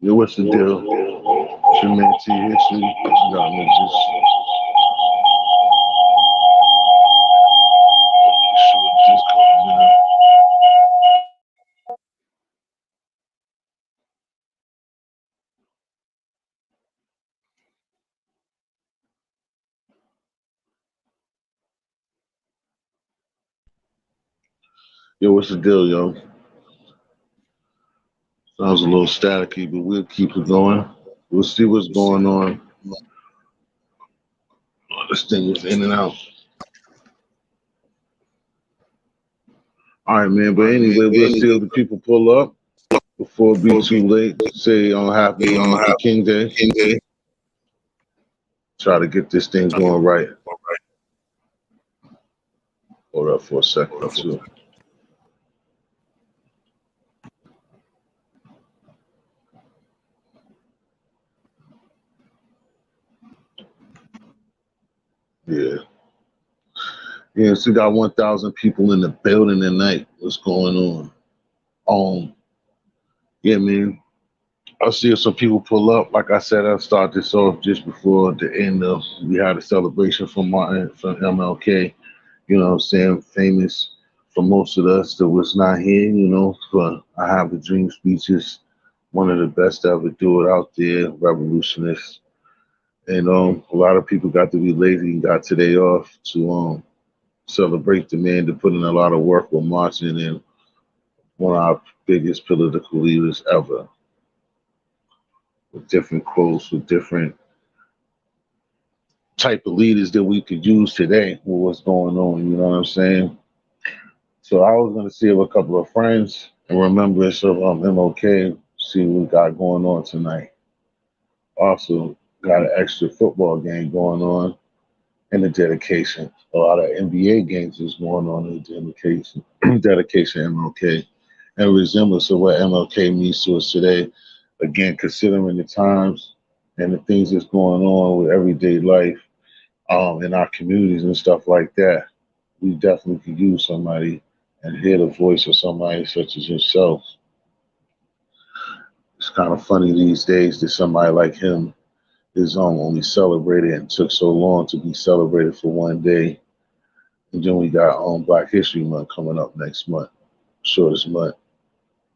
Yo, what's the deal? It's your man T History. Y'all niggas. Sure, just call, man. Yo, what's the deal, yo? Sounds a little staticky, but we'll keep it going. We'll see what's going on. Oh, this thing is in and out. All right, man. But anyway, we'll see if the people pull up before it be too late. Say on happy Luther King Day. Try to get this thing going right. Hold up for a second or two. Yeah. Yeah, so we got 1,000 people in the building tonight. What's going on? Yeah, man. I'll see if some people pull up. Like I said, I'll start this off just before the end of we had a celebration for Martin from MLK. You know what I'm saying? Famous for most of us that was not here, for I Have a Dream speeches. One of the best to ever do it out there, revolutionist. And a lot of people got to be lazy and got today off to celebrate the man that put in a lot of work with marching and one of our biggest political leaders ever, with different quotes, with different type of leaders that we could use today with what's going on. You know what I'm saying? So I was gonna see if a couple of friends in remembrance of MLK, see what we got going on tonight. Also got an extra football game going on in the dedication. A lot of NBA games is going on in the dedication, dedication MLK, and resemblance of what MLK means to us today. Again, considering the times and the things that's going on with everyday life in our communities and stuff like that, we definitely could use somebody and hear the voice of somebody such as yourself. It's kind of funny these days that somebody like him is only celebrated and took so long to be celebrated for one day. And then we got Black History Month coming up next month, shortest month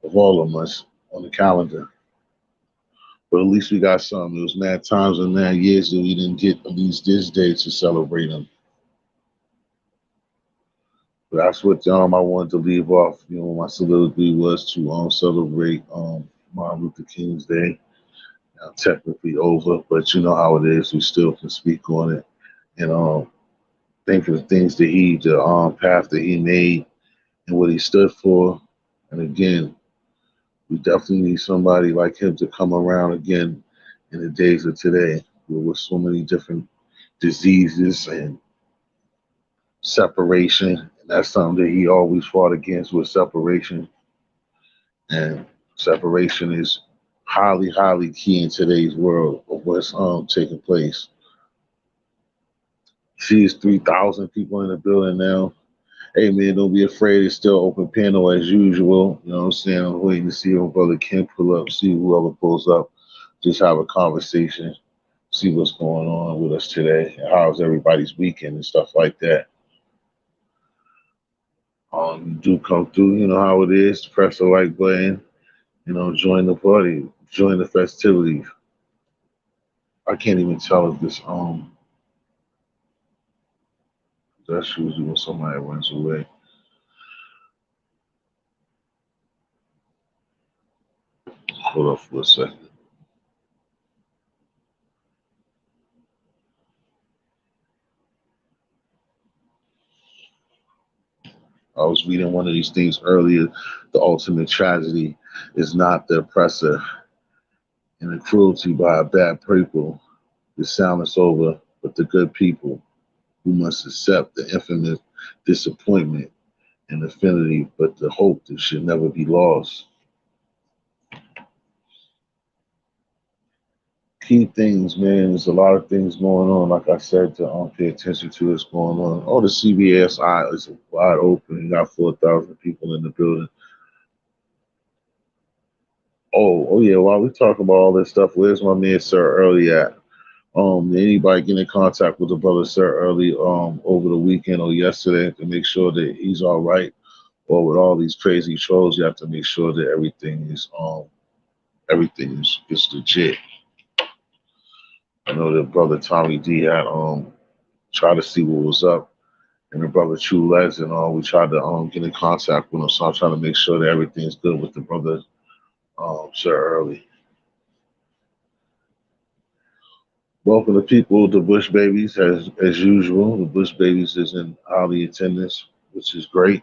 of all the months on the calendar. But at least we got some. It was mad times and mad years that we didn't get at least this day to celebrate him. But that's what I wanted to leave off. My soliloquy was to celebrate Martin Luther King's Day. Now technically over, but you know how it is. We still can speak on it and think of the things that the path that he made and what he stood for. And again, we definitely need somebody like him to come around again in the days of today, with so many different diseases and separation. And that's something that he always fought against, with separation. And separation is highly, highly key in today's world of what's taking place. She's 3,000 people in the building now. Hey man, don't be afraid. It's still open panel as usual. You know what I'm saying? I'm waiting to see if brother Ken pull up, see whoever pulls up. Just have a conversation, see what's going on with us today, and how's everybody's weekend and stuff like that. You do come through, you know how it is. Press the like button, join the party, join the festivities. I can't even tell if this that's usually when somebody runs away. Hold up for a second. I was reading one of these things earlier. The ultimate tragedy is not the oppressor and the cruelty by a bad people. The silence over, but the good people who must accept the infinite disappointment and affinity, but the hope that should never be lost. Key things, man. There's a lot of things going on. Like I said, to pay attention to what's going on. Oh, the CBS eye is wide open. You got 4,000 people in the building. Oh yeah. While we talk about all this stuff, where's my man Sir Early at? Anybody get in contact with the brother Sir Early over the weekend or yesterday to make sure that he's all right? Or with all these crazy trolls, you have to make sure that everything is legit. I know that brother Tommy D had tried to see what was up, and the brother True Les and all we tried to get in contact with him. So I'm trying to make sure that everything's good with the brother Sir Early. Welcome to people, the Bush Babies, as usual. The Bush Babies is in highly attendance, which is great.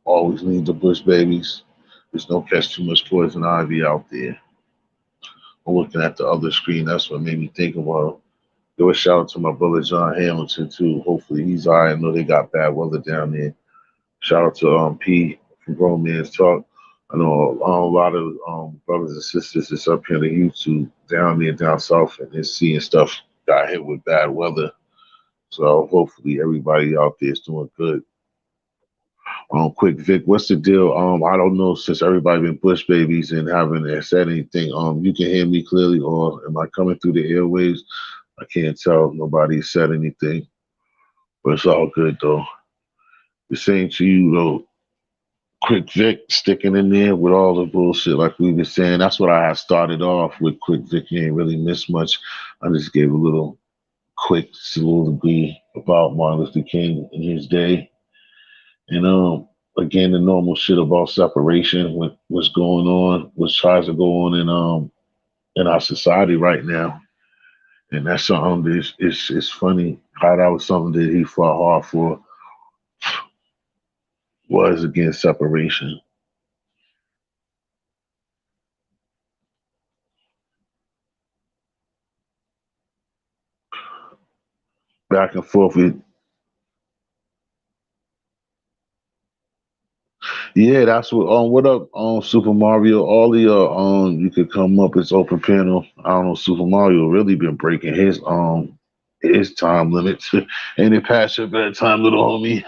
Always need the Bush Babies. There's no catch too much poison ivy out there. I'm looking at the other screen. That's what made me think about. Give a shout out to my brother John Hamilton too. Hopefully he's all right. I know they got bad weather down there. Shout out to P from Grown Man's Talk. I know a lot of brothers and sisters that's up here on the YouTube down there down south and they're seeing stuff got hit with bad weather. So hopefully everybody out there is doing good. Quick Vic, what's the deal? I don't know since everybody been Bush babies and haven't said anything. You can hear me clearly, or am I coming through the airwaves? I can't tell. Nobody said anything, but it's all good though. The same to you though. Quick Vic sticking in there with all the bullshit like we were saying. That's what I had started off with. Quick Vic, you ain't really missed much. I just gave a little quick soliloquy about Martin Luther King in his day. And again, the normal shit about separation, what's going on, what tries to go on in our society right now. And that's something that it's funny how that was something that he fought hard for, was against separation. Back and forth with, yeah, that's what up Super Mario. All the you could come up, it's open panel. I don't know, Super Mario really been breaking his time limits. Ain't it past your bedtime, little homie?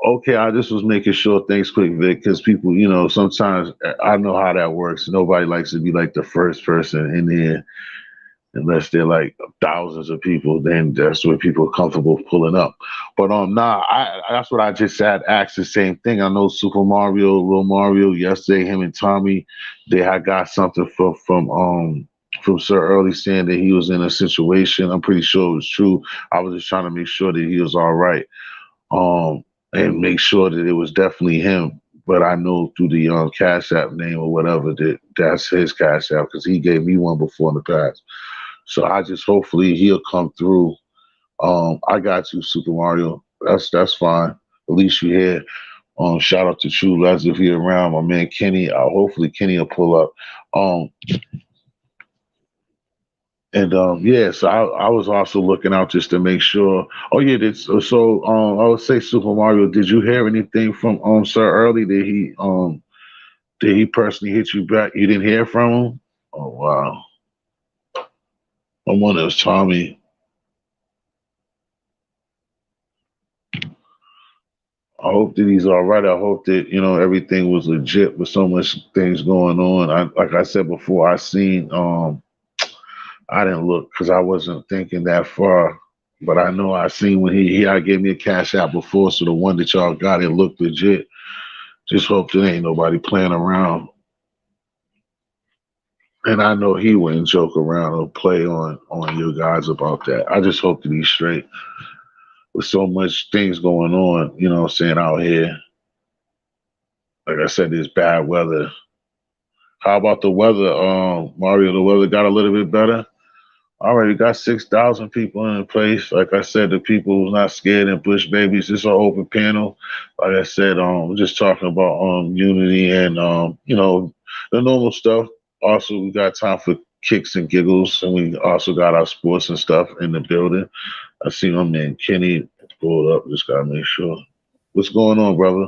Okay, I just was making sure. Thanks, quick Vic, because people, sometimes I know how that works. Nobody likes to be like the first person in there unless they're like thousands of people. Then that's where people are comfortable pulling up. But nah, that's what I just said. Asked the same thing. I know Super Mario, Little Mario. Yesterday, him and Tommy, they had got something from Sir Early saying that he was in a situation. I'm pretty sure it was true. I was just trying to make sure that he was all right. And make sure that it was definitely him. But I know through the Cash App name or whatever that that's his Cash App because he gave me one before in the past. So I just hopefully he'll come through. I got you, Super Mario. That's fine. At least you here. Shout out to True Les if you're around. My man Kenny. Hopefully Kenny will pull up. Um, And yeah, so I was also looking out just to make sure. Oh yeah, I would say Super Mario. Did you hear anything from Sir Early? Did he personally hit you back? You didn't hear from him? Oh wow. I wonder if Tommy. I hope that he's all right. I hope that everything was legit with so much things going on. Like I said before, I didn't look because I wasn't thinking that far. But I know I seen when he I gave me a cash out before, so the one that y'all got it looked legit. Just hope there ain't nobody playing around. And I know he wouldn't joke around or play on you guys about that. I just hope that he's straight with so much things going on, what I'm saying, out here. Like I said, there's bad weather. How about the weather, Mario? The weather got a little bit better? Already got 6,000 people in place. Like I said, the people who's not scared and Bush babies. It's an open panel. Like I said, we're just talking about unity and the normal stuff. Also, we got time for kicks and giggles, and we also got our sports and stuff in the building. I see my man Kenny pulled up. Just gotta make sure. What's going on, brother?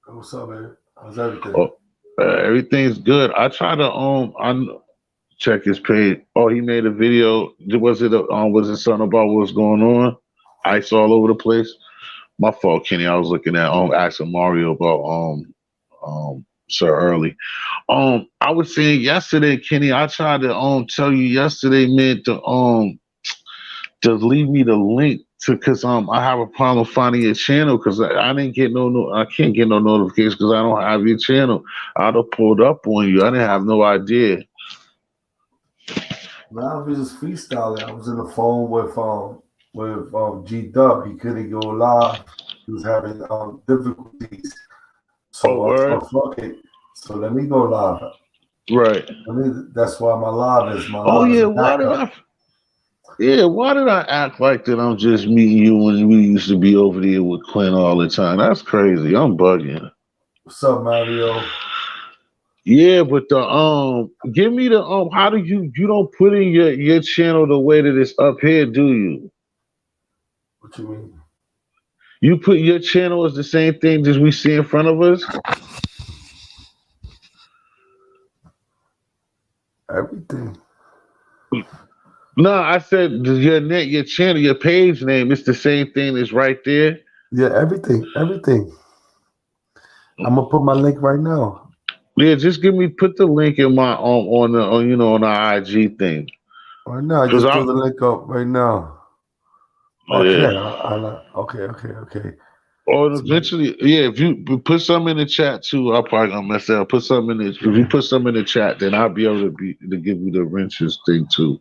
What's up, man? How's everything? Oh, everything's good. I try to check his page. Oh, he made a video. Was it something about what's going on? Ice all over the place. My fault, Kenny. I was looking at asking Mario about Sir Early. I was saying yesterday, Kenny. I tried to tell you yesterday, man, to leave me the link to because I have a problem finding your channel because I didn't get no I can't get no notifications because I don't have your channel. I'd have pulled up on you. I didn't have no idea. Now I was just freestyling. I was in the phone with G Dub. He couldn't go live. He was having difficulties. Oh, So I word. thought, fuck it. So let me go live. Right. That's why my live is Oh yeah. a Why did backup. I? Yeah. Why did I act like that? I'm just meeting you when we used to be over there with Quinn all the time. That's crazy. I'm bugging. What's up, Mario? Yeah, but the give me the how do you don't put in your channel the way that it's up here, do you? What you mean? You put your channel as the same thing as we see in front of us? Everything. No, I said your channel, your page name, it's the same thing that's right there. Yeah, everything. Everything. I'm gonna put my link right now. Yeah, just put the link in my on the on the IG thing. Right now, I Cause just I threw the link up right now. Okay, yeah. okay. Or So, eventually, yeah, if you put something in the chat too, I'll probably gonna mess that up. Put something in the, if you put something in the chat, then I'll be able to give you the wrenches thing too.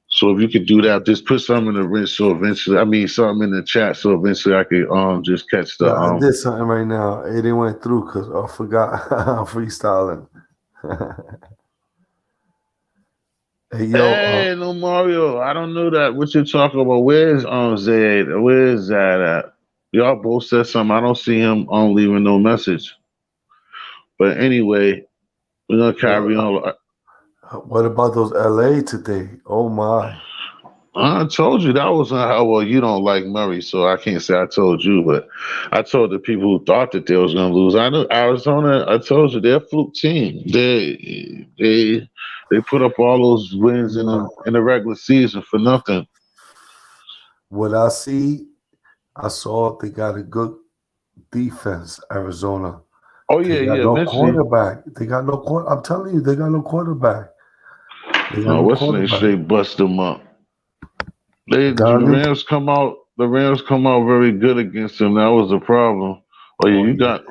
So if you could do that, just put something in the wrench so eventually, I mean something in the chat so eventually I could just catch the yeah, I did something right now. It didn't went through because I forgot I'm freestyling. Hey yo, Hey, no Mario. I don't know that. What you're talking about? Where's Zed? Where's that at? Y'all both said something. I don't see him leaving no message. But anyway, we're gonna carry on. what about those LA today? Oh my. I told you that was well. You don't like Murray, so I can't say I told you, but I told the people who thought that they was gonna lose. I knew Arizona. I told you they're a fluke team. They put up all those wins in the regular season for nothing. What I see, I saw they got a good defense, Arizona. Oh They yeah, got yeah. no Eventually, quarterback. They got no quarter. I'm telling you, they got no quarterback. They got no, no what's the name? quarterback. They bust them up. The Donnie? Rams come out. The Rams come out very good against them. That was the problem. Oh yeah, Oh you yeah. got.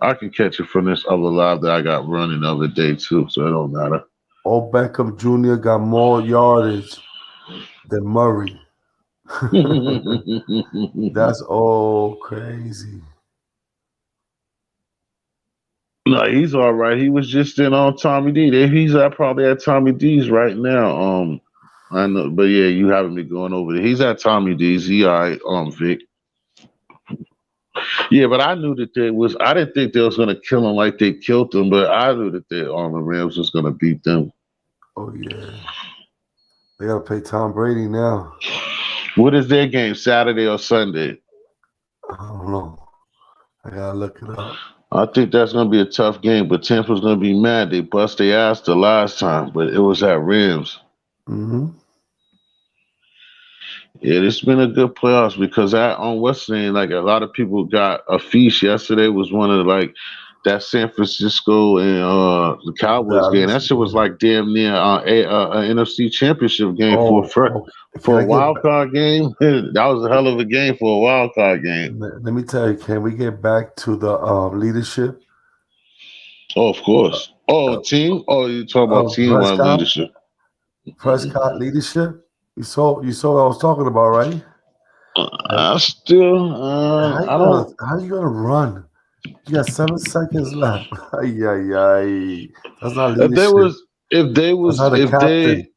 I can catch it from this other live that I got running the other day too, so it don't matter. Oh, Beckham Jr. got more yardage than Murray. That's all crazy. No, he's all right. He was just in on Tommy D. He's at probably at Tommy D's right now. I know, but yeah, you haven't been going over there. He's at Tommy D's. He all right, Vic. Yeah, but I knew that there was. I didn't think they was gonna kill him like they killed him, but I knew that the Rams was gonna beat them. Oh yeah. They gotta play Tom Brady now. What is their game? Saturday or Sunday? I don't know. I gotta look it up. I think that's gonna be a tough game, but Tampa's gonna be mad. They bust their ass the last time, but it was at Rams. Mm-hmm. Yeah, it's been a good playoffs because I on what's name, like a lot of people got a feast yesterday was one of like that San Francisco and the Cowboys game. That Dallas. shit was like damn near a NFC championship game Oh, okay. Can for I a get wild card game. That was a hell of a game for a wild card game. let me tell you, can we get back to the leadership Oh, of course. Oh, of, team. Oh, you talking about of team wide Prescott? leadership. Prescott leadership? You saw what I was talking about, right? That, I still, I don't. how you gonna run? You got 7 seconds left. Ay, ay, ay. That's not If they leadership. was, if they That's was, not a if they, captain.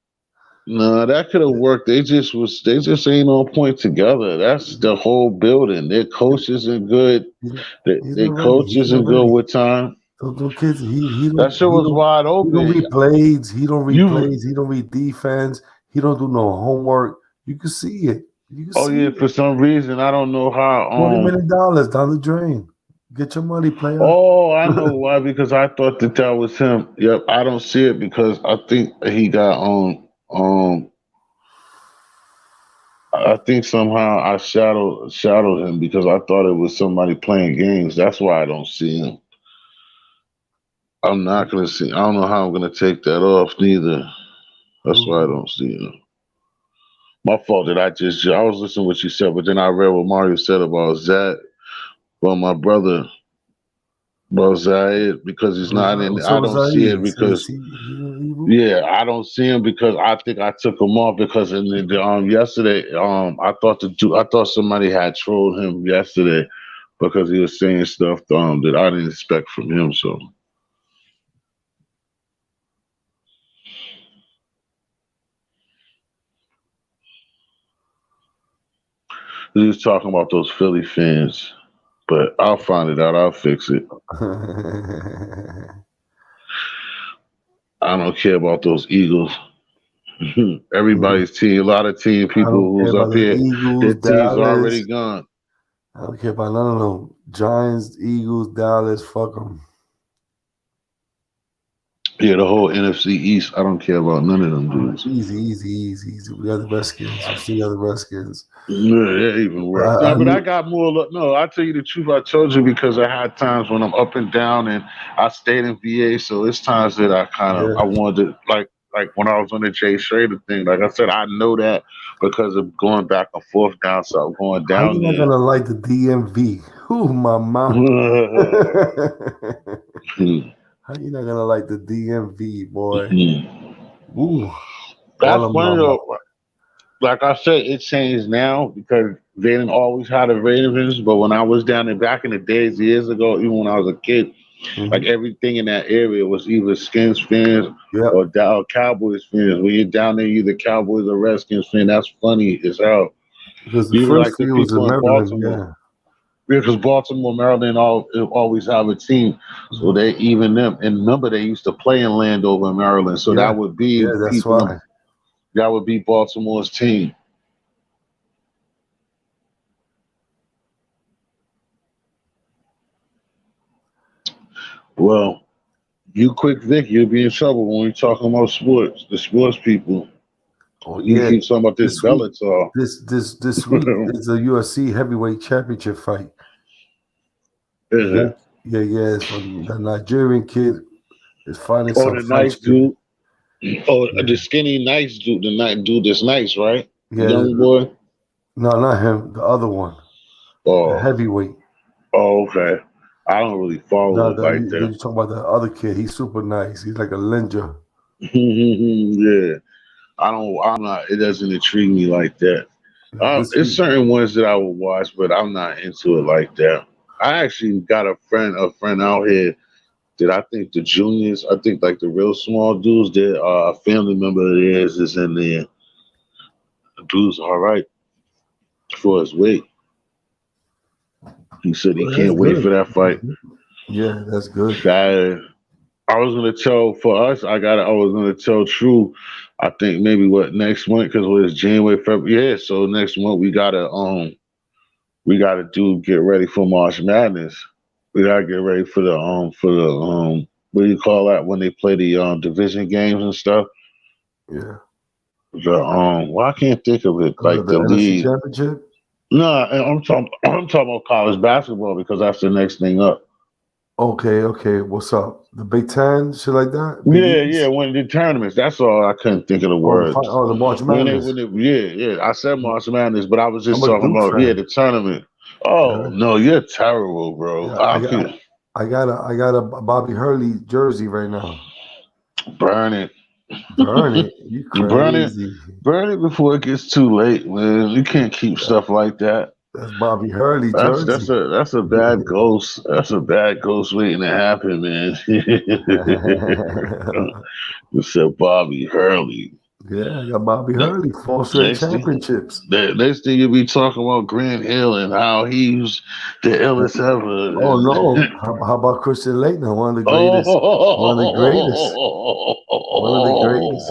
no, that could have worked. They just ain't on point together. That's the whole building. Their coach isn't good. He's not, he's Their not ready. coach He's not isn't good ready. with time. Those kids, he That don't shit he was don't wide he don't open. read plays. He don't read You, plays. He don't read defense. He don't do no homework. You can see it. You can oh see yeah, it. for some reason I don't know how. $40 million down the drain. Get your money, player. Oh, I know why because I thought that was him. Yep, I don't see it because I think he got on. I think somehow I shadowed him because I thought it was somebody playing games. That's why I don't see him. I'm not gonna see. I don't know how I'm gonna take that off neither. That's why I don't see him. My fault that I was listening to what you said, but then I read what Mario said about Zach. Well, my brother, about Zayed, because he's not in. So I was don't I. see it Is because he evil? yeah, I don't see him because I think I took him off because in yesterday I thought somebody had trolled him yesterday because he was saying stuff that I didn't expect from him. So he was talking about those Philly fans, but I'll find it out. I'll fix it. I don't care about those Eagles. Everybody's team, a lot of team I people don't care who's about up the here, Eagles, their team's already Dallas. gone. I don't care about none of them. Giants, Eagles, Dallas, fuck them. Yeah, the whole NFC East. I don't care about none of them dudes. Easy. We got the Redskins. We still got the Redskins. Yeah, they're even worse. No, I but I knew, got more. No, I tell you the truth. I told you because I had times when I'm up and down, and I stayed in VA. So it's times that I yeah. wanted to like when I was on the Jay Schrader thing. Like I said, I know that because of going back and forth down south, going How you down not there. gonna like the DMV? Ooh, mama. How you not gonna like the DMV, boy? Ooh, all That's of funny mama. though. Like I said, it changed now because they didn't always have the Ravens. But when I was down there back in the days, years ago, even when I was a kid, like Mm-hmm. everything in that area was either Skins fans Yep. or Cowboys fans. When you're down there, you're either Cowboys or Redskins fan. That's funny as hell. Because the Even first like the field was in people in Maryland, Baltimore. yeah. Because Baltimore, Maryland always have a team. So Mm-hmm. they even them. And remember they used to play in Landover, Maryland. So Yeah, that would be that's people why. that would be Baltimore's team. Well, you quick Vic, you'll be in trouble when we're talking about sports, the sports people. Oh You yeah. keep talking about this This week, Bellator. this week is a UFC heavyweight championship fight. Is Yeah, it? yeah. It's from the Nigerian kid is fighting Oh, some the French nice kid. dude. Oh, the Yeah, skinny nice dude. The nice dude that's nice, right? The yeah. young boy. No, not him. The other one, the Oh, heavyweight. oh, okay. I don't really follow No, it like you that. talking about the other kid. He's super nice. He's like a ninja. Yeah, I don't. I'm not. It doesn't intrigue me like that. This It's week, certain ones that I would watch, but I'm not into it like that. I actually got a friend out here that I think the juniors, I think like the real small dudes, that a family member of theirs is in there. The dude's all right for his weight. He said he well, that's can't wait good. for that fight. Yeah, that's good. Saturday. I was gonna tell for us. I was gonna tell True. I think maybe what next month because it's January, February. Yeah, so next month we gotta do get ready for March Madness. We gotta get ready for the what do you call that when they play the division games and stuff. Yeah. Well, I can't think of it like The the NFC league. Championship. No, I'm talking about college basketball because that's the next thing up. Okay. What's up? The Big Ten, shit like that. Big Yeah, East. when the tournaments. That's all. I couldn't think of the Oh, words. the March Madness. Yeah. I said March Madness, but I was I'm just a talking Duke about fan. the tournament. Yeah, Oh no, you're terrible, bro. yeah. I could I got a Bobby Hurley jersey right now. burn it, Burn it. You burn it, crazy. burn it before it gets too late, man. You can't keep stuff like that. That's Bobby Hurley That's that's jersey. a that's a bad ghost. That's a bad ghost waiting to happen, man. You said Bobby Hurley. Yeah, I got Bobby No, Hurley, 4 straight next thing, championships. next thing you'll be talking about Grant Hill and how he's the illest ever. Oh no. And How about Christian Laettner? One of the greatest. One of the greatest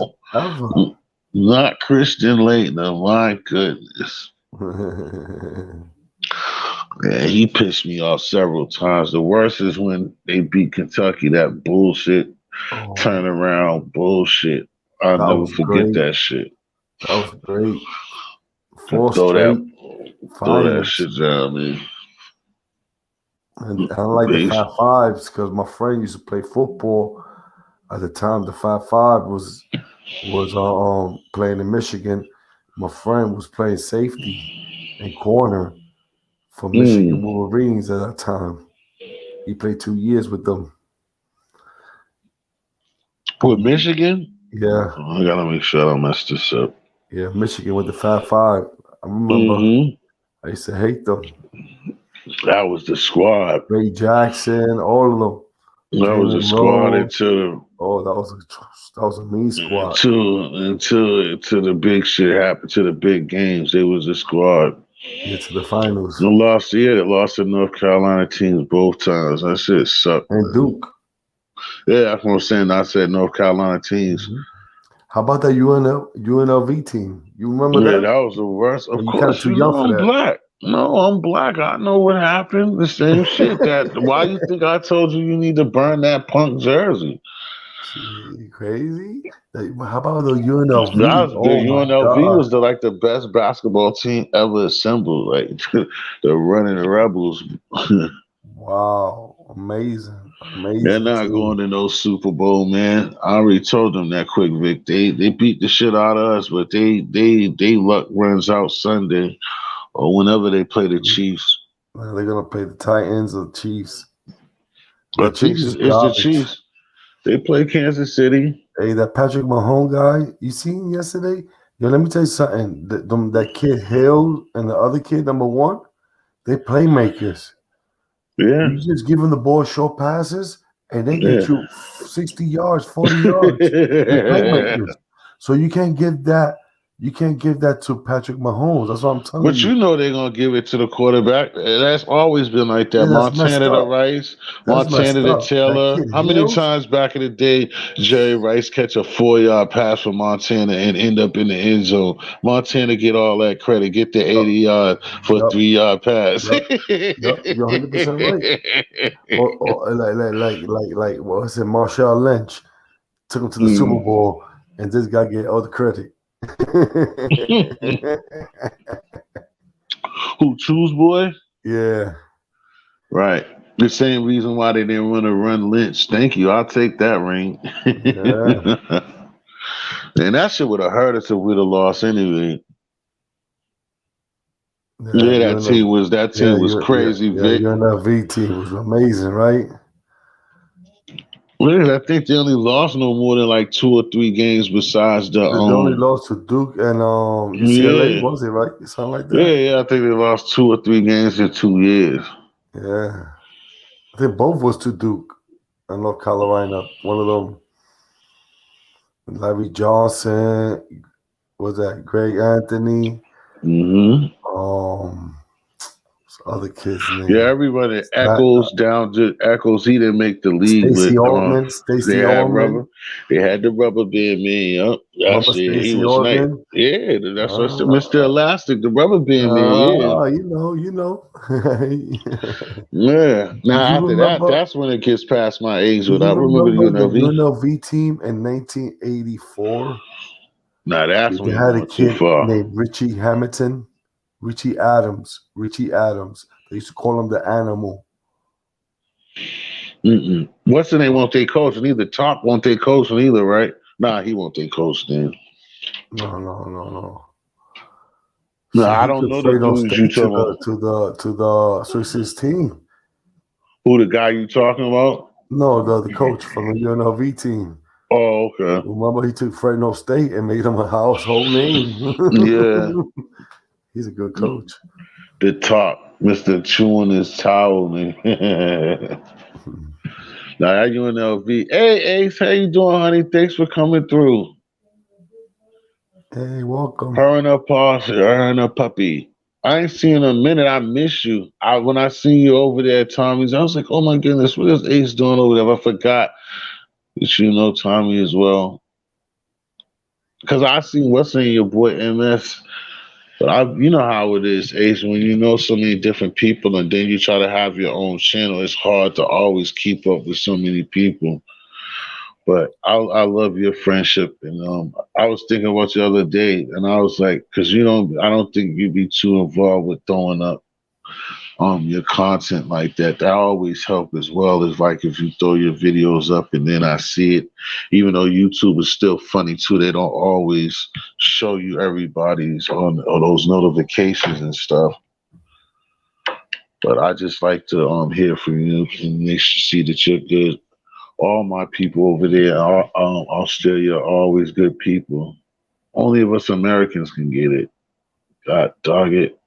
oh, ever. not Christian Laettner. My goodness. Yeah, he pissed me off several times. The worst is when they beat Kentucky. That bullshit Oh, turnaround bullshit. I'll that never was forget great. that shit. That was great. 4 Throw that, straight throw that finals. shit down, man. And I like the Base. 5-5s because my friend used to play football at the time. The 5-5 was playing in Michigan. My friend was playing safety and corner for Michigan Wolverines at that time. He played 2 years with them. With Michigan? Yeah, I gotta make sure I don't mess this up. yeah, Michigan with the 5-5. I remember I used to hate them. That was the squad. Ray Jackson, all of them. That was the Jalen squad Rose. until Oh, that was a mean squad. until the big shit happened, to the big games. They was the squad. Yeah, to the finals. They lost to North Carolina teams both times. That shit sucked. And Duke. Yeah, that's what I'm saying. I said North Carolina teams. Mm-hmm. How about that UNLV team? You remember Yeah, that? that was the worst. Of Or you kind of course, too you young know for I'm that. black. No, I'm black. I know what happened. The same shit. That why you think I told you need to burn that punk jersey? Shit, crazy. How about the UNLV? That was the Oh my UNLV God. was the best basketball team ever assembled. Like the running Rebels. Wow. Amazing. They're Amazing not team. going to no Super Bowl, man. I already told them that quick, Vic. They beat the shit out of us, but they luck runs out Sunday or whenever they play the Chiefs. Man, they're gonna play the Titans or the Chiefs. I The think Chiefs is it's the garbage. Chiefs. They play Kansas City. Hey, that Patrick Mahomes guy, you seen yesterday? Yo, let me tell you something. That kid Hill and the other kid, number 1, they playmakers. Yeah, You just give them the ball short passes, and they yeah. get you 60 yards, 40 yards. They playmakers. So you can't give that. You can't give that to Patrick Mahomes. That's what I'm telling But you. you know they're gonna give it to the quarterback. That's always been like that. Yeah, that's messed Montana to up. Rice, That's messed Montana to up. That Taylor. kid How many Hills. times back in the day Jerry Rice catch a 4-yard pass from Montana and end up in the end zone? Montana get all that credit, get the 80-yard for a Yup, 3-yard pass. yup, yup. You're 100% right. Or like what was it? Marshall Lynch took him to the Super Bowl, and this guy get all the credit. Who, Choose Boy? Yeah. Right. The same reason why they didn't want to run Lynch. Thank you. I'll take that ring. Yeah. And that shit would have hurt us if we'd have lost anyway. Yeah, Yeah, that team was crazy, Vic. UNLV team was amazing, right? Yeah, I think they only lost no more than like 2 or 3 games besides the They only lost to Duke and UCLA, yeah. was it right? Something like that. Yeah, I think they lost 2 or 3 games in 2 years. Yeah, I think both was to Duke and North Carolina. One of them, Larry Johnson, was that Greg Anthony? Other kid's name. Yeah, everybody Echoes down to Echoes. He didn't make the league Stacey with Altman. they had rubber. They had the rubber band man. Yep. That's it. He Stacey was nice. Altman? Yeah, that's what's Mr. Elastic, the rubber band man. Yeah. You know. Yeah. Now after remember, that's when it gets past my age. Do But you I remember the remember the UNLV. UNLV team in 1984? Now that's They when had you a went too kid far. named Richie Hamilton, Richie Adams. They used to call him the Animal. What's the name? Won't they coach? Neither Top won't they coach either, right? Nah, he won't they coach then. No. No, See, I he don't took know the Fredo dudes you State talking about. to the Swiss 16. Who, the guy you talking about? No, the coach from the UNLV team. Oh, okay. Remember, he took Fresno State and made him a household name. Yeah. He's a good coach. The Top, Mr. Chewing his towel, man. Now that UNLV. Hey, Ace, how you doing, honey? Thanks for coming through. Hey, welcome. Her and her puppy. I ain't seen in a minute. I miss you. When I seen you over there at Tommy's, I was like, oh my goodness, what is Ace doing over there? I forgot that you know Tommy as well. Because I seen what's in your boy MS. But you know how it is, Ace, when you know so many different people and then you try to have your own channel, it's hard to always keep up with so many people. But I love your friendship, and I was thinking about you the other day, and I was like, because I don't think you'd be too involved with throwing up your content like that. That always help as well as like if you throw your videos up and then I see it, even though YouTube is still funny too, they don't always show you everybody's on those notifications and stuff. But I just like to hear from you and make sure see that you're good. All my people over there, Australia, are always good people. Only of us Americans can get it. God dog it.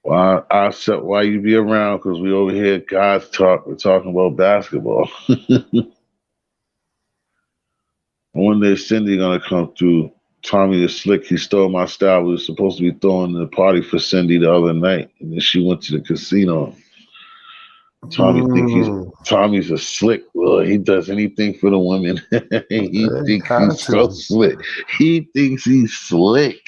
Why I said why you be around? Because we over here, guys talk. We're talking about basketball. One day, Cindy gonna come through. Tommy is slick. He stole my style. We were supposed to be throwing the party for Cindy the other night, and then she went to the casino. Mm, Tommy's a slick. Well, he does anything for the women. He they thinks had he's so to. slick. He thinks he's slick.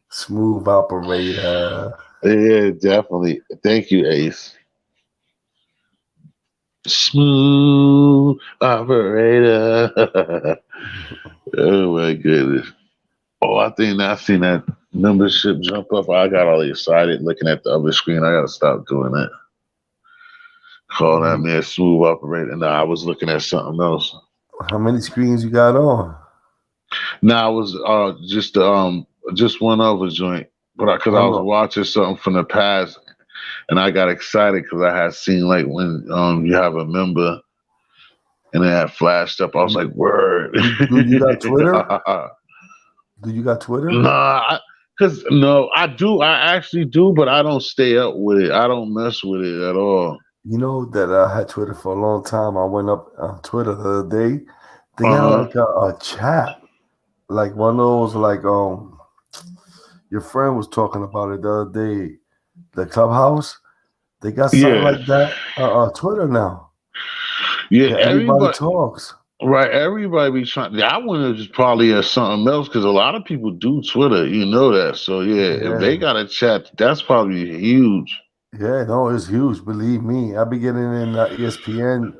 Smooth operator. Yeah, definitely. Thank you, Ace. Smooth operator. Oh my goodness. Oh, I think I seen that membership jump up. I got all excited looking at the other screen. I gotta stop doing that. Call that You- man smooth operator. No, I was looking at something else. How many screens you got on? No, I was just one other joint, but because Oh I was no. watching something from the past and I got excited because I had seen like when you have a member and it had flashed up. I was like, word. Do you got Twitter? Do you got Twitter? Nah, because no, I do. I actually do, but I don't stay up with it. I don't mess with it at all. You know that I had Twitter for a long time. I went up on Twitter the other day. They got Uh huh. like a chat, like one of those like your friend was talking about it the other day. The clubhouse. They got something Yeah, like that. Twitter now. yeah. Yeah, everybody Everybody, talks. right? Everybody be trying. That one is probably something else because a lot of people do Twitter. You know that. So yeah, if they Yeah, got a chat, that's probably huge. yeah. No, it's huge. Believe me, I be getting in ESPN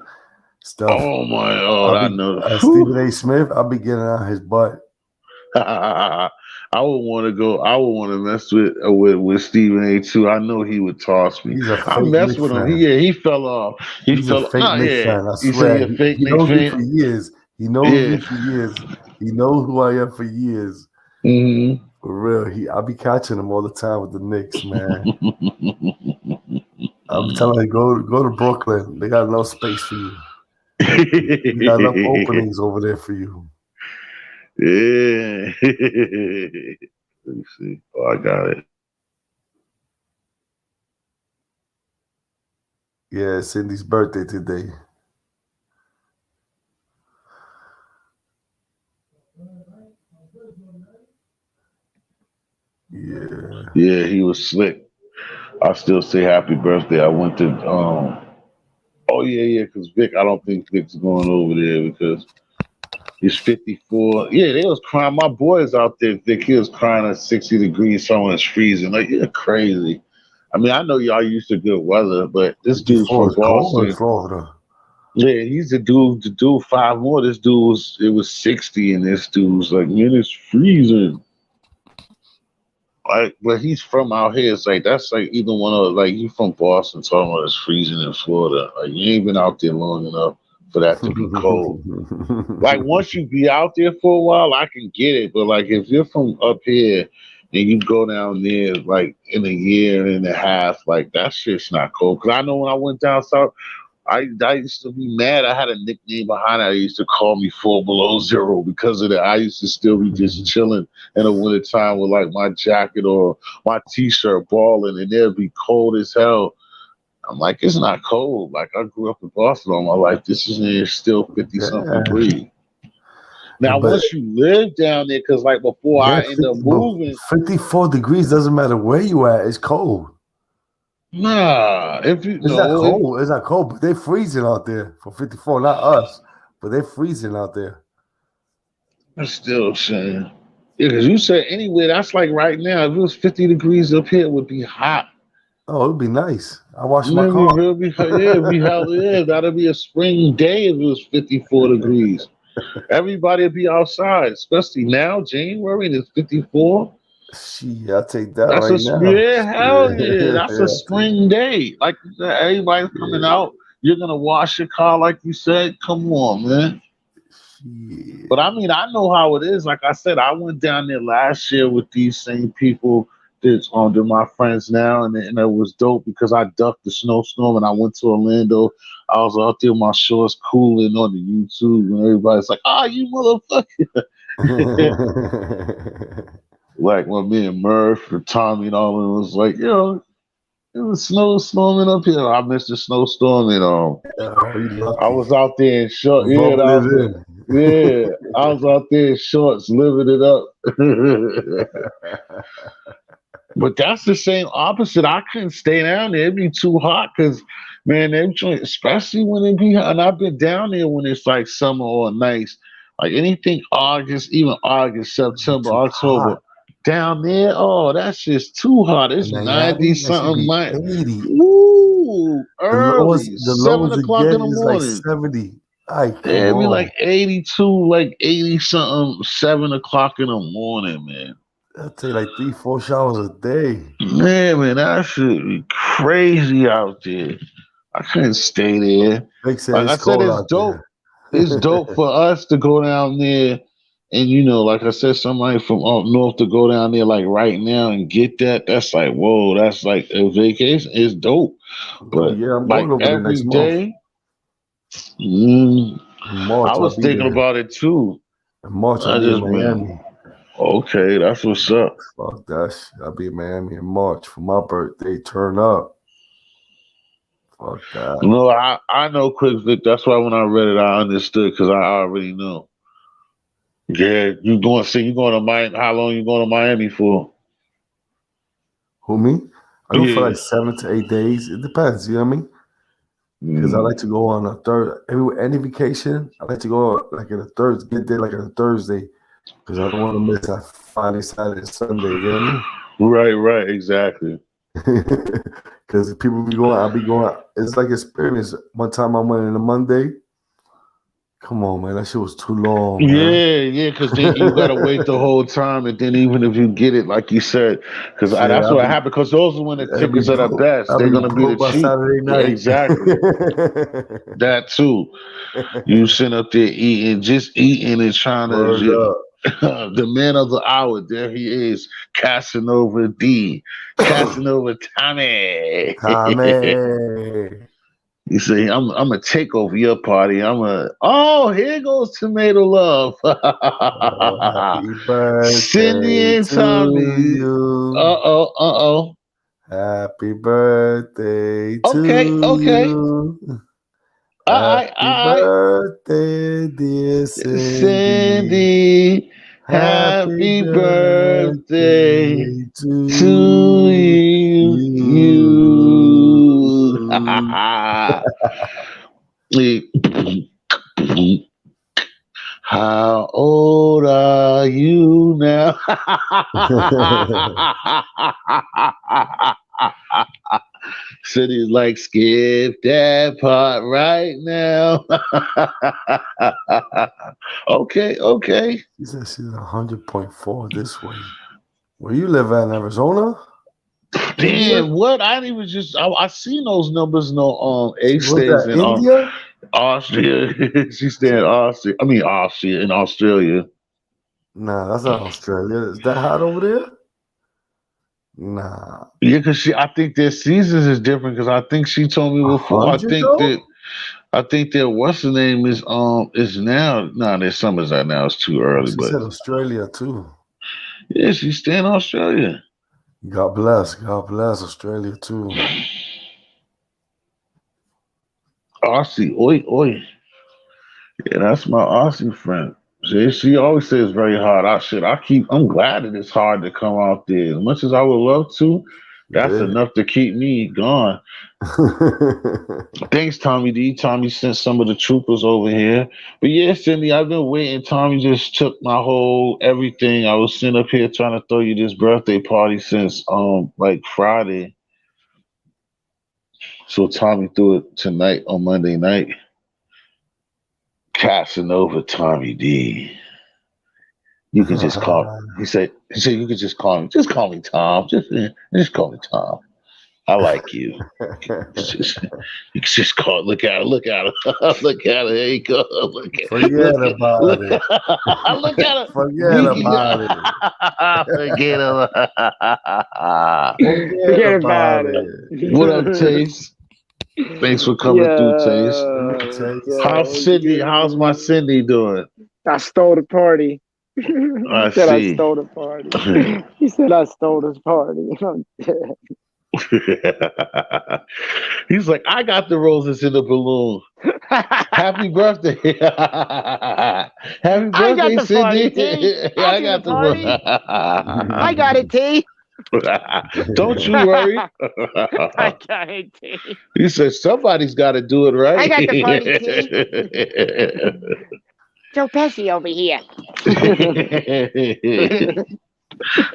stuff. Oh my! Oh, I'll I be know. Stephen A. Smith. I'll be getting on his butt. I would want to go. I would want to mess with Stephen A. too. I know he would toss me. He's a I fake messed Knicks with him. fan. He fell off. He He's a fell. fake No, Knicks yeah. fan. I You say swear. you're a fake He Knicks knows me fan? for years. He knows Yeah. me for years. He knows who I am for years. Hmm. For real. I'll be catching him all the time with the Knicks, man. I'll be telling him go to Brooklyn. They got enough space for you. We got enough openings over there for you. Yeah. Let me see. Oh, I got it. Yeah, it's Cindy's birthday today. Yeah. Yeah, he was slick. I still say happy birthday. I went to oh yeah, because Vic, I don't think Vic's going over there because he's 54. Yeah, they was crying. My boys out there, Vic, he was crying at 60 degrees, someone's freezing. Like, you're crazy. I mean, I know y'all used to good weather, but this dude's 54 from is cold in Boston. Florida. Yeah, he's the dude five more. This dude it was 60, and this dude was like, man, it's freezing. Like, but he's from out here. It's like that's like either one of like you from Boston talking about it's freezing in Florida. Like you ain't been out there long enough for that to be cold. Like once you be out there for a while, I can get it. But like if you're from up here and you go down there like in a year and a half, like that shit's not cold. Cause I know when I went down south, I used to be mad. I had a nickname behind it. I used to call me 4 below 0 because of that. I used to still be just chilling in the wintertime with like my jacket or my t-shirt balling and it'd be cold as hell. I'm like, it's not cold. Like I grew up in Boston all my life. This is still 50 something Yeah. degrees. Now, But once you live down there, because like before yeah, I end up but moving, 54 degrees doesn't matter where you at. It's cold. nah, if you It's not know, if cold. It's not cold, but they're freezing out there for 54. Not us, but they're freezing out there. I'm still saying, yeah, because you said anyway, that's like right now, if it was 50 degrees up here, it would be hot. Oh, it'd be nice. I wash my Maybe car. it'll be, yeah, it'll be hell, yeah, that'll be a spring day if it was 54 degrees. Everybody will be outside, especially now, January, and it's 54. Shit, I take that That's a right now. yeah, hell yeah. Shit. That's a I take spring day. Like you said, everybody's coming yeah. out. You're gonna wash your car, like you said. Come on, man. But Shit. I mean, I know how it is. Like I said, I went down there last year with these same people they're my friends now, and it was dope because I ducked the snowstorm and I went to Orlando. I was out there with my shorts cooling on the YouTube, and everybody's like, "Ah, you motherfucker!" Like when me and Murph and Tommy and all of them was like, yo, it was snowstorming up here. I missed the snowstorm, and Oh, you I lucky. was out there in shorts. Yeah, Rubbing that it was in. yeah. I was out there in shorts, living it up. But that's the same opposite. I couldn't stay down there; it'd be too hot. Cause man, especially when it be hot. And I've been down there when it's like summer or nice, like anything August, even August, It'd be September, too October. hot. Down there, oh, that's just too hot. It's In 90 Miami, that should something. be 80. Woo, early, The 7 lowest you o'clock get in the is like morning. 70. Ay, Yeah, come it'd be like on. 82, like 80 something, 7 o'clock in the morning, man. That'll take like 3, 4 showers a day. Man, that should be crazy out there. I couldn't stay there. They say Like I it's said, cold it's out dope. there. It's dope for us to go down there, and like I said, somebody from up north to go down there like right now and get that. That's like whoa. That's like a vacation. It's dope. Oh But yeah, I'm like going over there every next month. day, mm, In I March, I'll was be thinking there. about it too. In March, I'll I be in just been Miami. okay. That's what's up. Fuck that shit. I'll be in Miami in March for my birthday. Turn up. Fuck that. No, I know Quick Vic. That's why when I read it, I understood because I already know. Yeah, you going to Miami? How long you going to Miami for? Who me? I go for Yeah. like 7 to 8 days. It depends, you know what I mean? Because I Mm. like to go on a third any vacation. I like to go like in a third get there like on a Thursday because I don't want to miss that Friday, Saturday, Sunday. You know what Right, right, exactly. I mean? Because people be going, I'll be going. It's like experience. One time I went on a Monday. Come on, man, that shit was too long, man. Yeah, yeah, because then you gotta wait the whole time, and then even if you get it, like you said, because Shit, that's what happened. Because those are when the I'll be tickets are the broke. best. I'll They're be gonna be the broke by cheap. Saturday Yeah, night. exactly. That too. You sitting up there eating, just eating and trying to. Word up, The man of the hour, there he is, Casanova D, Casanova Tommy. Tommy. You see, I'm gonna take over your party. Oh, here goes tomato love. Oh, happy Cindy birthday and to Tommy. you. Uh oh. Happy birthday Okay, to okay. you. Happy All right. birthday, dear Cindy. Cindy, Happy happy birthday birthday to to you. You. you. How old are you now? City's like, skip that part right now. Okay, okay. She said she's 100.4 this way. Where you live at in Arizona? India? Damn, what? I didn't even I seen those numbers no A Was states that in India? Austria. She stay in Austria. I mean Austria in Australia. Nah, that's not Australia. Is that hot over there? Nah. Yeah, because I think their seasons is different. Because I think she told me before. 100 though? I think that what's the name is now. No, their summers out now. It's too Oh, early. she But said Australia too. yeah, she stay in Australia. God bless. God bless Australia too. Aussie, oi oi. Yeah, that's my Aussie friend. She always says it's very hard. I'm glad that it's hard to come out there. As much as I would love to, that's Yeah. enough to keep me gone. Thanks, Tommy D. Tommy sent some of the troopers over here. But yeah, Cindy, I've been waiting. Tommy just took my whole everything. I was sitting up here trying to throw you this birthday party since like Friday. So Tommy threw it tonight on Monday night. Casanova Tommy D. You can just call. He said you could just call me. Just call me Tom. Just call me Tom. I like you. Just, you can just call. Look at it. Look at it. Look at it. There you go. Forget Look at about look. it. Look at it. Forget We can about it. forget about. Forget Forget about about What up, it. Taste? Thanks for coming through, Taste. Yo, Taste. How's yo, Cindy? How's my Cindy doing? I stole the party. He I said I see. stole the party. He said I stole this party. I'm dead. He's like, I got the roses in the balloon. Happy birthday. Happy I got birthday, the party, T. Cindy. I I threw the got party. I the got it, T. Don't you worry. I got it, T. He said somebody's got to do it, I right? got the party, T. Joe Pesci over here.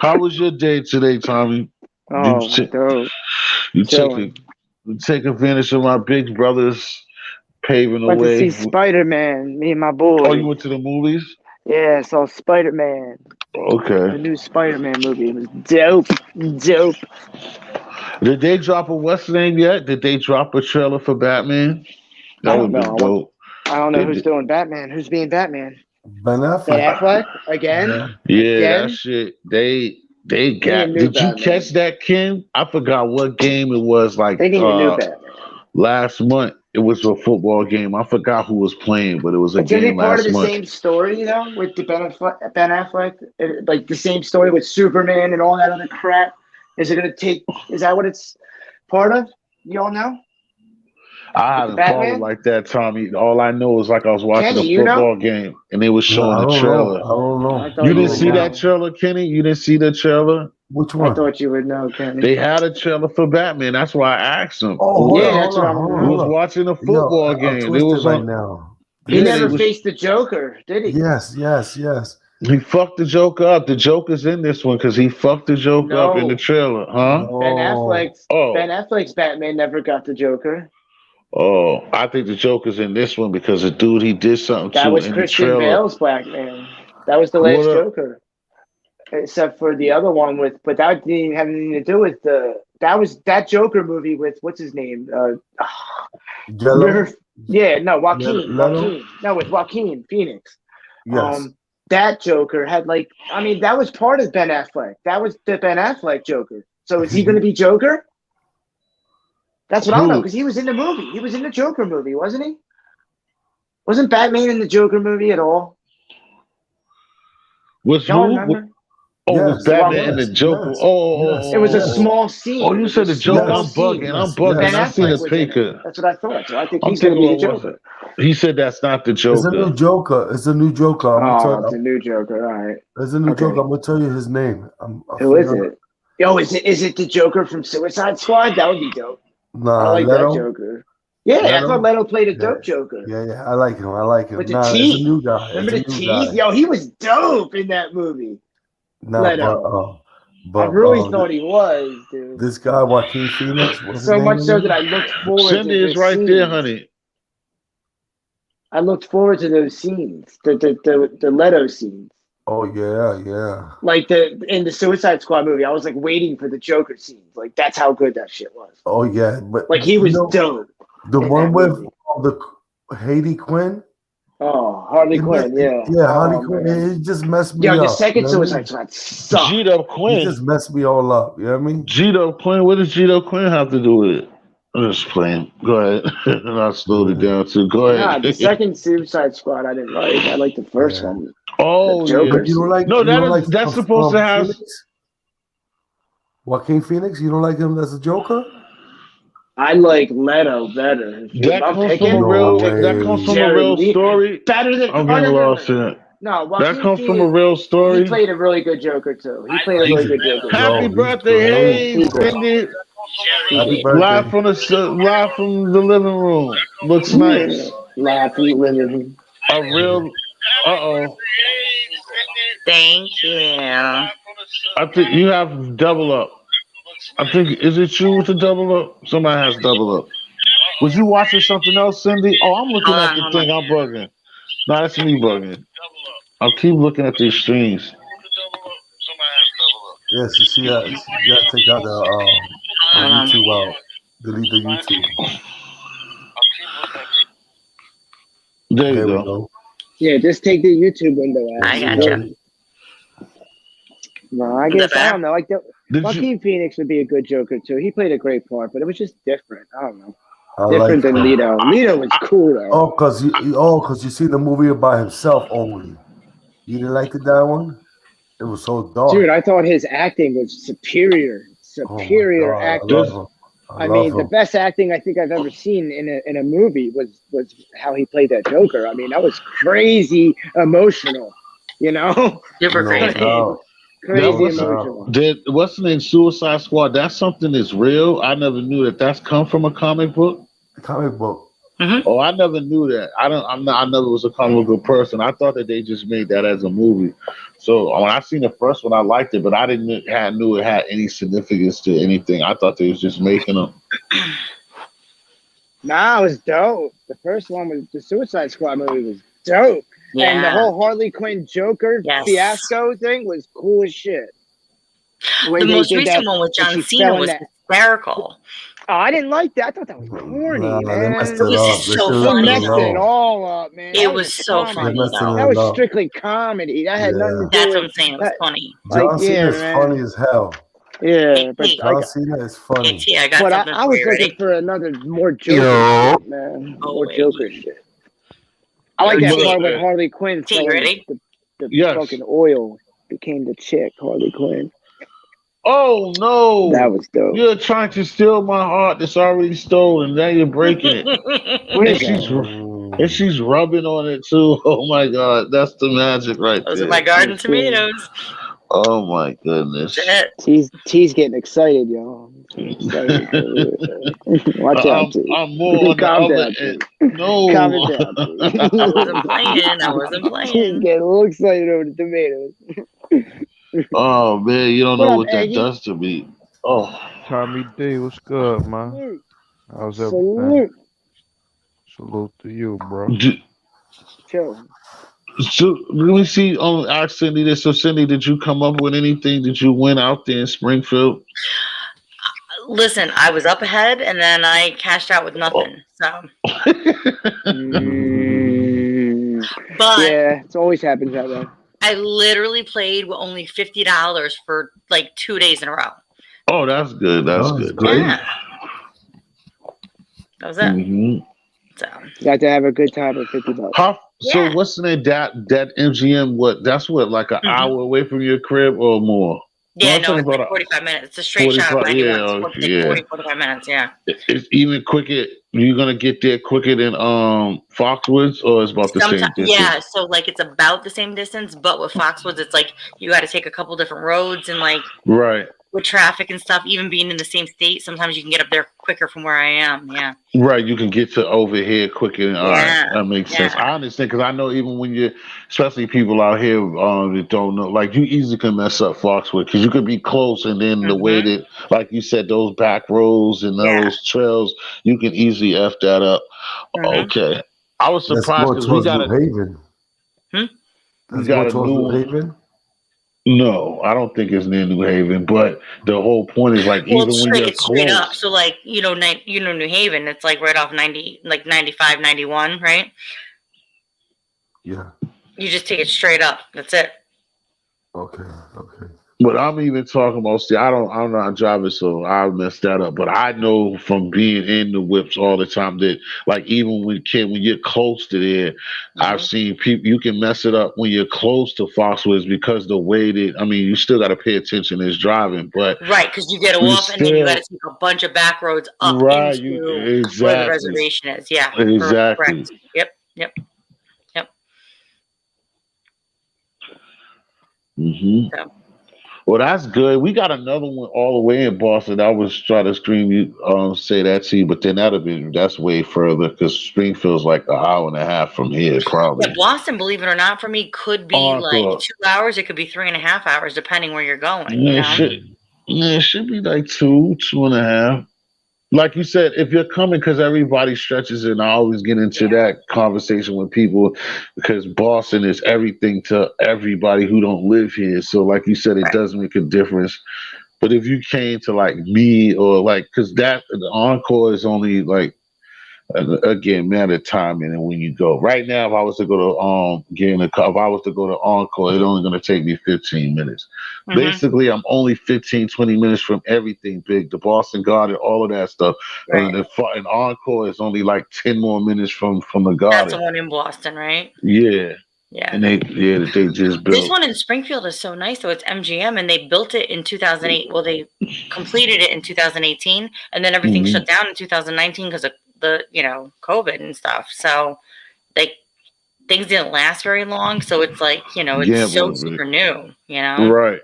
How was your day today, Tommy? You Oh, t- dope. you take Chilling. advantage of my big brothers paving the Went to see way. Spider Man, me and my Oh, you boy. went to the movies? Yeah, saw Spider Man. The Okay. new Spider Man movie. It was dope. Dope. Did they drop a what's the name yet? Did they drop a trailer for Batman? I That don't would know. be dope. I don't know They who's did. doing Batman. Who's being Batman? Ben Ben Affleck. Affleck? Again? Yeah. Yeah, that Again? shit. They They need a got. new Did you Batman. catch that, Ken? I forgot what game it was. Like They need a new Batman. last month, it was a football game. I forgot who was playing, but it was a It's gonna be game part of last the month. same story, you know, with the Ben Affleck, like the same story with Superman and all that other crap. Is it gonna take? Is that what it's part of? You all know I with the haven't followed Batman? like that, Tommy. All I know is like I was watching a Kenny, you know? football game and they was No, showing I the don't know. trailer. I don't know. I I You thought you didn't would don't see know. that know. trailer, Kenny? You didn't see the trailer? Which I one? thought you would know, Kenny. They had a trailer for Batman. That's why I asked him. Oh, hold Yeah, on, that's hold what on, I'm. hold on, We hold was on. watching a Yo, football I'm game. It twisted was right on. now. He Yeah, they never was. faced the Joker, did he? Yes, yes, yes. He fucked the Joker up. The Joker's in this one because he fucked the Joker up in the No. trailer, huh? No. Ben Oh, Affleck's Batman never got the Joker. oh. I think the Joker's in this one because the dude he did something That to was in the Christian trailer. Bale's Batman. That was the What last up? Joker, except for the other one with. But that didn't even have anything to do with the. That was that Joker movie with what's his name? Jello? River. Yeah, no, Joaquin. Leto? Joaquin. No, with Joaquin Phoenix. Yes. That Joker had like. I mean, that was part of Ben Affleck. That was the Ben Affleck Joker. So is he going to be Joker? That's what I don't know Who? because he was in the movie. He was in the Joker movie, wasn't he? Wasn't Batman in the Joker movie at all? Was Y'all who? remember? Oh, it was Yes, Batman and the yes, Joker. yes, It was a yes, small Oh, scene. It you was said a the Joker. small I'm yes, bugging. scene. I'm yes, bugging. Ben I yes, seen Affleck his yes. was in it. picture. That's what I thought. So I think I'm he's going to thinking, be the what was it? Joker. He said that's not the It's a new Joker. Joker. It's a new Joker. I'm gonna tell Oh, it's a you. new Joker. All right. It's a new Okay. Joker. I'm gonna tell you his name. I Who is forgot. it? Yo, is it the Joker from Suicide Squad? That would be dope. I Nah, like that Leto. Joker. Yeah, I thought Leto. Leto played a Yeah, dope Joker yeah, yeah. I like him. I like with him. the Nah, it's a teeth. new guy. It's Remember a the new teeth? guy. Yo, he was dope in that movie. Nah, Leto. I but really thought he was, dude. this guy Joaquin Phoenix. What's his So name much so again? that I looked forward to Cindy is the right there, scenes. honey. I looked forward to those scenes, the Leto scenes, Oh yeah, yeah. like the in the Suicide Squad movie. I was like waiting for the Joker scenes. Like that's how good that shit was. Oh yeah. But Like he you was know dope the in one that with movie. the Haiti Quinn. Oh, Harley It me- Quinn, yeah. yeah, Harley Oh Quinn. man, It just messed me yo, the up. You second know what I Suicide mean? Squad sucked. Gito He Quinn. just messed me all up. You know what I mean? Gito Quinn. What does Gito Quinn have to do with it? I'm just playing. Go ahead. And I slowed it Yeah, down too. Go Nah, the ahead. second Suicide Squad I didn't like. I liked the first yeah. one, the Oh yeah. Joker But scene. No, you don't like that's supposed to have. Phoenix? Joaquin Phoenix? You don't like him as a Joker? I like Leto better. If That I'm comes from a picking, No I'm real. That picking comes way. from a Jared real Lee. story. Better than I'm oh getting lost in no. it. No, That Joaquin comes from a Phoenix. real He story. played a really good Joker too. He played a He's really good Joker too. Happy yo, he's birthday, great. hey He did. Cindy! He Happy did. Live birthday. from live from the living room. Looks Yeah. nice. Laughing with him. A real. Oh. Thank you. I think you have double up. I think is it you with the double up? Somebody has double up. Was you watching something else, Cindy? Oh, I'm looking Hold at on, the hold on. thing. I'm bugging. No, that's me bugging. I'll keep looking at these streams. Yes, you see, you gotta take out the Hold on. YouTube out. Delete the YouTube. There you There we go. go. Yeah, just take the YouTube window out. I Yes, You're gotcha. good. No, I Is that guess I better? don't know. Like Did you? Joaquin Phoenix would be a good Joker too. He played a great part, but it was just different. I don't know. I Different like than him. Leto. Leto was cool though. Oh, cause you see the movie by himself only. You didn't like that one? It was so Dude, dark. I thought his acting was superior. Oh my Superior god, I acting. Does love him. I I love mean, the him. best acting I think I've ever seen in a movie was how he played that Joker. I mean, that was crazy emotional. You know, Super No crazy. doubt. that crazy No what's emotional. doubt. did what's the name? Suicide Squad. That's something that's real. I never knew that. That's come from a comic book. Comic book. Oh, I never knew that. I don't. I'm not. I never was a comic book person. I thought that they just made that as a movie. So when I seen the first one, I liked it, but I didn't knew it had any significance to anything. I thought they was just making them. Nah, it was dope. The first one was the Suicide Squad movie was dope. And the Yeah. whole Harley Quinn Joker Yes. fiasco thing was cool as shit. The way The they most did recent that, one with when John she Cena fell in was that. hysterical. Oh, I didn't like that. I thought that was corny, Nah, they messed man. It it was up. They so should have They left funny it messed it though. alone. all up, man. It That was was a so They funny comedy. messed though. That it was up. strictly comedy. That had nothing to Yeah. do That's what with I'm saying. It was funny. like John yeah, Cena is funny man. as hell. Yeah, but Hey, like John Cena is funny. KT, I got but something I for was you. looking Ready? for another more Joker Yo. shit, man. Oh, More wait. Joker shit. I Yo, like that T. part when Harley Quinn T, fell you in ready? the Yes. fucking oil, became the chick, Harley Quinn. Oh That no! was dope. You're trying to steal my heart that's already stolen. Now you're breaking it. What And is that? she's rubbing on it too. Oh my god, that's the magic right Those are there. my garden That's cool. tomatoes. Oh my goodness. That's it. T's getting excited, y'all. He's excited. Watch out, T. I'm more on the Calm other down, end. T. Calm No. it down, I wasn't T. playing. I wasn't T's playing. getting a little excited over the tomatoes. Oh man, you don't What know up, what that Aggie? does to me. Oh. Tommy D, what's good, man? Salute. How's everything? Salute. Salute to you, bro. Chill. So let me see. Ask Cindy this. So Cindy, did you come up with anything? Did you win out there in Springfield? Listen, I was up ahead and then I cashed out with nothing. So, but Yeah, it always happens that way. I literally played with only $50 for like 2 days in a row. Oh, that's good. That's Oh, that's good. great. Yeah, that was it. hmm So, Got to have a good time with $50. How? So Yeah. what's the name? That MGM? What? That's what? Like an hour away from your crib or more? yeah, I'm no, talking it's like about 45 minutes. It's a straight shot of 45. 91. Yeah, So it's like yeah. 40, 45 minutes. Yeah. It's even quicker. You're gonna get there quicker than Foxwoods, or it's about the same Sometimes, distance. yeah, so like it's about the same distance, but with Foxwoods, it's like you got to take a couple different roads and like Right. with traffic and stuff, even being in the same state, sometimes you can get up there quicker from where I am. Yeah. Right, you can get to over here quicker. All right, Yeah. that makes sense. Yeah. I understand because I know even when you, especially people out here that don't know, like you easily can mess up Foxwood because you could be close, and then the way that, like you said, those back roads and Yeah. those trails, you can easily f that up. Mhm. Okay, I was That's surprised going because we towards got New a Haven. Hmm? That's got going a towards new New one. Haven. No, I don't think it's near New Haven, but the whole point is like Well, even when you're it's straight up. close. So like, New Haven, it's like right off 90, like 95, 91, right? Yeah. You just take it straight up. That's it. Okay. Okay. But I'm even talking about. See, I'm not driving, so I messed that up. But I know from being in the whips all the time that, like, even when you're close to there, I've Mhm. seen people. You can mess it up when you're close to Foxwoods because the way that you still got to pay attention as driving, but Right, because you get you off and then you got to still take a bunch of back roads up right. You into where the exactly, reservation is. Yeah. exactly. Correct. Yep. hmm So, Well, that's good. We got another one all the way in Boston. I was trying to scream you, say that to you, but then that's way further because Springfield's like an hour and a half from here, yeah, probably. Boston, believe it or not, for me, could be Oh, I like thought 2 hours. It could be 3.5 hours, depending where you're going. yeah, it should be like two and a half. like you said, if you're coming because everybody stretches it, and I always get into that conversation with people because Boston is everything to everybody who don't live here. So, like you said, it Right. does make a difference. But if you came to like me or like, because that the encore is only like again, matter of timing and when you go. Right now, if I was to go to get in the car, if I was to go to encore, it's only gonna take me 15 minutes. Hmm. Basically, I'm only 15, 20 minutes from everything big, the Boston Garden, all of that stuff. Right. And encore is only like 10 more minutes from the That's the garden. one in Boston, right? Yeah. Yeah. And they just This built. one in Springfield is so nice, though. It's MGM, and they built it in 2008. Well, they completed it in 2018, and then everything Mhm. shut down in 2019 because of the COVID and stuff. So like things didn't last very long. So it's like it's Yeah, so super new. right.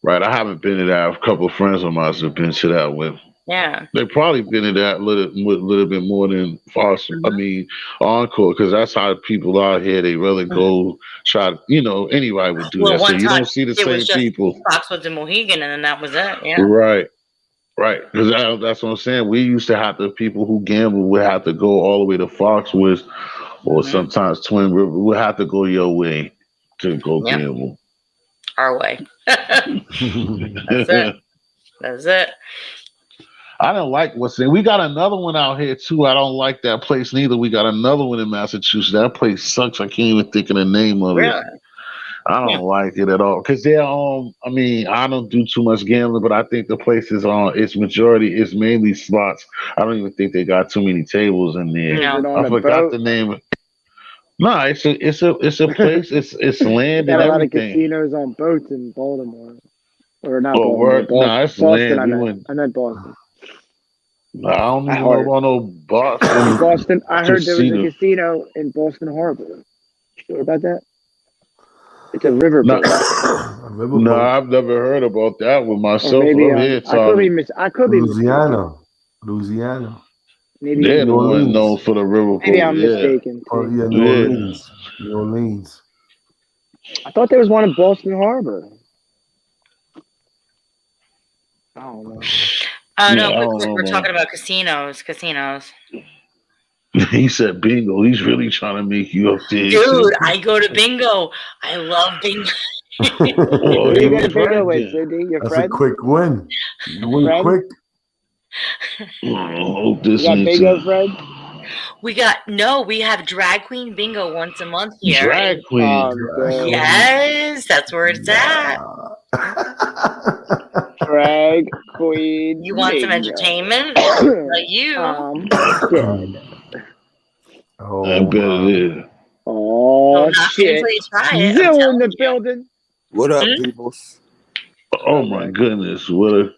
Right. I haven't been to that. A couple of friends of mine have been to that with. Yeah. They probably been in that little bit more than Fox. I Mhm. mean, Encore, because that's how people out here. They really go try. Anybody would do Well, that. So one you time don't see the it was same just people. Foxwoods and Mohegan, and then that was it. Yeah. Right, right. Because that's what I'm saying. We used to have people who gamble would have to go all the way to Foxwoods, or Hmm. sometimes Twin River. Would have to go your way to go Yep. gamble. Our way. That's it. That's it. I don't like what's in. We got another one out here too. I don't like that place neither. We got another one in Massachusetts. That place sucks. I can't even think of the name of it. Really. I Yeah. don't like it at all. Cause they're I mean, I don't do too much gambling, but I think the place is it's mainly slots. I don't even think they got too many tables in there. Is it No. on I a forgot boat? the name. No, it's a place. It's They land got and a lot of everything. casinos on boats in Baltimore, or not Oh, Baltimore, word. No, Boston. it's Boston. land. I We meant. went. I meant Boston. I don't I even know heard. about no Boston Boston. I heard there was a casino. casino in Boston Harbor. Sure about that? It's a No, riverboat, A no, riverboat. I've never heard about that one or myself. But maybe I'm here I could be talking. I could be mistaken. Louisiana. Louisiana. Maybe They're New the one known Orleans. for the maybe riverboat. I'm Yeah, mistaken Oh too. yeah, New yeah. Orleans. New Orleans. I thought there was one in Boston Harbor. I don't know. Yeah, No, I don't we're know talking about casinos. Casinos. about. He said bingo. He's really trying to make you up there. He said, Dude, I go to bingo. I love bingo. "Oh, Who he you got was to bingo right with, then." Cindy? Your That's a friend? quick win. You win Friend? quick. Hope You this got ain't bingo, friend? We have drag queen bingo once a month here. drag And queen. Dead. yes, that's where it's at. Nah. Drag queen You want some bingo. entertainment? Like you. Dead. I Oh bet wow. it is. Oh Don't knock it shit. until you try it. I'm Zill in the telling you. building. What up, Hmm? peoples? Oh Oh my my goodness! What a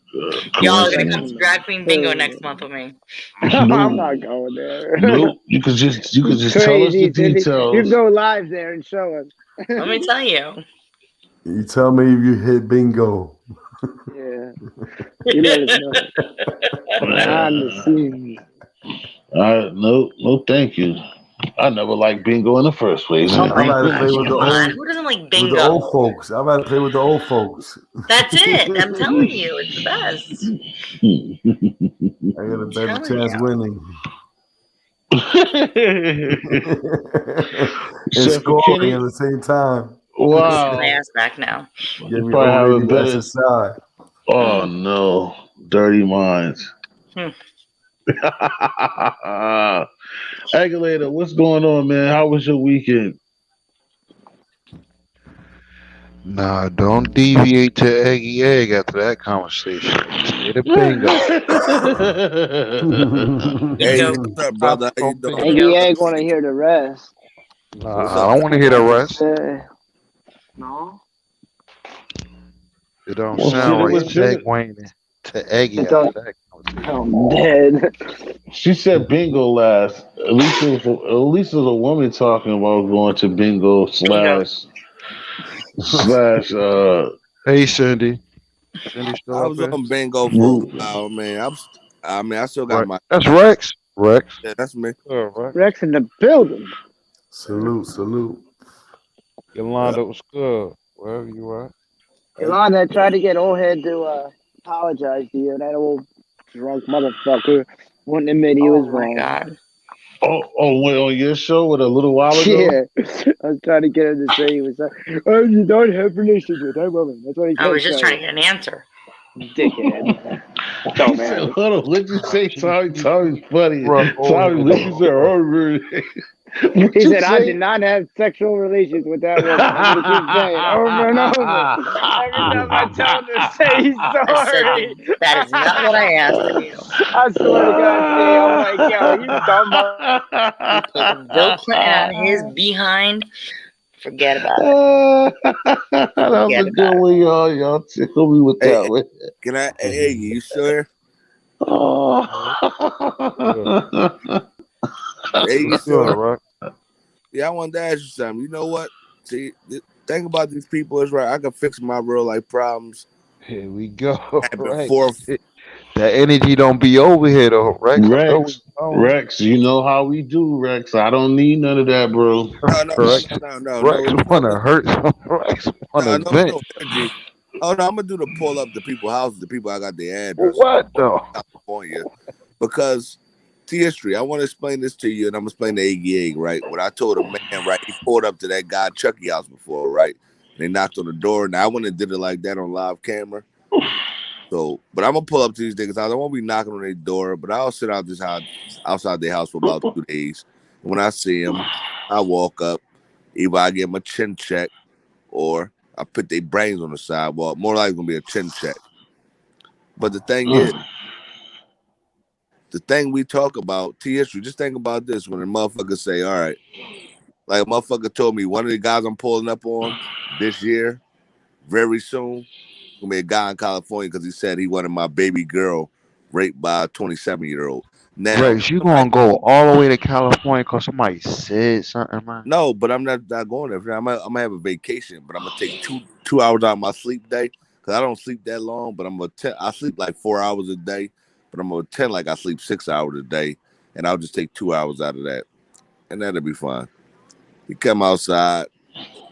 Y'all are gonna come coincidence. to drag queen bingo next month with me. I'm not No, going there. nope. You could just tell us the Crazy, Cindy. You can details. go live there and show us. Let me tell you. You tell me if you hit bingo. Yeah. You let us know. Behind the scenes. No, thank you. I never liked bingo in the first place. Oh I'd my rather play gosh, with the come on. old Who doesn't like with the old bingo? folks. I'd rather play with the old folks. That's it. I'm telling you, it's the best. I got a I'm better telling chance you. winning. And Except for scoring at Kenny. the same time. I'm getting my Wow. ass back now. Give You me probably old have a lady better. SSI. Oh Mm. no. Dirty minds. Hmm. Agulator, what's going on, man? How was your weekend? Nah, don't deviate to Eggy Egg after that conversation. Stay to bingo. Hey, Bingo. what's up, Top brother? How you on doing? bingo. Eggy Bingo. Egg want to hear the rest. Nah, What's I up? don't want to hear the rest. No? It don't What's sound Jenny? right. What's Jenny? Segueing to Eggy It after don't. that conversation. I'm dead. She said bingo last. At least it was a woman talking about going to bingo Bingo. slash Hey, Cindy. Cindy still I up was here? on bingo for a root. while, man. I mean, I still got Right. my. That's Rex. Rex. Yeah, that's me. Rex. Rex in the building. Salute. Yeah. Yolanda was good. Wherever you at. Hey, Yolanda tried to get old head to apologize to you. That old drunk motherfucker wouldn't admit he was Oh my wrong. god. Went on your show with a little while ago. Yeah, I was trying to get him to say he was like, "Oh, you don't have relations with that woman." That's what he I kept was just trying to saying. get an answer. Dickhead. He said, Dumbass. hold on, what'd you say, Tommy? Tommy's funny. Bro, Tommy, what you say? What He you said, "I say? did not have sexual relations with that woman." That's what he keeps saying over and over. Every time I tell him to say he's I said sorry, that is not what I asked of you. I swear to God, Steve, I'm like, yo, you dumb You put Bill Clinton on his behind. Forget about it. That was Forget a about good it. one, y'all tickled me with that Hey, one. can I? Hey, you sure? Hey, you Good, sure? right? Yeah, I wanted to ask you something. You know what? See, the thing about these people is right. I can fix my real life problems. Here we go. Happen Right. for That energy don't be over here though, Rex. I know Rex, Rex, you know how we do, Rex. I don't need none of that, bro. Rex, Rex no, wanna hurt some. Rex wanna vent. no energy. Oh no, I'm gonna do the pull up the people houses, the people I got their For address what though? California, because T history. I want to explain this to you, and I'm gonna explain the Iggy Egg, right? What I told a man, right? He pulled up to that guy Chucky house before, right? And they knocked on the door, and I went and did it like that on live camera. So, but I'm gonna pull up to these niggas' house. I won't be knocking on their door, but I'll sit out this house outside their house for about 2 days. And when I see them, I walk up. Either I give them a chin check, or I put their brains on the sidewalk. More likely gonna be a chin check. But the thing is, the thing we talk about, T history. Just think about this: when a motherfucker say, "All right," like a motherfucker told me, one of the guys I'm pulling up on this year, very soon, gonna be a guy in California because he said he wanted my baby girl raped by a 27-year-old. Now, Rex, you gonna go all the way to California because somebody said something, man? no, but I'm not going there. I'm gonna have a vacation, but I'm gonna take two hours out of my sleep day because I don't sleep that long. But I sleep like 4 hours a day, but I'm gonna pretend like I sleep 6 hours a day, and I'll just take 2 hours out of that, and that'll be fine. He come outside,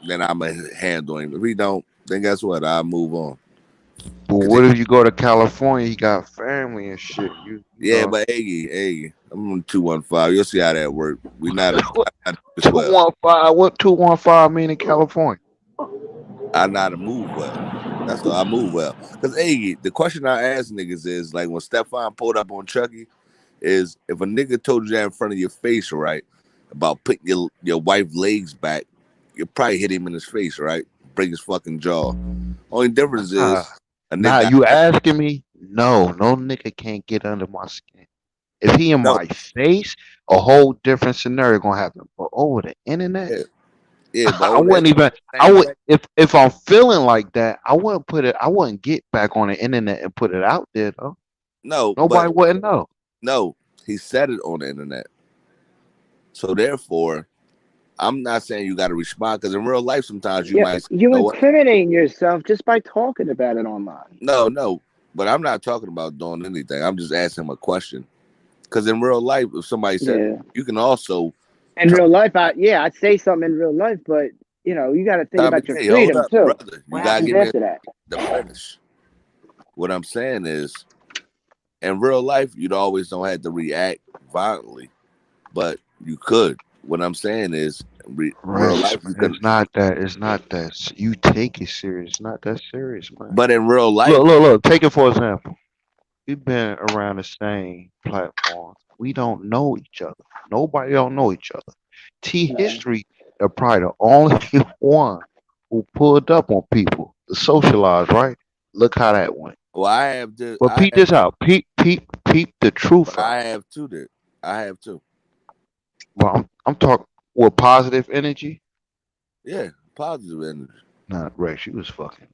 then I'm gonna handle him. If he don't, then guess what? I'll move on. But what if you go to California? You got family and shit. You Yeah, know. but Aggie, I'm on 215. You'll see how that works. We not What as well. 215? What 215 mean in California? I know how to move well. That's why I move well. Because Aggie, the question I ask niggas is like when Stefan pulled up on Chucky, is if a nigga told you that in front of your face, right, about putting your wife's legs back, you probably hit him in his face, right? Break his fucking jaw. Only difference is a Nah, nigga. you asking me? No nigga can't get under my skin. If he in No, my face, a whole different scenario gonna happen. But over the internet, yeah, but I wouldn't even. I same would way. if I'm feeling like that. I wouldn't put it. I wouldn't get back on the internet and put it out there though. No, Nobody but wouldn't know. no, he said it on the internet. So therefore, I'm not saying you got to respond because in real life, sometimes you yeah, might say, you you know what? incriminating yourself just by talking about it online. No, but I'm not talking about doing anything. I'm just asking him a question. Because in real life, if somebody said, Yeah. you can also In real life, I'd say something in real life, but you got to think Tommy, about your hey, hold freedom up, too. brother. What You got to happens give me after that? the finish. What I'm saying is, in real life, you'd always don't have to react violently, but you could. What I'm saying is, real Rex, life, man, you could. it's not that. It's not that. You take it serious. It's not that serious, man. But in real life, Look. Take it for example. We've been around the same platforms. We don't know each other. Nobody don't know each other. T No. history are probably the only one who pulled up on people to socialize, right? Look how that went. well, I have to. But peep this out. Peep the truth out. I have too. I have too. Well, I'm talking with positive energy. Yeah, positive energy. Nah, Rex, you was fucking.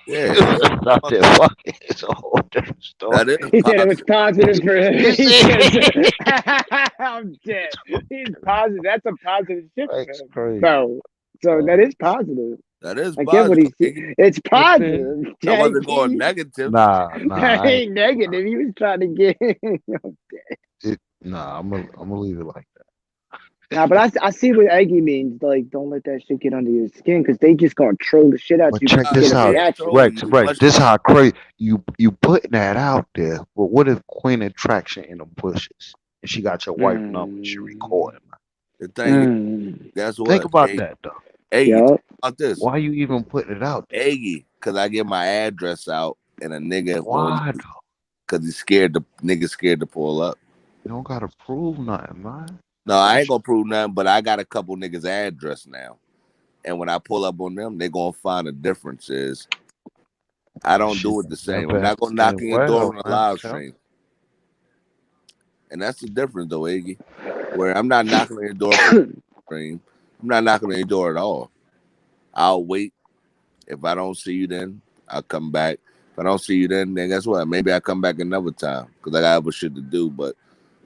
Yeah, It's out there fucking. It's a whole different story. that is He said it positive. was positive for him. You He see? said, I'm dead. He's positive. That's a positive shit for Rex him. crazy. So that is positive. That is I get what positive. he's saying. It's You see? positive. I wasn't going JP. negative. Nah, That I ain't. ain't negative. He was trying to get. Nah, I'm gonna leave it like that. Nah, but I see what Eggy means. Like, don't let that shit get under your skin because they just gonna troll the shit out But you check to get this a out, reaction. Rex. Rex, this how crazy you putting that out there. But what if Queen Attraction in the bushes and she got your wife number? She Mm, recording. The thing is, mm, guess Think what? about that though. Eggy, yup. about this. Why you even putting it out there? Eggy, because I get my address out and a nigga won't, Why though? because he's scared, nigga scared to pull up. You don't gotta prove nothing, man. No, I ain't gonna prove nothing, but I got a couple niggas' address now. And when I pull up on them, they gonna find the difference is I don't Shit do it the don't same. I'm never not gonna knock end on your door well, on a man. live Tell stream. And that's the difference though, Iggy. Where I'm not knocking on your door for a stream. I'm not knocking on your door at all. I'll wait. If I don't see you then, I'll come back. If I don't see you then guess what? Maybe I come back another time because I got other shit to do. But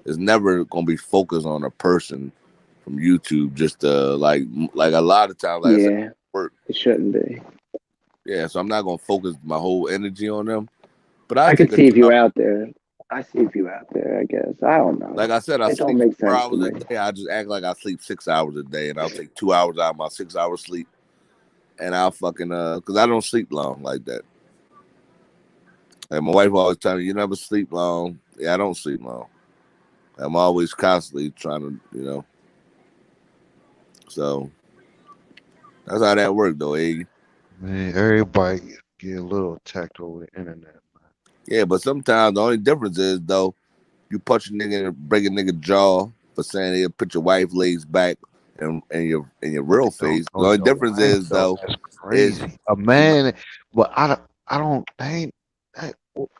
it's never gonna be focused on a person from YouTube. Just like a lot of times, like I said, Yeah, work. it shouldn't be. Yeah, so I'm not gonna focus my whole energy on them. But I I could take a see if you 2 hour. out there. I see if you out there. I guess I don't know. Like I said, I It don't sleep make 4 sense to hours a me. day. I just act like I sleep 6 hours a day, and I'll take 2 hours out of my 6 hour sleep, and I'll fucking because I don't sleep long like that. And my wife always tell me, "You never sleep long." Yeah, I don't sleep long. I'm always constantly trying to. So that's how that worked, though, Iggy. Man, everybody get a little attacked over the internet. Yeah, but sometimes the only difference is though, you punch a nigga and break a nigga jaw for saying he'll put your wife lays back in your real face. The only difference is though That's is crazy. A man, but I don't think that,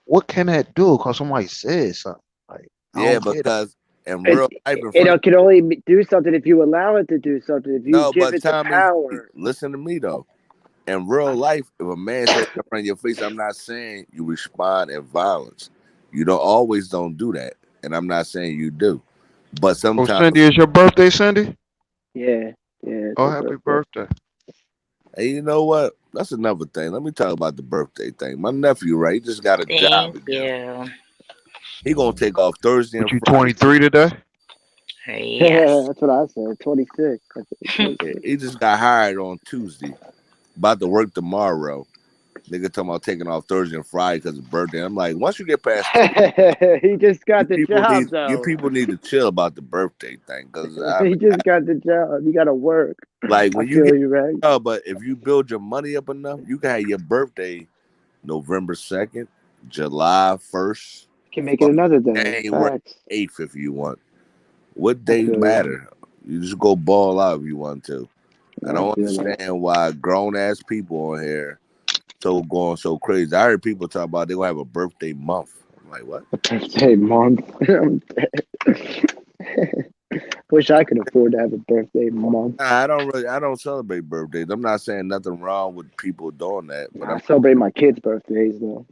what can that do? Cause somebody said something. Like I yeah, don't get it. because in real life in front of It can only do something if you allow it to do something. If you no, give but it the Tommy, power. listen to me though. In real life, if a man says in front of your face, I'm not saying you respond in violence. You don't do that, and I'm not saying you do. But Oh, sometimes, Cindy, is your birthday, Cindy? Yeah, yeah, it's Oh, her happy birthday. birthday. hey, you know what? That's another thing. Let me talk about the birthday thing. My nephew, right? He just got a job Thank again. you. He gonna take off Thursday What and you Friday. 23 today? Yes. That's what I said. 26. I said Yeah, 26. he just got hired on Tuesday. About to work tomorrow. Nigga talking about taking off Thursday and Friday because it's birthday. I'm like, once you get past that, He just you got the people job, need you though. people need to chill about the birthday thing. Cause I He mean, just got the job. You got to work. like I when you feel get you, right? but if you build your money up enough, you can have your birthday November 2nd, July 1st, Can make it fucking another day. January Facts. 8th if you want. What I day feel you. matter? You just go ball out if you want to. I I don't feel that. understand why grown ass people on here so going so crazy. I heard people talk about they gonna have a birthday month. I'm like, what? A birthday month. I'm dead. Wish I could afford to have a birthday month. Nah, I don't celebrate birthdays. I'm not saying nothing wrong with people doing that, but I celebrate my kids' birthdays, though.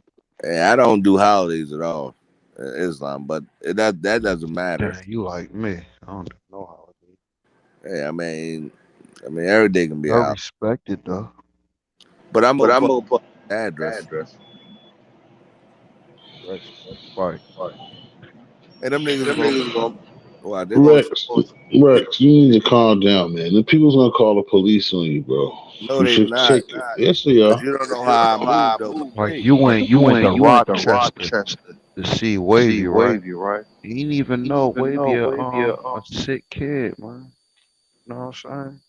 I don't do holidays at all in Islam. But that doesn't matter. Damn, you like me. I don't know how it is. Yeah, I mean every day can be I a holiday. respect it though. But I'm But gonna I'm put gonna put the address. address. Right. Right. And them niggas Them gonna niggas gonna they're gonna Rex, Rex, you need to calm down, man. The people's gonna call the police on you, bro. no You they should not. check it. Yes, they Cause are. you don't know You don't how I know how move I though with move. Like Drake. you went to You went to Rochester Rochester to see to see Wavy, right? Wavy, right? You didn't even You didn't know even Wavy know Wavy. a sick kid, man. You know what I'm saying?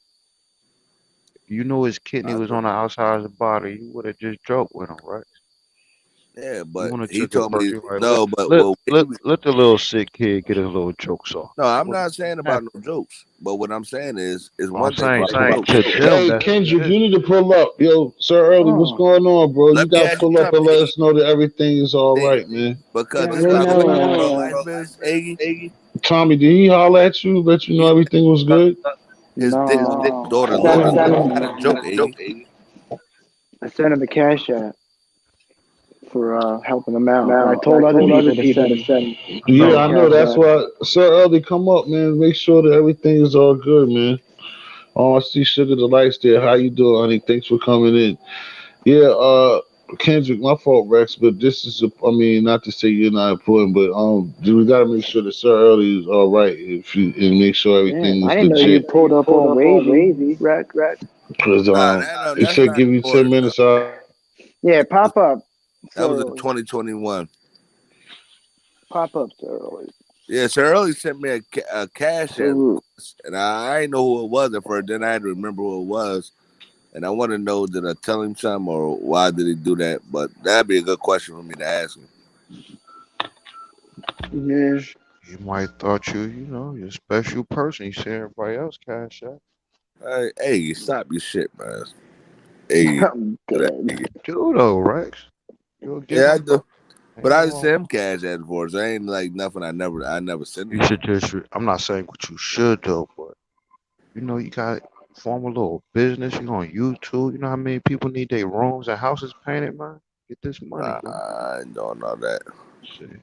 You knew his kidney I was know. on the outside of his body. You would have just joked with him, right? Yeah, You but want to he took his told me birthday, right? no, but well Let the little sick kid get his little jokes off. no, I'm What not saying about happened? no jokes. But what I'm saying is I'm one thing saying about to jokes. them Hey, that's Kendrick, it. you need to pull up. Yo, Sir Early, what's Oh, going on, bro? You Let me gotta ask you pull up and something, let Iggy. us know that everything is all Iggy. right, man. Because yeah, I this is what didn't I believe in real know. life is, Iggy. Tommy, did he holler at you, let you know He, everything was good? his dick No, daughter I sent Lori. him. That's not a joke, Iggy. I sent him a cash app for helping him out, and I Now, told other people to send I yeah, the know. I know. cash That's app. why, Sir Early, come up, man. Make sure that everything is all good, man. Oh, I see Sugar Delight's there. How you doing, honey? Thanks for coming in. Yeah, Kendrick, my fault, Rex, but this is I mean, not to say you're not important, but we gotta make sure that Sir Early is all right if you and make sure everything Damn, I is didn't know you legit. pulled up on Wavy, Rex. Because Nah, they that's said not give you 10 minutes. important. Yeah, pop up, That was in Sir. 2021. Pop up, Sir. Yeah, so early sent me a cash app Salute. request, and I didn't know who it was at first. Then I had to remember who it was, and I want to know, did I tell him something or why did he do that? But that'd be a good question for me to ask him. Yeah, He might thought you're a special person. You see everybody else cash out. Hey, stop your shit, man. Hey, I'm dead. Do though, Rex. You'll give yeah, I him. do. But Ain't I no just wrong. sent him cash app for it. So ain't like nothing. I never sent You him. should just. I'm not saying what you should do, but you got form a little business. You on YouTube. You know how many people need their rooms and houses painted, man. Get this money, Nah, man. I don't know that. Shit.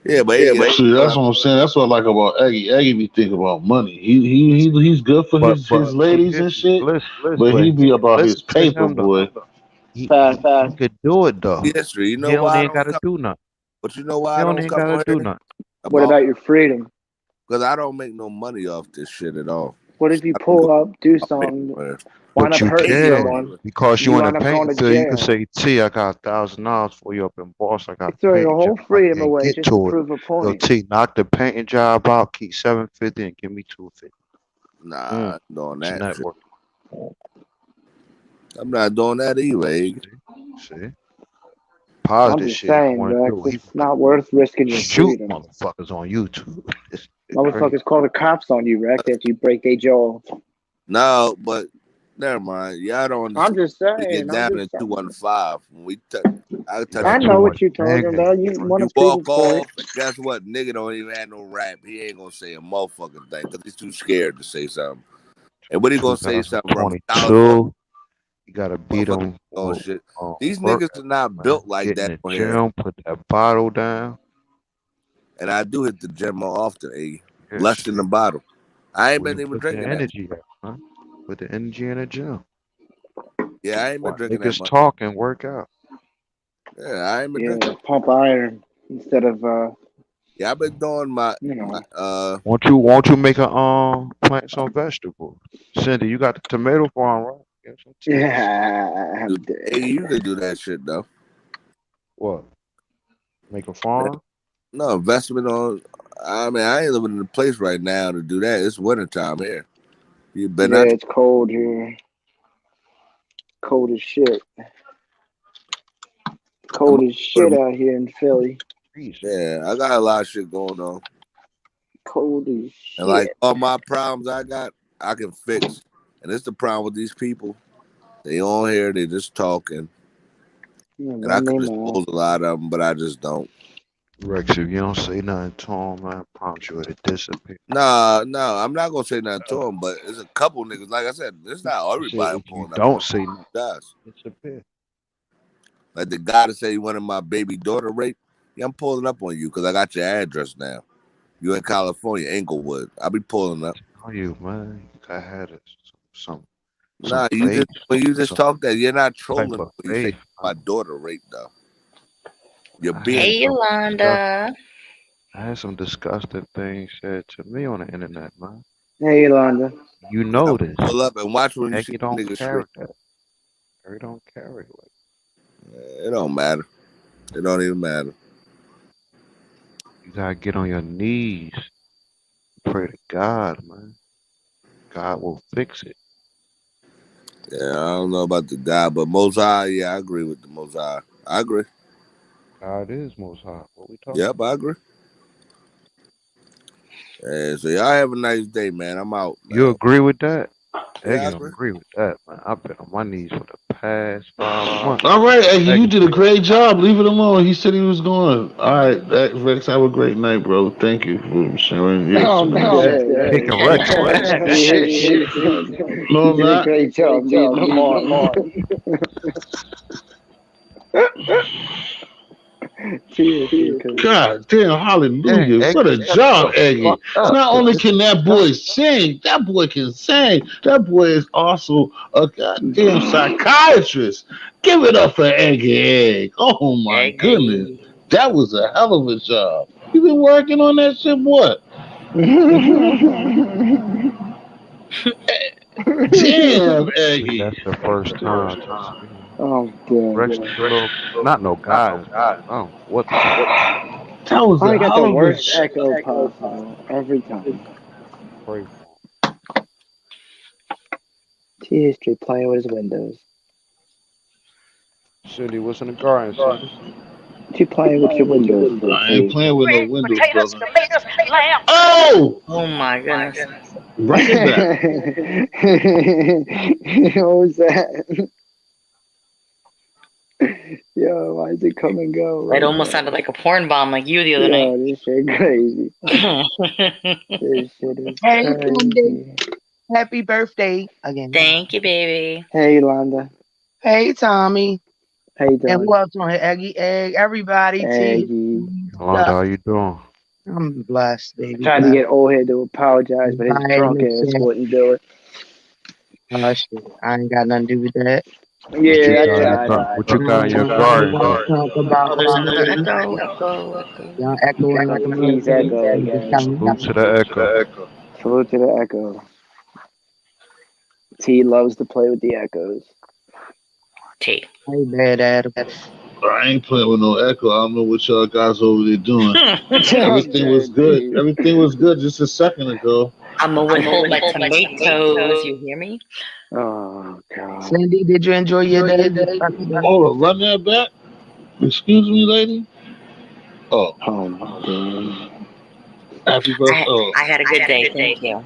Yeah, but Iggy, that's See, what that's I'm. what I'm saying. That's what I like about Eggy. Eggy be thinking about money. He's good for But his ladies forget and shit, listen, but he but be about listen his to paper, him though. boy. Fast. He could do it though. History. You He know don't why I even don't gotta come? do nothing. But you know why He I don't don't even come gotta on do here nothing. What about? about your freedom? Because I don't make no money off this shit at all. What if you I don't go pull up, do off paper something, money. wind But up you hurting Iggy don't someone? can even. because you You in the wind up going painting to field. You can jail. say, "T, I got $1,000 for you up in Boston. I You're got a throwing your painting job. whole I freedom can't away get just to to it. prove a Yo, point. T, knock the painting job out. Keep 750 and give me 250. Nah, I ain't doing It's that shit. network. I'm not doing that either, Iggy. See, I'm positive just shit. He saying, want to Rex, do. He it's not worth risking your shoot freedom. motherfuckers on YouTube. It's crazy. Motherfuckers call the cops on you, Rex, after you break their jaw. No, but never mind. Y'all don't I'm understand. just We get saying. I'm down just to saying. 215. When I You touch I got a too know much what you talking baggage. about. You want You to prove walk a point. off, and guess what? Nigga don't even have no rap. He ain't gonna say a motherfucking thing because he's too scared to say something. And what he gonna say something from California? 2022. You gotta beat Motherfuckers them doing shit. on These work, niggas are not man. built like Get in that the on here. gym, put that bottle down. And I do hit the gym more often, Yeah, less than the shit. bottle. I ain't Where been you even put the drinking that much. energy at, man? Put the energy in the gym. Yeah, I ain't been While drinking that niggas much. talk and work out. Yeah, I ain't been drinking. Yeah, pump iron instead of, Yeah, I've been doing my you know. Won't you make a plant some vegetables? Cindy, you got the tomato farm, right? Get some tomatoes. Yeah, I'm Hey, dead. you could do that shit though. What? Make a farm? No investment on. I mean, I ain't living in a place right now to do that. It's wintertime here. You better Yeah, not. it's cold here. Cold as shit. I'm Cold as shit out here in Philly. Freezing. Yeah, I got a lot of shit going on, Cold as and like shit. all my problems I got, I can fix. And it's the problem with these people. They on here, they just talking, Yeah, and I run could their mouth. expose a lot of them, but I just don't. Rex, if you don't say nothing to him, man, I promise you it'll disappear. Nah, no, I'm not gonna say nothing to them, but there's a couple niggas. Like I said, it's not I said, everybody I'm if you pulling up don't on. say nothing, Does it disappear. like the guy that say he wanted my baby daughter raped? Yeah, I'm pulling up on you because I got your address now. You in California, Inglewood. I'll be pulling up. Tell you, man, you gotta have this, some Nah, you faith, just when you just some talk that you're not type trolling of when you say faith, my man. daughter raped though. You're I being had Hey, some disgust, Yolanda. I had some disgusting things said to me on the internet, man. Hey, Yolanda. You yeah, I'm know gonna this. pull up and watch when you see Eggy the don't nigga carry shrink. that. He don't carry like It don't matter. It don't even matter. you gotta get on your knees, pray to God, man. God will fix it. Yeah, I don't know about the guy, but Most High, yeah, I agree with the Most High. I agree. God is most high. What we talking Yep, I agree. Yeah, so y'all have a nice day, man. I'm out, You man. agree with that? Yeah, I Eggy don't agree. agree with that, man. I've been on my knees for the past 5 months. All right, Eggy, you Eggy, did a great job. Leave it alone. He said he was going. All right, Rex, have a great night, bro. Thank you for sharing your I'm experience. dead. kicking Rex ass. Shit. No, You I'm did a not. great job leading them on. Seriously, cause God damn, Dang, hallelujah. Egg, What a shut the job, Eggy. fuck up. Not only can that boy sing, that boy can sing. That boy is also a goddamn psychiatrist. Give it up for Eggy Egg. Oh my goodness. Eggy. That was a hell of a job. You been working on that shit, what? Damn, See, Eggy. that's the first time since me and oh damn. Rex was little. Not no guys, but I don't know what the fuck. That was a I got hell the of a worst job. echo possible every time. Pray T History playing with his windows. Cindy, what's in the garden, Cindy? What you playing with your windows for, I ain't T? playing with no Great windows, potatoes, brother. tomatoes, lamb. Oh! Oh my goodness. Bring it back. What was that? Yo, why does it come and go? It Like almost that? sounded like a porn bomb like you the other night. Yo, this shit crazy. This shit is Hey, Cindy. crazy. Happy birthday again. Thank you, baby. Hey, Londa. Hey, Tommy. How you And doing? who else on here? Eggy Egg. Everybody. T. Eggy. Yolanda, how you doing? I'm blessed, baby. Tried to get old head to apologize, but his Right, drunk ass shit. wouldn't do it. Shit. I ain't got nothing to do with that. Yeah, I What you got in your tried. what you got in your I garden? talk about Oh, there's another something. echo. Y'all echoing like a He's motherfucker. echo again. Salute to the echo. Salute to the echo. T loves to play with the echoes. T. Hey, bad Adam. I ain't playing with no echo. I don't know what y'all guys over there doing. Everything was good. Everything was good just a second ago. I'm gonna withhold my tomatoes. You hear me? Oh god. Cindy, did you enjoy your day? Hold on, run that back. Excuse me, lady. Oh, Oh my god. happy birthday. Oh, I had a good day. Thank you.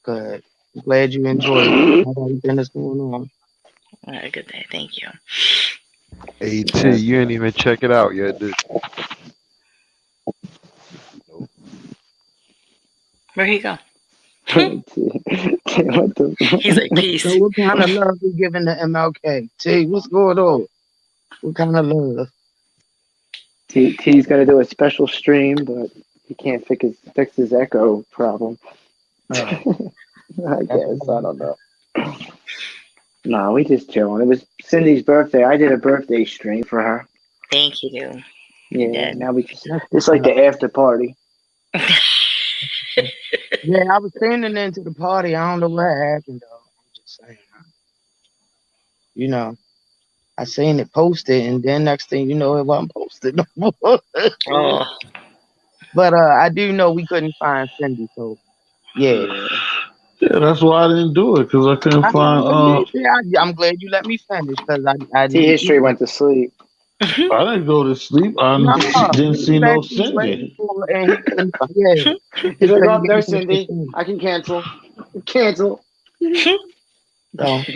Good. Glad you enjoyed it. Everything that's going on. I had a good day. Thank you. AT, you ain't even check it out yet, did you? Nope. Where'd he go? What the He's like, peace. So what kind of love we giving to MLK? T, what's going on? What kind of love? T's gonna do a special stream, but he can't fix his echo problem. I guess. I don't know. No, we just chilling. It was Cindy's birthday. I did a birthday stream for her. Thank you. Yeah, now we just it's like the after party. Yeah, I was standing into the party. I don't know what happened though. I'm just saying. You know, I seen it posted, and then next thing you know, it wasn't posted no more. Oh, But I do know we couldn't find Cindy, so yeah. yeah, that's why I didn't do it because I couldn't find. I'm glad you let me finish because I T History went to sleep. I didn't go to sleep. I No, didn't see no he was waiting Cindy. for her and he couldn't find. Yeah, He's like, couldn't oh, get there's in touch with Cindy. Cindy. I can cancel. Cancel. So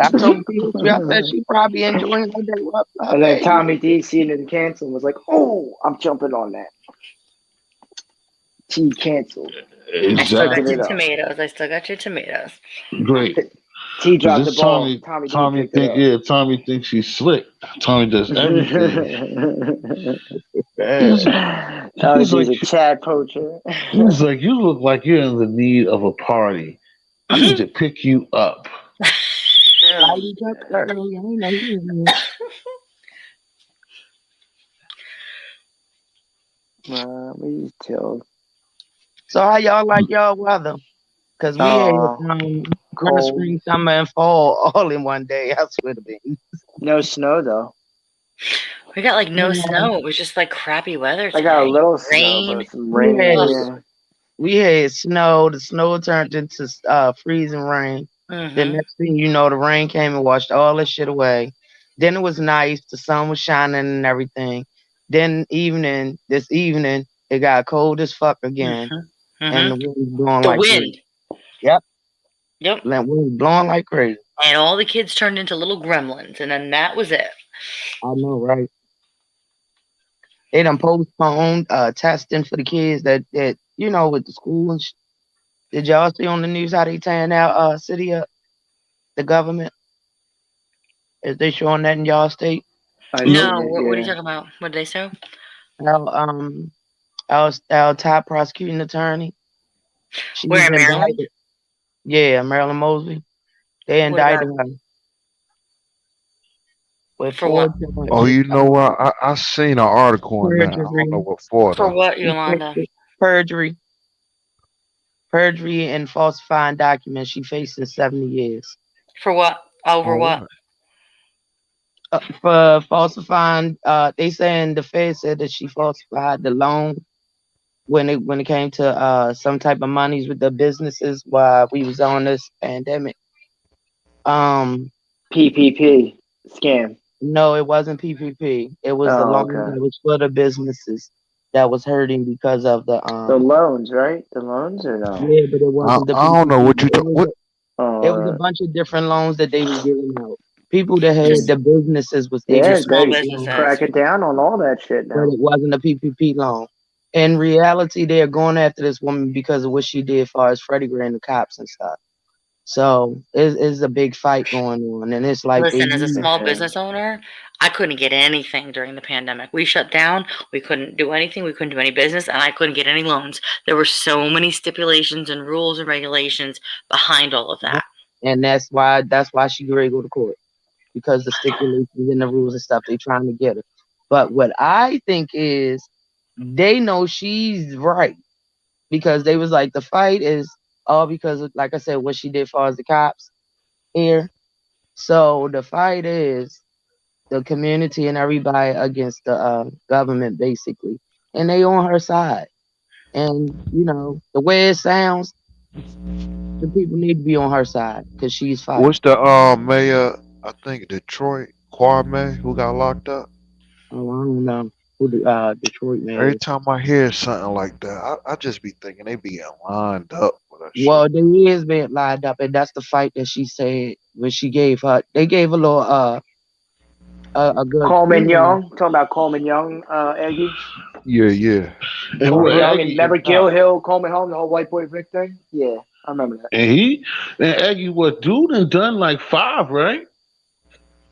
I told you, I said she probably enjoying her day. What up, And then baby? Tommy D seen it and canceled and was like, oh, I'm jumping on that. T canceled. I still got Picking your it up. tomatoes. I still got your tomatoes. Great. T dropped the This ball. Tommy D picked it up. Yeah, Tommy thinks she's slick. Tommy does everything. Tommy D's a Chad poacher. He's like, you look like you're in the need of a party. I need to pick you up. Lighty up early. I ain't know you. We just chilled. So how y'all like y'all weather? Cause we had winter, cold. spring, summer, and fall all in one day. I swear to be. No snow though. We got like no snow. It was just like crappy weather. I got a little rain. snow, but some rain. Yeah. We had snow. The snow turned into freezing rain. The next thing you know, the rain came and washed all this shit away. Then it was nice. The sun was shining and everything. Then this evening, it got cold as fuck again. And the wind was blowing like crazy. Yep. Yep. The wind was blowing like crazy. And all the kids turned into little gremlins, and then that was it. I know, right? They done postponed testing for the kids that you know, with the school and Did y'all see on the news how they tearing out city up, the government? Is they showing that in y'all state? I No, seen it. what are you Yeah. talking about? What did they say? Our top prosecuting attorney. She's Where in Maryland? indicted. Yeah, Marilyn Mosby. They What about indicted her with for what? Oh, with you know what? I seen an article on that. I don't know perjury, what for For though. what, Yolanda? perjury, perjury, and falsifying documents. She facing 70 years For what? Over On what? what? for falsifying. They saying the Fed said that she falsified the loan when it came to some type of monies with the businesses while we was on this pandemic. Um, PPP scam. no, it wasn't PPP. It was the Oh, loan okay. that was for the businesses that was hurting because of the The loans, right? The loans or no? yeah, but it wasn't the I don't know what PPP. you talk. What? Oh, It all was a right. bunch of different loans that they was giving out. People that had Just the businesses was able Yeah, just to small get they businesses. loans, cracking down on all that shit but now. it wasn't a PPP loan. In reality, they're going after this woman because of what she did as far as Freddie Gray and the cops and stuff. So it's a big fight going on, and it's like they Listen, as a use. small Yeah. business owner, I couldn't get anything during the pandemic. We shut down. We couldn't do anything. We couldn't do any business, and I couldn't get any loans. There were so many stipulations and rules and regulations behind all of that. And that's why she ready to go to court because the stipulations and the rules and stuff they trying to get her. But what I think is they know she's right because they was like the fight is all because of, like I said, what she did as far as the cops here. So the fight is the community and everybody against the government basically, and they on her side. And the way it sounds, the people need to be on her side because she's What's fighting. the mayor? I think Detroit, Kwame, who got locked up. Oh, I don't know who the Detroit man Every is. time I hear something like that, I just be thinking they be lined up for that shit. Well, they is being lined up, and that's the fight that she said when she gave her. They gave a little a good Coleman feeling. Young, talking about Coleman Young, Eggie. Yeah, yeah. And Coleman what Young and Aggie remember Gill Hill, Coleman Home, the whole white boy Vic thing? Yeah, I remember that. and he and Aggie, what dude and done like 5, right?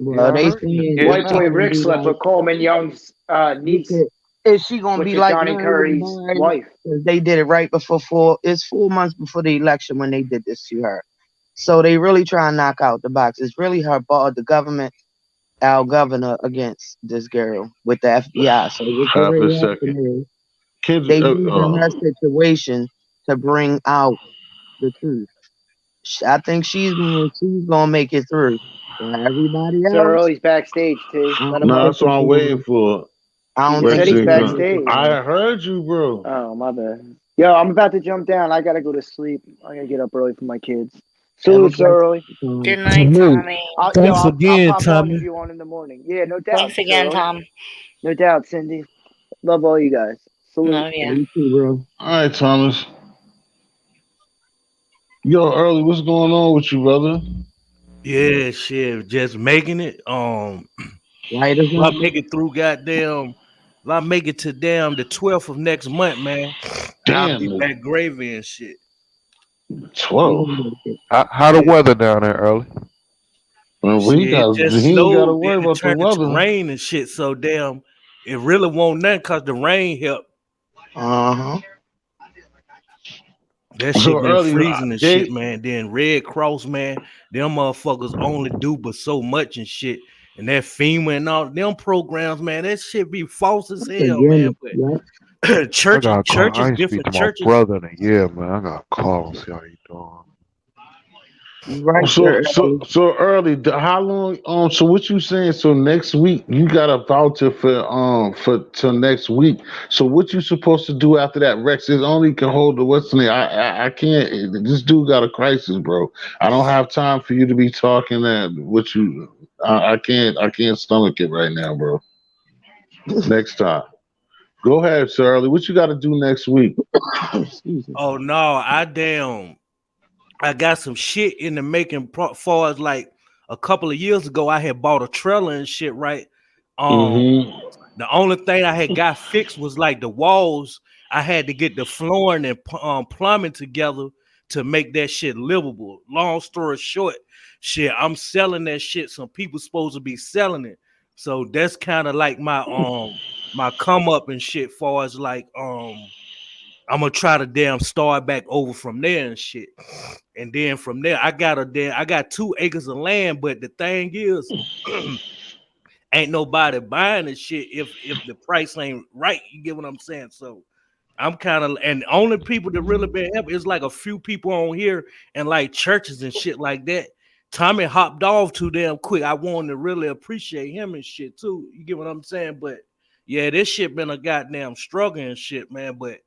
Yeah, Well, I they heard he saying getting White she boy out. gonna Rick be slept like, with Coleman Young's they niece, said, is she gonna which be is like Johnny Mary and Curry's Barry? wife. 'Cause they did it right before it's 4 months before the election when they did this to her. So they really try and knock out the box. It's really her the government, our governor against this girl with the FBI. So what's Half a really second. happening is Kids, they using her situation to bring out the truth. I think she's gonna make it through. Everybody So else, early's backstage, T. I Let him don't no, know. think that's what it's I'm waiting gonna. for. I don't He think said she's he's Versus, gonna make it, backstage. man. I heard you, bro. Oh, my bad. Yo, I'm about to jump down. I gotta go to sleep. I gotta get up early for my kids. Have a Salute, so blessed early. Good time. night, Salute. Tommy. Thanks I'll again, pop on if Tommy. you want in the morning. Yeah, no doubt, Thanks so again, early. Tom. No doubt, Cindy. Love all you guys. Salute. Love you. You too, bro. All right, Thomas. Yo, early, what's going on with you, brother? Yeah, shit, just making it. Light us I up. make it through goddamn. I make it to damn the 12th of next month, man. And I'll Damn, be the back gravy and shit. 12. We gonna make it. How the Yeah. weather down there early? Well, Shit, it just he ain't got to snowed, worry then it about the turned into weather. rain and shit. So damn, it really won't nothing cause the rain helped. Uh-huh. That shit So been early, freezing and shit, they man. Then Red Cross, man, them motherfuckers only do but so much and shit. And that FEMA and all them programs, man, that shit be false as hell, man. Again, yeah. But I churches, gotta call. I churches, ain't speak different to my churches. brother in a year, man. I gotta call and see how he doing. You right so there, so early. so early. How long? So what you saying? So next week you got a voucher for till next week. So what you supposed to do after that? Rex is only can hold the what's the name. I can't. This dude got a crisis, bro. I don't have time for you to be talking that. What you? I can't stomach it right now, bro. Next time. Go ahead, Sir Early. What you got to do next week? Excuse me. Oh no, I got some shit in the making. Far as like a couple of years ago, I had bought a trailer and shit. Right. Um, Mm-hmm. the only thing I had got fixed was like the walls. I had to get the flooring and plumbing together to make that shit livable. Long story short, shit, I'm selling that shit. Some people supposed to be selling it, So that's kind of like my come up and shit. Far as like I'm gonna try to damn start back over from there and shit. And then from there, I got 2 acres of land, but the thing is, ain't nobody buying the shit if the price ain't right. You get what I'm saying? So I'm kind of, and only people that really been helping is like a few people on here and like churches and shit like that. Tommy hopped off too damn quick. I wanted to really appreciate him and shit too. You get what I'm saying? But yeah, this shit been a goddamn struggle and shit, man. But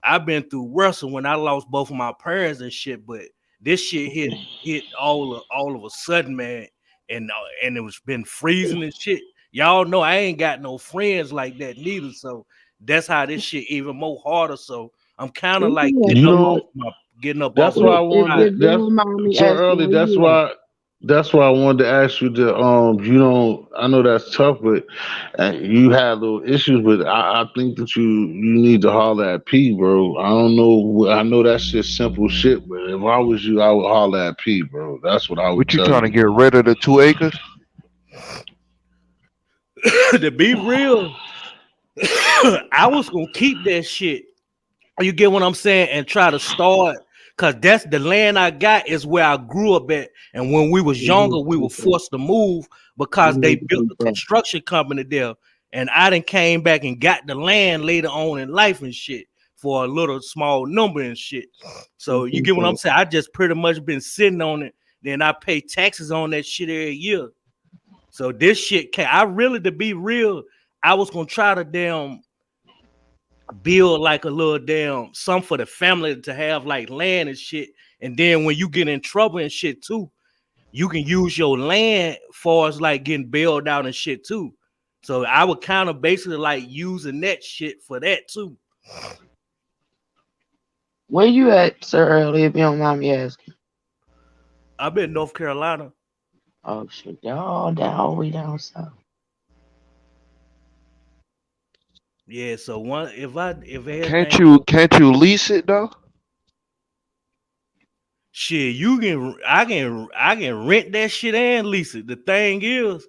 I've been through worse when I lost both of my parents and shit. But this shit hit all of a sudden, man. And it was been freezing and shit. Y'all know I ain't got no friends like that neither. So that's how this shit even more harder. So I'm kind of like Where You know, getting up off that's of why my I if wanted. you That's don't mind me so asking early. where you at? That's why I wanted to ask you to. You know, I know that's tough, but you had little issues. But I think that you need to holler at P, bro. I don't know. I know that's just simple shit, but if I was you, I would holler at P, bro. That's what I would What you tell trying to you. get rid of the 2 acres? to be real. I was gonna keep that shit. You get what I'm saying? And try to start, cause that's the land I got is where I grew up at. And when we was You need younger, to we were keep that. forced to move You because they need to built keep the that. construction company there. And I done came back and got the land later on in life and shit for a little small number and shit. You So you keep get what I'm that. saying? I just pretty much been sitting on it. Then I pay taxes on that shit every year. So this shit can I really, to be real, I was gonna try to damn build like a little damn some for the family to have like land and shit. And then when you get in trouble and shit too, you can use your land for as like getting bailed out and shit too. So I would kind of basically like using that shit for that too. Where you at, Sir Early, if you don't mind me asking? I've been in North Carolina. Oh shit, y'all down all the way down south. Yeah, so one if Can't everything you go can't you lease it though? shit, I can rent that shit and lease it. The thing is,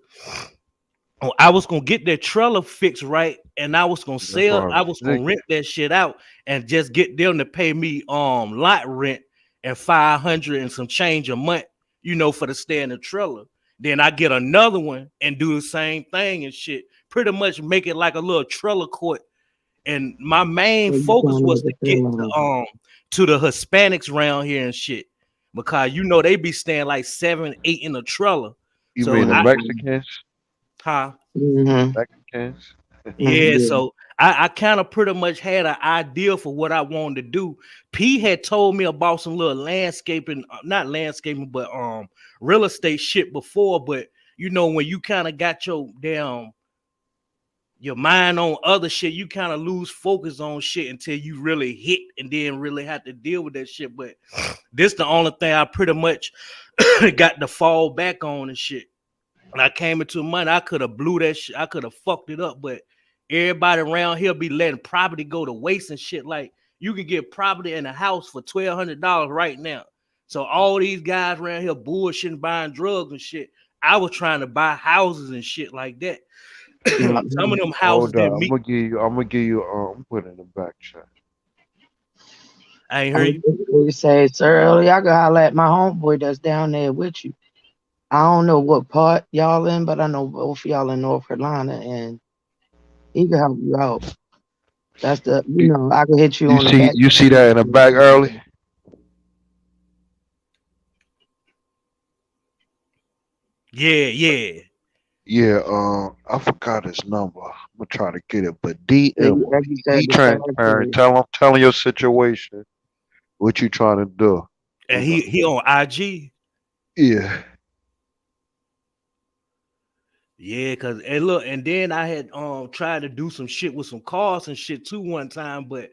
I was gonna get that trailer fixed right, and That's what I I was was gonna thinking. rent that shit out and just get them to pay me lot rent and 500 and some change a month, for the stay in the trailer. Then I get another one and do the same thing and shit. Pretty much make it like a little trailer court. And my main Where you focus trying to was make to it get feel like? to the Hispanics around here and shit. Because they be staying like 7, 8 in a trailer. You So mean the I Mm-hmm. Mexicans? huh? Mm-hmm. Mexicans? Yeah, Yeah. so I kind of pretty much had an idea for what I wanted to do. P had told me about some little landscaping, not landscaping, but real estate shit before. But when you kind of got your mind on other shit, you kind of lose focus on shit until you really hit and then really have to deal with that shit. But this the only thing I pretty much got to fall back on and shit. When I came into money, I could have blew that shit. I could have fucked it up, but everybody around here be letting property go to waste and shit. Like you can get property in a house for $1,200 right now. So all these guys around here bullshitting, buying drugs and shit. I was trying to buy houses and shit like that. Some Mm-hmm. of them houses Hold up. didn't meet. I'm gonna give you I'm putting in the back chat. I ain't I hear was you. just going to say, Sir Early, I could holler at my homeboy that's down there with you. I don't know what part y'all in, but I know both of y'all in North Carolina, and he can help you out. That's You, I can hit you you on the see back. you see that in the back early? Yeah, yeah. Yeah, I forgot his number. I'm gonna try to get it, but So DM you him. He registered the transparent. territory. Tell him your situation. What you trying to do? And Hold up. he on IG. Yeah. Yeah, cause and look, and then I had tried to do some shit with some cars and shit too one time, but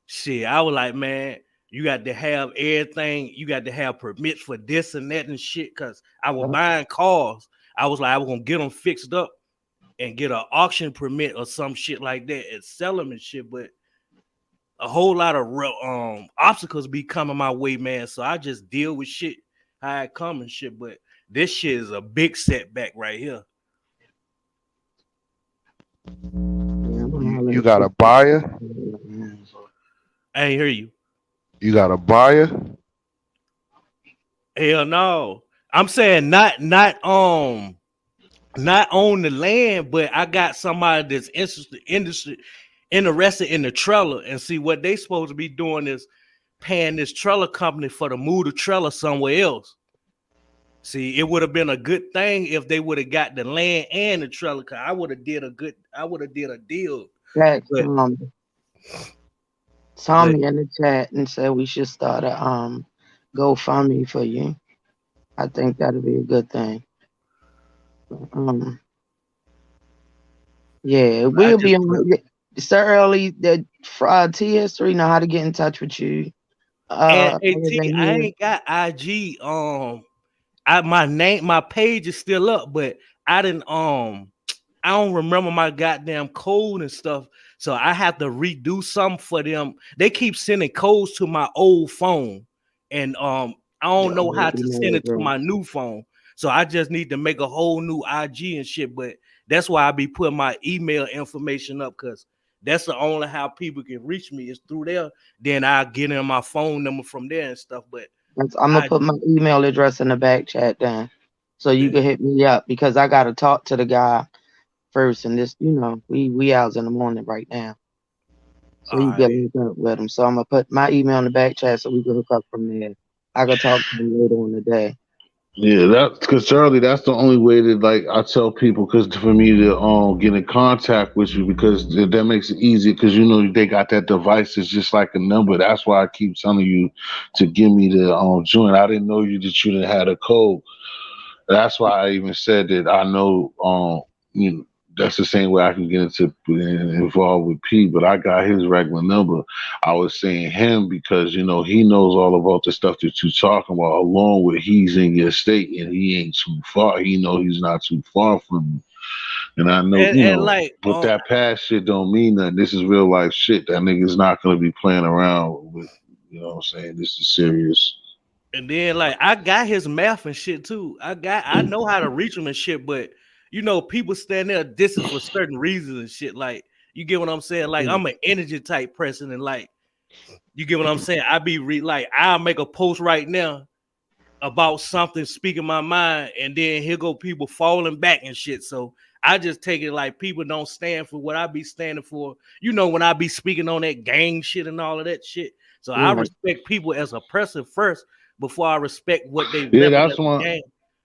shit, I was like, man, you got to have everything. You got to have permits for this and that and shit. Cause I was buying cars. I was like, I was gonna get them fixed up and get an auction permit or some shit like that and sell them and shit. But a whole lot of obstacles be coming my way, man. So I just deal with shit how it come and shit. But this shit is a big setback right here. Yeah, I'm gonna holler You at got a buyer? you. I ain't hear you. You got a buyer? Hell no. I'm saying not on the land, but I got somebody that's interested in the trailer, and see what they supposed to be doing is paying this trailer company for to move the trailer somewhere else. See, it would have been a good thing if they would have got the land and the trailer. Cause I would have did a deal. That's But but Tommy in the chat and said we should start a GoFundMe for you. I think that'd be a good thing. Um, yeah, I we'll just be on. Sir Early, the T History know how to get in touch with you. and Other AT, than I here, ain't got IG. My page is still up, but I didn't I don't remember my goddamn code and stuff. So I have to redo something for them. They keep sending codes to my old phone. And I don't your know how old to email send it to address. my new phone. So I just need to make a whole new IG and shit. But that's why I be putting my email information up, because that's the only how people can reach me is through there. Then I get in my phone number from there and stuff. But I'm gonna I put my email address in the back chat then, so you can hit me up because I gotta talk to the guy first. And this, we hours in the morning right now, so all you get right. link up with him. So I'm gonna put my email in the back chat so we can hook up from there. I can talk to him later on the day. Yeah, that's because Charlie, that's the only way that like I tell people because for me to get in contact with you because that makes it easy because they got that device. It's just like a number. That's why I keep telling you to give me the joint. I didn't know that you didn't have a code. That's why I even said that I know that's the same way I can get involved with P, but I got his regular number. I was saying him because he knows all about the stuff that you're talking about, along with he's in your state and he ain't too far. He know he's not too far from you. And I know, And like but that past shit don't mean nothing. This is real life shit. That nigga's not gonna be playing around with, what I'm saying? This is serious. and then like I got his math and shit too. I know how to reach him and shit, but people stand there distance for certain reasons and shit. Like, you get what I'm saying? Like, I'm an energy type person, and like, you get what I'm saying? I be like, I'll make a post right now about something speaking my mind, and then here go people falling back and shit. So I just take it like people don't stand for what I be standing for. When I be speaking on that gang shit and all of that shit. So I Right. respect people as a person first before I respect what they Yeah, repping that's as a one. gang.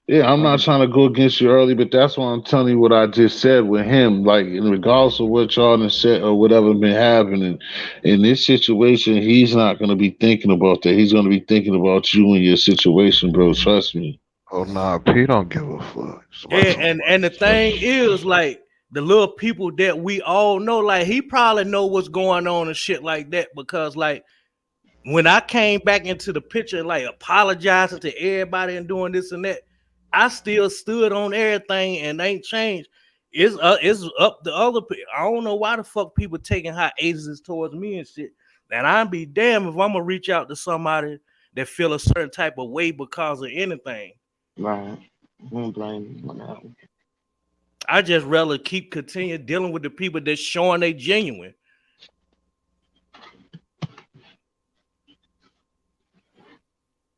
Yeah, I'm not trying to go against you early, but that's why I'm telling you what I just said with him. Like, in regards to what y'all done said or whatever been happening, in this situation, he's not going to be thinking about that. He's going to be thinking about you and your situation, bro. Trust me. Oh nah, P don't give a fuck. It's about Yeah, some and money. the thing is, like, the little people that we all know, like, he probably know what's going on and shit like that, because like when I came back into the picture, like apologizing to everybody and doing this and that, I still stood on everything and ain't changed. It's up to other people. I don't know why the fuck people taking hiatus towards me and shit. And I'd be damned if I'm gonna reach out to somebody that feel a certain type of way because of anything. Right. I don't blame you on that one. I just rather continue dealing with the people that's showing they genuine.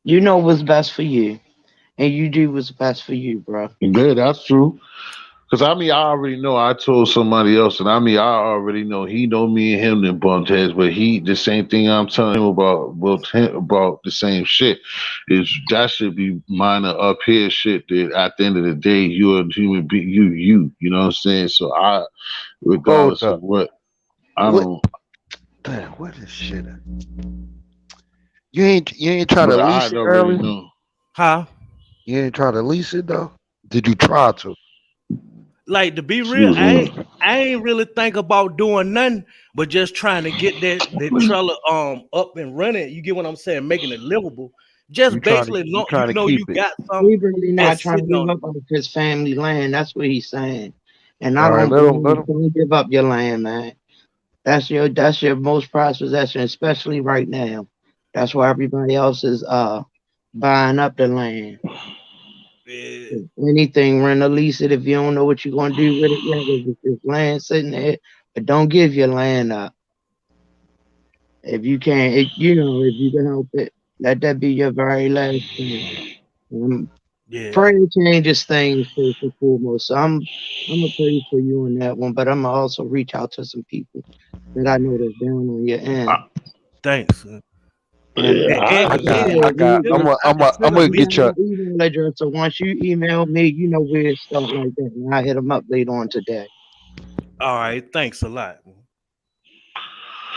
You know what's best for you, and you do what's best for you, bro. Yeah, that's true. Because I already know. I told somebody else, and I already know. He know me and him then bumped heads, but the same thing I'm telling him about the same shit. Is that should be minor up here shit. That at the end of the day, you're a human being. You know what I'm saying? So Hold regardless of up. what, I What? don't. Damn, what is shit at? You ain't try to But I lease it already early? know. Huh? You ain't try to lease it though? Did you try to? Like, to be real, Excuse me. I ain't really think about doing nothing but just trying to get that trailer up and running. You get what I'm saying? Making it livable. You Just trying to basically, you trying to you keep it. got some He really not that's trying to sitting give on up on his family land. That's what he's saying. And I All right, don't let blame him let him. him. Don't give up your land, man. That's your most prized possession, especially right now. That's why everybody else is buying up the land. Yeah. Anything, rent or lease it if you don't know what you're gonna do with it yet. If it's land sitting there, but don't give your land up. If you can, if you can help it, let that be your very last thing. Yeah. Prayer changes things first and foremost. So I'm gonna pray for you on that one, but I'm gonna also reach out to some people that I know that's down on your end. Thanks. And And, I, and, I and got, I I got. consider I you I'm consider gonna got get leasing. my you. email address, so once you email me, you know where it's stuff like that, and I hit them up later on today. All right, thanks a lot.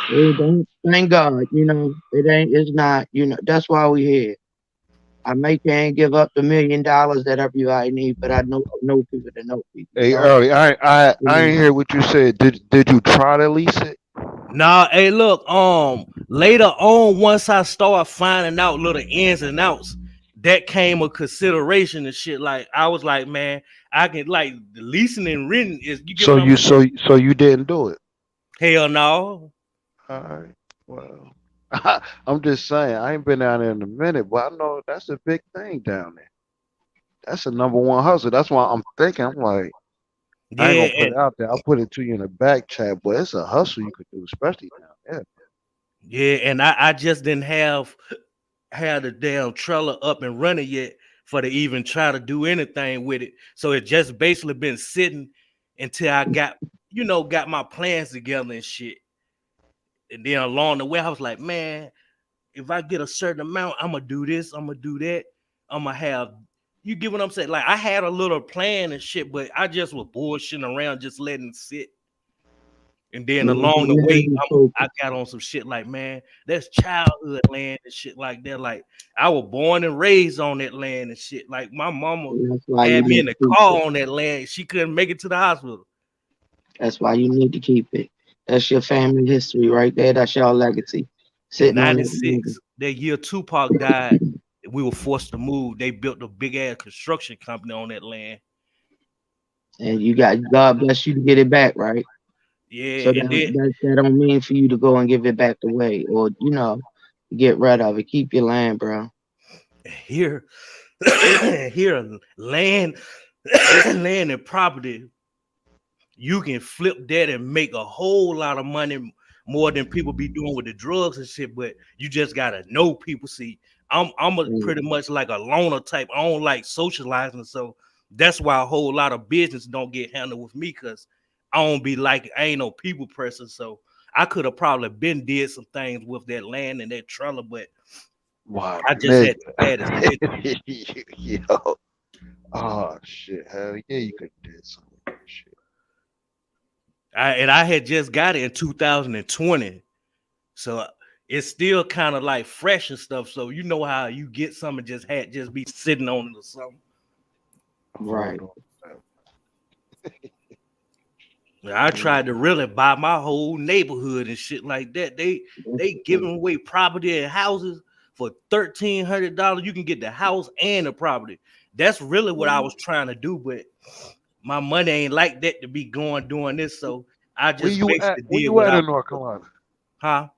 Hey, don't thank God, it's not, that's why we here. I may can't give up the $1 million that everybody need, but I know people that know people. Hey, So, early. I ain't hear what you said. Did you try to lease it? Nah, hey, look, later on, once I start finding out little ins and outs, that came a consideration and shit. Like I was like, man, I can like the leasing and renting is you get So what I'm you saying? so you didn't do it. Hell no. All right. Well, I'm just saying. I ain't been down there in a minute, but I know that's a big thing down there. That's a number one hustle. That's why I'm thinking. I'm like, I ain't Yeah, gonna put and it out there. I'll put it to you in the back chat, but it's a hustle you could do, especially down there. yeah, and I just didn't have the damn trailer up and running yet for to even try to do anything with it. So it just basically been sitting until I got my plans together and shit. And then along the way, I was like, man, if I get a certain amount, I'm gonna do this, I'm gonna do that, I'm gonna have you get what I'm saying? Like I had a little plan and shit, but I just was bullshitting around, just letting it sit. And then along the way, I got on some shit like, man, that's childhood land and shit like that. Like I was born and raised on that land and shit. Like my mama that's why you had me need in to the keep it. car on that land. She couldn't make it to the hospital. That's why you need to keep it. That's your family history right there. That's your legacy. In Sitting on that land. '96, that year Tupac died, we were forced to move. They built a big ass construction company on that land. And you got God bless you to get it back, right? Yeah, So and then that don't mean for you to go and give it back away or get rid of it. Keep your land, bro. here, here, land, land and property, you can flip that and make a whole lot of money more than people be doing with the drugs and shit. But you just gotta know people. See, I'm a pretty much like a loner type. I don't like socializing, so that's why a whole lot of business don't get handled with me because I don't be like I ain't no people person. So I could have probably been did some things with that land and that trailer, but Wow, I just had nigga. to add a sit. Yo. Oh shit. Hell yeah, you could do some of that shit. I had just got it in 2020. So it's still kind of like fresh and stuff. So you know how you get something just be sitting on it or something. I feel Right. I tried to really buy my whole neighborhood and shit like that. They giving away property and houses for $1,300. You can get the house and the property. That's really what I was trying to do, but my money ain't like that to be going doing this. So I Where just you at? basically Where did you what at I in North Carolina? huh?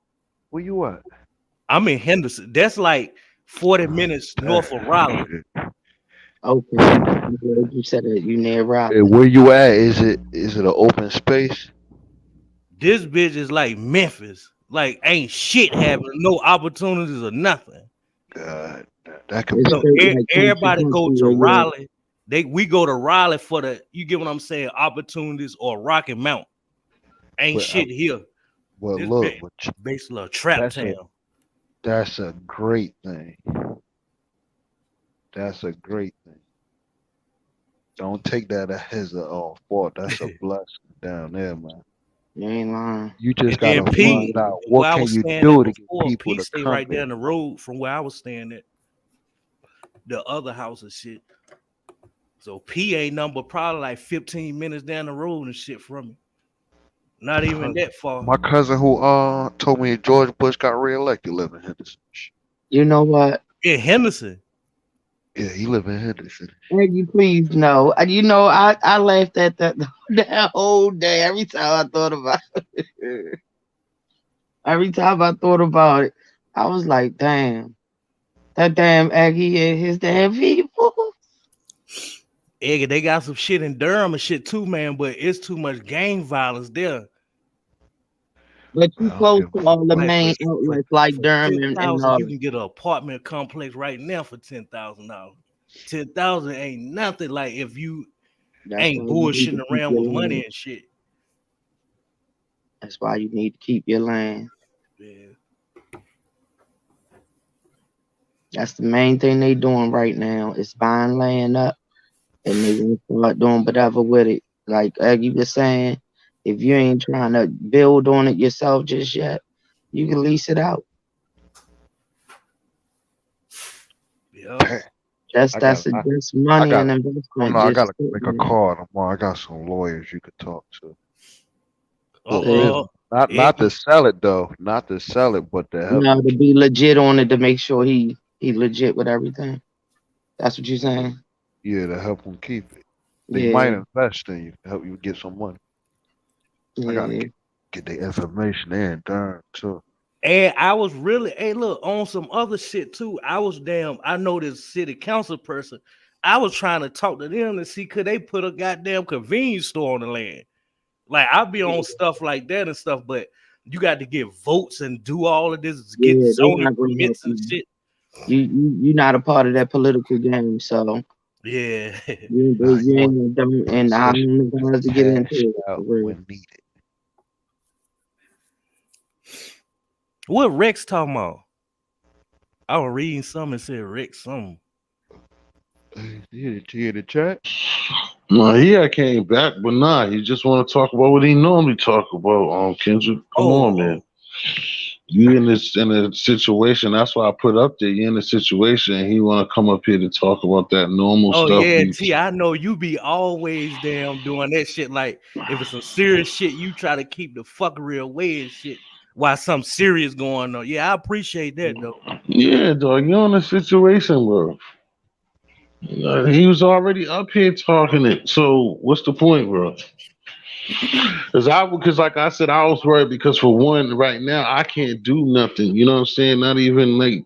Where you at? I'm in Henderson. That's like 40 minutes north of Raleigh. Okay. You said that you near Raleigh. Where you at? Is it an open space? This bitch is like Memphis. Like ain't shit happening, no opportunities or nothing. God, that could It's be So straight like country everybody go to where you're Raleigh. We go to Raleigh for the you get what I'm saying, opportunities or Rocky Mount. Ain't but shit here. well This look, bitch but basically a trap that's town. a great thing. That's a great thing. Don't take that as a fault. That's a blessing down there, man. you ain't lying. You just And then gotta P, find out where what I can was you staying at do to get before, people P to stay come right there. down the road from where I was staying at the other house and shit. So P ain't number probably like 15 minutes down the road and shit from me. Not even that far. My cousin who told me George Bush got reelected live in Henderson. You know what? In Henderson. Yeah, he live in Henderson. Maggie, please no. I laughed at that that whole day. Every time I thought about it. Every time I thought about it, I was like, damn, that damn Aggie and his damn people. Egg, they got some shit in Durham and shit too, man. But it's too much gang violence there. But I you don't close give to all the Like main outlets like for Durham ten and thousand, you can get an apartment complex right now for $10,000. 10,000 ain't nothing. Like if you that's why ain't you need to bullshitting keep around your with land. money and shit. That's why you need to keep your land. Yeah. That's the main thing they doing right now is buying land up and they gonna start doing whatever with it. Like you was saying, if you ain't trying to build on it yourself just yet, you can lease it out. Yeah. Damn. Just I got just I money got and I don't investment. know, I Just gotta make a call tomorrow. I got some lawyers you could talk to for say, Uh business. Not to Eggy. sell it though. Not to sell it, but to help no, you to keep be legit on it to make sure he legit with everything. That's what you saying? yeah, to help them keep it. They might Yeah, invest in you to help you get some money. I gotta yeah. get the information in darn too. And I was really, hey, look, on some other shit too. I know this city council person. I was trying to talk to them to see could they put a goddamn convenience store on the land. Like I'll be on stuff like that and stuff, but you got to get votes and do all of this, get Yeah, they zoning not gonna help permits and you. shit. You not a part of that political game, so Yeah. Nah, you you want ain't don't and I position don't to know guys to get into cash it for out real. when needed. What Rex talking about? I was reading something and said Rex something. You hear the chat? No, he came back, but nah, he just want to talk about what he normally talk about. Kendrick, come on, man. Oh, You in a situation. That's why I put up there. You in a situation, and he want to come up here to talk about that normal oh stuff. yeah, T. I know you be always damn doing that shit. Like if it's some serious shit, you try to keep the fuckery away and shit. While something serious going on. Yeah, I appreciate that though. Yeah, dog, you in a situation, bro. He was already up here talking it. So what's the point, bro? Because like I said, I was worried because for one, right now I can't do nothing. You know what I'm saying? Not even like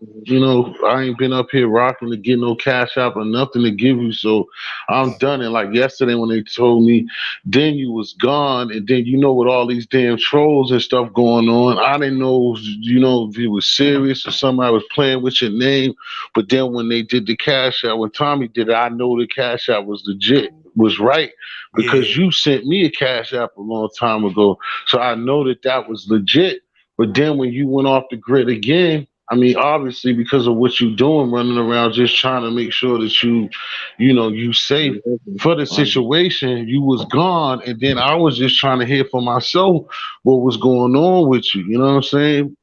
I ain't been up here rocking to get no cash out or nothing to give you. So I'm done. And like yesterday when they told me, then you was gone, and then with all these damn trolls and stuff going on, I didn't know if it was serious or somebody was playing with your name. But then when they did the cash out, when Tommy did it, I know the cash out was legit, was right Yeah, because you sent me a cash app a long time ago. So I know that was legit. But then when you went off the grid again, I mean, obviously because of what you're doing, running around just trying to make sure that you safe for the situation, you was gone. And then I was just trying to hear for myself what was going on with you. You know what I'm saying?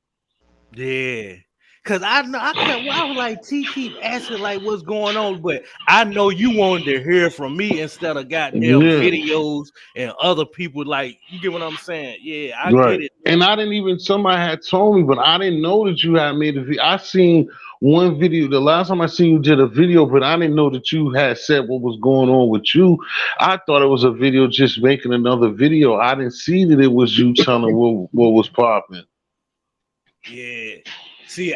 yeah. Cause I know I kept I was like T keep asking like what's going on, but I know you wanted to hear from me instead of goddamn Yeah. videos and other people. Like you get what I'm saying? Yeah, I Right. get it. And I didn't even, somebody had told me, but I didn't know that you had made a video. I seen one video, the last time I seen you did a video, but I didn't know that you had said what was going on with you. I thought it was a video just making another video. I didn't see that it was you telling what was popping. Yeah. See,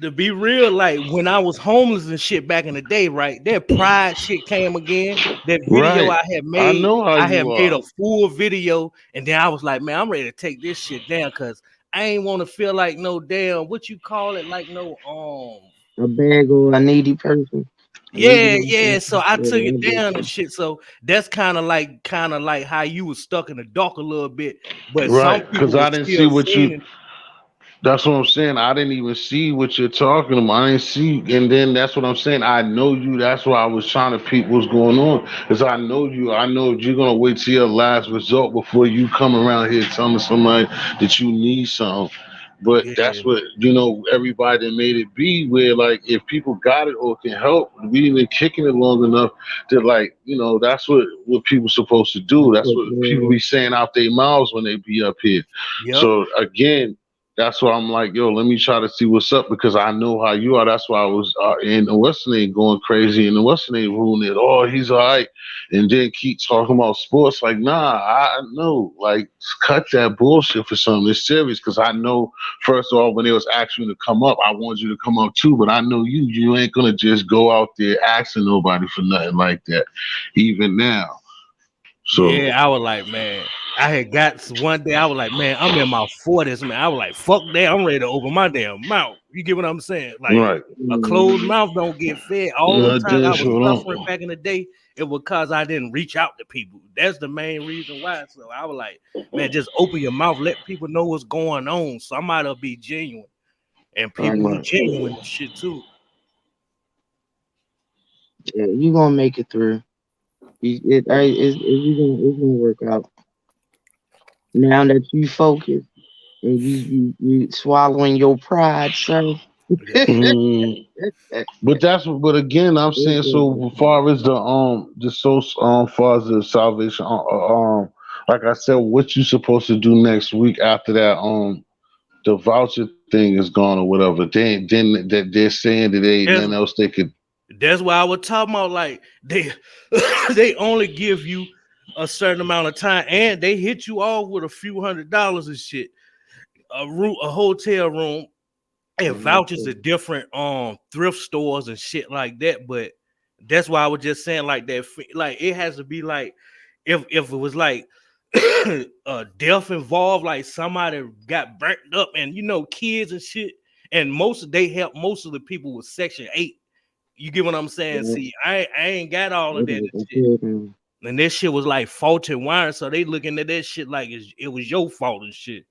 to be real, like when I was homeless and shit back in the day, right? That pride shit came again. That video Right. I know how I had you made are. a full video, and then I was like, man, I'm ready to take this shit down because I ain't want to feel like no damn what you call it, like no A bag or a needy person. A needy yeah. So person. I Yeah, took it I get down and you. shit. So that's kind of like how you was stuck in the dark a little bit, but some Right. people Because were I didn't see still what seeing you. it. That's what I'm saying. I didn't even see what you're talking about. I didn't see, and then that's what I'm saying. I know you. That's why I was trying to peep what's going on. Because I know you. I know you're gonna wait till your last result before you come around here telling somebody that you need something. But Yeah, that's what everybody that made it be where like if people got it or can help, we've been kicking it long enough that that's what people supposed to do. That's what people Yeah, be saying out their mouths when they be up here. yep, So again, That's why I'm like, yo, let me try to see what's up because I know how you are. That's why I was in the Western name going crazy and the Western name ruling it. Oh, he's all right. And then keep talking about sports. Like, nah, I know. Like, cut that bullshit for something that's serious because I know, first of all, when it was asking you to come up, I want you to come up too. But I know you ain't going to just go out there asking nobody for nothing like that, even now. So, Yeah, I was like, man, I had got one day. I was like, man, I'm in my 40s, man. I was like, fuck that. I'm ready to open my damn mouth. You get what I'm saying? Like right. a closed mouth don't get fed. All them I times I did was sure suffering don't. back in the day, it was because I didn't reach out to people. That's the main reason why. So I was like, man, just open your mouth, let people know what's going on. Somebody'll be genuine, and people be Right. genuine and shit too. Yeah, you gonna make it through. It's gonna work out. Now that you focus and you swallowing your pride, sir. Yeah. Mm. But again, I'm saying so far as the far as the salvation like I said, what you supposed to do next week after that the voucher thing is gone or whatever. Then that they're saying that there ain't That's nothing else they could. That's why I was talking about like they they only give you a certain amount of time and they hit you off with a few $100s and shit. A hotel room and vouchers at different thrift stores and shit like that. But that's why I was just saying like that. Like it has to be like if it was like a death involved, like somebody got burnt up and kids and shit. And they help most of the people with Section 8. You get what I'm saying? See, I ain't got all of that and shit. And that shit was like faulty wine, so they looking at that shit like it was your fault and shit.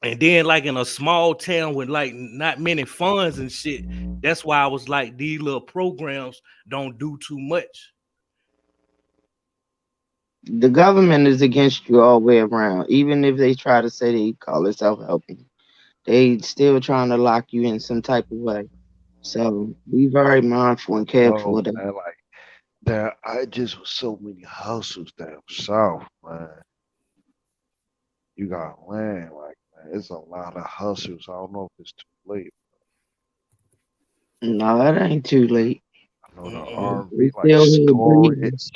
And then like in a small town with like not many funds and shit, that's why I was like these little programs don't do too much. The government is against you all the way around. Even if they try to say they call themselves helping, they still trying to lock you in some type of way. So be very mindful and careful No, of that. man, like I just was so many hustles down south, man. You got land, like man, it's a lot of hustles. I don't know if it's too late. No, it ain't too late. I know the Mm-mm. R&B We like still here breathing. storage.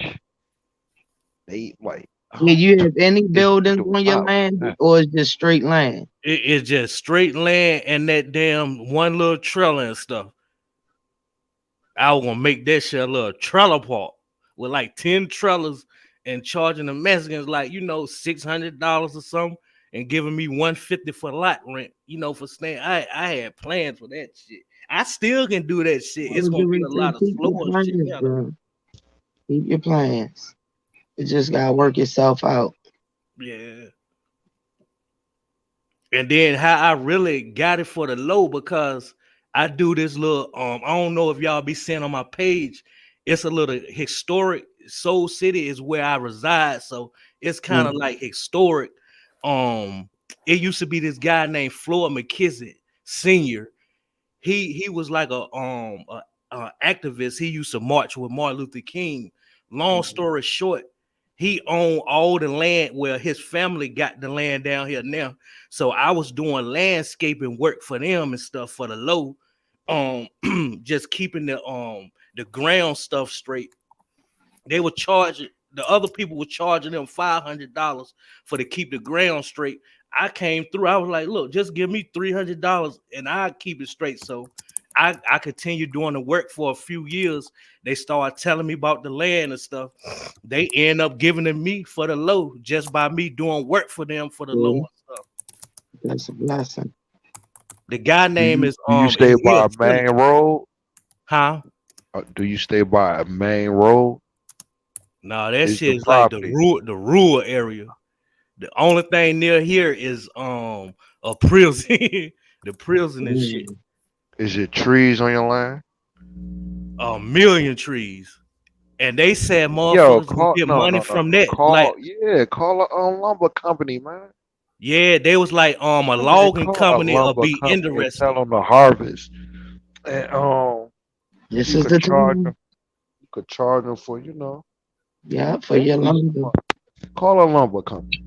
They like Did you have any they buildings do on a your lot with land, that. or is just straight land? It's just straight land and that damn one little trailer and stuff. I was gonna make that shit a little trailer park with like 10 trailers and charging the Mexicans like $600 or something and giving me 150 for lot rent, for staying. I had plans for that shit. I still can do that shit. It's Well, gonna be a lot of keep your slow and shit plans, now. bro. Keep your plans. It just gotta work itself out. Yeah. And then how I really got it for the low because I do this little I don't know if y'all be seeing on my page. It's a little historic. Soul City is where I reside, so it's kind of like historic. It used to be this guy named Floyd McKissick Sr. He was like a activist. He used to march with Martin Luther King. Long story short, he owned all the land. Well, his family got the land down here now. So I was doing landscaping work for them and stuff for the low. Just keeping the ground stuff straight. They were charging the other people were charging them $500 for to keep the ground straight. I came through. I was like, look, just give me $300 and I keep it straight. So I continued doing the work for a few years. They started telling me about the land and stuff. They end up giving it me for the low just by me doing work for them for the low and stuff. That's a blessing. The guy Do name you is do you stay he by a funny. main road? Huh? Do you stay by a main road? No, that Is the shit is like property? the rural area. The only thing near here is a prison, the prison and shit. Is it trees on your land? A million trees, and they said Yo, motherfuckers would call get no money no no from no. that. Like, Call a lumber company, man. yeah, they was like a Yeah, man, logging call a company will lumber be company and tell interested. them to harvest. And This you is could the charge time. them. You could charge them for Yeah, for they your decent lumber. money. Call a lumber company.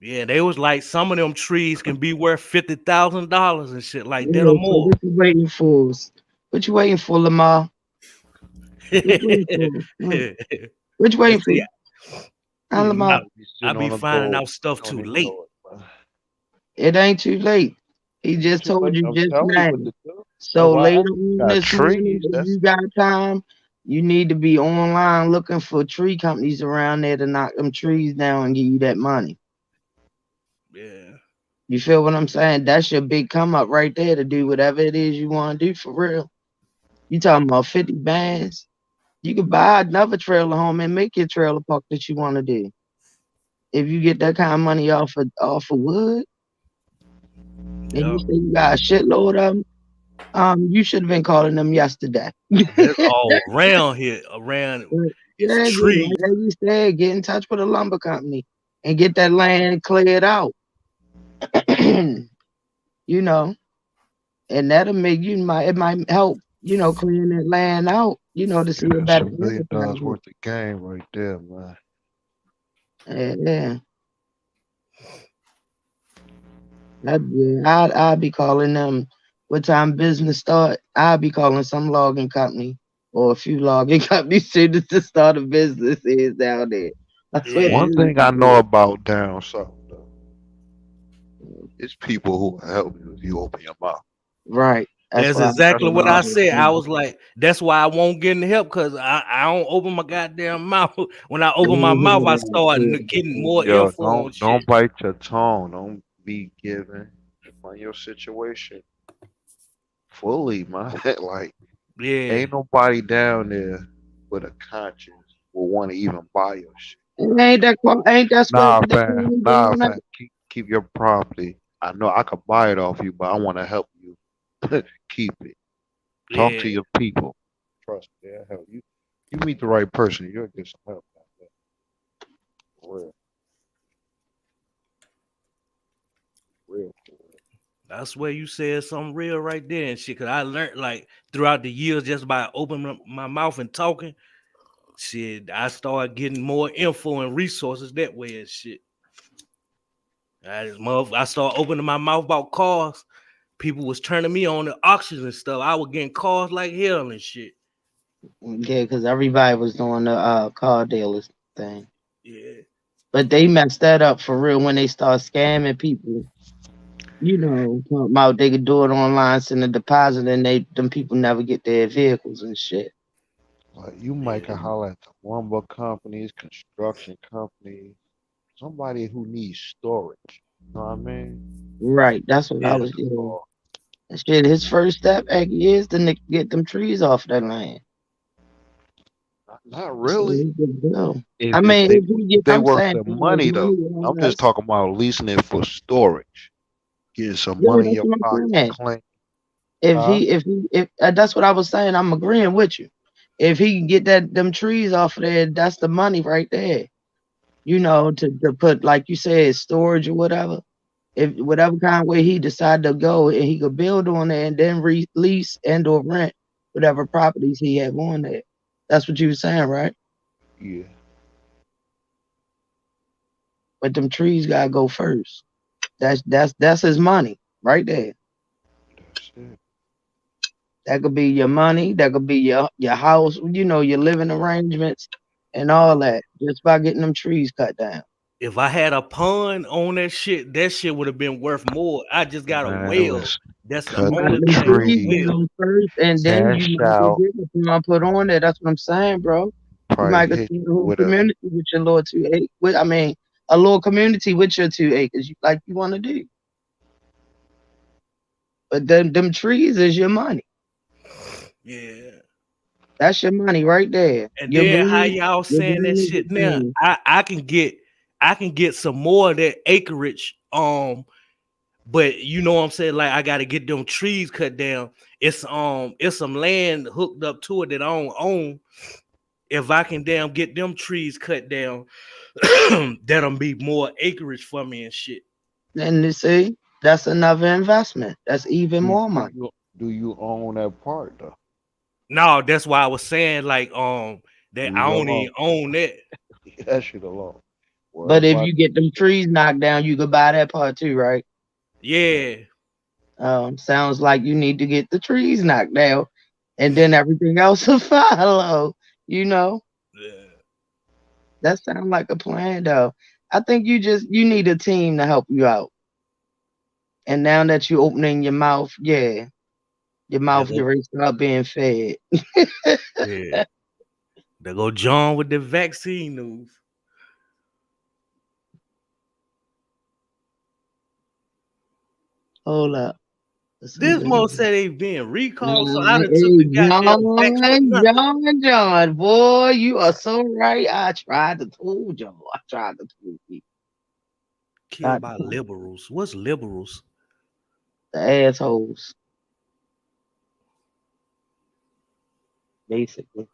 Yeah, they was like some of them trees can be worth $50,000 and shit like that Yeah, or so more. what you waiting for? What you waiting for, Lamar? What you waiting for? What you And waiting for? see, Huh, You Lamar? be I sitting be on a finding gold. out stuff Don't too even late. know it, man. It ain't too late. He Ain't just too told late. you I'm just telling you now. what to do. That's So why I later asked. on Got this morning, trees. if That's you got time, you need to be online looking for tree companies around there to knock them trees down and give you that money. Yeah. You feel what I'm saying? That's your big come up right there to do whatever it is you want to do for real. You talking about 50 bands? You could buy another trailer home and make your trailer park that you want to do. If you get that kind of money off of wood, and you Yep. say you got a shitload of them, you should have been calling them yesterday. That's all around here. Around But it's yeah, trees. like you said, get in touch with a lumber company and get that land cleared out. You know, and that'll make it might help, clearing that land out, to see a that's better $1 billion advertisement. worth of game right there, man. Yeah, I'd be calling them. What time business start? I'd be calling some logging company or a few logging companies to start a business is down there. That's what Yeah. One you thing I need to know do. about down south, though, it's people who will help you if you open your mouth. Right. That's That's why That's exactly what what I I know. said. I was like, that's why I won't get any help because I don't open my goddamn mouth. When I open my mouth, I start getting more Yo, info on don't shit. bite your tongue. Don't be giving. Explain your situation fully, man. Like, Yeah. ain't nobody down there with a conscience will want to even buy your shit. And ain't that square Nah, what they call fam. me Nah, doing that? fam. Keep your property. I know I could buy it off you, but I want to help you keep it. Talk Yeah. to your people. Trust me, they'll help you. You meet the right person, you'll get some help out there. For real, real, for real. That's where you said something real right there and shit. Cause I learned like throughout the years just by opening up my mouth and talking. Shit, I started getting more info and resources that way and shit. I started opening my mouth about cars. People was turning me on to auctions and stuff. I was getting cars like hell and shit. Yeah, because everybody was doing the car dealers thing. Yeah. But they messed that up for real when they start scamming people. Talking about they could do it online, send a deposit, and them people never get their vehicles and shit. Like you might can Yeah. holler at the lumber companies, construction companies, somebody who needs storage. You know what I mean? Right. That's what I Yeah. was doing. Shit, his first step is to get them trees off that land. Not So really. he could go. If I if mean, they if he if get, they I'm worth saying their for his money though. money and all I'm just that. talking about leasing it for storage. Getting some Yeah, money in that's your what I'm pocket, saying. clean. If Huh? he, if he, if that's what I was saying, I'm agreeing with you. If he can get them trees off of there, that's the money right there. To put, like you said, storage or whatever. If whatever kind of way he decide to go, and he could build on there and then lease and or rent whatever properties he have on there. That's what you were saying, right? Yeah. But them trees gotta go first. That's his money right there. That's it. That could be your money. That could be your house. Your living arrangements and all that. Just by getting them trees cut down. If I had a pond on that shit would have been worth more. I just got a Man, well. listen. That's the Cut Got only the them thing, a trees trees. well. down first, and then you Cash might go out. get what you want to put on there. That's what I'm saying, bro. You Probably might go hit see the you whole with a community with your little 2 acres. A little community with your 2 acres, like you want to do. But then them trees is your money. Yeah. That's your money right there. And Your then how green, y'all your saying that green is shit your now? thing. I can get some more of that acreage. But you know what I'm saying? Like I gotta get them trees cut down. It's some land hooked up to it that I don't own. If I can damn get them trees cut down, that'll be more acreage for me and shit. And you see, that's another investment. That's even do more do money. you do you own that part though? No, that's why I was saying like that Leave I it don't alone. even own that. Leave that shit alone. Well, But that's if why. you get them trees knocked down, you could buy that part too, right? Yeah. Sounds like you need to get the trees knocked down, and then everything else will follow. You know, Yeah. that sounds like a plan, though. I think you need a team to help you out. And now that you're opening your mouth, yeah, your There mouth get go, ready to start being fed. yeah. There go John with the vaccine news. Hold up. Let's see. This mo said they being recalled, so I done took Hey, the goddamn vax for nothing. John, boy, you are so right. I tried to told y'all. I tried to told you. Killed Not by liberals. What's liberals? the assholes, basically.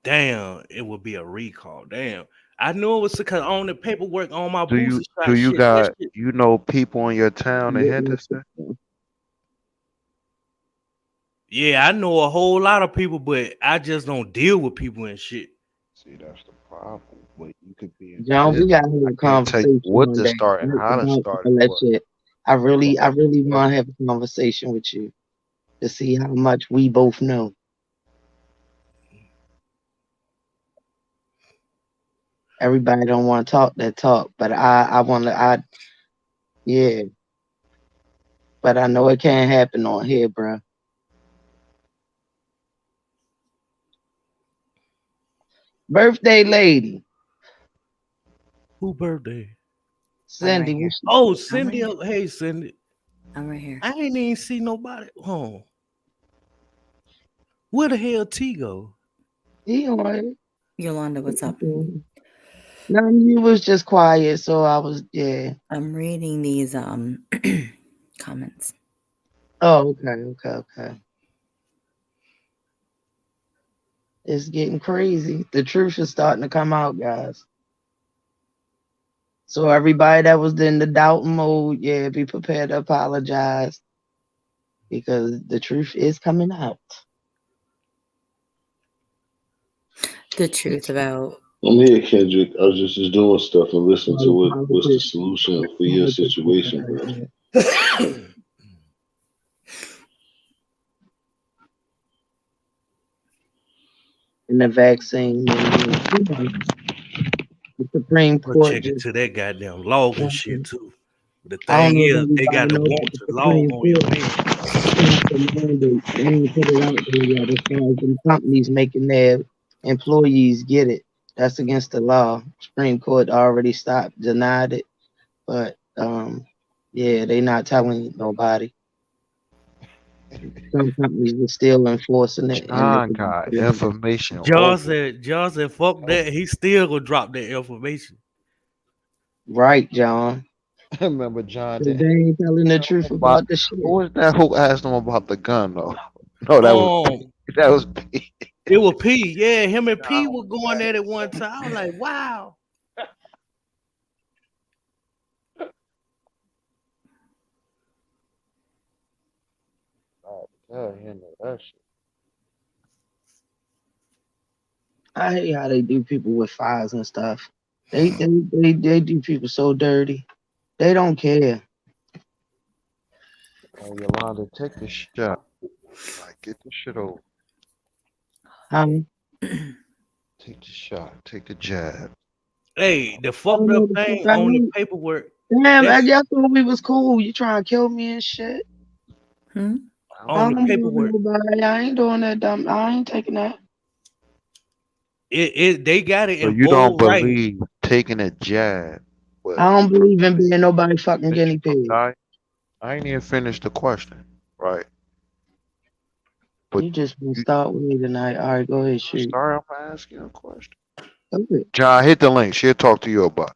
Damn, it would be a recall. Damn. I knew it was because on the paperwork on my Do booster you do shot you shit. That got shit. people in your town in Henderson? Yeah, I know a whole lot of people, but I just don't deal with people and shit. See, that's the problem. But you could be in John, we business. gotta have I a can't tell you conversation what one to day start and how to about start it, all that but shit. I really want to have a conversation with you to see how much we both know. Everybody don't want to talk that talk, but I want to. Yeah, but I know it can't happen on here, bro. Birthday lady, Who birthday? I'm right Cindy. here. Oh, I'm right Cindy. here. Hey, Cindy. I'm right here. I ain't even see nobody. Oh, where the hell T go? He on Yolanda, what's up? it. No, you was just quiet, so I was I'm reading these comments. Oh, okay. It's getting crazy. The truth is starting to come out, guys. So everybody that was in the doubting mode, be prepared to apologize because the truth is coming out. The truth about I'm here, Kendrick. I was just doing stuff and listening to what's the Politics, solution for your politics, situation. and the vaccine. The Supreme I'm gonna Court check just into that goddamn log and shit too. But the I don't thing know if is, they got everybody to knows, want but the to log Supreme on your Court man. passed a mandate. They ain't put it out there yet as far as them companies making their employees get it. That's against the law. Supreme Court already stopped, denied it. But they not telling nobody. Some companies are still enforcing it and John got information John said, fuck that. He still gonna drop that information. right, John. I remember John They did. ain't telling the truth About, about the who shit. was that who asked him about the gun though? No, Um, that was P. it was P. Yeah, him and P were going at it one time. I was like, wow. Tell him that shit. I hate how they do people with fires and stuff. They do people so dirty. They don't care. Yolanda, take the shot. Like, get the shit over. Take the shot. Take the jab. Hey, the I fucked don't know up the fuck thing I on the mean. paperwork. Damn, I That's guess when we was cool, you trying to kill me and shit. Hmm? on I the don't believe paperwork. nobody. I ain't doing that dumb. I ain't taking that. They got it So in you don't bold writing. believe taking a jab? But I don't believe in being nobody fucking finish guinea pig. I ain't even finished the question, right? But You just gonna you start with me tonight. All right, go ahead, shoot. sorry, I'm asking you a question. Go ahead. John, hit the link. She'll talk to you about it.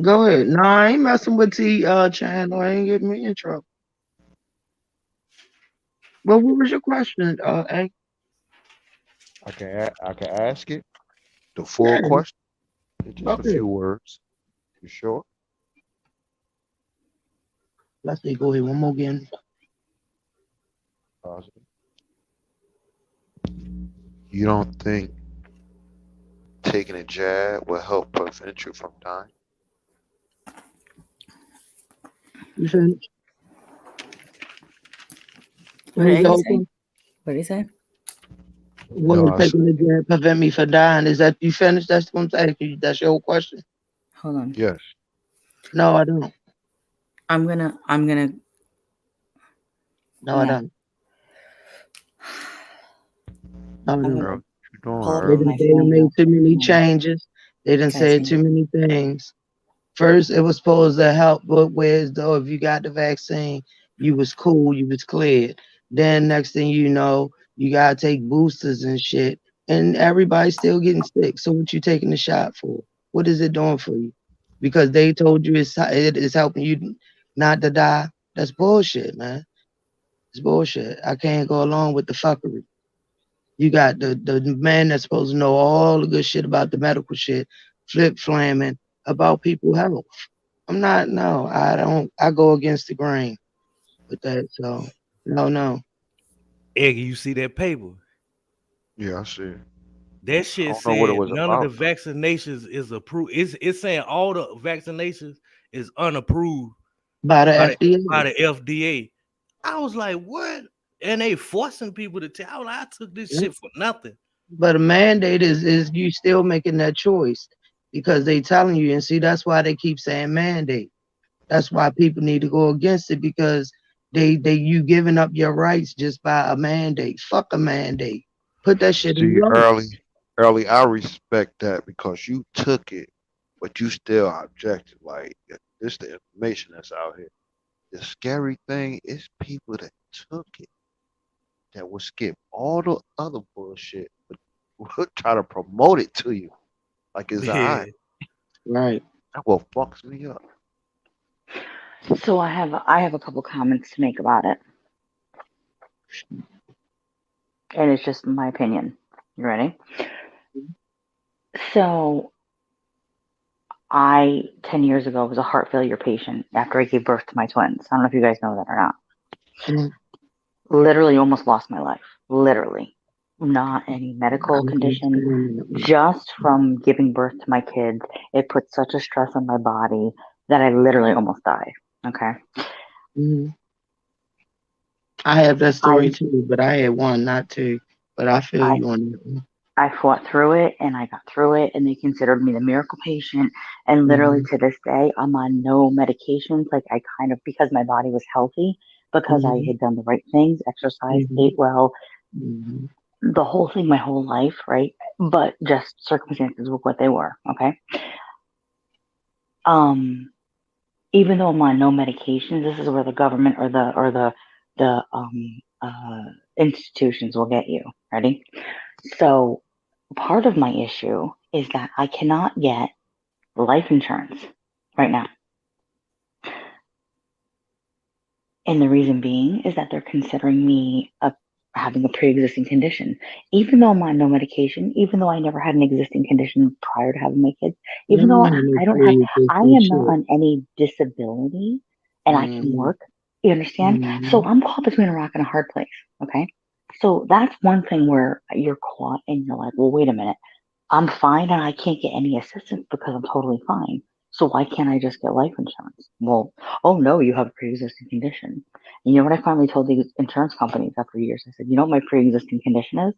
Go ahead. No, I ain't messing with T channel. I ain't getting me in trouble. Well, what was your question, A? I can ask it. The full Yeah. question. It's just a Okay. few words. You sure? Let's see. Go ahead. One more again. Positive. You don't think taking a jab will help prevent you from dying? You finished? What What was did your he whole say? point? What did he say? No, Will I said taking the jab prevent me from dying? Is that you finished? That's what I'm saying. That's your whole question? Hold on. yes. No, I don't. I'm gonna No, I yeah. don't. No, I I'm don't. gonna Early. What you doing pull up They on early? done, my they done phone made real too quick. many Hold on. changes. They done Guys, said hang too on. many things. First, it was supposed to help, but whereas though if you got the vaccine, you was cool, you was cleared. Then next thing you know, you gotta take boosters and shit, and everybody's still getting sick. So what you taking the shot for? What is it doing for you? Because they told you it is helping you not to die. That's bullshit, man. It's bullshit. I can't go along with the fuckery. You got the man that's supposed to know all the good shit about the medical shit, flip flamming about people health. I'm not, no, I don't, I go against the grain with that. So, no, no. Eggy, you see that paper? Yeah, I see. That I shit don't know what it said was none of the about though. vaccinations is approved. It's saying all the vaccinations is unapproved By the by the FDA. FDA. I was like, what? And they forcing people to tell. I was like, I took this Yeah. shit for nothing. But a mandate is you still making that choice because they telling you, and see, that's why they keep saying mandate. That's why people need to go against it because they you giving up your rights just by a mandate. Fuck a mandate. Put that shit in See, law. early, I respect that because you took it, but you still objected. Like this, the information that's out here. The scary thing is people that took it that will skip all the other bullshit, but will try to promote it to you like it's Yeah. alright. Right. That what fucks me up. So I have a couple comments to make about it, and it's just my opinion. You ready? So I 10 years ago was a heart failure patient after I gave birth to my twins. I don't know if you guys know that or not. Mhm. Literally almost lost my life. Literally. Not any medical condition. Just from giving birth to my kids, it put such a stress on my body that I literally almost died. Okay. Mhm. I have that story I too, but I had one, not two. But I feel I you on that one. I fought through it and I got through it and they considered me the miracle patient. And literally Mhm. to this day, I'm on no medications. Like I kind of, because my body was healthy, because I Mhm. had done the right things, exercised, ate Mhm. well, Mhm. the whole thing, my whole life, right? But just circumstances were what they were. Okay. Um, Even though I'm on no medications, this is where the government or the institutions will get you. Ready? So part of my issue is that I cannot get life insurance right now. And the reason being is that they're considering me having a pre-existing condition. Even though I'm on no medication, even though I never had an existing condition prior to having my kids, I even though don't have no I don't have, I pre-existing am not shit. on any disability and I can Mhm. work. You understand? So Mhm. I'm caught between a rock and a hard place. Okay. So that's one thing where you're caught and you're like, well, wait a minute. I'm fine and I can't get any assistance because I'm totally fine. So why can't I just get life insurance? Well, oh no, you have a pre-existing condition. And you know what I finally told the insurance companies after years? I said, you know what my pre-existing condition is?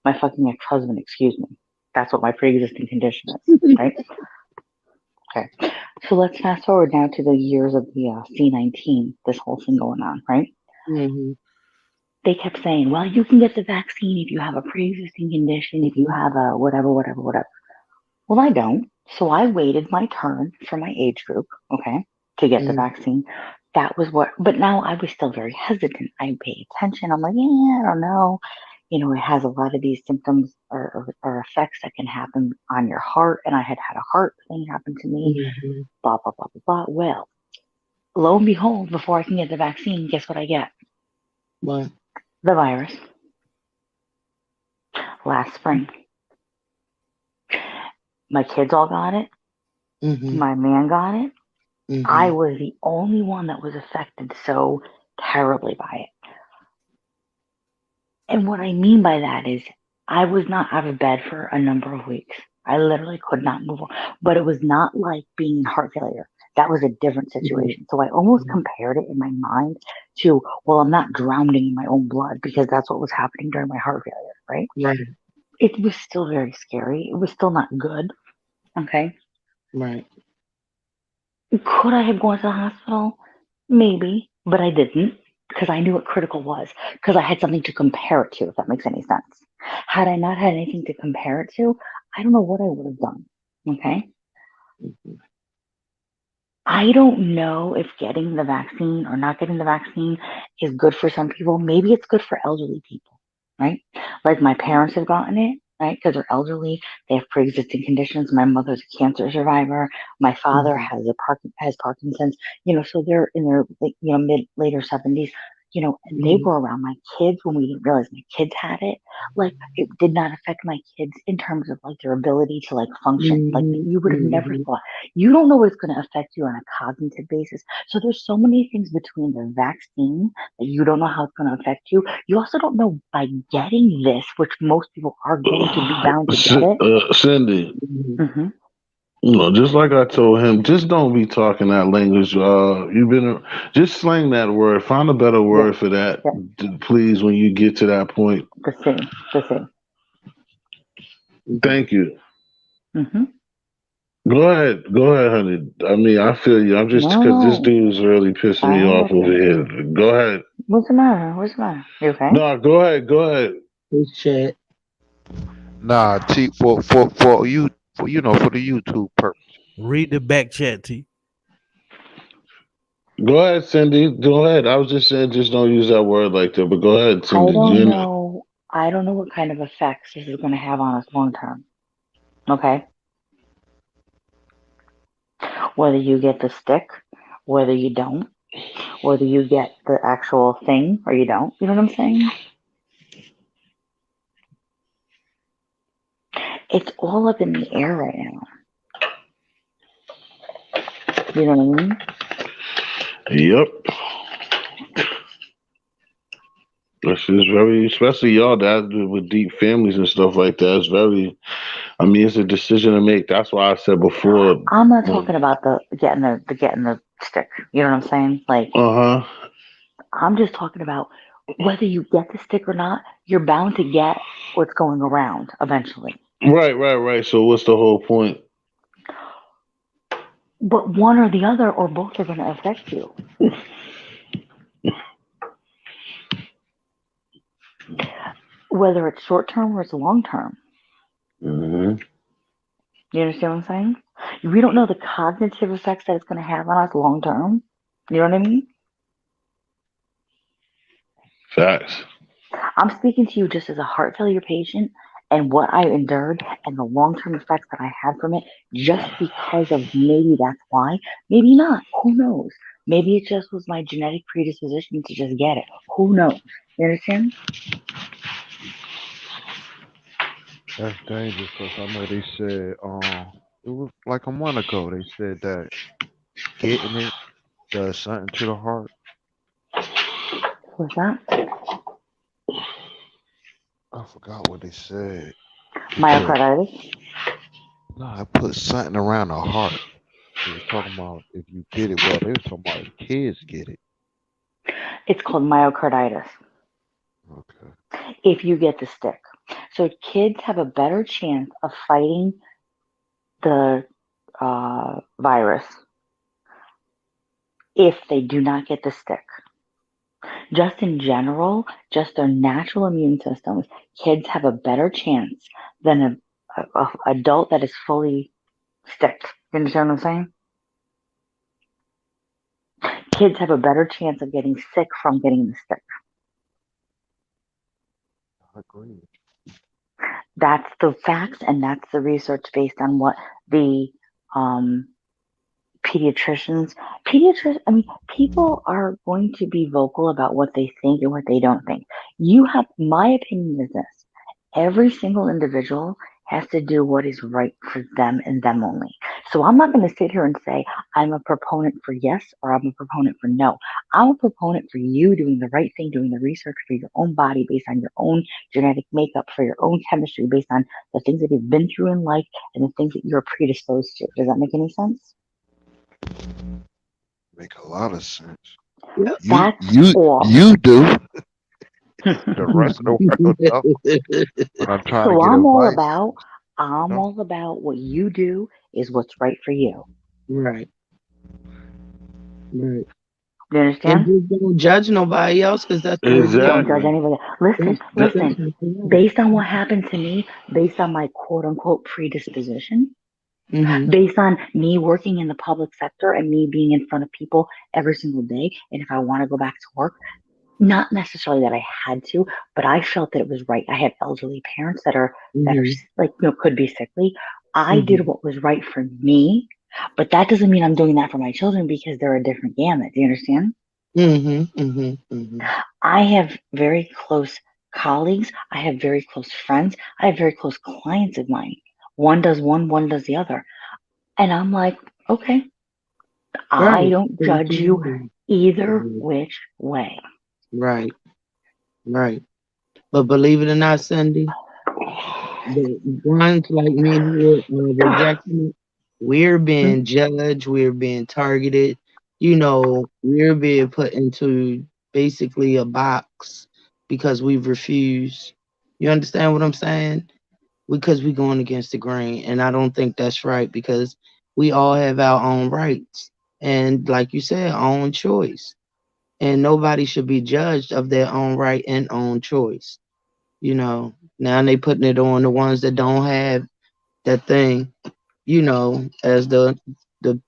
My fucking ex-husband, excuse me. That's what my pre-existing condition is, right? Okay. So let's fast forward now to the years of the C-19, this whole thing going on, right? Mhm. They kept saying, well, you can get the vaccine if you have a pre-existing condition, if you Mhm. have a whatever, whatever, whatever. Well, I don't. So I waited my turn for my age group, okay, to get the Mhm. vaccine. That was what, but now I was still very hesitant. I pay attention. I'm like, yeah, I don't know. You know, it has a lot of these symptoms or effects that can happen on your heart. And I had a heart thing happen to me, Mhm. blah, blah, blah, blah, blah. Well, lo and behold, before I can get the vaccine, guess what I get? But The virus last spring. My kids all got it. mhm. My man got it. I Mhm. was the only one that was affected so terribly by it. And what I mean by that is I was not out of bed for a number of weeks. I literally could not move on. But it was not like being in heart failure. That was a different situation. So I almost compared it in my mind to, well, I'm not drowning in my own blood because that's what was happening during my heart failure, right? Right. It was still very scary. It was still not good. Okay. Right. Could I have gone to the hospital? Maybe, but I didn't because I knew what critical was because I had something to compare it to, if that makes any sense. Had I not had anything to compare it to, I don't know what I would have done. Okay. I don't know if getting the vaccine or not getting the vaccine is good for some people. Maybe it's good for elderly people, right? Like my parents have gotten it, right? Because they're elderly, they have pre-existing conditions. My mother's a cancer survivor. My father has Parkinson's. So they're in their mid later 70s. They were around my kids when we didn't realize my kids had it. Like it did not affect my kids in terms of like their ability to like function. Like you would have never thought. You don't know what's going to affect you on a cognitive basis. So there's so many things between the vaccine that you don't know how it's going to affect you. You also don't know by getting this, which most people are going to be bound to get it. Cindy, hmm just like I told him, just don't be talking that language. You've been just slang that word. Find a better word for that, please. When you get to that point, The same. thank you. hmm Go ahead, honey. I mean, I feel you. I'm just because this No, dude's really pissing me I off got over you. here. Go ahead. What's the matter? What's the matter? You okay? No, go ahead. Go ahead. Shit. Nah, T for you for for the YouTube purpose. Read the back chat, T. Go ahead, Cindy. Go ahead. I was just saying, just don't use that word like that. But go ahead, I Cindy. don't know. I don't know what kind of effects this is going to have on us long term. Okay. Whether you get the stick, whether you don't, whether you get the actual thing or you don't. You know what I'm saying? It's all up in the air right now. You know what I mean? Yep. This is very, especially y'all that with deep families and stuff like that. It's very. I mean, it's a decision to make. That's why I said before. I'm not talking about the getting the stick. You know what I'm saying? Like, I'm just talking about whether you get the stick or not. You're bound to get what's going around eventually. Right. So what's the whole point? But one or the other or both are going to affect you. Whether it's short term or it's long term. Mm-hmm. You understand what I'm saying? We don't know the cognitive effects that it's going to have on us long term. You know what I mean? Facts. I'm speaking to you just as a heart failure patient and what I endured and the long term effects that I had from it, just because of maybe that's why, maybe not. Who knows? Maybe it just was my genetic predisposition to just get it. Who knows? You understand? That's dangerous because I know they said it was like a month ago they said that getting it does something to the heart. What's that? I forgot what they said. Myocarditis? No, it put something around the heart. They was talking about if you get it. Well, they was talking about if kids get it. It's called myocarditis Okay. if you get the stick. So kids have a better chance of fighting the virus if they do not get the stick. Just in general, just their natural immune systems, kids have a better chance than a adult that is fully sticked. You understand what I'm saying? Kids have a better chance of getting sick from getting the stick. I agree. That's the facts, and that's the research based on what the pediatricians, I mean, people are going to be vocal about what they think and what they don't think. My opinion is this: every single individual has to do what is right for them and them only. So I'm not going to sit here and say I'm a proponent for yes or I'm a proponent for no. I'm a proponent for you doing the right thing, doing the research for your own body based on your own genetic makeup, for your own chemistry, based on the things that you've been through in life and the things that you're predisposed to. Does that make any sense? Make a lot of sense. Yep. You That's you all. you do. The rest of the world don't. But I'm trying to So get I'm all advice. about You I'm know. all about what you do is what's right for you. Right. Right. You And understand? just don't judge nobody else because that's your Don't opinion. judge Exactly. anybody. Listen, That's listen. right. Based on what happened to me, based on my quote unquote predisposition, Mm-hmm. based on me working in the public sector and me being in front of people every single day, and if I want to go back to work, not necessarily that I had to, but I felt that it was right. I have elderly parents that are Mm-hmm. like could be sickly. I did Mm-hmm. what was right for me, but that doesn't mean I'm doing that for my children because they're a different gamut. Do you understand? Mm-hmm. Mm-hmm. Mm-hmm. I have very close colleagues. I have very close friends. I have very close clients of mine. One does one does the other. And I'm like, okay, I Right. don't Thank judge you you. either which way. Right. Right. But believe it or not, Cindy, the ones like me who are rejecting it, we're being judged, we're being targeted, we're being put into basically a box because we've refused. You understand what I'm saying? Because we're going against the grain. And I don't think that's right because we all have our own rights. And like you said, our own choice. And nobody should be judged of their own right and own choice. Now they putting it on the ones that don't have that thing, as the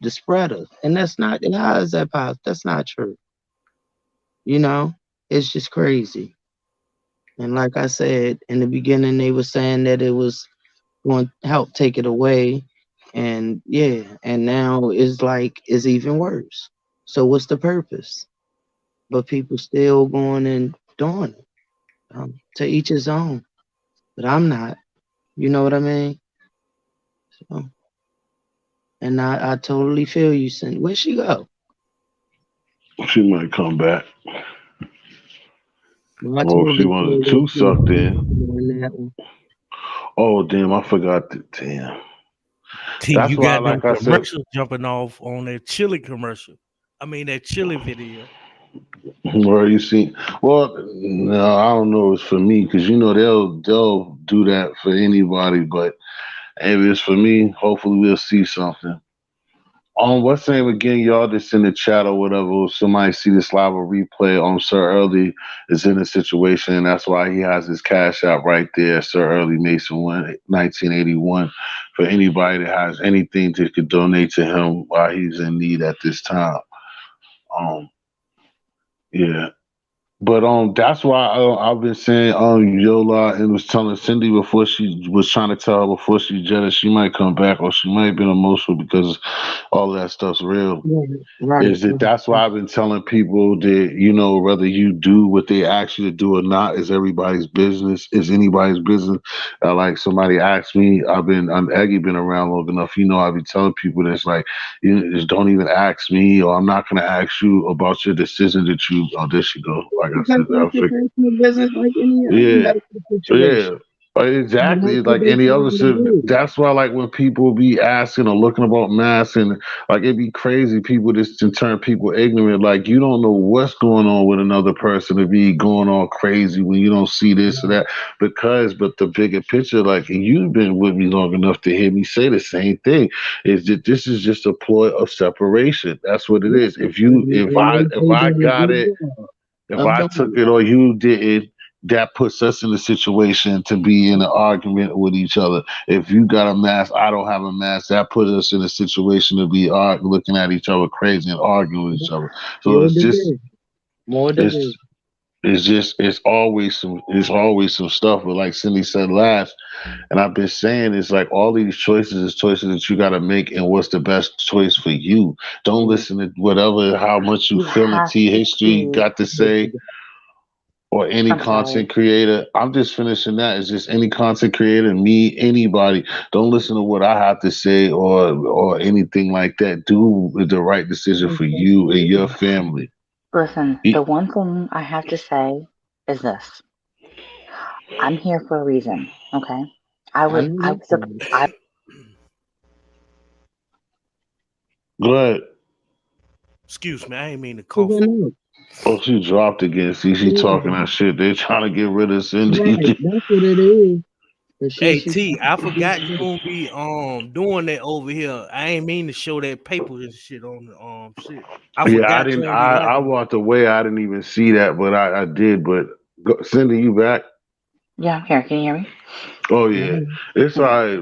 spreader. And that's not, how is that possible? That's not true. You know, it's just crazy. And like I said in the beginning, they were saying that it was going to help take it away. And yeah, and now it's like it's even worse. So what's the purpose? But people still going and doing it. To each his own. But I'm not. You know what I mean? So, and I totally feel you, Cindy. Where'd she go? She might come back. Well, I Or if told she her wasn't that too she was sucked in. on that one. Oh damn, I forgot that. Damn. T, That's you why, got them like I said, commercials jumping off on that chili commercial. I mean that chili video. where you see. Well, no, I don't know. It's for me because they'll do that for anybody. But if it's for me, hopefully we'll see something. What's the name again, y'all? That's in the chat or whatever. Somebody see this live or replay. Sir Early is in a situation, and that's why he has his cash out right there. Sir Early Mason 1981. For anybody that has anything that could donate to him while he's in need at this time. Um, yeah. But that's why I've been saying Yola and was telling Cindy before she was trying to tell her before she jetted she might come back or she might have been emotional because all that stuff's real. Right, right, Is that right. that's why I've been telling people that whether you do what they ask you to do or not is everybody's business, is anybody's business. Like somebody asked me, Aggie been around long enough. I be telling people that's like, just don't even ask me, or I'm not gonna ask you about your decision that you. Oh, there she go. Like I Because said, I that's your figured. personal business like any other Yeah, medical yeah, situation. And exactly. that's what Like they any trying other to shit. do. That's why, like, when people be asking or looking about masks, and like, it'd be crazy. People just to turn people ignorant. Like, you don't know what's going on with another person to be going on crazy when you don't see this or that. But the bigger picture, like, and you've been with me long enough to hear me say the same thing, is that this is just a ploy of separation. That's what it Yeah. is. If you, And they if say I that it's got it, good if of I the took it or you didn't, that puts us in a situation to be in an argument with each other. If you got a mask, I don't have a mask, that puts us in a situation to be looking at each other crazy and arguing with each other. So more it's just, division. More it's, division. it's always some stuff. But like Cindy said last, and I've been saying, it's like all these choices is choices that you got to make, and what's the best choice for you. Don't Yeah. listen to whatever, how much you You feel in have T to history choose. got to say. or any I'm sorry. content creator. I'm just finishing that. It's just any content creator, me, anybody. Don't listen to what I have to say or anything like that. Do the right decision for you and your family. Listen, the E- one thing I have to say is this. I'm here for a reason, okay? I know I that's was, right. I, Go ahead. Excuse me, I ain't mean to Who cough. went up? Oh, she dropped again. See, she talking Yeah, that shit. They trying to get rid of right. Cindy. That's what it is. The shit Hey she T, I talking forgot you about. gonna be doing that over here. I ain't mean to show that paper and shit on the shit. I Yeah, I forgot you didn't. don't be I liking walked away. I didn't even see that, but I did. But Cindy, you back? yeah, I'm here. Can you hear me? Oh yeah, Mhm. it's all Okay. right.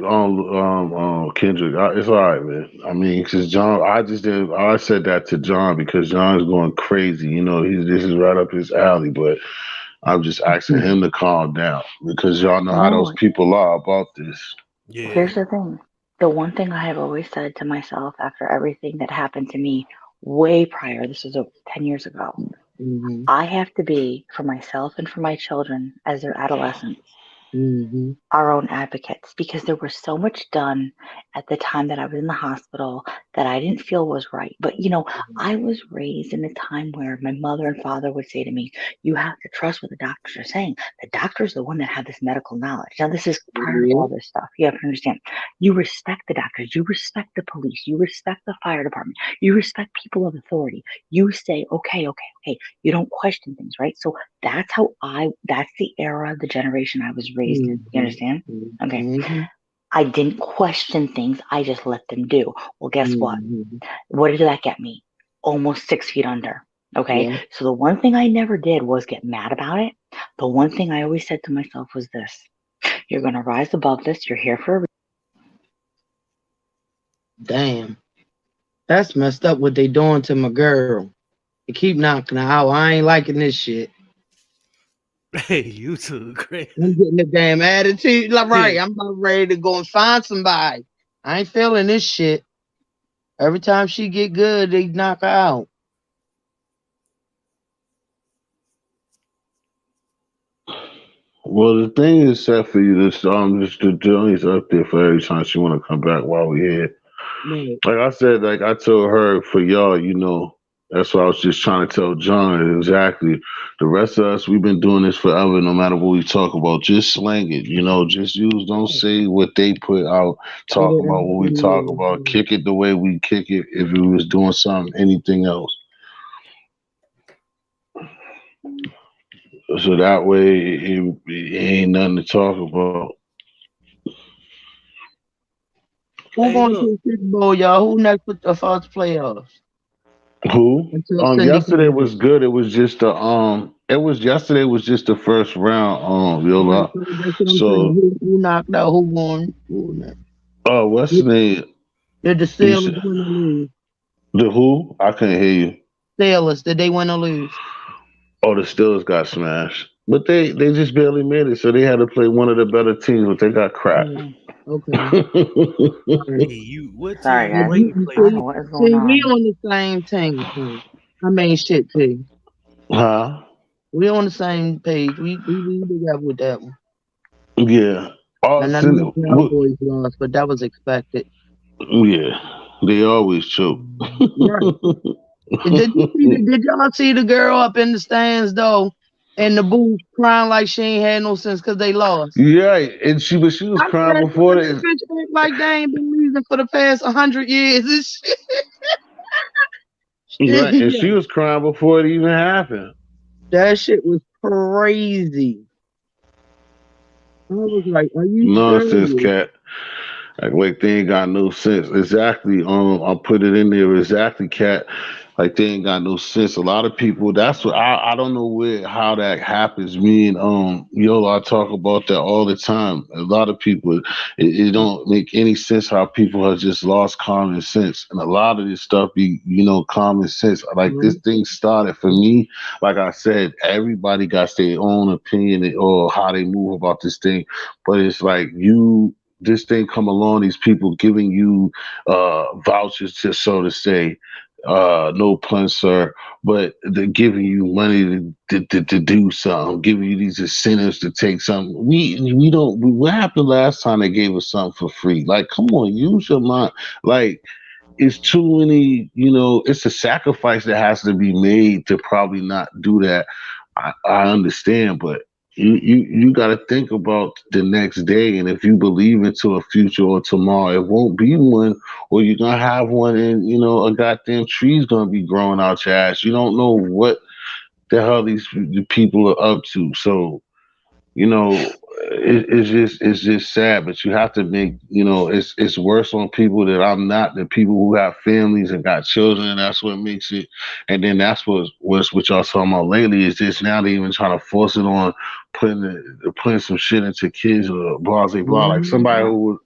Kendrick, it's all right, man. I mean, cause John, I just did. I said that to John because John's going crazy. You know, this is right up his alley. But I'm just asking him to calm down because y'all know how those No, people are about this. yeah. here's the thing. The one thing I have always said to myself after everything that happened to me way prior, this was over 10 years ago, Mhm. I have to be for myself and for my children as their adolescents Mhm. our own advocates because there was so much done at the time that I was in the hospital that I didn't feel was right. But I was raised in a time where my mother and father would say to me, "You have to trust what the doctors are saying. The doctor's the one that had this medical knowledge." Now, this is prior to Yeah. all this stuff. You have to understand. You respect the doctors. You respect the police. You respect the fire department. You respect people of authority. You say, "Okay, okay, okay." You don't question things, right? So that's the era, the generation I was raised in. You Mhm. understand? Okay. Mhm. I didn't question things. I just let them do. Well, guess what? Mhm. What did that get me? Almost 6 feet under. Okay. Yeah. So the one thing I never did was get mad about it. The one thing I always said to myself was this: you're going to rise above this. You're here for a Damn. That's messed up what they doing to my girl. They keep knocking her out. I ain't liking this shit. Hey, you too I'm crazy. getting the damn attitude. Like, right. I'm about ready to go and find somebody. I ain't feeling this shit. Every time she get good, they knock her out. Well, the thing is set for you. This just the journey's up there for every time she want to come back while we here. Right. Like I said, like I told her for y'all, that's what I was just trying to tell John exactly. The rest of us, we've been doing this forever. No matter what we talk about, just slang it. Just use. Don't say what they put out. Get Talk it about out what the we talk way. about. Kick it the way we kick it. If we was doing something, anything else, so that way it ain't nothing to talk about. Who Hey, going to look. the Super Bowl, y'all? Who next with the first playoffs? Who? Until Cindy Yesterday come back. was good. It was just the It was yesterday was just the first round. Right, Yola. so that's what I'm saying. So, Who knocked out? Who won? Who next? what's the Did, name? did the You Steelers said win or lose? the who? I couldn't hear you. Steelers, did they win or lose? Oh, the Steelers got smashed, but they just barely made it. So they had to play one of the better teams, but they got cracked. Oh, okay. All right. Hey, you. What Sorry, team But guys. Brady play I don't know see, for? what is going see, we on. on the same team. Too. I mean, shit, too. Huh? We on the same page. We together with that one. Yeah. And I know the Cowboys lost, but that was expected. Yeah. They always choke. Right. Did y'all see the girl up in the stands though, in the booth crying like she ain't had no sense because they lost? Yeah, and she was I crying said, before this that. bitch act like they ain't been losing for the past 100 years. This shit. Right, and Yeah. she was crying before it even happened. That shit was crazy. I was like, are you Nonsense, serious? cat. Like they ain't got no sense. Exactly. I put it in there. Exactly, cat. Like they ain't got no sense. A lot of people. That's what I don't know how that happens. Me and I talk about that all the time. A lot of people. It don't make any sense how people have just lost common sense. And a lot of this stuff be common sense. Like this Mhm. thing started for me. Like I said, everybody got their own opinion or how they move about this thing. But it's like this thing come along, these people giving you vouchers, just so to say, no pun, sir, but they're giving you money to do something, giving you these incentives to take something. We don't. What happened last time they gave us something for free? Like, come on, use your mind. Like, it's too many. It's a sacrifice that has to be made to probably not do that. I understand, but you got to think about the next day, and if you believe into a future or tomorrow, it won't be one, or you're gonna have one, and a goddamn tree's gonna be growing out your ass. You don't know what the hell the people are up to, so you know it's just sad, but you have to make, it's worse on people that I'm not, the people who have families and got children, and that's what makes it. And then that's what y'all talking about lately, is just now they even trying to force it on, putting some shit into kids, or blah blah blah, like somebody who was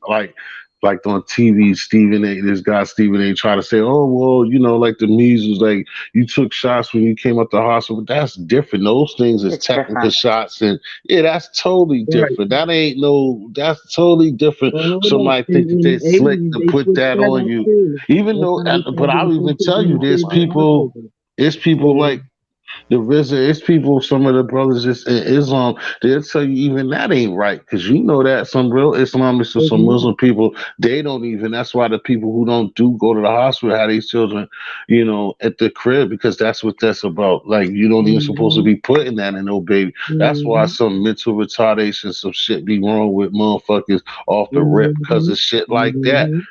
like on TV, Stephen A. This guy Stephen A. try to say, oh well, like the measles, like you took shots when you came up the hospital. But that's different. Those things is It's technical different. shots, and yeah, that's totally Right. different. That ain't no. That's totally different. Well, no, no. Somebody think that they In slick 80s, to they put switched that that on up you, too. even That's though. how they But started I'll to even put tell you, these there's kids on people. autism. It's people So, like the RZA, it's people, some of the brothers just in Islam, they'll tell you even that ain't right. Because that some real Islamists or some mhm, Muslim people, they don't even, that's why the people who don't do go to the hospital have these children, at the crib, because that's about. Like, you don't even supposed to mhm, be putting that in no baby. That's why mhm, some mental retardation, some shit be wrong with motherfuckers off the rip because mhm, of shit like that. mhm,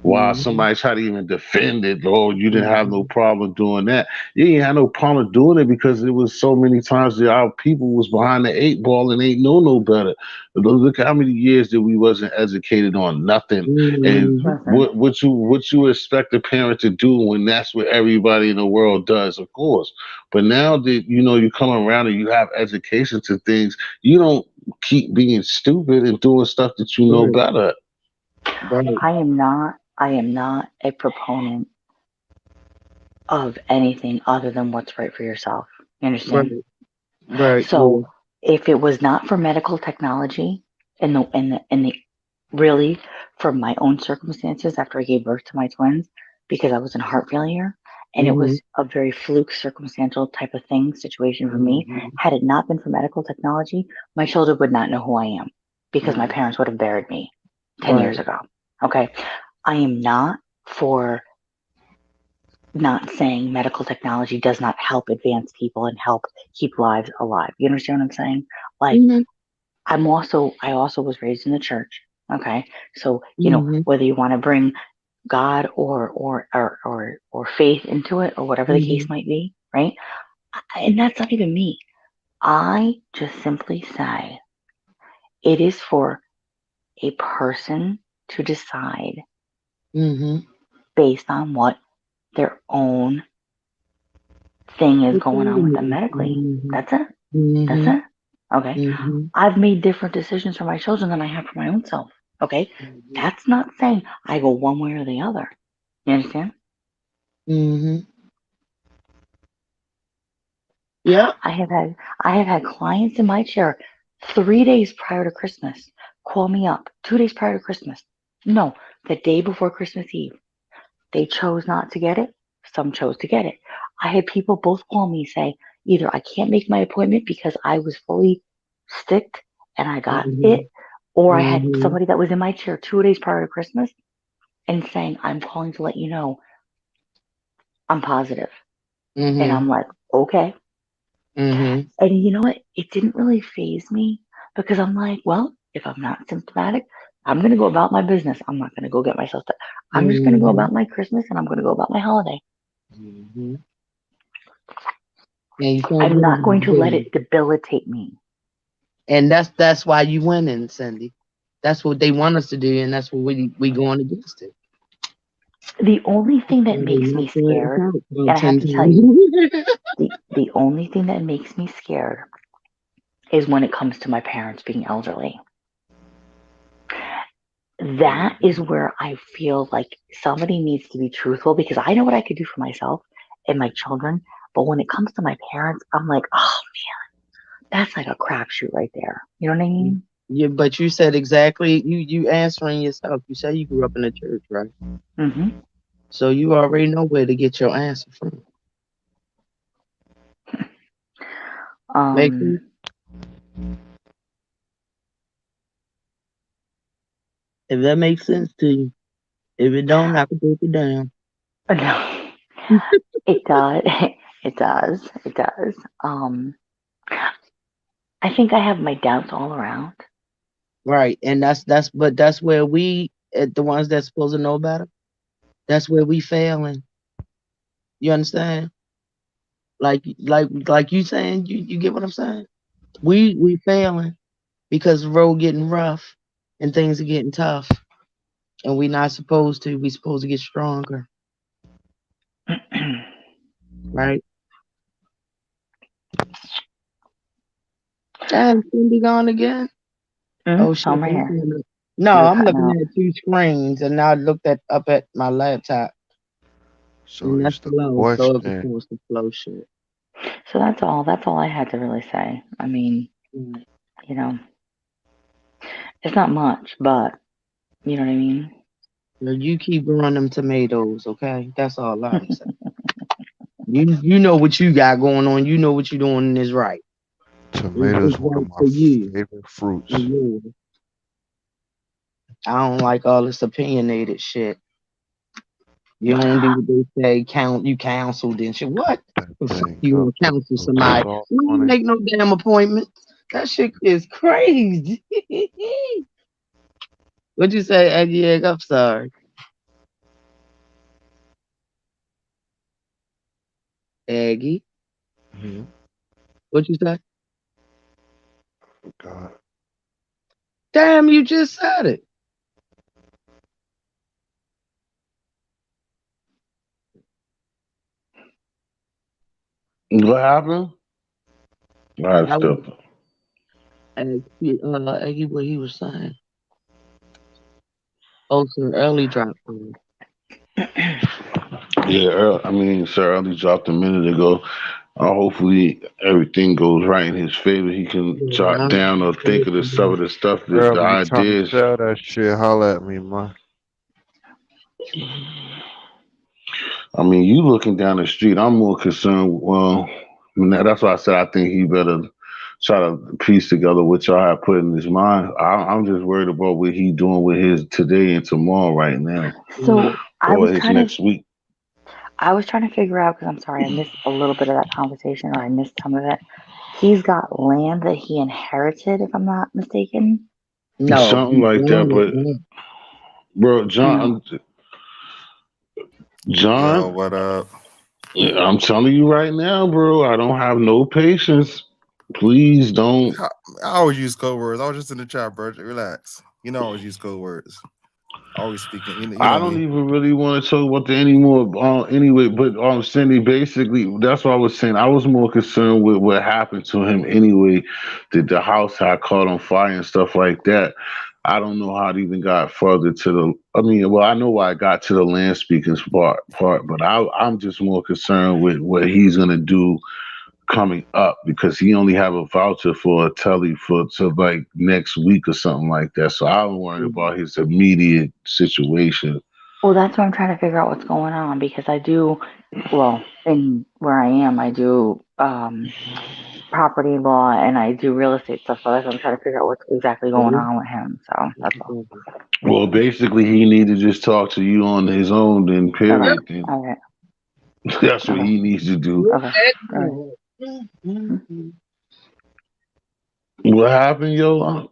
While mhm, somebody try to even defend it, oh, you didn't have no mhm, problem doing that. You ain't had no problem doing it because it was so many times that our people was behind the eight ball and ain't know no better. Look how many years that we wasn't educated on nothing. And mhm, Listen, what you expect a parent to do when that's what everybody in the world does, of course. But now that you come around and you have education to things, you don't keep being stupid and doing stuff that you know right, better. right, I am not a proponent of anything other than what's right for yourself. You understand? right, right, yeah. So if it was not for medical technology and the really from my own circumstances after I gave birth to my twins, because I was in heart failure and it Mhm, was a very fluke circumstantial type of thing situation for me. mhm, Had it not been for medical technology, my children would not know who I am because my mhm, parents would have buried me 10 years right, ago. Okay. I am not for not saying medical technology does not help advance people and help keep lives alive. You understand what I'm saying? Like, mhm, I also was raised in the church. Okay. So, mhm, whether you want to bring God or faith into it or whatever the case mhm, might be, right? And that's not even me. I just simply say it is for a person to decide mhm. based on what their own thing is What's going on with them happening? medically. Mhm, That's it. That's mhm, it. Okay. mhm, I've made different decisions for my children than I have for my own self. Okay. mhm, That's not saying I go one way or the other. You understand? mhm. Yeah. I have had I have had clients in my chair 3 days prior to Christmas call me up. 2 days prior to Christmas. No, the day before Christmas Eve. They chose not to get it. Some chose to get it. I had people both call me say either I can't make my appointment because I was fully sick and I got it, Mhm, or I had mhm, somebody that was in my chair 2 days prior to Christmas and saying, I'm calling to let you know I'm positive. And mhm, I'm like, okay. mhm, And you know what? It didn't really phase me because I'm like, well, if I'm not symptomatic, I'm going to go about my business. I'm not going to go get myself sick. I'm just going to go mhm, about my Christmas and I'm going to go about my holiday. mhm. And you can't I'm do not going that, to let baby. it debilitate me. And that's why you winning, Cindy. That's what they want us to do, and that's what we going against it. The only thing that So they makes me knock your ass scared, out about and I have 10 to tell you, times. the only thing that makes me scared is when it comes to my parents being elderly. That is where I feel like somebody needs to be truthful because I know what I could do for myself and my children. But when it comes to my parents, I'm like, oh, that's like a crapshoot right there. You know what I mean? Yeah, but you said exactly you answering yourself. You said you grew up in the church, right? Hmm. So you already know where to get your answer from. Make sense? Um, If that makes sense to you. If it don't, I can break it down. no, it does. It does. It does. I think I have my doubts all around. Right. And that's where we the ones that's supposed to know better, that's where we failing. You understand? Like you saying, you get what I'm saying? We failing because the road getting rough and things are getting tough. And we not supposed to. We supposed to get stronger. Right? Damn, Cindy gone again? Oh shit. I'm right here. No, You were I'm cutting looking out. at two screens and now I looked up at my laptop. So And that's it's the low, so it question. was the flow shit. So that's all. That's all I had to really say. I mean, Mm. you know, it's not much, but you know what I mean. Well, you keep growing them tomatoes, okay? That's all I'm saying. You know what you got going on. You know what you're doing is right. It's Tomatoes one of right my for you favorite fruits. and yours. I don't like all this opinionated shit. You don't do what they say. You counseled and shit. What? That The fuck thing you up gonna with a counsel little somebody? salt We on ain't it. make no damn appointments. That shit is crazy. What'd you say, Aggie Egg? I'm sorry. Aggie. Hmm. What'd you say? God. Damn, you just said it. What happened? I I was still. Aggie what he was saying. Oh, so early drop for Yeah, I mean, sir, only dropped a minute ago. Hopefully, everything goes right in his favor. He can jot yeah, down or think of some of the stuff, the Early, you trying to ideas. sell that shit? Holla at me, man. I mean, you looking down the street. I'm more concerned. Well, that's why I said I think he better try to piece together what y'all have put in his mind. I'm just worried about what he doing with his today and tomorrow right now, yeah. So or his next week. I was trying to figure out because I'm sorry I missed a little bit of that conversation or I missed some of it. He's got land that he inherited, if I'm not mistaken. No, Something he like that. bought But it. bro, No. Yo, John, what up? I'm telling you right now, bro, I don't have no patience. Please don't. I always use code words. I was just in the chat, bro. Relax. You know I always use code words. Always speaking. You I know don't me. even really want to talk about the anymore. Anyway, but Cindy, basically, that's what I was saying. I was more concerned with what happened to him anyway. Did the house had caught on fire and stuff like that? I don't know how it even got further to the. I mean, well, I know why I got to the land speaking part, but I'm just more concerned with what he's gonna do coming up because he only have a voucher for a telly for to like next week or something like that. So I'm worried about his immediate situation. Well, that's what I'm trying to figure out what's going on because I do, well, in where I am, I do property law and I do real estate stuff. So that's what I'm trying to figure out what's exactly going on with him. So that's all. Well, basically, he need to just talk to you on his own. Then, Okay. period. Then All right. that's what Okay. he needs to do. Okay. All right. What happened, yo?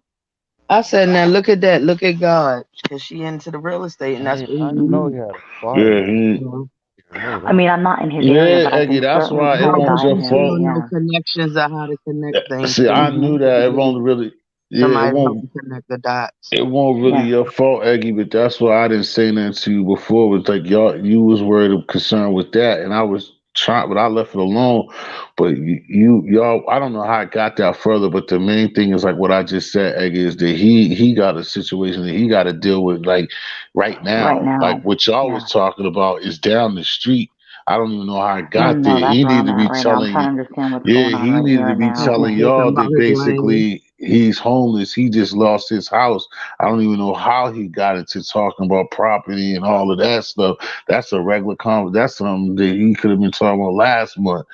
I said, now look at that. Look at God. Because she into the real estate and that's what I he didn't know believes. he had a fire. Yeah, he. You know? I didn't know I that. mean, I'm not in his area, Yeah, but I Eggy, can that's certainly why it try to Right, won't but guide your you should him. fault. know Yeah. connections of how to connect things. See, So I he knew wants to that it be won't really. Yeah, it somebody to help won't. him connect the dots. It won't really Yeah. your fault, Eggy, but that's why I didn't say nothing to you before. It's like y'all, you was worried or concerned with that, and I was trying, but I left it alone. But y'all, I don't know how I got that further. But the main thing is like what I just said, Eggy, is that he got a situation that he got to deal with like right Right now. Like now. what y'all Yeah. was talking about is down the street. I don't even know how I got there. No, that's He where need I'm to at be right now. I'm telling trying you. to understand what's Yeah, going on he right needed here to and be now. He's telling talking y'all about that his land. basically he's homeless. He just lost his house. I don't even know how he got into talking about property and all of that stuff. That's a regular conversation. That's something that he could have been talking about last month.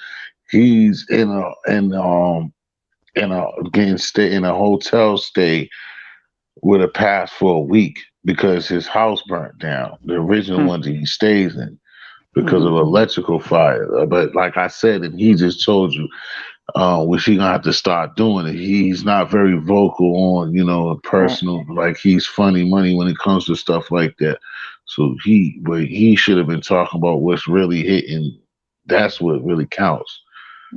He's in a getting stay in a hotel stay with a pass for a week because his house burnt down. The original one that he stays in because of electrical fire. But like I said, and he just told you, which he gonna have to start doing it. He's not very vocal on, personal. Like he's funny money when it comes to stuff like that. So but he should have been talking about what's really hitting. That's what really counts.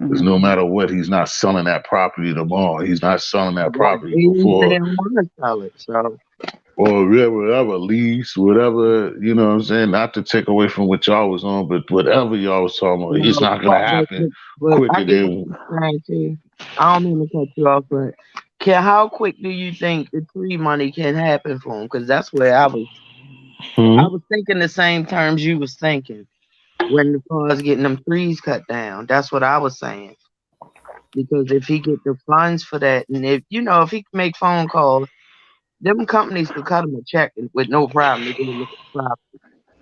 Because no matter what, he's not selling that property tomorrow. He's not selling that Right. property He before didn't want to sell it, so or whatever lease, whatever, you know what I'm saying? Not to take away from what y'all was on, but whatever y'all was talking about, it's no. not gonna happen But I quicker get what than you're saying too. I don't mean to cut you off, but how quick do you think the tree money can happen for him? Because that's where I was thinking the same terms you was thinking when the funds getting them trees cut down. That's what I was saying. Because if he get the funds for that, and if he can make phone calls, them companies could cut him a check with no problem. They go look at the property.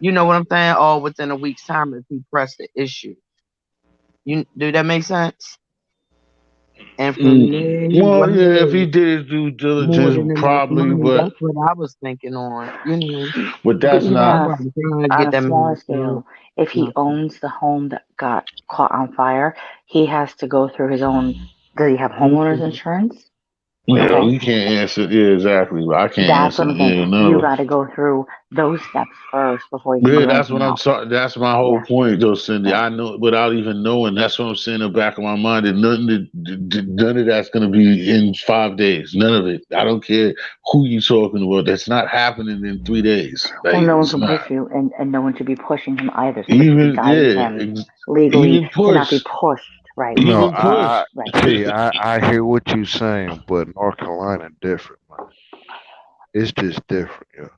You know what I'm saying? All within a week's time if he pressed the issue. Do that make sense? And from there, he well, yeah, if he raised did his due more than diligence, enough probably, money. but That's what I was thinking on. but But that's even not. on Nobody trying to on get a that smaller money started. scale, if he Nothing. owns the home that got caught on fire, he has to go through his own. Does he have homeowners Mhm. insurance? Yeah, Okay, we can't answer. Yeah, exactly. I can't that's what answer. I'm saying. Yeah, none You of it. got to go through those steps first before you can Yeah, do that's what anything I'm else. talking. That's my whole Yeah, point, though, Cindy. yeah. I know without even knowing. That's what I'm saying in the back of my mind. That none of that's going to be in 5 days. None of it. I don't care who you talking about. That's not happening in 3 days. Like Well, no one it's can push not. you, and no one should be pushing him either. Somebody should be Even guiding yeah, him legally even to not be push, pushed. Right, No, even push. right. I hear what you saying, but North Carolina different, man. It's just different, yeah.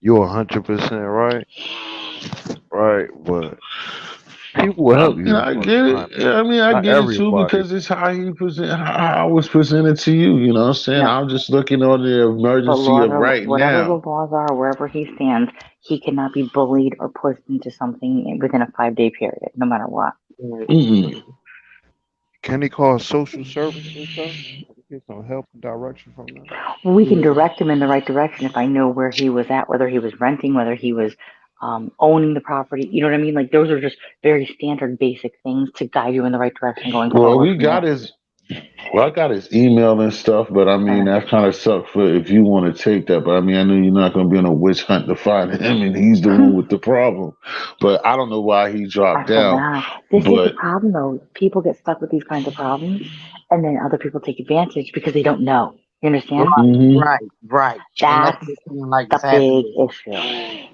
You're 100% right, right, but people will I help mean, you in I North get it. Carolina. Yeah, I mean, I Not get it too everybody. because it's how you present, how I was presented to you. You know what I'm saying? No, I'm just looking on the but emergency of laws are right whatever the now. laws are, wherever he stands, he cannot be bullied or pushed into something within a 5 day period, no matter what. Right. Mm-mm. Can he call social services though? Get some help and direction from them. Well, we can Yeah. direct him in the right direction if I know where he was at, whether he was renting, whether he was owning the property. You know what I mean? Like those are just very standard, basic things to guide you in the right direction going Well, forward we from got there. his. Well, I got his email and stuff, but I mean Okay. that kind of sucked for if you want to take that. But I mean, I know you're not going to be on a witch hunt to find him, and he's the one with the problem. But I don't know why he dropped I feel down. bad. This is the But problem, though. People get stuck with these kinds of problems, and then other people take advantage because they don't know. You understand? Right, hmm right. And that's That's what it seems like it's the big happening. issue. Yeah,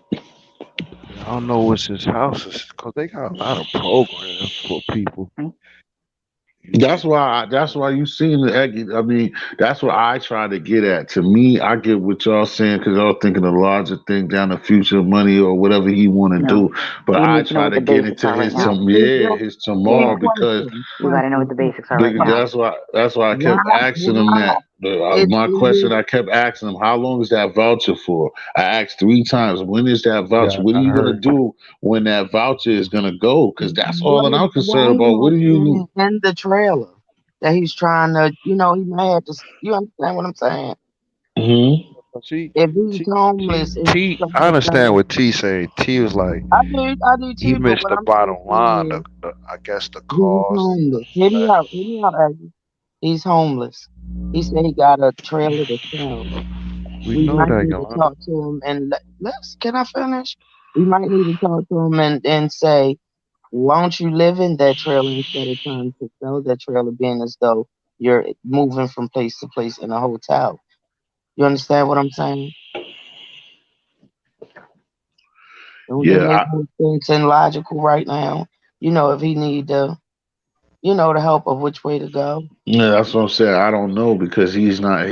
I don't know what's his houses because they got a lot of programs for people. Hmm? You can, that's why you seen the. I mean, that's what I try to get at. To me, I get what y'all saying because y'all thinking a larger thing down the future, money or whatever he want to No, do. But we I need to know try what to the get basics into are right his now. his Well, tomorrow Yeah, because you got to know what the basics are right now. that's why I Why, kept asking him why that. My it question, I kept asking him, how long is that voucher for? I asked 3 times, when is that voucher? yeah, What are I you gonna heard. do when that voucher is gonna go? Because that's all that I'm why concerned he about. What not do you? staying in the trailer that he's trying to, he mad to, you understand what I'm saying? Mhm. See, If he's T, homeless and he's trying I to understand say, what T saying. T was like, I do he too, but missed what the I'm bottom saying line, is, I guess the he's cost and homeless. all that. Hear me out, Aggie. He's homeless. He said he got a trailer to sell. We We know might that, need to Yolanda. talk to him and can I finish? We might need to talk to him and say, why don't you live in that trailer instead of trying to sell that trailer, being as though you're moving from place to place in a hotel? You understand what I'm saying? Don't that Yeah, make more sense and logical right now? If he need to, the help of which way to go. Yeah, that's what I'm saying. I don't know because he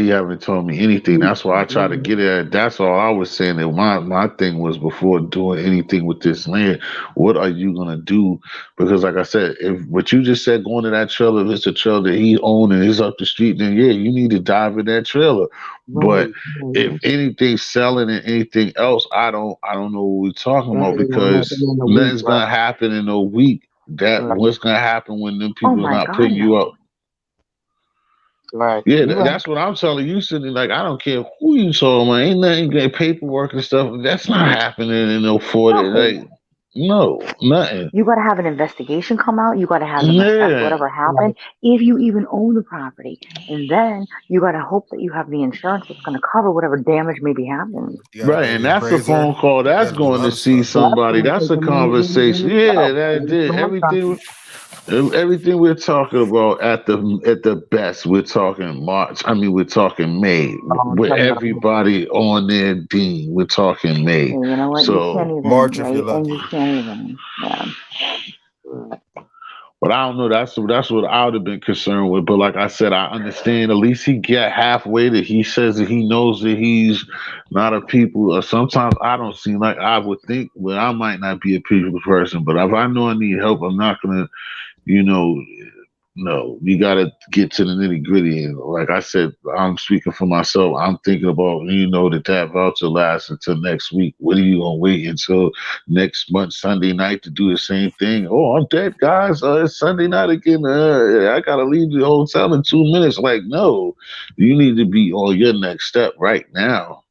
haven't told me anything. That's why I try to get at. That's all I was saying. That my thing was before doing anything with this land, what are you gonna do? Because like I said, if what you just said going to that trailer, if it's a trailer that he owned and is up the street, then yeah, you need to dive in that trailer. But if anything selling and anything else, I don't know what we're talking That about ain't gonna happen because in a week, nothing's bro. gonna happen in a week. That Right. what's gonna happen when them Oh people are my not God, putting you no. up? Right. Yeah, You right. that's what I'm telling you, Sydney. Like, I don't care who you told, man. Ain't nothing getting paperwork and stuff. That's not happening in no 40. No. Like, no, nothing. You got to have an investigation come out. You got to have them assess Yeah, whatever Right. happened, if you even own the property. And then you got to hope that you have the insurance that's going to cover whatever damage may be happening. You gotta right. pay And the that's a appraiser. phone call. You That's gotta do going to other see stuff. That's somebody. gonna That's take a a minute conversation. in Yeah, itself. that The did insurance company. everything we're talking about at the best. We're talking March. I mean, we're talking May I'm with telling you. everybody on their dean. We're talking May. And you know what? You can't So. even, March if right? you're And you lucky. can't even, yeah. But I don't know. That's what I would have been concerned with. But like I said, I understand. At least he get halfway that he says that he knows that he's not a people. Or sometimes I don't seem like I would think. Well, I might not be a people person, but if I know I need help, I'm not gonna, you know, no, you got to get to the nitty gritty. And like I said, I'm speaking for myself. I'm thinking about, that voucher lasts until next week. What are you going to wait until next month, Sunday night to do the same thing? Oh, I'm dead, guys. It's Sunday night again. I got to leave the hotel in 2 minutes. Like, no, you need to be on your next step right now.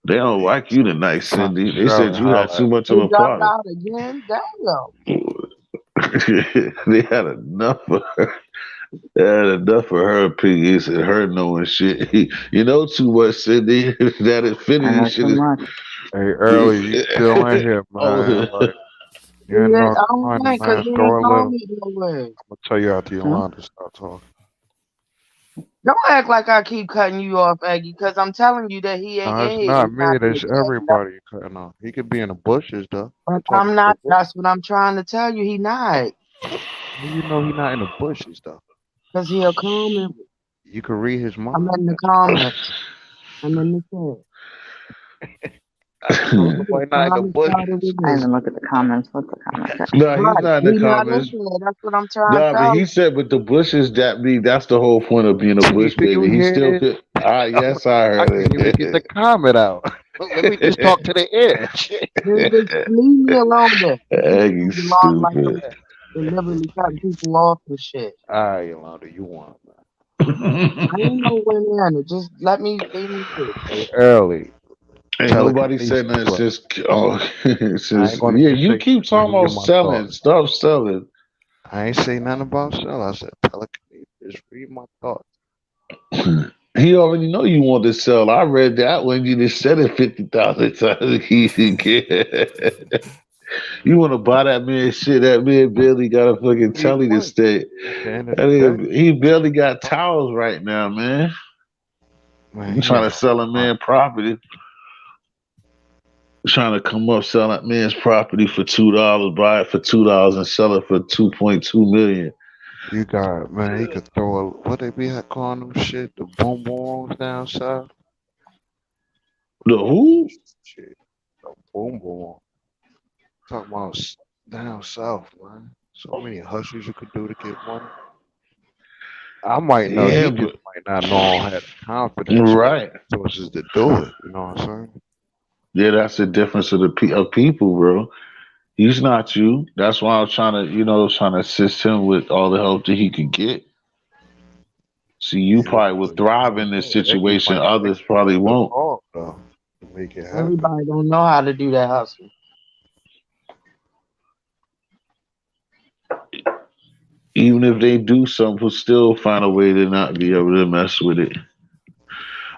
They don't like you tonight, Cindy. They said Charlotte you had holla too at much He of a dropped party. out again. Damn. They had enough of her. They had enough of her opinions and her knowing shit. You know too much, Cindy. That I infinity know shit too much. Hey, early, you still in here, oh, man? Like you ain't Yeah, no I don't reminder, think because man. he Throw ain't a called little. me nowhere. I'm gonna tell you after Hmm? Yolanda start talking. Don't act like I keep cutting you off, Aggie, because I'm telling you that he ain't No, in it's here. not He's not me. gonna That's say nothing. everybody cutting off. He could be in the bushes though. But I'm talking I'm to the not. bush. That's what I'm trying to tell you. He not. How you know he not in the bushes though? Because he'll comment. You can read his I'm mind. in the comments. I'm in the chat. How you know the boy The not in the comments started bushes? with I me. didn't look at the comments. What's the comment section? no, he's Right. not in the He not in comments. here. That's what I'm trying to No, but tell he you. said, but the bushes that's the whole point of being a bush Do you baby. He hear still this? could. Ah, yes, I I heard can't even get the it. comment out. Let me just talk to the edge. Just leave me alone there. You Aggie be long like stupid. that. Deliberately cutting people off and shit. All right, Yolanda, you want, man. I ain't no way in it. Just let me leave me be. Hey, early. Ain't nobody Telekinesis said nothing club. since. Oh, I ain't since gonna yeah, just you say keep let talking me about get my selling. thoughts. Stop selling. I ain't say nothing about sell. I said telekinesis. Just read my thoughts. He already know you want to sell. I read that when you just said it 50,000 times. He didn't care. You want to buy that man shit? That man barely got a fucking He telly to won. stay. At the end of That the day, nigga, he barely got towels right now, man. man, I'm he trying had to a sell a run. man property. Trying to come up, sell that man's property for $2, buy it for $2, and sell it for 2.2 million. You got man. He could throw a what they be calling them shit. The boom booms down south. The who? Shit, the boom boom. Talking about down south, man. So many hustles you could do to get money. I might know. Yeah, He just but might not know I had the confidence or right. the resources to do it. You know what I'm saying? Yeah, that's the difference of of people, bro. He's not you. That's why I'm trying to, trying to assist him with all the help that he could get. See, you Yeah, probably will but you thrive never in this know. Eggy situation. might Others probably the won't. ball though to make it happen. Everybody don't know how to do that hustle. Even if they do, some will still find a way to not be able to mess with it.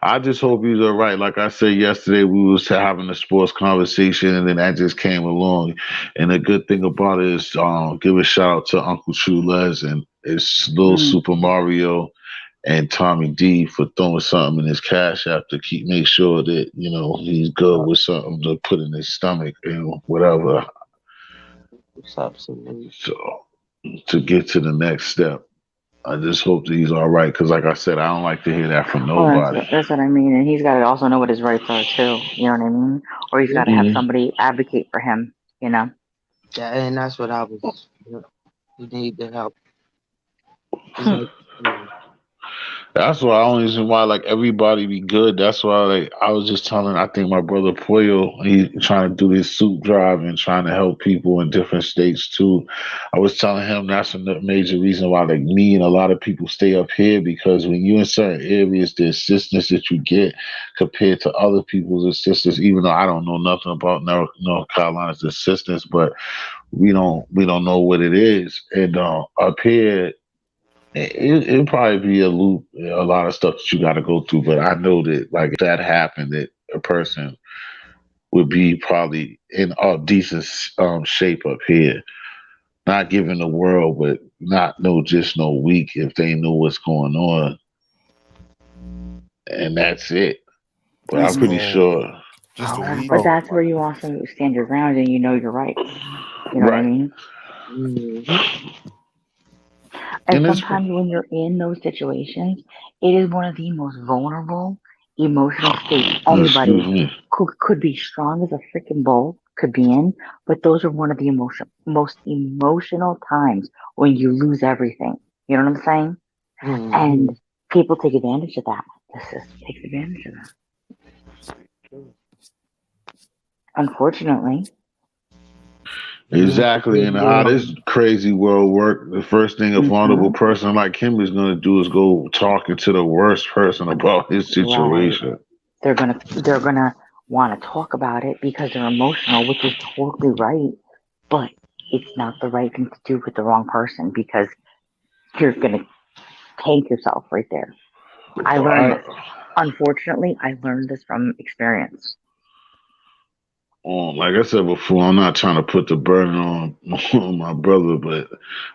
I just hope he's all right. Like I said yesterday, we was having a sports conversation, and then that just came along. And the good thing about it is, give a shout out to Uncle True Les and it's little Mm. Super Mario and Tommy D for throwing something in his cash app to make sure that he's good with something to put in his stomach and whatever. Absolutely. So to get to the next step, I just hope that he's all right. Because like I said, I don't like to hear that from Well, nobody. that's what I mean, and he's got to also know what his rights are too. You know what I mean? Or he's got to have Mhm. somebody advocate for him. Yeah, and that's what I was. You need to help. It's like, That's why I only reason why like everybody be good. That's why like I was just telling I think my brother Puyo, he trying to do this soup drive and trying to help people in different states too. I was telling him that's a major reason why like me and a lot of people stay up here because when you in certain areas, the assistance that you get compared to other people's assistance, even though I don't know nothing about North Carolina's assistance, but we don't know what it is. And up here it'll probably be a loop, a lot of stuff that you got to go through. But I know that, like, if that happened, that a person would be probably in a decent shape up here. Not giving the world, but not just no week if they know what's going on, and that's it. But I'm Just hmm pretty go, sure, just a week. But that's where you also stand your ground and you know your rights. You know what I right? mean? And And it's sometimes when you're in those situations, it is one of the most vulnerable emotional states excuse anybody me. could be strong as a freaking bull could be in. But those are one of the most emotional times when you lose everything. You know what I'm saying? And people take advantage of that. The system takes advantage of that. Unfortunately. Exactly, and how this crazy world work. The first thing a vulnerable person like him is going to do is go talking to the worst person about his Right. situation. They're gonna want to talk about it because they're emotional, which is totally right. But it's not the right thing to do with the wrong person because you're gonna tank yourself right there. I learned this. Unfortunately, I learned this from experience. Like I said before, I'm not trying to put the burden on my brother, but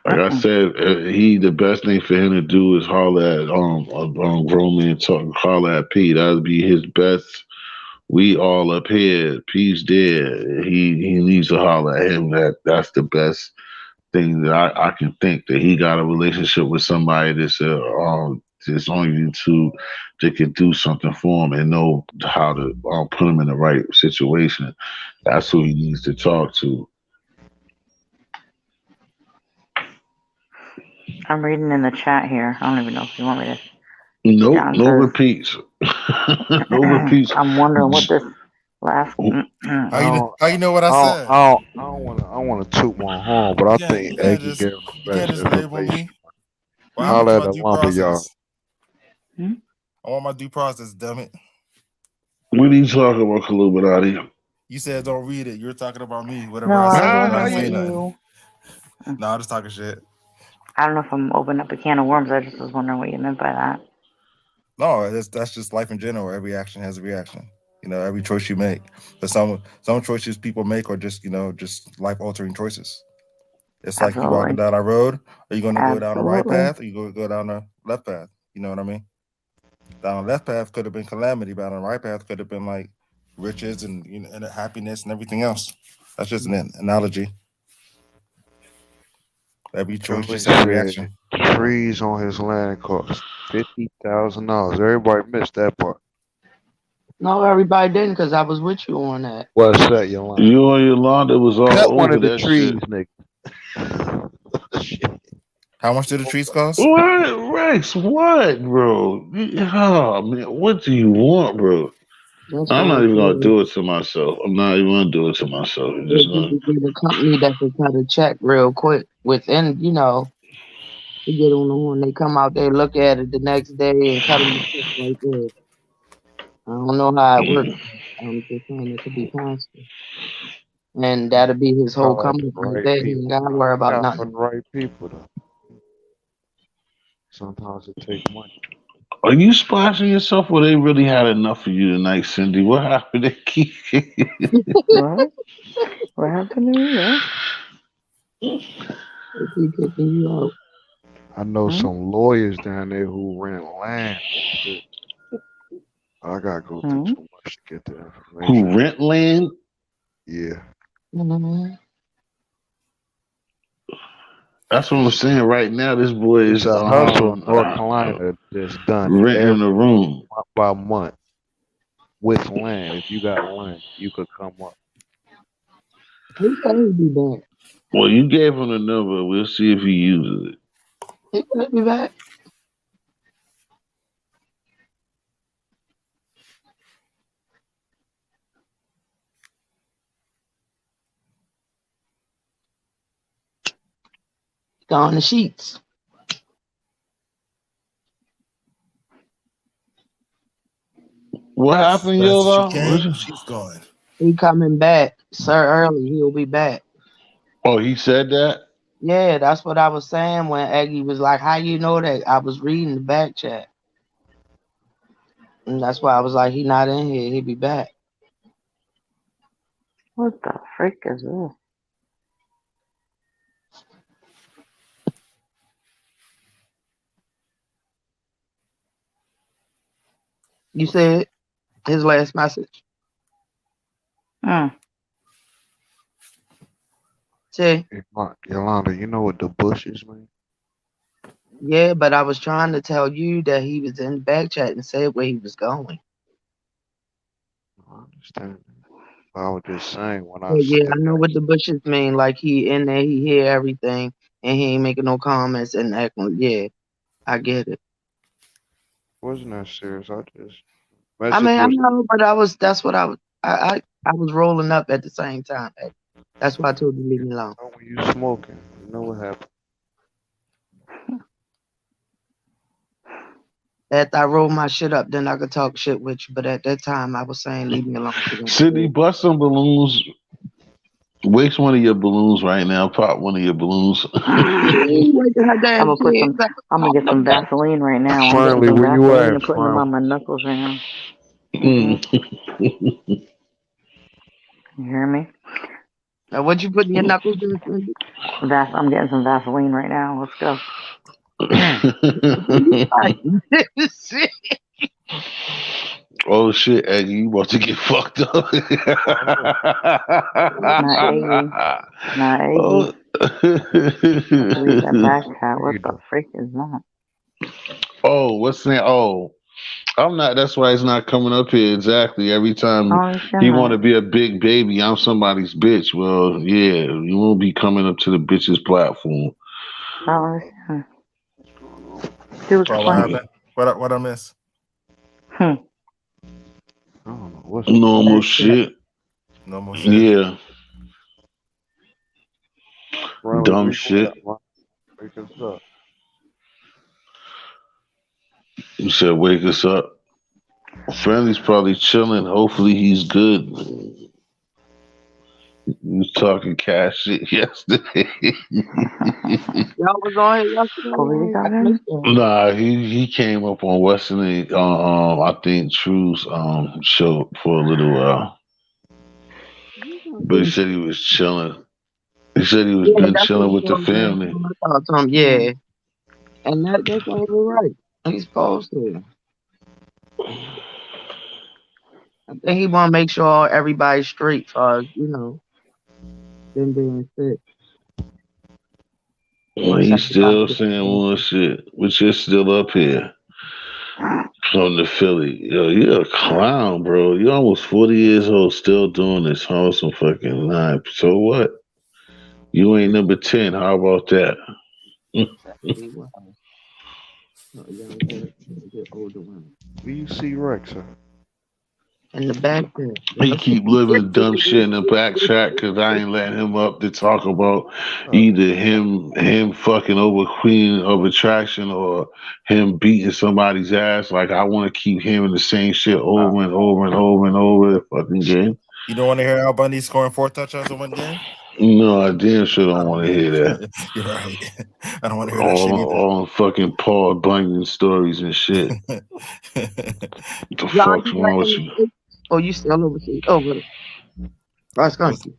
like I said, the best thing for him to do is holler at a grown man talking, holler at P. That'd be his best. We all up here. P's dead. He needs to holler at him. That's the best thing that I can think that he got a relationship with somebody that's on YouTube that can do something for him and know how to put him in the right situation. That's who he needs to talk to. I'm reading in the chat here. I don't even know if you want me to. Nope, John no says, repeats. No repeats. I'm wondering what this last. How you know what I said? I don't want to toot my horn, but I think You can't Eggy just gave the best label information. me. What happened Holla to at my the due lumber y'all. process? I want my due process, damn it. What are you talking about, Illuminati? You said don't read it. You're talking about me. Whatever No, I I was said, wondering I didn't what say nothing. you. No, I'm just talking shit. I don't know if I'm opening up a can of worms. I just was wondering what you meant by that. No, that's just life in general. Every action has a reaction. Every choice you make. But some choices people make are just life altering choices. It's like you walking Absolutely. down a road. Are you going to go down the right Absolutely. path, or you going to go down the left path? You know what I mean? Down the left path could have been calamity, but on the right path could have been like riches and happiness and everything else. That's just an analogy. Every choice Joey just has a said reaction. trees on his land cost $50,000. Everybody missed that part. No, everybody didn't because I was with you on that. What's that, Yolanda? You and Yolanda was all Cut one over of the that trees, shit. nigga. How much do the trees cost? What, Rex? What, bro? Oh man, what do you want, bro? That's I'm not why even gonna do it to myself. I'm not even gonna do it to myself. I'm just gonna. the company that could cut a check real quick within, to get on the horn. They come out there, look at it the next day, and cut them the check right there. I don't know how it works. I'm just saying it could be possible. And that'll be his whole Holler at company the right right there. He people. ain't gotta worry about Not nothing. for the right people though. Sometimes it take money. Are you splashing yourself, or they really had enough of you tonight, Cindy? What happened to keep? What? What happened to me? What? They keep kicking you out. I know some lawyers down there who rent land. I gotta go through too much to get the information. Who rent land? Yeah. That's what I'm saying. Right now, this boy It's is a hustle in North Carolina that's done renting a room month by month with land. If you got land, you could come up. He said he'd be back. Well, you gave him the number. We'll see if he uses it. He said he'd be back. Gone the sheets. What happened, Fast as she Yola? came, she's gone. He coming back, sir. Early, he'll be back. Oh, he said that? Yeah, that's what I was saying when Aggie was like, "How you know that?" I was reading the back chat, and that's why I was like, "He not in here. He'll be back." What the frick is this? You said his last message. See? Yolanda, you know what the bushes mean? Yeah, but I was trying to tell you that he was in the back chat and said where he was going. I understand. I was just saying when I But yeah, said I know what the bushes mean. Like he in there, he hear everything, and he ain't making no comments and acting. Yeah, I get it. wasn't that serious. I just I mean, I was know, but that's what I was. I was rolling up at the same time. That's why I told you to leave me alone. when you smoking. You know what happened. After I roll my shit up, then I could talk shit with you. But at that time, I was saying, leave me alone. Sydney, bust some balloons. Waste one of your balloons right now. Pop one of your balloons. I'm gonna get some Vaseline right now. I'm getting some Vaseline and putting them on my knuckles right now. You hear me? Now, what you putting your knuckles in? I'm getting some Vaseline right now. Let's go. Oh shit, Aggie, you about to get fucked up. Not Aggie. Not Aggie. Oh. Read that back chat. What the freak is that? Oh, what's that? Oh, I'm not. That's why he's not coming up here. Exactly. Every time he want to be a big baby, I'm somebody's bitch. Well, yeah, you won't be coming up to the bitch's platform. Oh, what happened? What I miss? I don't know what's normal shit. Normal shit. Yeah. Dumb wake shit. Wake us up. You said wake us up. Friendly's probably chilling. Hopefully he's good. You was talking cash shit yesterday. Y'all was on here yesterday. Nah, he came up on Western I think True's show for a little while. But he said he was chilling. He said he was been chilling with the family. Yeah. And that's all right. He's supposed to. I think he want to make sure everybody's straight for, them being sick. Well, he's still saying more shit, but you're still up here from the Philly. Yo, you're a clown, bro. You're almost 40 years old, still doing this. Some fucking 9. So what? You ain't number 10. How about that? Where you see Rex at? In the back there. He keep living dumb shit in the back chat because I ain't letting him up to talk about either him fucking over Queen of Attraction or him beating somebody's ass. Like I want to keep hearing the same shit over and over and over and over the fucking game. You don't want to hear Al Bundy scoring 4 touchdowns in one game? No, I damn sure don't want to hear that. You're right. I don't want to hear that shit either. All fucking Paul Bunyan stories and shit. What the fuck's wrong with you? Oh, you still overseas? Oh, cross country.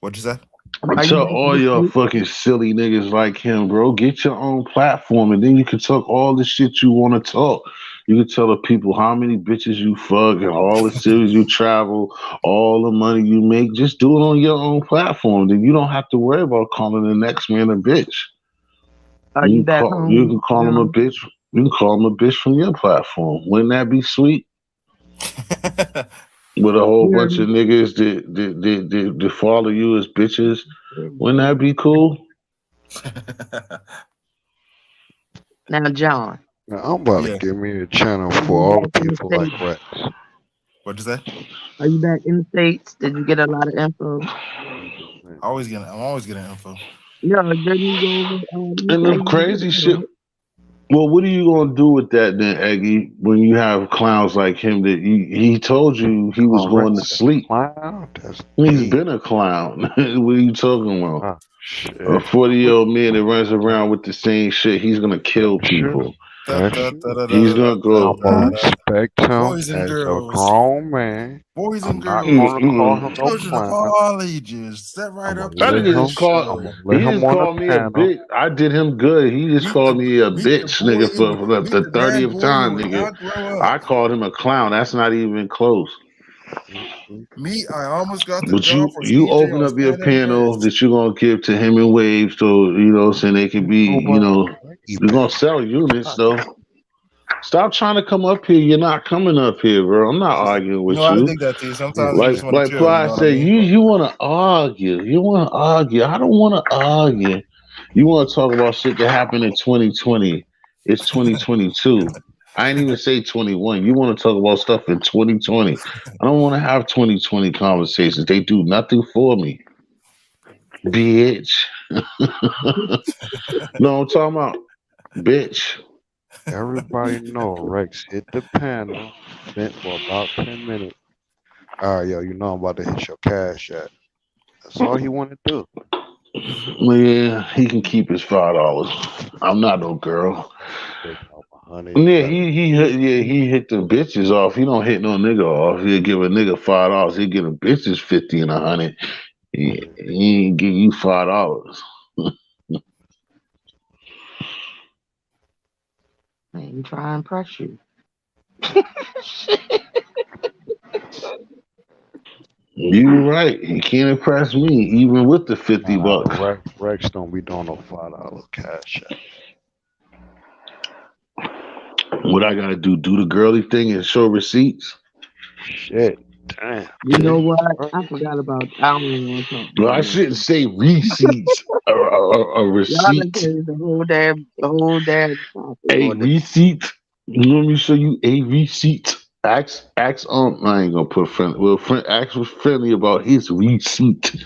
What'd you say? Are you Tell back in all the y'all States? fucking silly niggas like him, bro. Get your own platform, and then you can talk all the shit you want to talk. You can tell the people how many bitches you fuck and all the cities you travel, all the money you make. Just do it on your own platform. Then you don't have to worry about calling the next man a bitch. Are you back You can home, call him a John? bitch. You can call him a bitch from your platform. Wouldn't that be sweet? With a whole You heard bunch me? of niggas that follow you as bitches. Wouldn't that be cool? Now, John, Now, I'm about to Yeah. give me a channel are for you all back the in the people like States? Rex. What'd you say? Are you back in the States? Did you get a lot of info? Man, I'm always getting info. No, didn't you go over And UK? the You did crazy that, shit. right? Well, what are you gonna do with that then, Eggy? When you have clowns like him that he told you he was call going to Rex a sleep. clown? That's He's gay. been a clown. What are you talking about? Ah, A shit. 40-year-old man that runs around with the same shit. He's gonna kill That's true. people. That's true. He's gonna go. I'm gonna respect him Boys and as a girls. grown man. Boys and I'm not girls. gonna call Mm-mm. him no Children of clown. all ages. Step right I'm gonna up to That the let nigga him. just called. I'm action. gonna He let him just on the called me a panel. bitch. I did him good. He just called me a Meet the bitch, boy nigga, in for meet the the bad 30th boy time, who would nigga. outgrow I up. called him a clown. That's not even close. Mhm. Me, I almost got the But job for you CJ open on up your Stand and panel Dance. that you're gonna give to him and Wave, so you know, saying they can Ain't be, nobody way you're gonna back. sell units Not though. Stop trying to come up here. You're not coming up here, bro. I'm not arguing No, with I you. dig that too. yeah, Sometimes you just Like want to like chill, you Fly know what I said, mean? you want to argue. You want to argue. I don't want to argue. You want to talk about shit that happened in 2020. It's 2022. I ain't even say 21. You want to talk about stuff in 2020. I don't want to have 2020 conversations. They do nothing for me, bitch. No, I'm talking about bitch. everybody know Rex hit the panel, vent for about 10 minutes. All right, yo, you know I'm about to hit your cash app. That's all he want to do. Yeah, he can keep his $5. I'm not no girl. Take off 100. You Yeah, got he hit the bitches off. He don't hit no nigga off. He'll give a nigga $5. He'll give the bitches 50 and 100. He ain't give you $5. I ain't trying to press you. You right. He can't impress me, even with the 50 bucks. Rex don't be doing no $5 cash app. What I gotta do? Do the girly thing and show receipts? Shit, damn. You know See, what? Rex, I forgot about. I don't even want to talk Well, about I it. shouldn't say receipts. A Y'all done receipt. changed the whole damn topic A on this. receipt. You want me to show you a receipt? Ask I ain't gonna put friend. Well, friend Ax was friendly about his receipt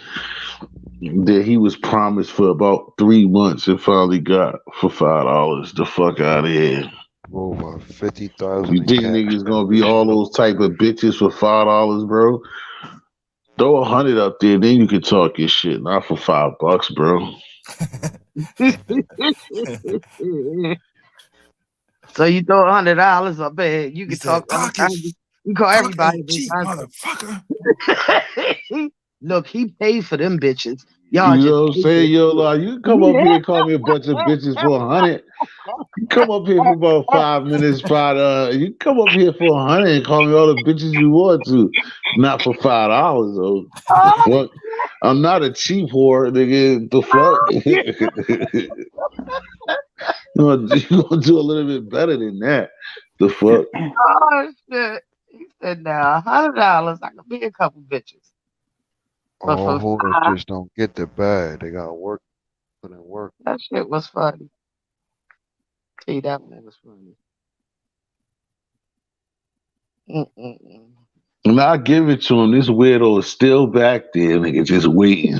that he was promised for about 3 months and finally got for $5. The fuck out of here. over 50,000 You in think cash niggas app gonna be this all year. those type of bitches for $5, bro? Throw 100 up there, then you can talk your shit. Not for $5, bro. So you throw $100 up there, you He can talk said, "Talk it, you call talk everybody ain't for cheap, motherfucker." Look, he paid for them bitches. Y'all You just know what I'm pay saying? Yo, for like, you can come up here and call me a bunch of bitches for 100. You come up here for about 5 minutes, you can come up here for 100 and call me all the bitches you want to. Not for $5 though. The fuck? I'm not a cheap whore, nigga. The fuck? You gonna do a little bit better than that. The fuck? Oh shit. He said now $100 I could be a couple bitches. But All for whores five, just don't get the bag. They gotta work, put in work. that shit was funny. See, that one was funny. Mm-mm-mm. And I give it to him. This weirdo is still back there, nigga, just waiting.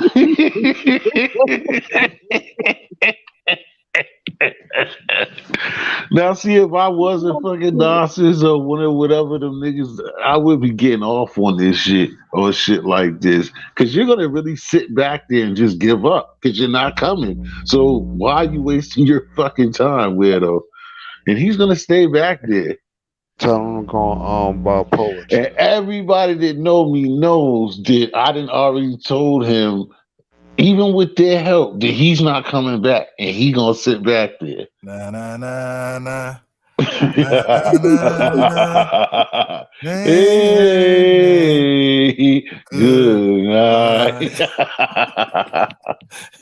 Now, see, if I wasn't fucking nonsense or whatever them niggas, I would be getting off on this shit or shit like this. Cause you're gonna really sit back there and just give up because you're not coming. So why are you wasting your fucking time, weirdo? And he's gonna stay back there. Tell them to go buy And poetry. everybody that know me knows that I didn't already told him Even with their help, he's not coming back, and he gonna sit back there. Nah, nah, nah, nah. Nah, nah, nah. Hey, good night.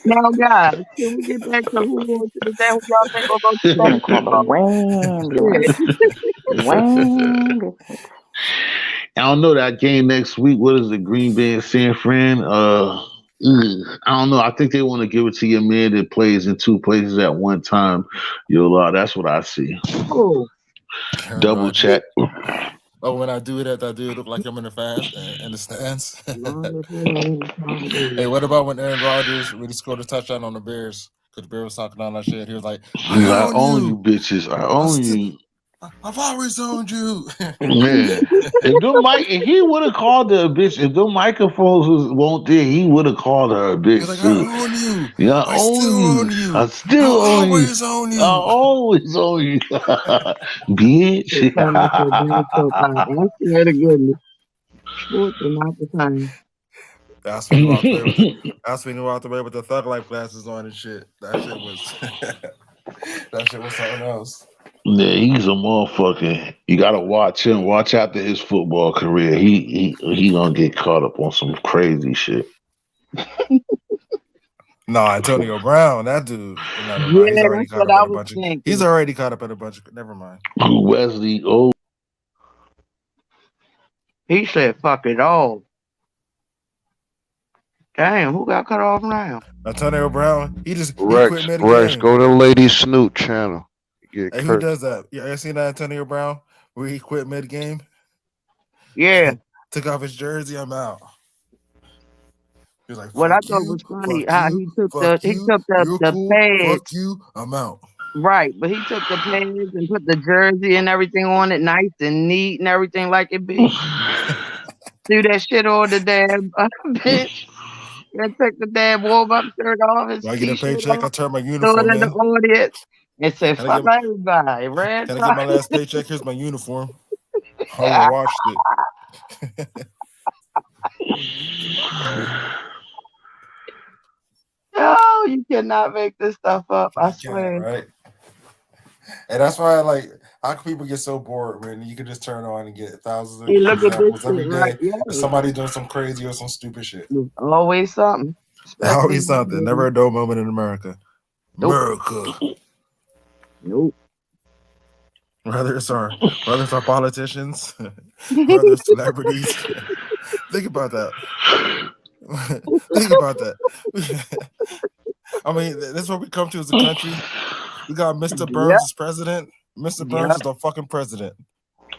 Now, guys, can we get back to who wants to the day? Who y'all think will go to We're that gonna call the ambulance. Ambulance. I don't know that game next week. What is it? Green Bay and San Fran. I don't know. I think they want to give it to your man that plays in two places at one time. That's what I see. Oh, Aaron Double Rodgers. check. Oh, when I do that, I do look like I'm in the stands. Hey, what about when Aaron Rodgers really scored a touchdown on the Bears? Because the Bears was talking all that shit. He was like, "I I own own you, you. bitches. I own you. I've always owned you." Man, if he would have called her a bitch, if the microphones won't there, he would have called her a He's bitch like, "I too. own you. Yeah, I I own still you. own you. I still I'll own you. always own I you." always own you, bitch. it's time to say bad so far. I swear to goodness. Sports are not the same. I was thinking about the way with the Thug Life glasses on and shit. That shit was that shit was something else. Yeah, he's a motherfucker. You gotta watch him. Watch after his football career. He gonna get caught up on some crazy shit. No, Antonio Brown, that dude. Never mind. Yeah, that's what I was thinking. He's already caught up in a bunch of. Never mind. Wesley. Oh, He said, "Fuck it all." Damn, who got cut off now? Antonio Brown. He Rex, quit mid Rex, game. go to Lady Snoot channel. Hey, who does that? Yeah, you seen that Antonio Brown where he quit mid game? Yeah. Took off his jersey. I'm out. He was like, what I thought was funny, how he took the cool, pads. Fuck you, I'm out. Right, but he took the pads and put the jersey and everything on it, nice and neat and everything like it be. Do that shit on the damn bitch. And take the damn warm up shirt off. His When I get a paycheck, off, I turn my throw uniform it in the in. audience and say, "Fuck everybody." Can I get my last paycheck? Here's my uniform. I washed it. No, you cannot make this stuff up. I swear. Right. And that's why how can people get so bored when you can just turn on and get thousands of examples every day? Right? Yeah. Somebody doing some crazy or some stupid shit. Always something. Always something. Never a dull moment in America. Nope. America. Nope. Whether it's our politicians, whether it's celebrities. Think about that. Think about that. I mean, that's what we come to as a country. We got Mr. Burns as president. Mr. Burns is the fucking president.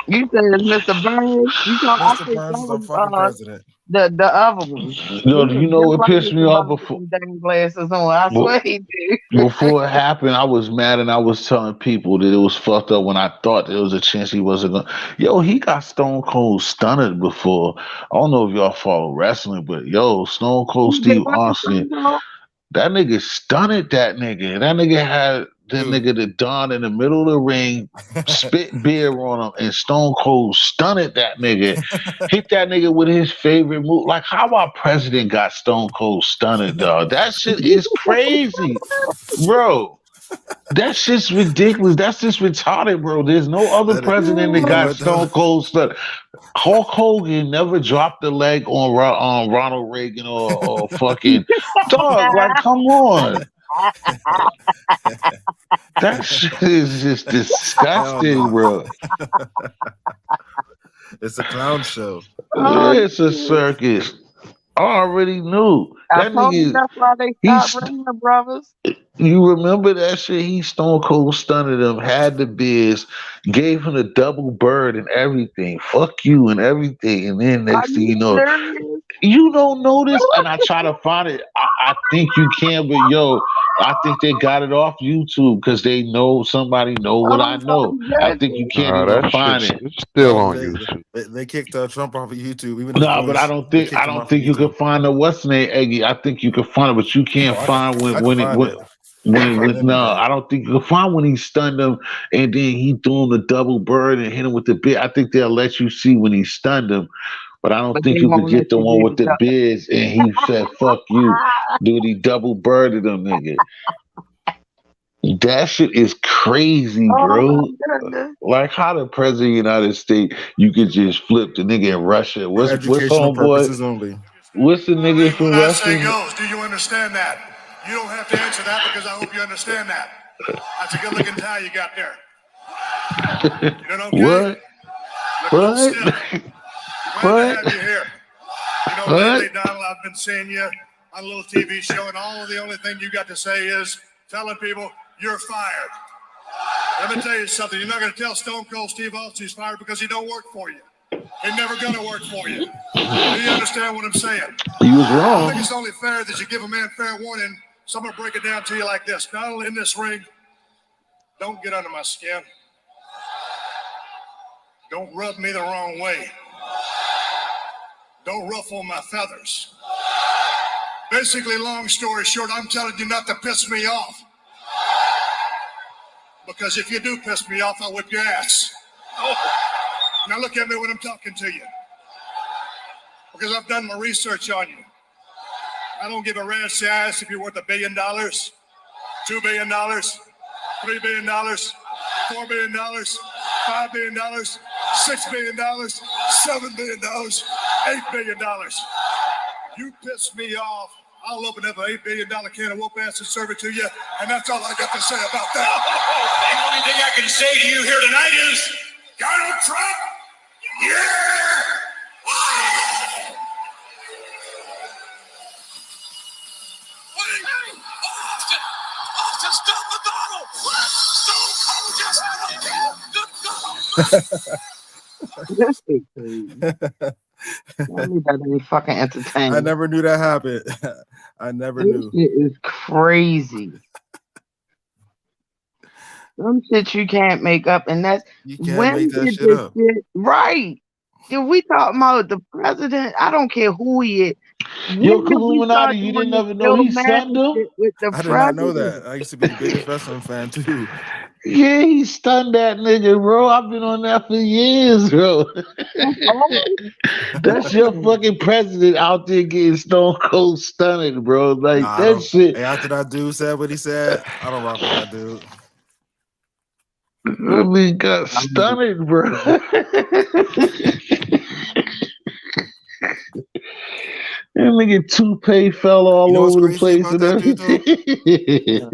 You said it's Mr. Burns. You know, Mr. Burns is the fucking president. The other one. Yo, you know what pissed me off before? Damn glasses on. I swear he did. Before it happened, I was mad and I was telling people that it was fucked up when I thought there was a chance he wasn't going. Yo, he got Stone Cold stunned before. I don't know if y'all follow wrestling, but yo, Stone Cold Steve Austin, that nigga stunned that nigga. That nigga had that nigga the Don in the middle of the ring, spit beer on him, and Stone Cold stunned that nigga. Hit that nigga with his favorite move. Like how our president got Stone Cold stunned, dog. That shit is crazy, bro. That shit's ridiculous. That's just retarded, bro. There's no other president that got Stone Cold stunned. Hulk Hogan never dropped the leg on Ronald Reagan or fucking dog. Like, come on. That shit is just disgusting, bro. It's a clown show. It's a circus. I already knew. I told you that's why they stopped bringing the brothers. You remember that shit? He Stone Cold stunned him, had the beers, gave him a double bird and everything. Fuck you and everything. And then next thing you know, you don't know this. And I try to find it. I think you can, but yo, I think they got it off YouTube because they know somebody know what I know. I think you can't even find it. It's still on YouTube. They kicked Trump off of YouTube. No, but I don't think you can find the what's name, Eggy. I think you can find it, but you can't find I don't think you can find when he stunned him and then he threw him the double bird and hit him with the bit. I think they'll let you see when he stunned him. But I don't But think they you could won't let get the you one with do the beards. And he said, "Fuck you, dude." He double birded them, nigga. That shit is crazy, Oh bro. my goodness. Like how the president of the United States, you could just flip the nigga in Russia. For What's educational homeboy? purposes only. What's the nigga from What I say Russia? goes. Do you understand that? You don't have to answer that because I hope you understand that. That's a good looking tie you got there. You doing okay? What? Look a little What? stiff. Glad What? to have you here. You know, What? lately, Donald, I've been seeing you on a little TV show, and all the only thing you got to say is telling people you're fired. Let me tell you something. You're not going to tell Stone Cold Steve Austin he's fired because he don't work for you. He's never going to work for you. Do you understand what I'm saying? You was I think wrong. it's only fair that you give a man fair warning. So I'm going to break it down to you like this. Donald, in this ring, don't get under my skin. Don't rub me the wrong way. Don't ruffle my feathers. Basically, long story short, I'm telling you not to piss me off. Because if you do piss me off, I'll whip your ass. Now look at me when I'm talking to you. Because I've done my research on you. I don't give a rat's ass if you're worth $1 billion, $2 billion, $3 billion, $4 billion, $5 billion, $6 billion, $7 billion, $8 billion. You piss me off, I'll open up an $8 billion can of whoop ass and serve it to you, and that's all I got to say about that. The only thing I can say to you here tonight is, Donald Trump, yeah! Austin, stop the battle! Stone Cold just This is crazy. Tell me that ain't fucking I entertaining. never knew that happened. I never This knew. shit is crazy. Some shit you can't make up, and that's You can't when make that did shit this up. shit right? Did we talk about the president? I don't care who he is. Yo, When did we Illuminati, start you doing didn't this ever know Bill he stunned Madden him? shit with the I did not know that. president? I used to be the biggest wrestling fan too. Yeah, he stunned that nigga, bro. I've been on that for years, bro. Oh, That's your damn. fucking president out there getting stone cold stunned, bro. Like Nah, I that don't. shit. Hey, after that dude said what he said, I don't rock with that dude. That nigga got I'm stunned, bro. That nigga toupee fell You all know what's over the crazy place about and that dude though?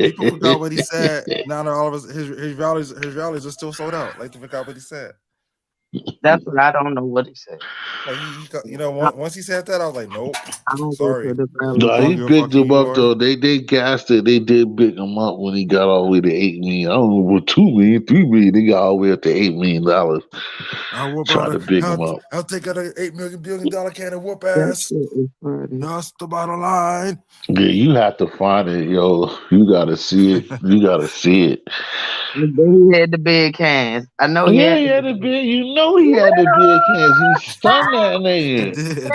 People forgot everything. what he said. Now that all of his rallies are still sold out. Like they forgot what he said. That's what I don't know what he said. Like once he said that, I was like, nope, I don't go to sorry, the rally. Nah, I don't he give a bigged fuck him up anymore. though. They gassed it. They did big him up when he got all the way to 8 million. I don't know what 2 million, 3 million. They got all the way up to $8 million. I'll whoop Tried out to big him up. I'll take out an $8 billion can and whoop That ass. shit is funny. That's the bottom line. Yeah, you have to find it, yo. You gotta see it. You gotta see it. And then he had the big cans. I know he Yeah, had he the had big the cans. big. You know he had the big hands. He stunned that He nigga. did.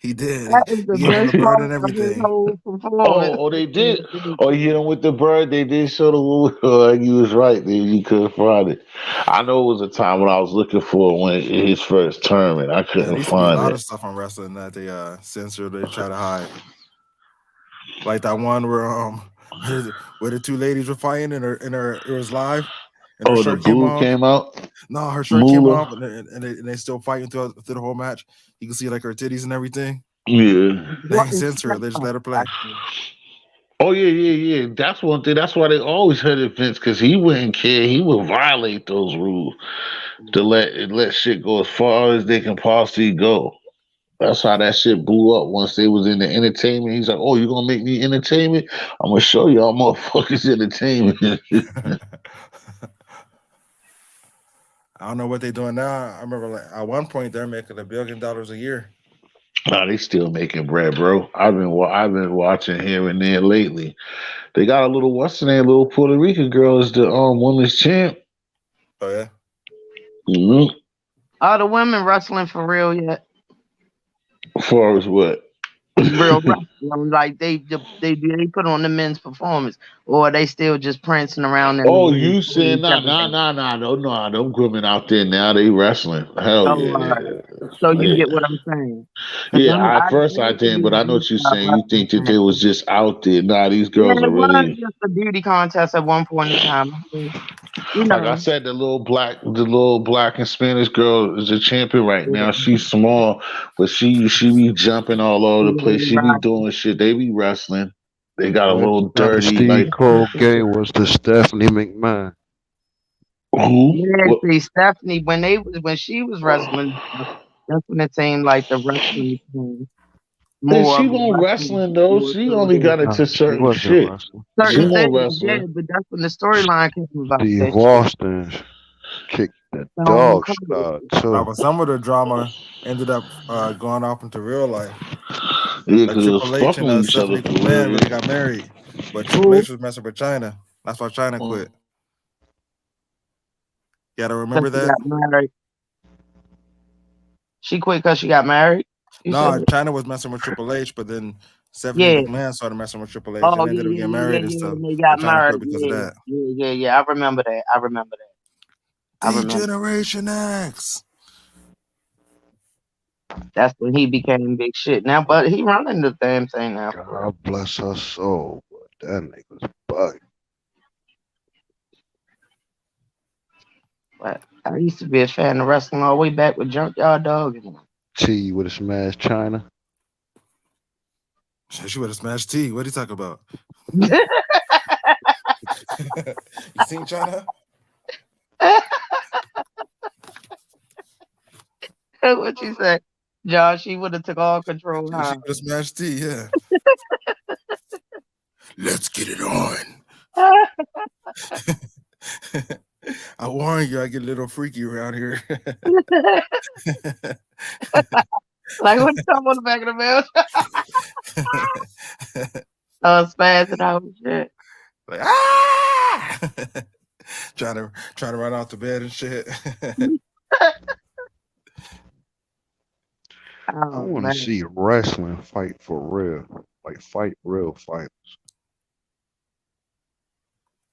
He did. That is He the gave him the best bird and moment of his everything. whole performance. Oh, they He had did. the big Oh, you hit cans. him with the bird. They did show the movie. Like you was right. Then you couldn't find it. I know it was a time when I was looking for it when his first tournament. I Man, there couldn't used to be a find lot it. of stuff on wrestling that they censored. They try to hide. Like that one where where the two ladies were fighting and it was live and her Oh, the shirt came boo off. came out. No, her shirt came off Moolah. and they still fighting through the whole match. You can see like her titties and everything. Yeah. They What ain't is censor it. They just that? let her play. Oh yeah. That's one thing. That's why they always had it, Vince, because he wouldn't care. He would violate those rules to let shit go as far as they can possibly go. That's how that shit blew up once they was in the entertainment. He's like, "Oh, you gonna make me entertainment? I'm gonna show y'all motherfuckers entertainment." I don't know what they're doing now. I remember like at one point they're making $1 billion a year. Nah, they still making bread, bro. I've been watching here and there lately. They got a little what's the name, little Puerto Rican girl is the women's champ. Oh yeah. hmm Are the women wrestling for real yet? As far as what? Real wrestling, like they put on the men's performance, or are they still just prancing around in the Oh, ring you doing saying each nah, other nah, thing? nah, nah, no, nah, them women out there now they wrestling. Hell Oh, yeah. So you Yeah, get what I'm saying? yeah. At first I didn't, but I know what you're saying. You think that they was just out there. Nah, these Yeah, girls are it was really just a beauty contest at one point in time. I mean, you like I know, said. The little black and Spanish girl is a champion right now. yeah, She's small, but she be jumping all over the place. yeah, She be right. doing shit. They be wrestling. They got a Last little time dirty Steve like Cole gay was the Stephanie McMahon. who? Yeah, What? see, Stephanie, when she was wrestling, that's when it seemed like the wrestling became Is more she of a won't wrestling wrestling though? more She so only than got into She certain wasn't shit. wrestling. She certain Yeah. won't things. Yeah, wrestling. but that's when the storyline came about Steve that shit. Austin kicked the Stone dog Cold. shit out Nah, too. but some of the drama ended up going off into real life. Yeah, Like because it was Triple H fucking and with each other Stephanie for McMahon real. really got married, but Triple Who? H was messing with China. That's why China quit. Mm. You gotta Because remember she that. got married. She quit because she got married. You No, said? China was messing with Triple H, but then Stephanie Yeah. McMahon started messing with Triple H, Oh and they ended up getting married and stuff. And they got And China married. quit because of Yeah, that. yeah. I remember that. I remember that. I The remember. Generation X. That's when he became big shit. Now, but he running the damn thing now. God bless her soul, but that nigga's bug. But I used to be a fan of wrestling all the way back with Junkyard Dog. T would have smashed China. She would have smashed T. What are you talking about? You seen China? What you say, Josh? She would have took all control, She huh? would have smashed T. Yeah. Let's get it on. I warn you, I get a little freaky around here. Like what's up on the back of the belt? Spazzing out and shit. Like ah, trying to run out the bed and shit. I want to see wrestling fight for real, like fight real fighters.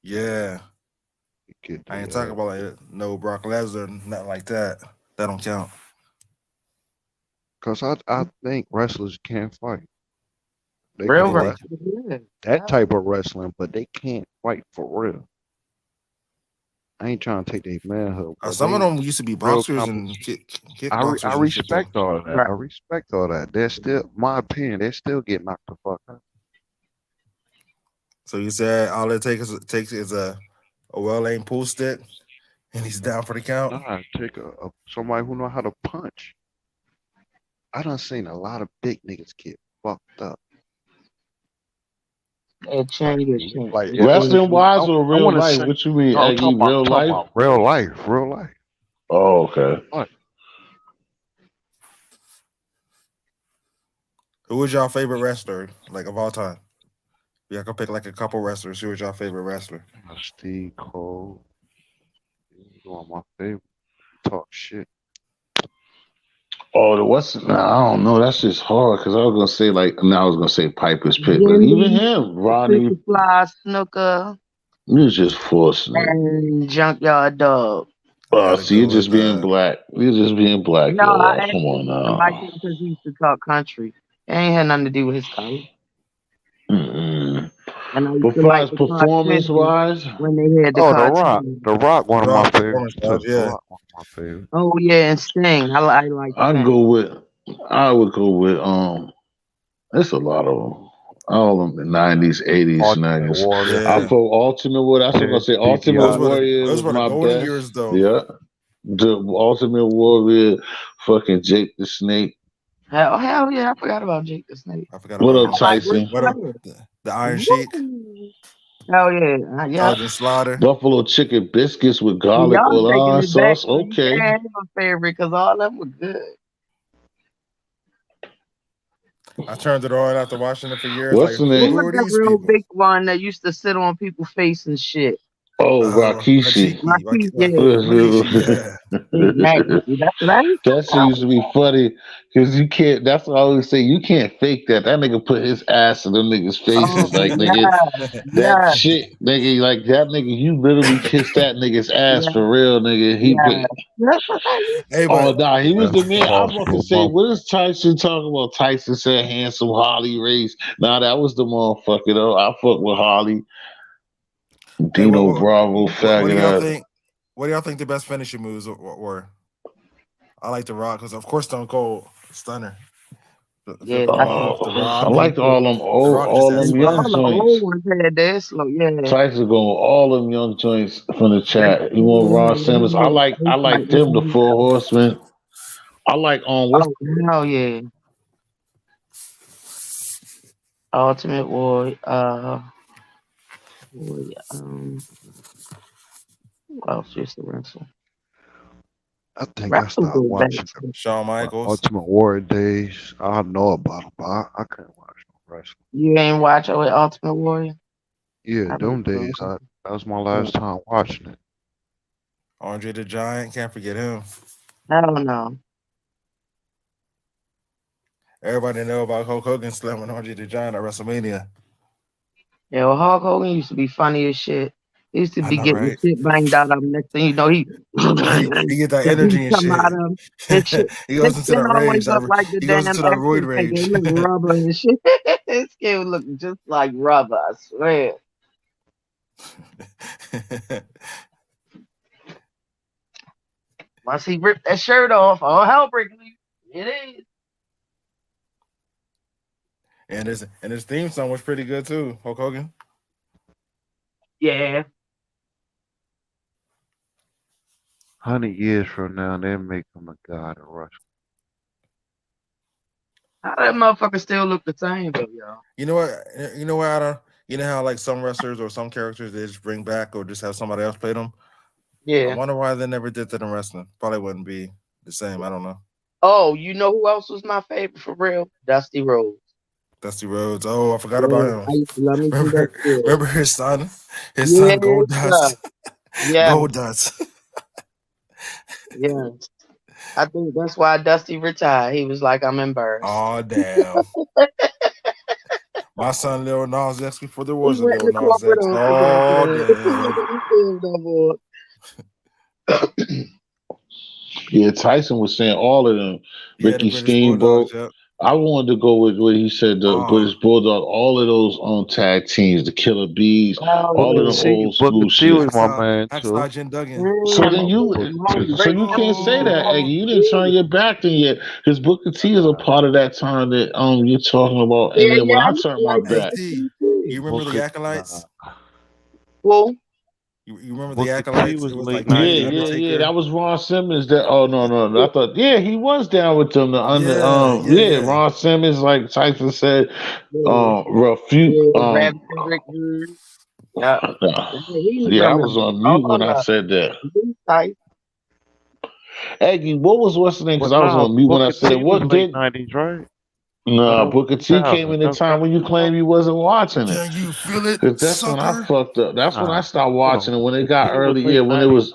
Yeah, Get I ain't the, talking about like no Brock Lesnar, nothing like that. That don't count. Cause I think wrestlers can't fight. They Real can What? wrestling. that type of wrestling, but they can't fight for real. I ain't trying to take their manhood. But Some of they them used to be real boxers and kickboxers I and shit though. respect all that. Right. I respect all that. They're still, my opinion, they still get knocked the fuck out. So you said all it takes is a well aimed pool stick, and he's down for the count. Nah, take somebody who know how to punch. I done seen a lot of big niggas get fucked up. It changed. Like Wrestling wise or I real want to life? say, What you mean, no, I'm Eggy? Real talking life? about real life, real life. Oh, okay. Who was y'all favorite wrestler, like of all time? Yeah, I can pick like a couple wrestlers. Who was y'all favorite wrestler? Steve Cole. He's one of my favorite. Talk shit. Oh, I don't know. That's just hard because I was gonna say I was gonna say Piper's Pit, but even Jimmy, him, Ronnie, Superfly, Snooker, he was just forcing it. and Junkyard Dog. Gotta See, you're go just with being black. You're just being black, No, I y'all. Come on like now. him because he used to talk country. It ain't had nothing to do with his color. Mm-mm. And I used But to far like as the performance cartoon wise, when they had the Oh, The Rock. cartoon. The Rock, one of my favorites too. performance-wise, The yeah. Rock, one of my favorites. Oh yeah, and Sting. I like I would go with there's a lot of them. All of them, the 90s, 80s, Ultimate 90s. Warrior. I Yeah. thought Ultimate Warrior. That's what I'm gonna Ted say. Ultimate Those DiBiase. were the Warrior those was were the my golden best. years though. Yeah. The Ultimate Warrior, fucking Jake the Snake. hell yeah, I forgot about Jake the Snake. I forgot What about up, him. Like Ric Tyson? What up? Flair. The Iron Sheik, Woo! Hell yeah, yeah. Sergeant Slaughter. Buffalo chicken biscuits with See, garlic y'all taking oil it back, sauce. so you Okay. can't have a favorite because all of them were good. I turned it on after watching it for years. What's Like, the What name? who was are that these real people? big one that used to sit on people's face and shit? Oh, Rakishi. Yeah, Rikishi, yeah. exactly. That's what I used to That shit tell used to be funny because you can't. That's what I always say. You can't fake that. That nigga put his ass in them niggas' Oh faces, like nigga. yeah, That yeah, shit, nigga. Like that nigga. You literally kissed that nigga's ass yeah, for real, nigga. He yeah. put. That's what I used Hey, Oh but nah, he was That's the man. I was about to possible, say, mom. what is Tyson talking about? Tyson said handsome Holly race. Nah, that was the motherfucker though. I fuck with Holly. hey, Dino Bravo, what do faggot y'all ass. think? What do y'all think the best finishing moves were? I like the Rock because of course Stone Cold Stunner. Yeah, I Flipping think off Oh, the so I Rock too. liked and all them the old, Rock just all had them And young all spaz. the joints. old ones had that slow. Yeah, Tyson going all them young joints from the that's chat. You want Ron Simmons? I like them, the Four Horsemen. I like what's oh hell yeah, Ultimate War. Warrior, who else used to wrestle? I think I Wrestle stopped go back watching to Shawn my Michaels. Ultimate Warrior days. I know about them, but I can't watch no wrestling. you ain't watch Ultimate Warrior. Yeah, I them remember. days. That was my last time watching it. Andre the Giant, can't forget him. I don't know. Everybody know about Hulk Hogan slamming Andre the Giant at WrestleMania. Yeah, well, Hulk Hogan used to be funny as shit. He used to I be know, getting the right? shit banged out of him. Next thing you know, he He get that the heat energy and come out shit. of him. His shit, He his goes into skin that always rage. looked like the He goes damn into that roid action figure. rage. It looked rubber and shit. His skin looked just like rubber. I swear. Once he ripped that shirt off, oh hell breaking loose. It is. and his theme song was pretty good too. Hulk Hogan. Yeah. 100 years from now, they make him a god of wrestling. How that motherfucker still look the same though, y'all? You know what? You know what? I don't. You know how like some wrestlers or some characters they just bring back or just have somebody else play them. I Yeah. wonder why they never did that in wrestling. Probably wouldn't be the same. I don't know. Oh, you know who else was my favorite for real? Dusty Rhodes. Dusty Rhodes. Oh, I forgot about Yeah, him. I used to love me some Remember, Dusty Rhodes. remember his son, Yeah, Gold yeah, Dust, yeah, Gold Dust. yeah. I think that's why Dusty retired. He was like, I'm embarrassed. Oh damn! My son Lil Nas X before there He was a went in Lil the Nas corporate X. office Oh after damn! that. Yeah, Tyson was saying all of them. Yeah, the Ricky British Bulldogs. Steamboat. Yep. I wanted to go with what he said, the Oh, British Bulldog, all of those tag teams, the Killer Bees, Oh, all of Booker them yeah. T, old Booker school T was shit. my man too. Hacksaw Jim Duggan. So Mm, then Fuck with you, Booker man, T. so great you can't say memories. that, Eggy. Oh, You didn't turn Yeah, your back then yet, because Booker T is a part of that time that you're talking about. And yeah, then yeah. when I I used turned to my like hey back, Booker T, T too. you remember the Booker, Acolytes? Well, You remember the Booker T Acolytes? was It was late like me, the '90s, yeah, right? yeah, Undertaker. that was Ron Simmons. That oh no, no, no. I thought he was down with them. The under Yeah, yeah, yeah, yeah. Ron Simmons, like Tyson said, yeah, refute yeah, Rabbit Rick Rude. Yeah. Yeah, he was yeah, I on was the on mute when I uh, said that. blue side. Eggy, what's the name? Because But I was nah, on mute when I Booker said it. T was What late did '90s, right? Or nah that was Booker T came 2000. in the time when you claim you wasn't watching it. Can you feel it, Cause that's when I sucker? fucked up. That's when I Nah, stopped hold watching on. it. When it Booker got T was early, yeah, late when it '90s. was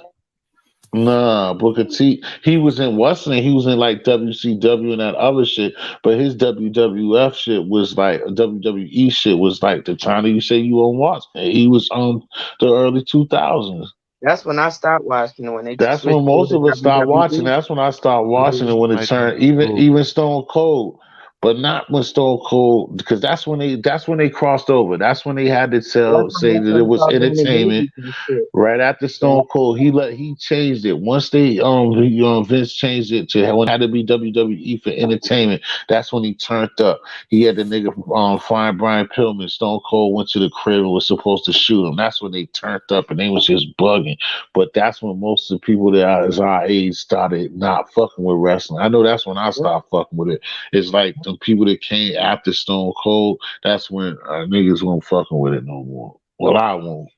nah, Booker T. He was in Western. He was in like WCW and that other shit. But his WWF shit was like WWE shit was like the time that you say you won't watch. He was on the early 2000s. That's when I stopped watching it when they That's switched when over most to of us start watching. WWE. That's when I start Booker watching it T when it like turned even 92. even Stone Cold, but not when Stone Cold because that's when they crossed over. That's when they had to That's tell when say they that it first was started doing the entertainment. movies and shit. Right after Yeah. Stone Cold, he changed it. Once Vince changed it to when it had to be WWE for entertainment. That's when he turned up. He had the nigga find Brian Pillman. Stone Cold went to the crib and was supposed to shoot him. That's when they turned up and they was just bugging. But that's when most of the people that is our age started not fucking with wrestling. I know that's when I stopped fucking with it. It's like the people that came after Stone Cold. That's when niggas won't fucking with it no more. Well, I won't.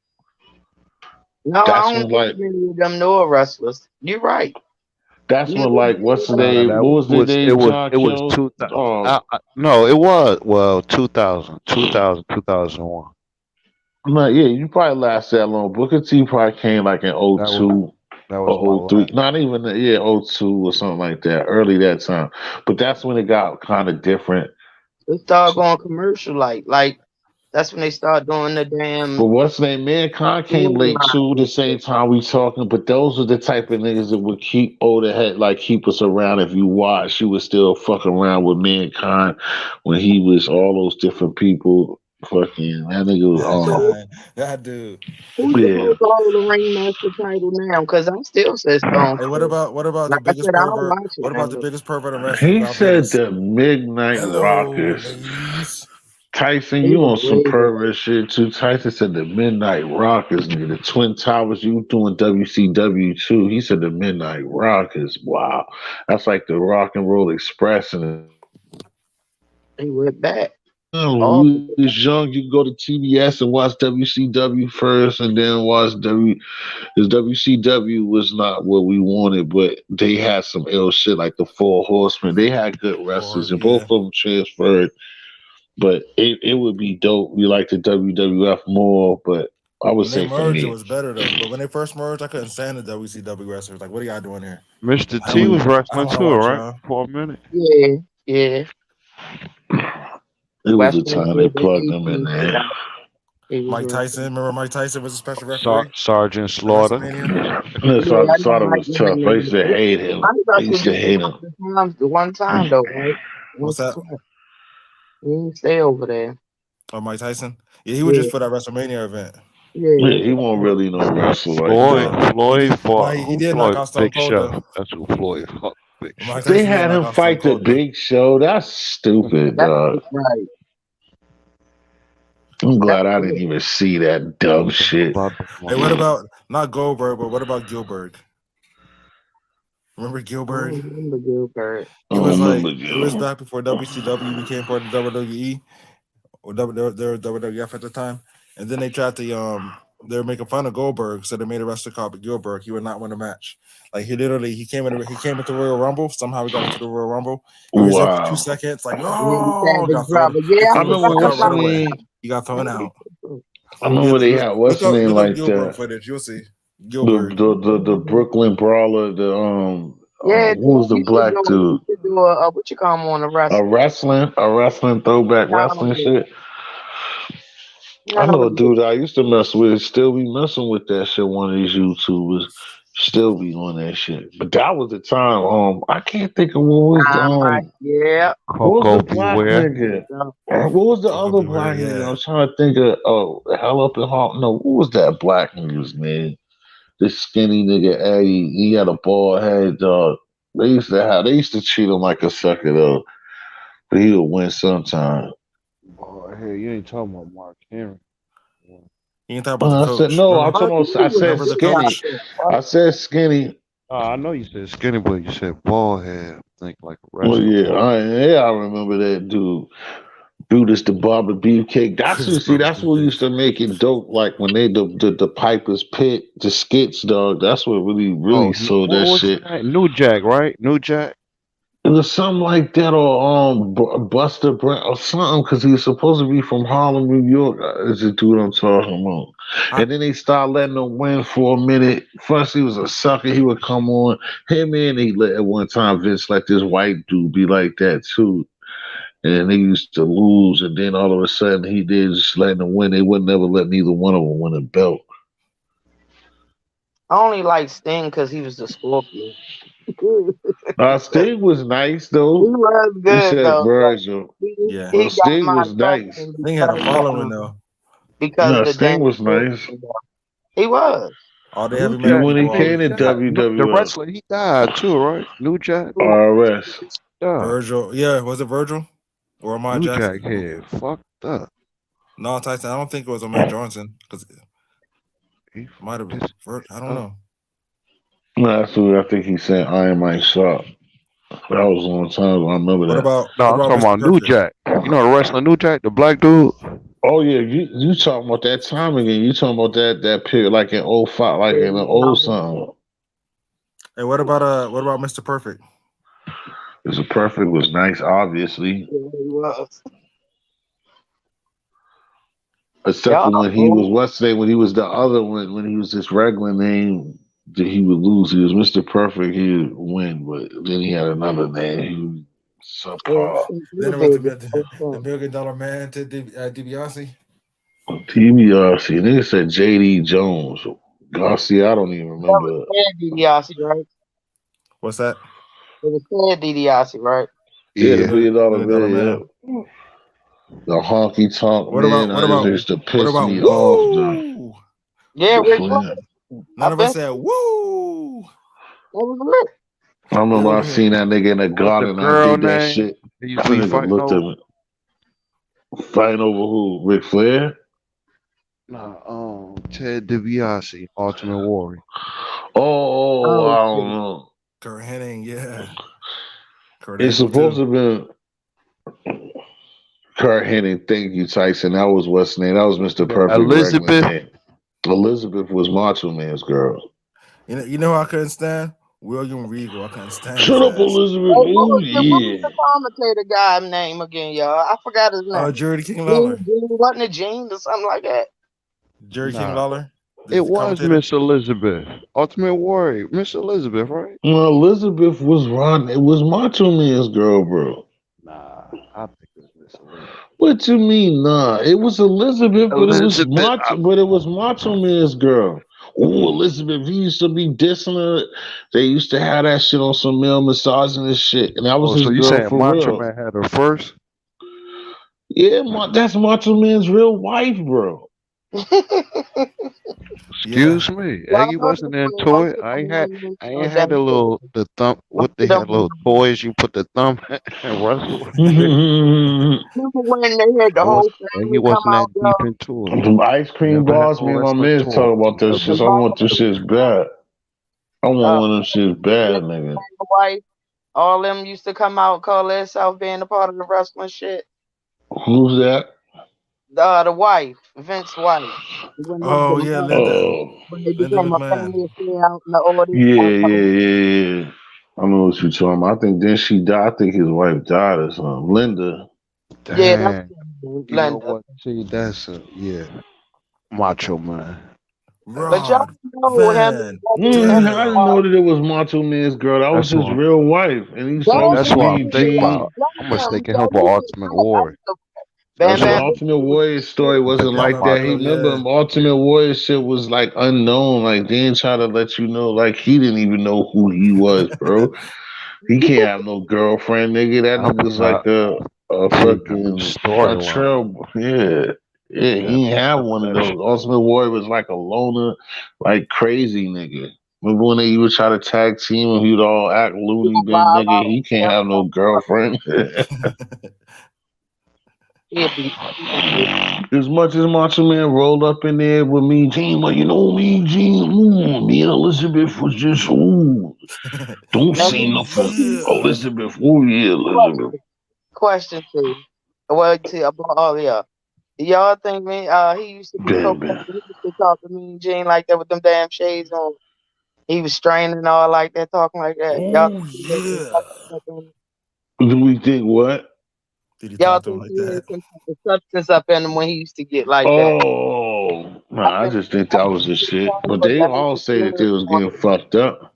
No, I That's don't when think like any of them newer wrestlers. You're right. that's You when ain't like any what's of the them Nah, name? that What was the it name? was John it was killed. 2000. No, it was 2000, 2001. No, yeah, you probably last that long. Booker T probably came like in That was '02 that was my or '03. last. Not even, yeah, '02 or something like that. Early that time. But that's when it got kind of different. They start going commercial like that's when they start doing the damn But what's the name? Mankind came food late line too. The and same shit. time we talking, but those are the type of niggas that would keep older head, like keep us around. If you watch, you would still fuck around with Mankind when he was all those different people. Fucking that nigga. So That dude. who's Yeah. supposed to hold the ringmaster title now? Because I still say Stone Hey, Cold. what about the Like I biggest said, I don't pervert? watch it What now. about the biggest pervert in wrestling, He Val said Venis? the Midnight Hello, Rockers. ladies. Tyson, He you was on some way back. pervert shit too. Tyson said the Midnight Rockers, nigga. The Twin Towers, you doing WCW too. He said the Midnight Rockers. Wow. That's like the Rock and Roll Express. And He went back. when All we was young, you go to TBS and watch WCW first and then watch because WCW was not what we wanted, but they had some ill shit like the Four Horsemen. They had good wrestlers Or and both yeah. of them transferred. But it would be dope. We like the WWF more, but I would When they say for merged, it me, was better though. But when they first merged, I couldn't stand the WCW wrestlers. Like, what are y'all doing here? Mr. I don't T want. was I don't wrestling want to too, watch right? y'all. For a minute. yeah, yeah. it was the Western time they did that plugged them in DC shit there. out. He was Mike Tyson. wrestling. Remember Mike Tyson was a special referee Sergeant at Slaughter. WrestleMania? Yeah, I know Sada Mike was behind tough. I them. used to hate him. Mike I wrestled used to just a hate him. couple of times, the one time though, right? What's Once or that? twice. He didn't stay over there. Oh, Mike Tyson. Yeah, he was just Yeah, for that WrestleMania event. yeah. Yeah, he won't really no wrestle like Floyd. No, that. Floyd no, fought he who? did knock Floyd out Stone Big Cold though. Show. That's who Floyd fought. Big Mike Show. They Tyson did had knock him out Stone fight the Cold though. Big Show. That's stupid, That's dog. right. I'm That's glad I didn't it. even see that dumb shit. Hey, what about not Goldberg, but what about Gilbert? Remember I don't Gilbert? remember Gilbert. I He don't was like, remember it was you. back before WCW became part of WWE or WWF at the time, and then they tried to they were making fun of Goldberg, so they made a wrestler called Gilbert. He would not win a match. Like he came into Royal Rumble. Somehow he got into the Royal Rumble. He was there for 2 seconds, like Yeah, oh, Savage got thrown. brother. Yeah, I I He was remember kicked forgot out what's the right about away. name. He got thrown out. I Yeah, remember they had what's the name look up like Gilbert that. footage. You'll see The Gilbert. the Brooklyn Brawler. The Yeah, who was dude, the black dude? you should do a what you call him on the wrestling. A wrestling throwback wrestling No, shit. I know a dude I used to mess with. Still be messing with that shit. One of these YouTubers still be on that shit. But that was the time. I can't think of right. Yeah. what was the Coco black Beware. nigga? So, What was the Coco other Beware, black nigga? yeah. I'm trying to think of. Oh, Hell Up in Heart. No, what was that black nigga's name? This skinny nigga Eddie. He had a bald head. They used to treat him like a sucker though, but he would win sometime. Oh, hey, you ain't talking about Mark Henry. He ain't talking about the I said coach. no. I'm Remember? talking about. I said Remember the skinny. coach? I said skinny. I know you said skinny, but you said bald head. Think like a Well, wrestler. yeah, I remember that dude. Brutus the Barber Beefcake. That's what used to make it dope. Like when they the Piper's Pit, the skits, dog. That's what really Oh, sold what that was his shit. name? New Jack, right? New Jack. It was something like that, or Buster Brown or something, because he was supposed to be from Harlem, New York. Is the dude I'm talking about. I, And then they started letting him win for a minute. First, he was a sucker. He would come on. Him and he let at one time Vince let this white dude be like that too. And they used to lose, and then all of a sudden he did just letting them win. They would never let neither one of them win a belt. I only like Sting because he was the Scorpion. he Sting was nice though. was You good said though. Virgil. yeah. He got Sting my was nice. attention Thing had a following though. because No, of the damn Sting was nice. Scorpion. He was. All the New heavy metal Jack. And when people he Hey, came always to did that. The WWF, wrestler, he died too, right? New Jack. RS. Yeah. Virgil, yeah, was it Virgil or Amar New Jackson? Jack head fucked up. No, Tyson. I don't think it was Amar Johnson because it He might have. fucked his I don't up. know. No, that's what I think he said. Iron Mike Sharp. That was a long time ago. I remember What that. about No, I'm talking Mr. about New Perfect? Jack. You know the wrestler New Jack, the black dude. Oh yeah, you talking about that time again? You talking about that period like in '05, like in the old something? Hey, what about Mr. Perfect? Mr. Perfect was nice, obviously. Yeah, he was. Except Y'all for when he was old. what's name when he was the other one when he was this regular name that he would lose. He was Mr. Perfect. He would win, but then he had another name. He was Yeah, subpar. Then I went to the $1 million man to DiBiase. TBRC. Nigga said JD Jones. Garcia, I don't even That was remember. Ted DiBiase, right? What's that? It was Ted DiBiase, right? Yeah, the Yeah. $1 billion $1 million man. man. Yeah. The honky tonk What man. about what I just about used to what piss about me off. The woo? Yeah, the Rick Ross. Flint. None I've of us been. said woo. That was Rick. I Yeah, remember we I heard. seen that nigga in the What's the garden. I girl did that name shit. he used That to be nigga fighting looked over? at me. Fighting over who? Ric Flair? Nah, Ted DiBiase, Ultimate Warrior. Oh, Oh I shit. don't know. Kurt Hennig, yeah. Kurt It's Angle supposed too. to have been Kurt Hennig. Thank you, Tyson. That was what's name. That was Mr. Yeah, Perfect regular Elizabeth. name. Elizabeth was Macho Man's girl. You know who I couldn't stand? William Regal. I couldn't stand his Shut up, ass. Elizabeth. Hey, Oh what was yeah. the commentator guy name again, y'all? I forgot his name. Jerry King Gene, Lawler. wasn't it Gene or something like that? Jerry King Nah, Lawler, it the was commentator. Miss Elizabeth, Ultimate Warrior, Miss Elizabeth, right? Well, Elizabeth was Ron. It was Macho Man's girl, bro. Nah, I think it was Miss Elizabeth. What you mean, nah? It was Elizabeth, but it was Elizabeth, Macho Man's girl. Oh, Elizabeth, he used to be dissing her. They used to have that shit on some male misogynist shit, and that was oh, his so you girl saying for Macho real. Man had her first? Yeah, that's Macho Man's real wife, bro. Yeah. Excuse me, Y'all Aggie know this wasn't when into it. Macho Man I ain't had that the thumb. What they Macho had Man. little toys you put the thumb and wrestle. Remember when they had the whole Aggie family come wasn't out, that deep yo? into it. Them ice cream Never had bars, no me and my wrestling man toys. talk about that The shit. I want mother, this shit bad. I want uh, one of them shit bad, nigga. the wife, all them used to come out, call themselves being a part of the wrestling shit. Who's that? The wife, Vince's wife. When the Oh yeah, mother, Linda. Oh, when they Linda became a McMahon. family affair out in the audience. yeah. I know what you're talking about. I think then she died. I think his wife died or something. Linda. Yeah, that's Dang. You know Linda. what? See, that's Macho Man. But y'all Rod know him Van and I Dam. didn't know that it was Macho Man's girl. That was That's his why. real wife, and he used to always That's be what I mean think Gene. about. I'm mistaking him for Ultimate Warrior. Bam That's The Bam. why Ultimate Warrior story I'm wasn't thinking of like that. He Carmichael, Macho. remember yeah. Ultimate Warrior shit was like unknown. Like they didn't try to let you know. Like he didn't even know who he was, bro. He can't have no girlfriend, nigga. That I nigga's mean, like a see the fucking a storyline. trail. Yeah. Yeah, Yeah, he ain't have some of one of that those. shit. Ultimate Warrior was like a loner, like crazy nigga. Remember when they would try to tag team and he'd all act loony bin nigga? He can't have no girlfriend. He'd be As much as Macho Man rolled up in there with me, Gene, well, you know me, Gene, me and Elizabeth was just, don't say Oh nothing. yeah. Elizabeth, oh yeah, Elizabeth. question to well to about all y'all. Do y'all think me he used to be Bam, so bam. he used to talk to me and Gene like that with them damn shades on. He was straining and all like that, talking like that. Y'all Oh think he had some yeah. substance up in Do we think what? Did he y'all talk to him think like he had that? some type of substance up in him when he used to get like that? Oh, I nah, I think just think that was the shit. But but they that was all the say that they thing was on getting fucked up.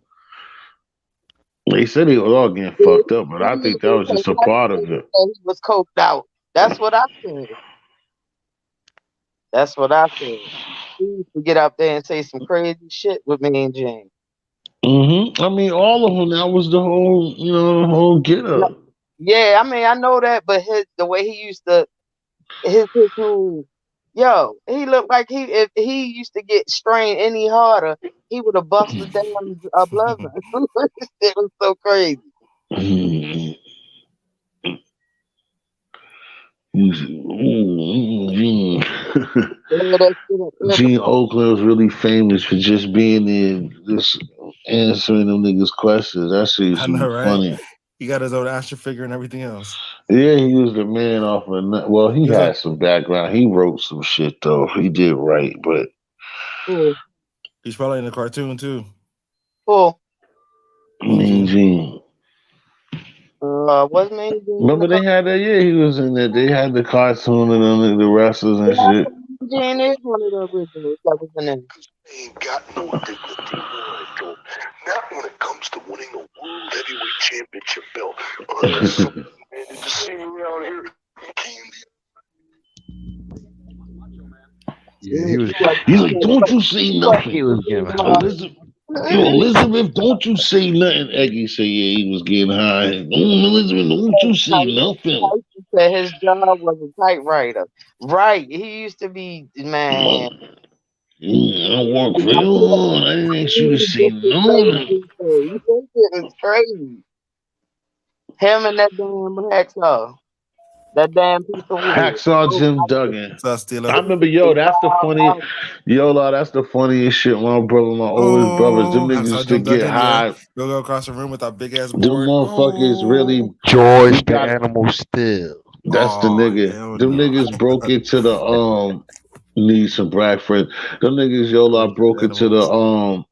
They said they was all getting fucked up, but I think that was just a part of it. he was coked out. That's what I said. That's what I said. He used to get up there and say some crazy shit with me and Gene. I mean, all of them. That was the whole, the whole get No, up. yeah, I mean I know that, but the way he used to his whole he looked like if he used to get strained any harder, he would have busted down blood vessel. It was so crazy. Mhm. Gene. Yeah, that shit Gene Oakland was really famous for just being there, just answering them niggas' questions. That shit used I to be know, right? funny. He got his own action figure and everything else. Yeah, he was the man off of. Well, he He was had on. some background. He wrote some shit though. He did write, but cool. He's probably in the cartoon too. Cool. Mean Mean Gene. Gene. What's Mean Gene in Remember the they car? had that? Yeah, he was in there. They had the cartoon and the wrestlers and shit. Gene is one of the originals that was in there. Ain't got no dignity. So not when it comes to winning a world heavyweight championship belt. I'm so mad to see you around here. You can't Yeah, he was. He's like, don't you say nothing. He was getting high. Elizabeth, Elizabeth, don't you say nothing. Eggy said, yeah, he was getting high. Elizabeth, don't you say nothing. Tyson said his job was a typewriter. Right. He used to be, man. I work real hard. I didn't ask you to say nothing. It's crazy. Him and that damn hacksaw. That damn piece of wood. Hacksaw Jim Duggan. So Steeler. I remember, that's the funny, that's the funniest shit. My brother, my oldest brothers, them I niggas saw used to Jim get Duggan. high. Yeah, we'll go across the room with our big ass Them board. motherfuckers really. George we the got- Animal Still. That's the nigga. hell Them no. niggas broke into the Needs some Bradford. Them niggas, I broke into the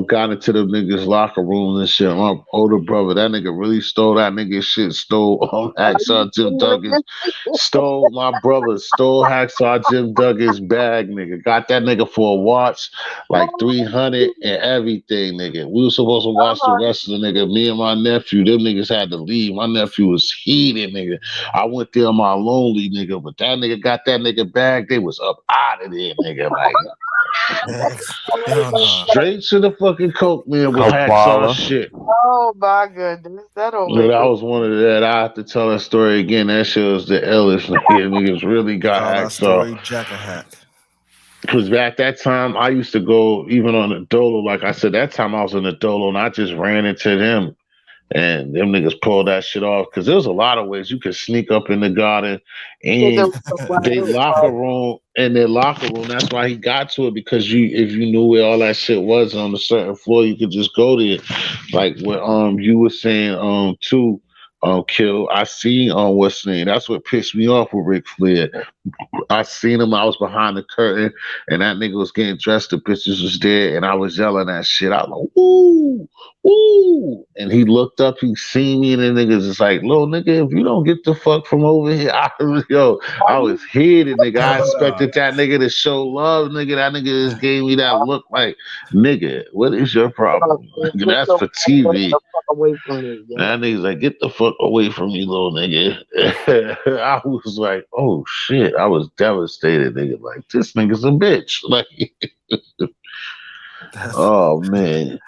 got into the niggas locker room and shit. My older brother, that nigga really stole that nigga shit. Stole Hacksaw Jim Duggan's. Stole Hacksaw Jim Duggan's bag, nigga. Got that nigga for a watch, like 300 and everything, nigga. We were supposed to watch the rest of the nigga. Me and my nephew, them niggas had to leave. My nephew was heated, nigga. I went there on my lonely, nigga, but that nigga got that nigga bag. They was up out of there, nigga. Like, straight to the fucking coke, man, with Hacksaw shit. Oh my goodness. That was one of that. I have to tell that story again. That shit was the illest. Niggas really got Call that Hacksaw. story Jack a Hack. Because at that time, I used to go even on the Dolo. Like I said, that time I was in the Dolo and I just ran into them. And them niggas pulled that shit off. Because there's a lot of ways you could sneak up in the garden and their locker room. That's why he got to it. Because if you knew where all that shit was on a certain floor, you could just go there. Like what you were saying too, Kill. I seen what's name. That's what pissed me off with Ric Flair. I seen him. I was behind the curtain, and that nigga was getting dressed. The bitches was there, and I was yelling that shit. I was like, "Woo, woo!" And he looked up. He seen me, and the niggas is like, "Little nigga, if you don't get the fuck from over here," I was heated, nigga. I expected that nigga to show love, nigga. That nigga just gave me that look, like, nigga, what is your problem? That's for TV. Away from me, That nigga's like, get the fuck away from me, little nigga. I was like, oh shit. I was devastated, nigga. Like, this nigga's a bitch. Like, oh man.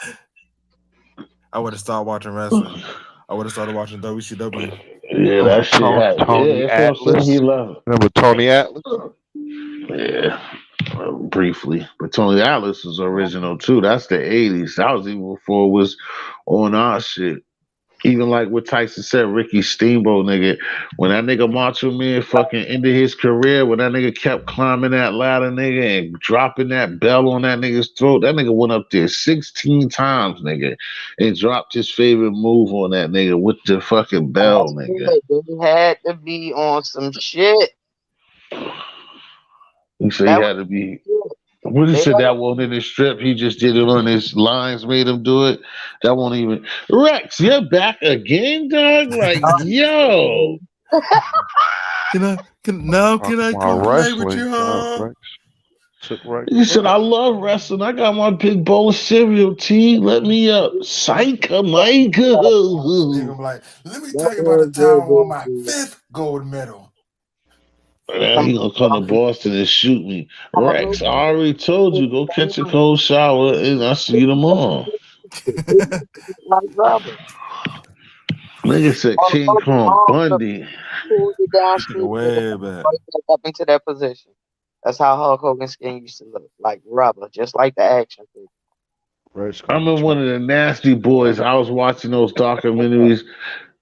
I would have started watching wrestling. I would have started watching WCW. Yeah, that shit happened. Tony Atlas. He left. Remember Tony Atlas? Yeah. Briefly. But Tony Atlas was original too. That's the 80s. That was even before it was on our shit. Even like what Tyson said, Ricky Steamboat, nigga. When that nigga Macho Man fucking ended his career, when that nigga kept climbing that ladder, nigga, and dropping that bell on that nigga's throat, that nigga went up there 16 times, nigga, and dropped his favorite move on that nigga with the fucking bell, nigga. They had to be on some shit. He said he had to be. When he said that wasn't in his strip, he just did it on his lines, made him do it. That won't even. Rex, you're back again, dog? Like, yo. Can I come play with you, huh? He said, I love wrestling. I got my big bowl of cereal, T. Let me up. Psycho Michael. I'm like, let me tell you about the time I won my 5th gold medal. He gonna come to Boston and shoot me. Rex, I already told you, go catch a cold shower and I'll see you tomorrow. Nigga said King Kong Bundy. Way back. Up into that position. That's how Hulk Hogan's skin used to look, like rubber, just like the action figure. I remember one of the Nasty Boys. I was watching those documentaries.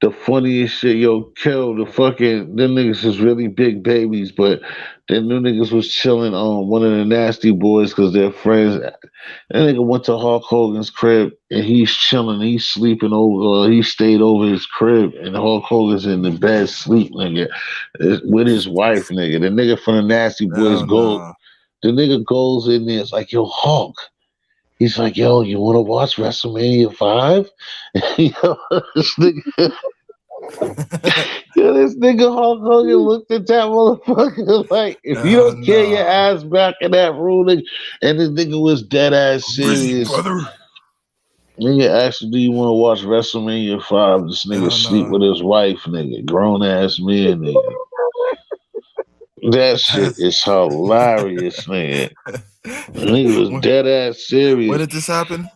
The funniest shit, yo, Kill the fucking them niggas is really big babies, but them new niggas was chilling on one of the Nasty Boys because they're friends. That nigga went to Hulk Hogan's crib and he's chilling, he's sleeping over, he stayed over his crib, and Hulk Hogan's in the bed sleep, nigga, with his wife, nigga. The nigga from the Nasty Boys the nigga goes in there, it's like, yo, Hulk. He's like, yo, you want to watch WrestleMania 5? Yo, this nigga, Yeah, this nigga Hulk Hogan looked at that motherfucker like, if you Nah, don't carry your nah. ass back in that room, and this nigga was dead ass I'm busy, serious. brother. Nigga asked him, do you want to watch WrestleMania 5? This nigga Hell sleep nah. with his wife, nigga. Grown ass man, nigga. That shit is hilarious, nigga. Nigga was when, dead ass when serious. did this happen?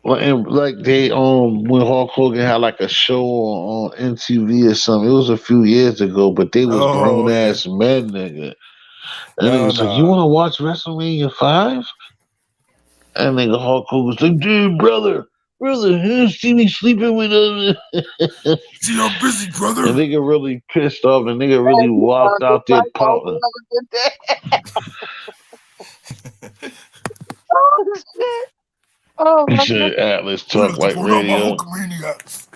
Like they when Hulk Hogan had like a show on MTV or something. It was a few years ago, but they was grown Oh yeah. ass men, nigga. And nigga Hell was like, "You nah. want to watch WrestleMania 5?" And nigga Hulk Hogan was like, "Dude, brother, you see me sleeping with us." See, I'm busy, brother. And nigga really pissed off. And nigga really You walked sound just out there like Hulk pouting. Hogan did that. Oh shit! Oh He my said, god! "Atlas We're talk looking like for all my radio." Hulkamaniacs.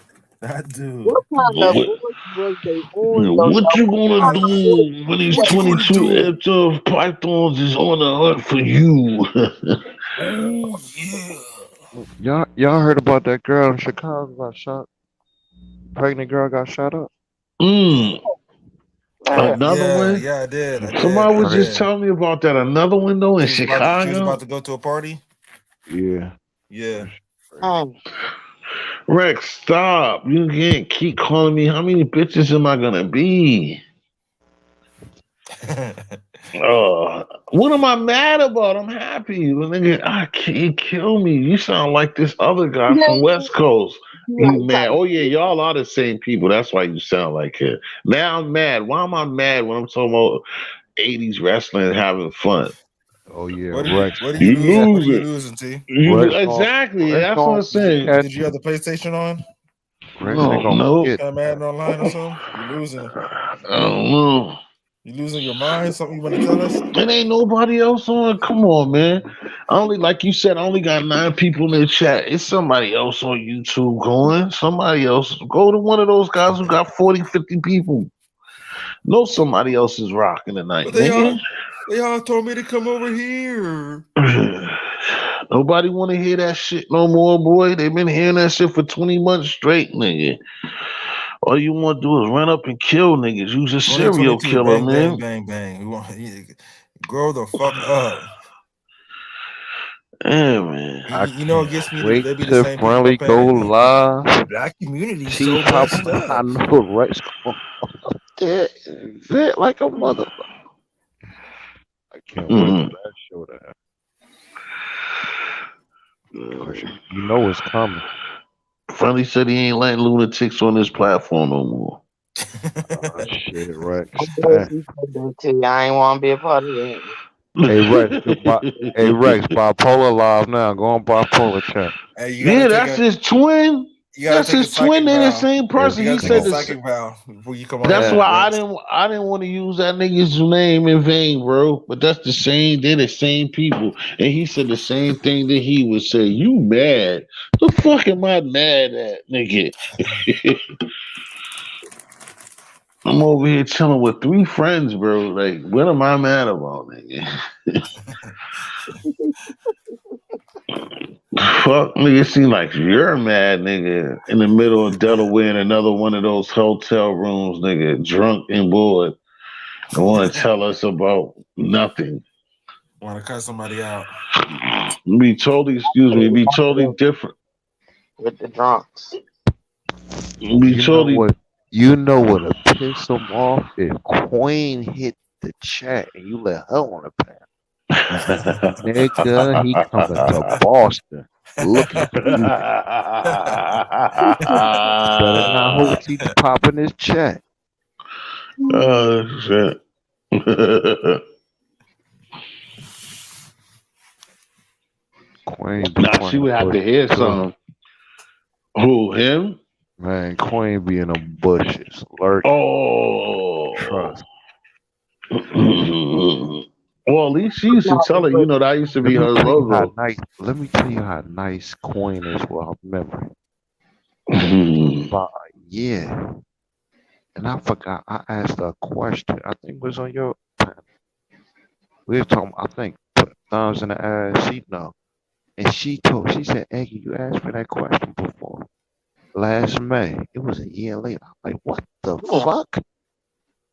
That dude. What kind of What, voice was they on though? what Y'all? you What gonna kind of voice do when these What you gonna 22 do? F-12 pythons is on the hunt for you? Oh yeah. Y'all heard about that girl in Chicago got shot? Pregnant girl got shot up. Mm, was another Yeah, one? yeah, I did. I did. Somebody I was Crazy. just did. telling me about that. Another window in She was about Chicago? to go to a party. Yeah. Yeah. That shit crazy. Mm. Rex, stop. You can't keep calling me. How many bitches am I gonna be? What am I mad about? I'm happy. Well, nigga, he kill me. You sound like this other guy Yeah, from West Coast. you You ain't mad? trying to Oh yeah, y'all are the same people. That's why you sound like it. Now I'm mad. Why am I mad when I'm talking about 80s wrestling and having fun? Oh yeah, what are you Rex. what are you You losing? What are you losing. losing, T? You Rex on exactly. Rex That's what I'm on saying. catch Did you have the PlayStation on? Rex ain't No, gonna no. forget Kind of that. Madden online or something? You losing? I don't know. You losing your mind? Something you want to tell us? It ain't nobody else on. Come on, man. I only, like you said, I only got 9 people in the chat. It's somebody else on YouTube going. Somebody else. Go to one of those guys who got 40, 50 people. Know somebody else is rocking tonight, But nigga. they all told me to come over here. Nobody want to hear that shit no more, boy. They've been hearing that shit for 20 months straight, nigga. All you want to do is run up and kill niggas. You's a serial 2022, killer, bang, bang, man. bang, bang. We want grow the fuck up. Yeah, man. I You know, it can't gets me. wait They be the to same people friendly up go in live. black community. See So Papa. messed I up. know Rex gonna that like a motherfucker. I can't wait for Mhm. that show to happen. Cause you know it's coming. Friendly said he ain't letting lunatics on this platform no more. Oh shit, Rex. I'm glad you said that too. I ain't want to be a part of that. Hey Rex, goodbye. Hey Rex, bipolar live now. Go on bipolar chat. Hey, Yeah, that's his twin. you gotta That's take a his twin. psychic They the vow. same Let's person. You gotta He take a said go. this. psychic vow before you come on That's here, why Yeah. Rex. I didn't want to use that nigga's name in vain, bro. But that's the same. They're the same people. And he said the same thing that he would say. You mad? The fuck am I mad at, nigga? I'm over here chilling with 3 friends, bro. Like, what am I mad about, nigga? Fuck, nigga, seem like you're mad, nigga, in the middle of Delaware in another one of those hotel rooms, nigga, drunk and bored, and want to tell us about nothing. Want to cut somebody out? Be totally, excuse me, be totally different. With the drunks. Be You know totally. what? You know what'll piss them off if Queen hit the chat and you let her on the panel. Nigga, he coming to Boston looking for you. Better not hope he popping his chat. Oh shit. Queen be Nah, she playing would have bush to hear too. something. Who, him? Man, Queen be in the bushes lurking. Oh. Trust. Well, at least she used to tell her, that used to Let be me her tell you how logo. nice. Let me tell you how nice Queen is with her memory. About a year, and I forgot. I asked her a question. I think it was on your panel. We were talking. I think put thumbs in the ass. She know, and she said, "Eggy, you asked me that question before last May. It was a year later. I'm like, what the Yeah, fuck?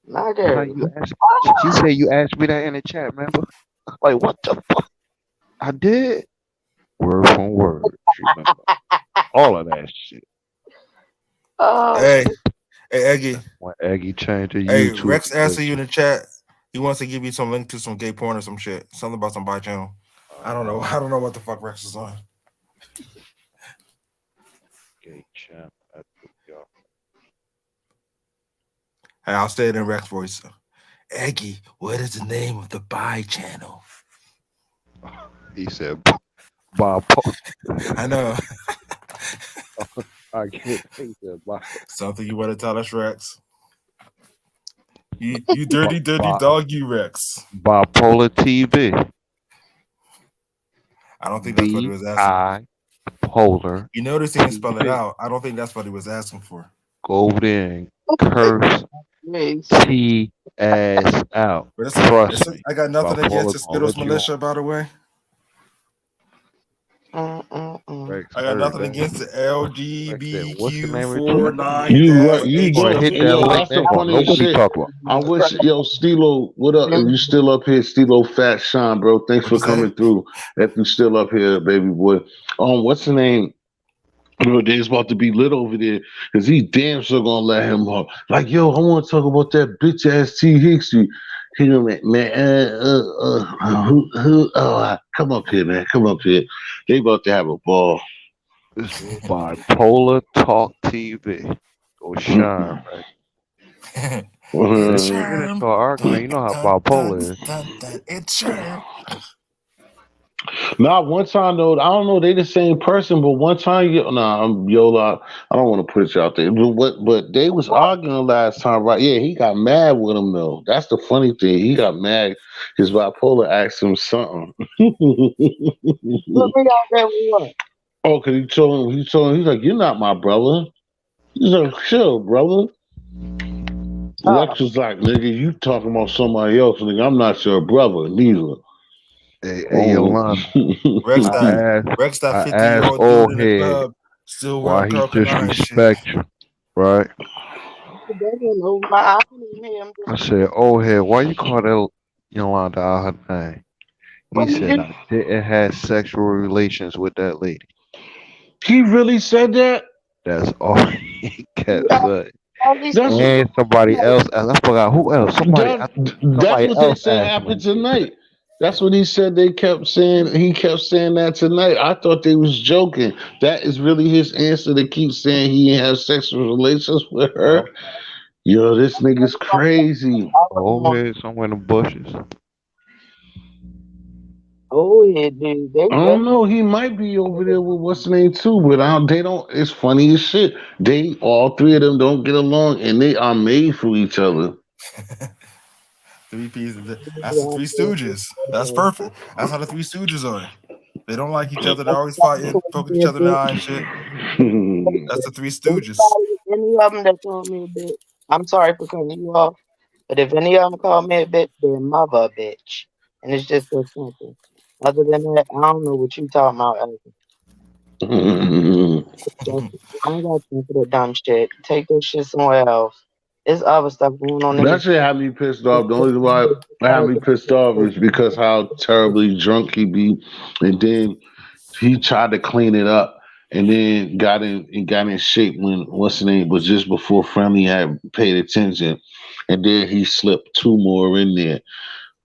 my That's how girl. you asked. She said you asked me that in the chat, remember? I'm like, what the fuck? I did. Word from word. She remember all of that shit. Oh, Hey, hey, Eggy. When Aggie changed her Hey, YouTube Rex answer you in picture. the chat. He wants to give you some link to some gay porn or some shit. Something about some bi channel. I don't know. I don't know what the fuck Rex is on. Gay champ at the y'all. Hey, I'll say it in Rex voice. Eggy, what is the name of the bi channel? He said bipolar. I know. I can't think that Something you want to tell us, Rex. You dirty bi- dog, you Rex. bipolar TV. I don't think that's what he was asking. Bipolar You notice he didn't spell it TV. out. I don't think that's what he was asking for. Go there and curse T ass out. But Trust me. I got nothing against Bipolar the gonna Skittles let you on. militia, by the way. Rex I got heard nothing that. against the Rex said, "What's the name of the chat?" You Gonna just, hit and that yo, link. that's the Ain't gonna funniest nobody shit. talk about. I wish, yo, Stilo, what up? If you still up here, Stilo Fat Sean, bro, thanks for coming through. If you still up here, baby boy. What's the name? Bro, they's about to be lit over there because he damn sure gonna let him up. Like, yo, I want to talk about that bitch ass T Hicks. He gonna make, man, come up here, man, come up here. They about to have a ball. It's Bipolar Talk TV. Go shine, right? It's We're gonna charm. start arguing. You know how Dun, dun, bipolar is. dun, dun. It's charm. Nah, one time though, I don't know, they the same person, but one time, Yola, I don't want to put you out there, but they was arguing last time, right? Yeah, he got mad with him though. That's the funny thing. He got mad because bipolar asked him something. Look me out there with what? Oh, cause he's like, you're not my brother. He's like, chill, brother. Rex was like, nigga, you talking about somebody else, nigga. I'm not your brother, neither. Hey, Yolanda. Rex I that asked 50-year-old dude old in the head club still why wearing he broken eye and shit. disrespect you, right? That ain't over my eye. I couldn't hear him. I said, old head, why you call that Yolanda out her name? What He he said, just I didn't have sexual relations with that lady. He really said that? That's all he kept saying. That's And somebody else, I forgot who else. that's Somebody what they else said asked him. happened tonight. That's what he said. They kept saying he kept saying that tonight. I thought they was joking. That is really his answer to keep saying he ain't have sexual relations with her. Yo, this nigga's crazy. Old head somewhere in the bushes. Oh yeah, dude. They I don't know. He might be over there with what's the name too, but they don't. It's funny as shit. They all three of them don't get along, and they are made for each other. Three pieces. That's the Three Stooges. That's perfect. That's how the Three Stooges are. They don't like each other. They're always fighting, poking each other in the eye and shit. That's the Three Stooges. Any of them that call me a bitch, I'm sorry for cutting you off, but if any of them call me a bitch, their mother a bitch, and it's just that simple. Other than that, I don't know what you talking about. Elton. I ain't got time for that dumb shit. Take that shit somewhere else. There's other stuff going on in That this. shit had me pissed off. The only reason why it had me pissed off is because how terribly drunk he be, and then he tried to clean it up, and then got in shape when what's the name was just before Friendly had paid attention, and then he slipped two more in there.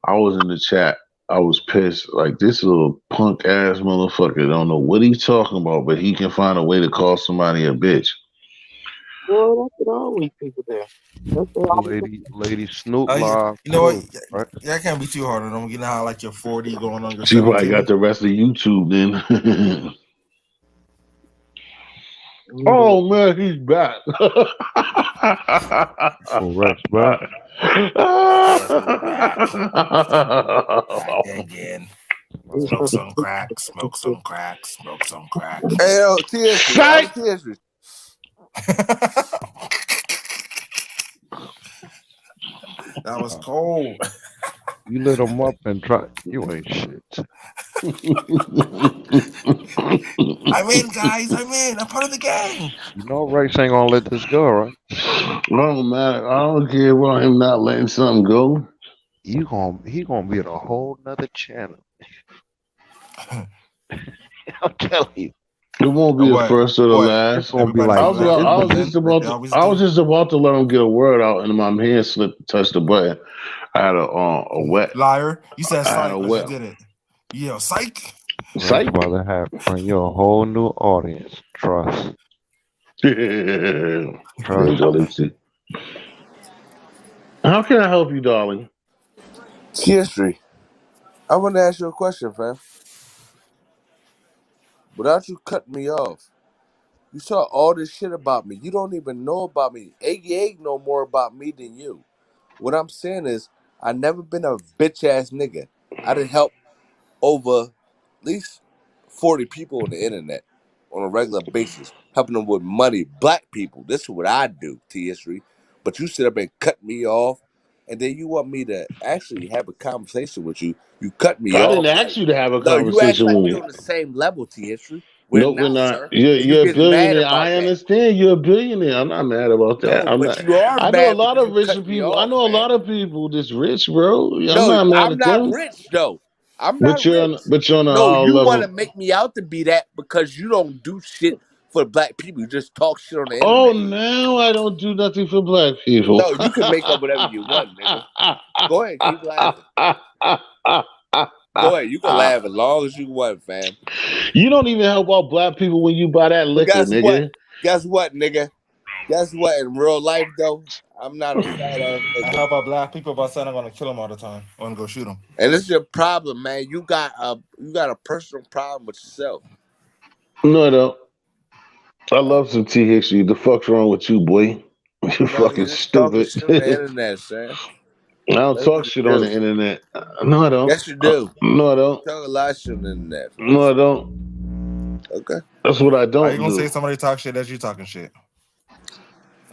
I was in the chat. I was pissed. Like this little punk ass motherfucker don't know what he's talking about, but he can find a way to call somebody a bitch. Well, that's what all weak people do. That's what Lady Snoop Yeah. live. You know what? Too, right? Yeah, I can't be too hard on them. You know how like you're 40 going on your She probably 17. got the rest of YouTube then. Oh man, he's back. Oh, Rex back. Back again. Smoke some crack, smoke some crack, smoke some crack. Hey, yo, TSP. That was cold. You lit him up and try. You ain't shit. I'm in, guys. I'm in. I'm part of the gang. You know Rex ain't gonna let this go, right? No matter. I don't care about him not letting something go. He gonna be on a whole nother channel. I'm telling you. It won't be the What? first or the What? It's last. gonna be Everybody like do that I now was and just then, like about they to, always I was do. just about to let him get a word out, and my hand slipped to touch the button. I had a wet. Liar. You said I had psych, a but you wet. didn't. Yeah, psych. Rex Psych. about to bring you a whole new audience. Trust. There you Trust. go, Lucy. How can I help you, darling? History. I want to ask you a question, fam. Without you cutting me off, you saw all this shit about me. You don't even know about me. Egg know more about me than you. What I'm saying is, I never been a bitch ass nigga. I done help over at least 40 people on the internet on a regular basis, helping them with money. Black people. This is what I do, T History. But you sit up and cut me off, and then you want me to actually have a conversation with you. You cut me I didn't off. ask you to have a No, you act conversation like with we me. on the same level, T History. We're Nope, we're not, not. sir. You're, And you you're a get mad billionaire. about I that. understand you're a billionaire. I'm not mad about that. No, I'm but not. you are I know a mad lot because of you rich cut me people. I off, know a man. lot of people that's rich, bro. I'm No, not mad I'm at not them. rich though. I'm But not rich. you're on a No, higher you want to level. make me out to be that because you don't do shit for black people. You just talk shit on the Oh, internet. now I don't do nothing for black people. No, you can make up whatever you want, nigga. Go ahead, keep laughing. Go ahead, you can laugh as long as you want, fam. You don't even help out black people when you buy that But liquor, guess what? nigga. Guess what, nigga? Guess what? In real life, though, I'm not a fat ass I nigga. help out black people by saying I'm gonna kill them all the time. I'm gonna go shoot them. And this is your problem, man. You got a personal problem with yourself. No, I don't. I love some T history. The fuck's wrong with you, boy? You No, you fucking just talking stupid. shit on the internet, Sam. I don't That's talk what you shit on do. the internet. No, I don't. Yes, you do. No, I You don't. talk a lot of shit on the internet, fam. No, I don't. Okay. That's what I How you don't gonna say do. somebody talk shit as you talking shit?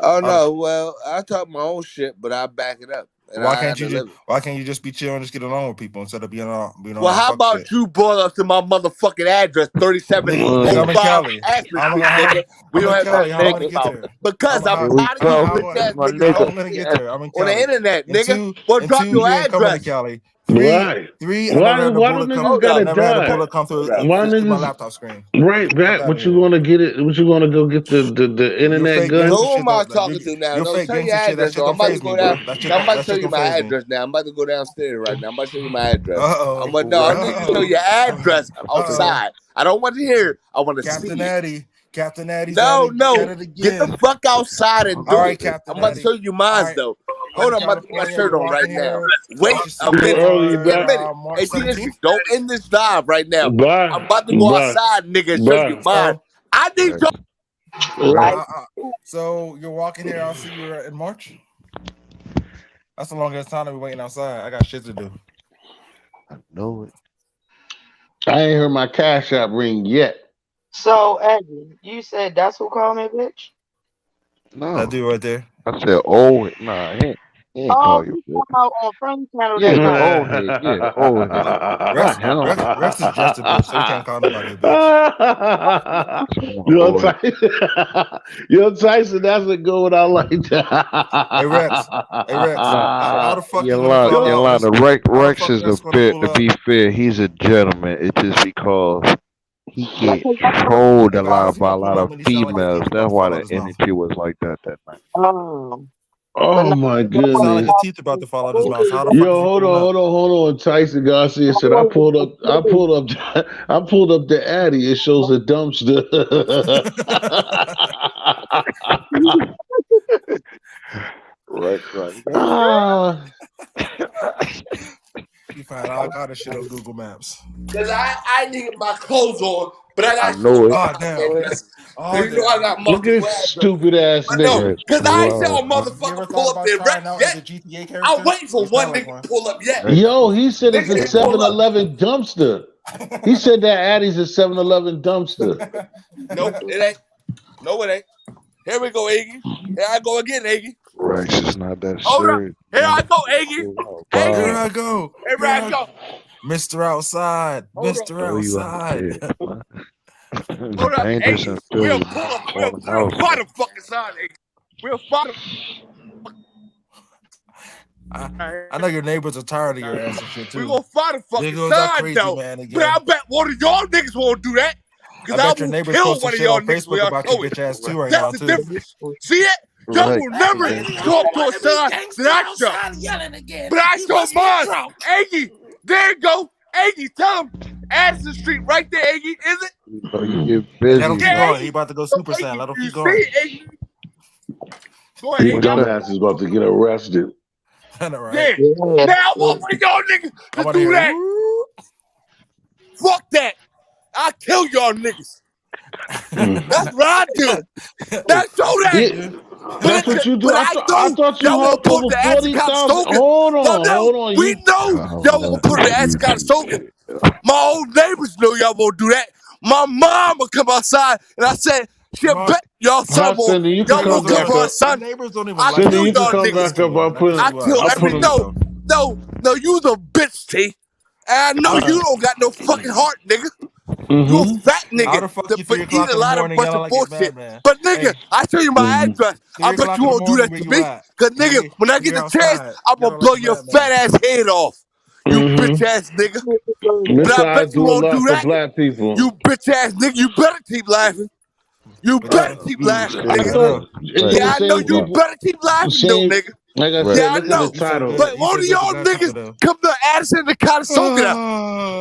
Oh How the- no, well, I talk my own shit, but I back it up, and Why I can't have you to just live it. Why can't you just be chill and just get along with people instead of being on Well, that how fuck about shit? you brought up to my motherfucking address, Nigga, I'm in 3705 Cali. Ashland I'm Street, nigga? We don't in have Cali. nothing How to am I talk gonna get about there? because I'm Here we tired of you go. bitch That's ass my niggas How nigga. am I gonna get bullshit there? I'm in on the Cali. internet, And nigga. two, Well, drop your you ain't coming to address. Cali. Why? Three, I never had a Why do bullet come. niggas Hold I up, gotta never had a die? bullet come hold up. Why through my niggas laptop screen. right Fuck back? out of What you here. gonna get it? What you gonna go get the Your internet fake gun? gangster So who shit am I don't. talking to now? Your No, fake tell your gangster shit. That address shit though. I'm don't about to phase me, go down. bro. That shit I'm about to that tell shit you don't my phase me. address now. I'm about to go downstairs right now. I'm about to tell you my address. Uh oh. No, I need you to tell Uh your address oh. outside. I don't want to hear it. I want to Captain see it. Addy. Captain Addy's at No, it, no. at it Get the again. fuck outside and All do right, it. Captain I'm about to Addy. show you All mines right. though. I'm Hold in on, I'm about to put my California. shirt You're on right walking now. here. Wait Let's just a say You minute. early Wait a back? minute. March Hey, T History, 17th. don't end this live right now. I'm Bye, about to go bye, outside, nigga, and show you bye. mine. So, I need Rex. your Rex. Like, so you're walking here. I'll see you in March. That's the longest time to be waiting outside. I got shit to do. I know it. I ain't heard my cash app ring yet. So, Eddie, you said that's who called me, bitch? That No. dude right there. I said old. Nah, he ain't Oh, call you. you Bitch. talking about on Friendly Channel Yeah, that the night. old head. Yeah, the old head. Rex, Not him. Rex is just a bitch, so he can't call nobody a bitch. Some Yo, old head. Yo, Tyson, that's a good one. I like Hey Rex, Nah, how nah. the fuck you You're gonna lying. call You're out lying. Miss? How the Rex fuck is a Rex gonna fair. pull To up? be fair, he's a gentleman. It's just because he Like, get 'cause that's what trolled a Nigga, how lot is he by a gonna pull lot up of when he sound like a females. teeth That's about to why fall out the his mouth? energy was like that night. but Oh no, my He sound like goodness. his teeth about to fall out his mouth. So how the fuck is Yo, he hold pulling on, up? hold on, hold on. Tyson Garcia said I pulled up I pulled up the Addy. It shows a dumpster. Rex, like, Ah, You find all kind of shit on Google Maps. Cause I need to get my clothes on, but I I gotta show know my it. Oh house damn. addresses. Oh Cause you know I damn. got look at multiple this addresses. stupid ass But no, nigga. Rex, cause I ain't saw a You ever motherfucker thought pull up about there trying Rex out as a yet. GTA I'm character? waiting for You one sound like nigga to one. pull up yet. Rex, Yo, he said it's Nigga a didn't Rex. pull up. 7-Eleven dumpster. He said that Addy's a 7-Eleven dumpster. Nope, it ain't. No, it ain't. Here we go, Iggy. Here I go again, Iggy. Rex is not that Hold up. serious, Here man. I go, Iggy. Chill out, Iggy. Here bye. I go. Here Here I I go. Mr. Outside. Hold Mr. Throw you out Outside. there. Hold up, Dangerous Aggie. in We'll Philly. pull up. On We'll the house. fight a fucking side, Aggie. We'll fight I know your neighbors are tired of your ass and shit We too. gonna fight a There fucking goes that side crazy though. man But again. I bet one of y'all niggas won't do that. I Cause I bet your will neighbors kill posting one of shit y'all on niggas Facebook without about your knowing. bitch ass too right now That's the too. difference. See it? Y'all Right. will never show up to a side that I show. yelling again. But I show mine. Aggie, there you go. Aggie, tell him. Addison Street right there, Aggie. Is it? So you get And busy. let him keep Yeah, going. Aggie. He about to go So, Super Saiyan. Aggie, Let him you keep going. see, Aggie? Go ahead, These Aggie. dumbasses about to get arrested. I know, right? Yeah. Yeah. Now I want one of y'all niggas I to want to do hear. that. "Woo." Fuck that. I kill y'all niggas. That's what I do. That's so that. Yeah, that's what you do. But I I know thought you y'all won't helped put over the ass in 40,000. Conestoga. Hold Y'all know. on. We know y'all won't put the ass in Conestoga. My old neighbors know y'all won't do that. My mom will come outside and I said, shit, Mark, bet y'all son Hi, Cindy, you can y'all come won't come back for our up. son. Your neighbors don't even I like Cindy, kill you can y'all come niggas. back up. I kill I'll every put a. no, you's a bitch, T. And I know you don't got no fucking heart, nigga. You a fat How nigga the fuck that you but 3 eat o'clock a in the lot of morning bunch yelling of like it's bullshit. madman? But nigga, Hey, I tell you my address. 3 I bet o'clock you in the won't do morning that where to you me. at? Cause nigga, Nigga, when I get you're the chance, outside I'm gonna yelling blow like a your madman. fat ass head off. You bitch ass nigga. But Mr. I I bet you do a won't do lot for that. black people. You bitch ass nigga. You better keep laughing. You better keep laughing, I nigga. thought it's the Yeah, I know same you thing. better keep laughing, though, Same, nigga. like I Right. said, Yeah, I look at the know. He so title. good. But He one so of good to y'all black people niggas though. come to Addison to kind of soak it up.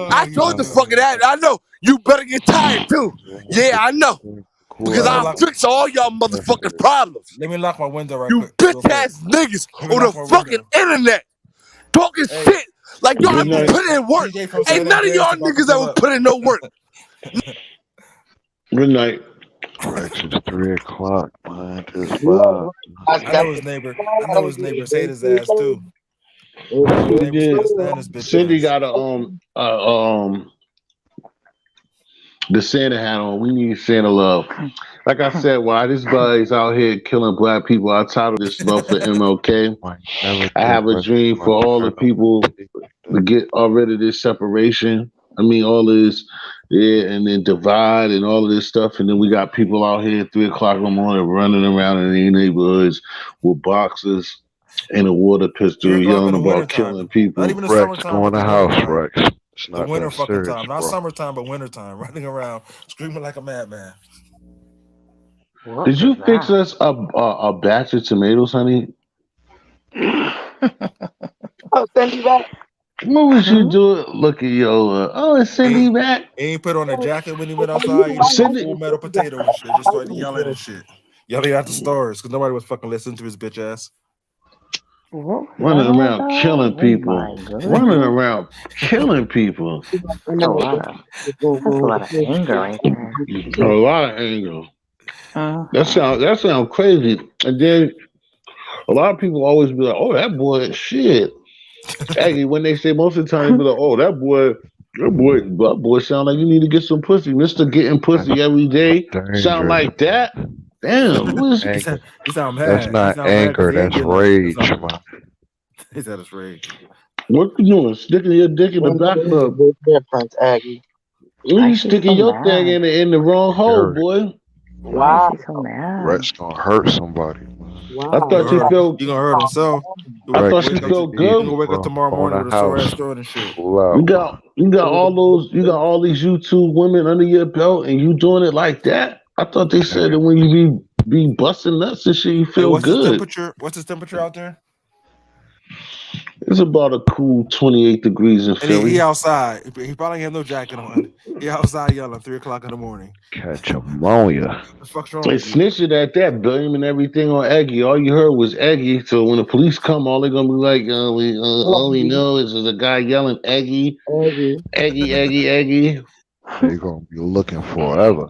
I He told so the good. fucking that. I know. You better get tired too. Yeah, I know. Because Let me I'll lock. fix all y'all motherfucking problems. Let me lock my window right You quick. Real bitch quick. ass niggas Let me on the lock my fucking window. internet talking Hey, shit like y'all Good ever night. put in work. DJ from Ain't San none of Andreas y'all about to niggas pull ever up. put in no work. Good night. Rex, it's 3 o'clock, man. Just Yeah, vibe. I know his neighbor. I know his neighbors hate his ass too. I know his We neighbors did. can't stand his bitch Cindy ass. got the Santa hat on. We need Santa love. Like I said, while this guy's out here killing black people, I titled this love for MLK. Might never I get have a Rex dream for all the people to get rid of this separation. I mean, all this, yeah, and then divide and all of this stuff. And then we got people out here at 3 o'clock in the morning running around in their neighborhoods with boxes and a water 3 pistol o'clock in yelling the winter about time. killing Not people. even the Rex, summertime, go in but the the winter house, time. Rex. It's The not winter that fucking serious, time. Not bro. summertime, but winter time. Running around, screaming like a madman. What Did you was fix that? us a batch of tomatoes, honey? Oh, send you back. What was you doing? Look at Yola. Oh, it's Cindy back. He ain't put on a jacket when he went outside. He just Cindy, full metal potato and shit. Just started yelling and shit. Yelling at the stars because nobody was fucking listening to his bitch ass. What was running that, around killing dog? Oh people. my Running goodness. around killing people. That's a lot of anger right there. A lot of anger. That sound crazy. And then a lot of people always be like, "Oh, that boy, shit." Aggie, when they say most of the time, they be like, "Oh, that boy sound like you need to get some pussy." Mister getting pussy every day sound Danger. like that. Damn, what is? Anger. He sound That's mad. He not sound mad because anger. he ain't That's getting nothing. rage, That's all. man. He said it's rage. What you doing? Sticking your dick in the back of the? Big difference, Aggie. You Why she sticking so your thing mad? in the wrong hole, Dirty. boy. Why is Wow. she so mad? Rex gonna hurt somebody. I Wow. You thought gonna you hurt him. felt. You gonna hurt himself. I Rex, thought she Wake up. it's felt You good. gonna easy, wake up bro. tomorrow Go in morning the with a sore ass house. throat and shit. Cool out, man. You got all these YouTube women under your belt, and you doing it like that. I thought they said that when you be busting nuts and shit, you Hey, feel what's his good. temperature? What's his temperature out there? It's about a cool 28 degrees in And he Philly. outside. He probably have no jacket on. He outside yelling 3 o'clock in the morning. Catch ammonia. What the fuck's wrong They with you? snitching at that, blaming everything on Aggie. All you heard was Aggie. So when the police come, all they're gonna be like, all we know is there's a guy yelling Aggie, Aggie, Aggie, Aggie. They gonna be looking forever.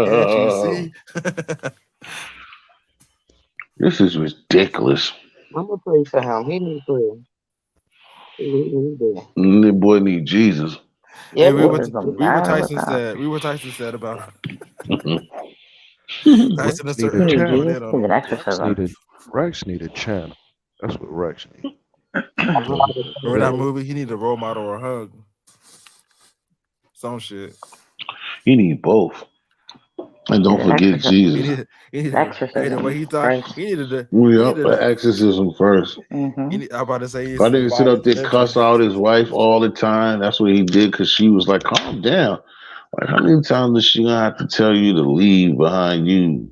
Can't you see? This is ridiculous. I'm gonna pray for him. He needs prayer. He do. That boy need Jesus. Hey, Yep. What is the matter with that? What Tyson said about Rex Tyson need a He need channel. Jesus. He's an exorcism. Rex need a channel. That's what Rex need. Remember that movie? He needed a role model or a hug. Some shit. You need both. And don't The forget exorcism. He Jesus. needed, he needed, hey, the way Exorcism he thought, first. he needed to, he Yep, needed the to, exorcism first. Mm-hmm. I'm about to say I he's some didn't sit up violent there cuss intervention. out his wife all the time. That's what he did because she was like, calm down. Like, how many times is she gonna have to tell you to leave behind you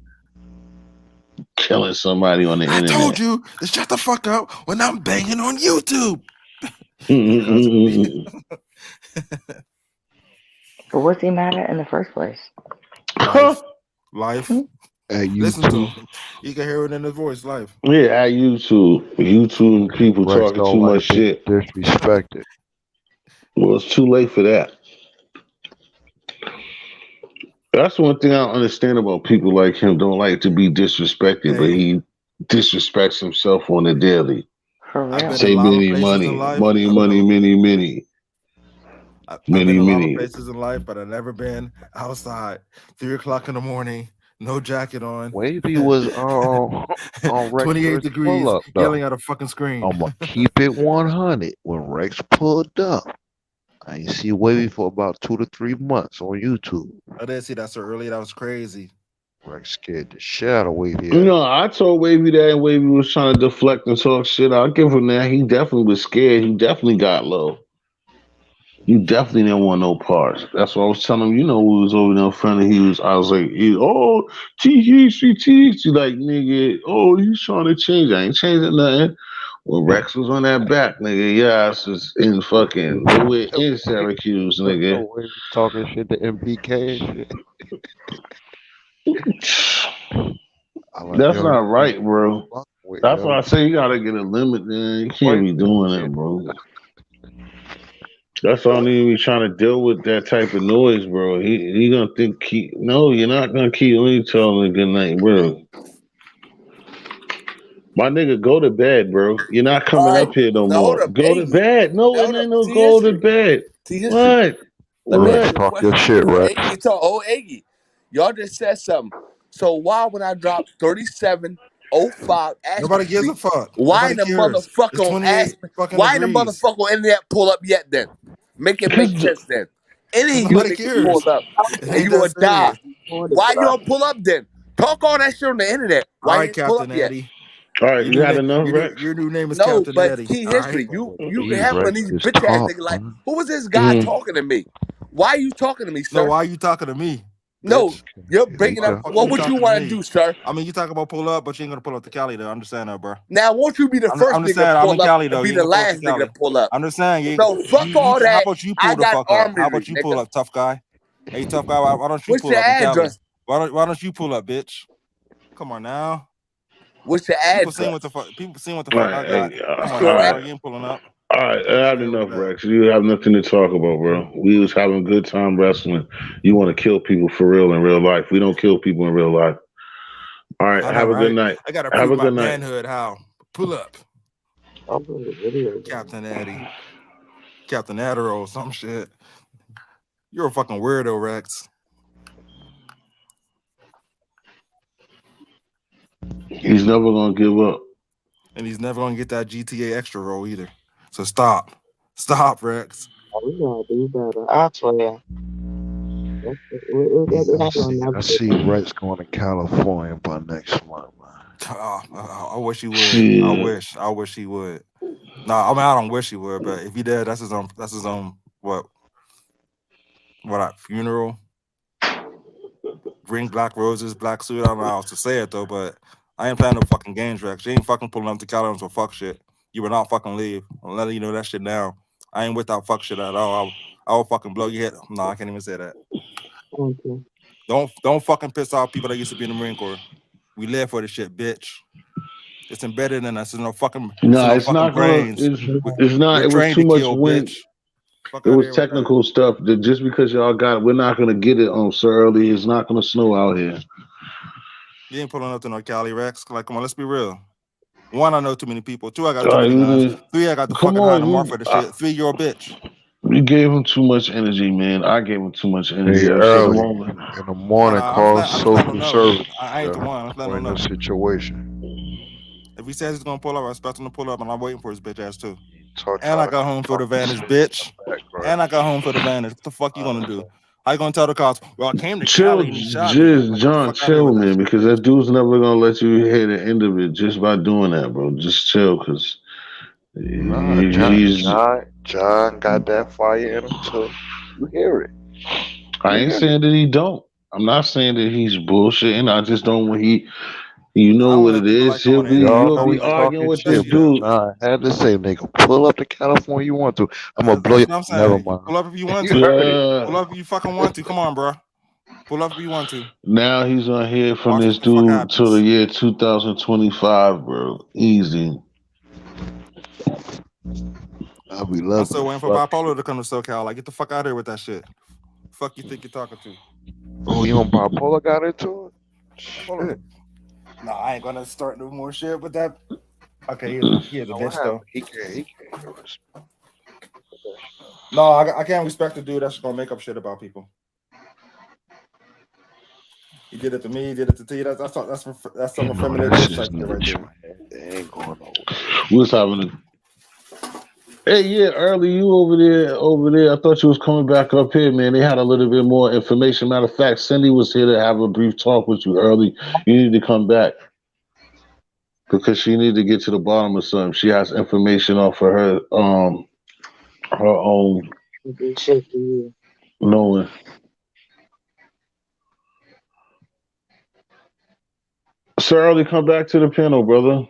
killing somebody on the I told internet? you to shut the fuck up when I'm banging on YouTube. Because of me. But what's he mad at in the first place? Life. At Listen to YouTube, him. You can hear it in his voice. Life. Yeah, at YouTube. YouTube and people Rex talking too don't much like being shit. disrespected. Well, it's too late for that. That's one thing I don't understand about people like him. Don't like to be disrespected, but Hey, he disrespects himself on the daily. For I've real. been in a Say lot of many places in money, life. money, I've been money, a, many, many, I've been many, in a lot of many. places in life, but I've never been outside 3 o'clock in the morning, no jacket on, Wavy was on Rex 28 first pull degrees, up though. yelling at a fucking screen. I'ma keep it 100. When Rex pulled up, I ain't see Wavy for about 2 to 3 months on YouTube. I didn't see that so early. That was crazy. Rex scared the shit out of Wavy You ass. know, I told Wavy that, and Wavy was trying to deflect and talk shit. I'll give him that. He definitely was scared. He definitely got low. You definitely didn't want no parts. That's what I was telling him. You know, we was over there in front of. I was like, oh, THC, like nigga. Oh, you trying to change? I ain't changing nothing. When Rex was on that back, nigga, yeah, I was in fucking nowhere in Syracuse, nigga. Wavy talking shit to MPK and shit. I like, That's yo, not you ain't right, bro. fucking with, That's yo. why I say you gotta get a limit, man. You can't Wavy be don't doing say that, bro. That's why I don't even be trying to deal with that type of noise, bro. He gonna think no, you're not gonna keep me telling him good night, bro. My nigga, go to bed, bro. You're not All coming right. up here no Now hold more. up, Go to Iggy. bed. No, Now it hold up. ain't no T go to history. bed. T history. What? Let me ask Rex, you a What? talk your question shit, before Rex. Iggy talk. Oh, Iggy, y'all just said something. So why when I dropped 3705 Nobody Ashby gives a Street, fuck. why Nobody in the cares. It's motherfucker on 28 Ashby? fucking Why in the degrees. motherfucker on internet pull up yet? Then make it make Cause sense. Then Because any of you nobody niggas pull cares. up It and ain't you that gonna die. serious. Why you don't pull up then? Talk all that shit on the internet. All Why you right, ain't pull up Captain yet? Eddie. all right, you had enough, Rex? Your new name is No, Captain but Eddie. key All right. history. You can Gee, have one of Rex, these just bitch ass talk, niggas like, man. who was this guy Mm. talking to me? Why are you talking to me, No, sir? why are you talking to me, No, bitch? you're He bringing up. Why the tell fuck are Well, you what you talking to want to me? do, sir? I mean, you talk about pull up, but you ain't gonna pull up to Cali though. Understand that, bro. Now, won't you be the first I'm just nigga to saying, I'm in pull up Cali and though. be You ain't the gonna pull up to last nigga to Cali. pull up? I'm just saying, So fuck all how that. about you I pull the got fuck up? How armory, about you pull nigga. up, tough guy? Hey, tough guy, why don't you What's pull your up in Cali? address? Why don't you pull up, bitch? Come on now. What's your People seeing what address? the fuck. People seeing what the All fuck I right, got. hey, Come What's on all your now, right. bro. address? You ain't pulling up. All right, I What's had the hell with enough, that? Rex. You have nothing to talk about, bro. We was having a good time wrestling. You want to kill people for real in real life. We don't kill people in real life. All right, I know, have a good right? night. I gotta Have prove a my good night. manhood. How? Pull up, I'll bring the video. Captain Eddie, Captain Adderall, some shit. You're a fucking weirdo, Rex. He's never gonna give up. And he's never gonna get that GTA extra role either. So stop, Rex. We gotta do better. I swear. I see Rex going to California by next month, man. I wish he would. Shit. I wish he would. Nah, I mean I don't wish he would, but if he did, that's his own. What funeral? Bring black roses, black suit. I don't know how else to say it though, but I ain't playing no fucking games, Rex. You ain't fucking pulling up to Cali on some fuck shit. You will not fucking leave. I'm letting you know that shit now. I ain't with that fuck shit at all. I will fucking blow your head. No, I can't even say that. Thank you. Don't fucking piss off people that used to be in the Marine Corps. We live for this shit, bitch. It's embedded in us. It's no fucking It's not gonna. brains. It's not. We're It was trained too to much kill, wind. bitch. Fuck It out of was here with that. technical stuff that just because y'all got it, we're not gonna get it on so early. It's not gonna snow out here. You ain't pulling up to no Cali, Rex. Like, come on, let's be real. One, I know too many people. Two, I got All too right, many guns. nigga. Three, I got the Come fucking high on, and the mark for the you. shit. Three, you're a bitch. You gave him too much energy, man. I gave him too much energy. Hey, I'm sure the early moment. in the morning, Nah, call I'm just letting social them know. services I ain't the to one. I'm just letting them explain know. the situation. If he says he's gonna pull up, I expect him to pull up, and I'm waiting for his bitch ass too. Talk And I to got home for the the advantage, bitch. background. And I got home for the advantage. What the fuck you gonna do? How you gonna tell the cops? Well, I came to Chill, Cali and he shot me. just Like, get the John, fuck out of here with chill, that man, shit, because bitch. that dude's never gonna let you hear the end of it just by doing that, bro. Just chill, because Nah, he's. John got that fire in him too. You hear it. I You ain't hear it. saying that he don't. I'm not saying that he's bullshitting. I just don't when he. You I know don't what let it people is. like him on the internet, Y'all You'll know though, be he like arguing talking with this shit, especially but that. dude. John had to say, nigga, pull up to California you want to. I'm gonna blow That's you. what I'm Never saying. mind. Pull up if you want You to. heard it. Pull up if you fucking want to. Come on, bro. Pull up if you want to. Now he's gonna hear from Watch this what the fuck dude till the happens. year 2025, bro. Easy. I'll be I'm loving still the waiting for fuck. bipolar to come to SoCal. Like, get the fuck out of here with that shit. Fuck you think you're talking to? Oh, you and bipolar got into it? Hold Shit. on. No, I ain't gonna start no more shit with that. Okay, he is a Now what bitch happened? though. He can't give us that shit. No, I can't respect a dude that's gonna make up shit about people. He did it to me. He did it to T. That's some You know effeminate that bitch shit's type shit right niche, there. man. They ain't going nowhere. We was having a Hey, yeah, early you over there. I thought you was coming back up here, man. They had a little bit more information. Matter of fact, Cindy was here to have a brief talk with you early. You need to come back because she need to get to the bottom of something. She has information off of her own Good shit for you. knowing. So early, come back to the panel, brother.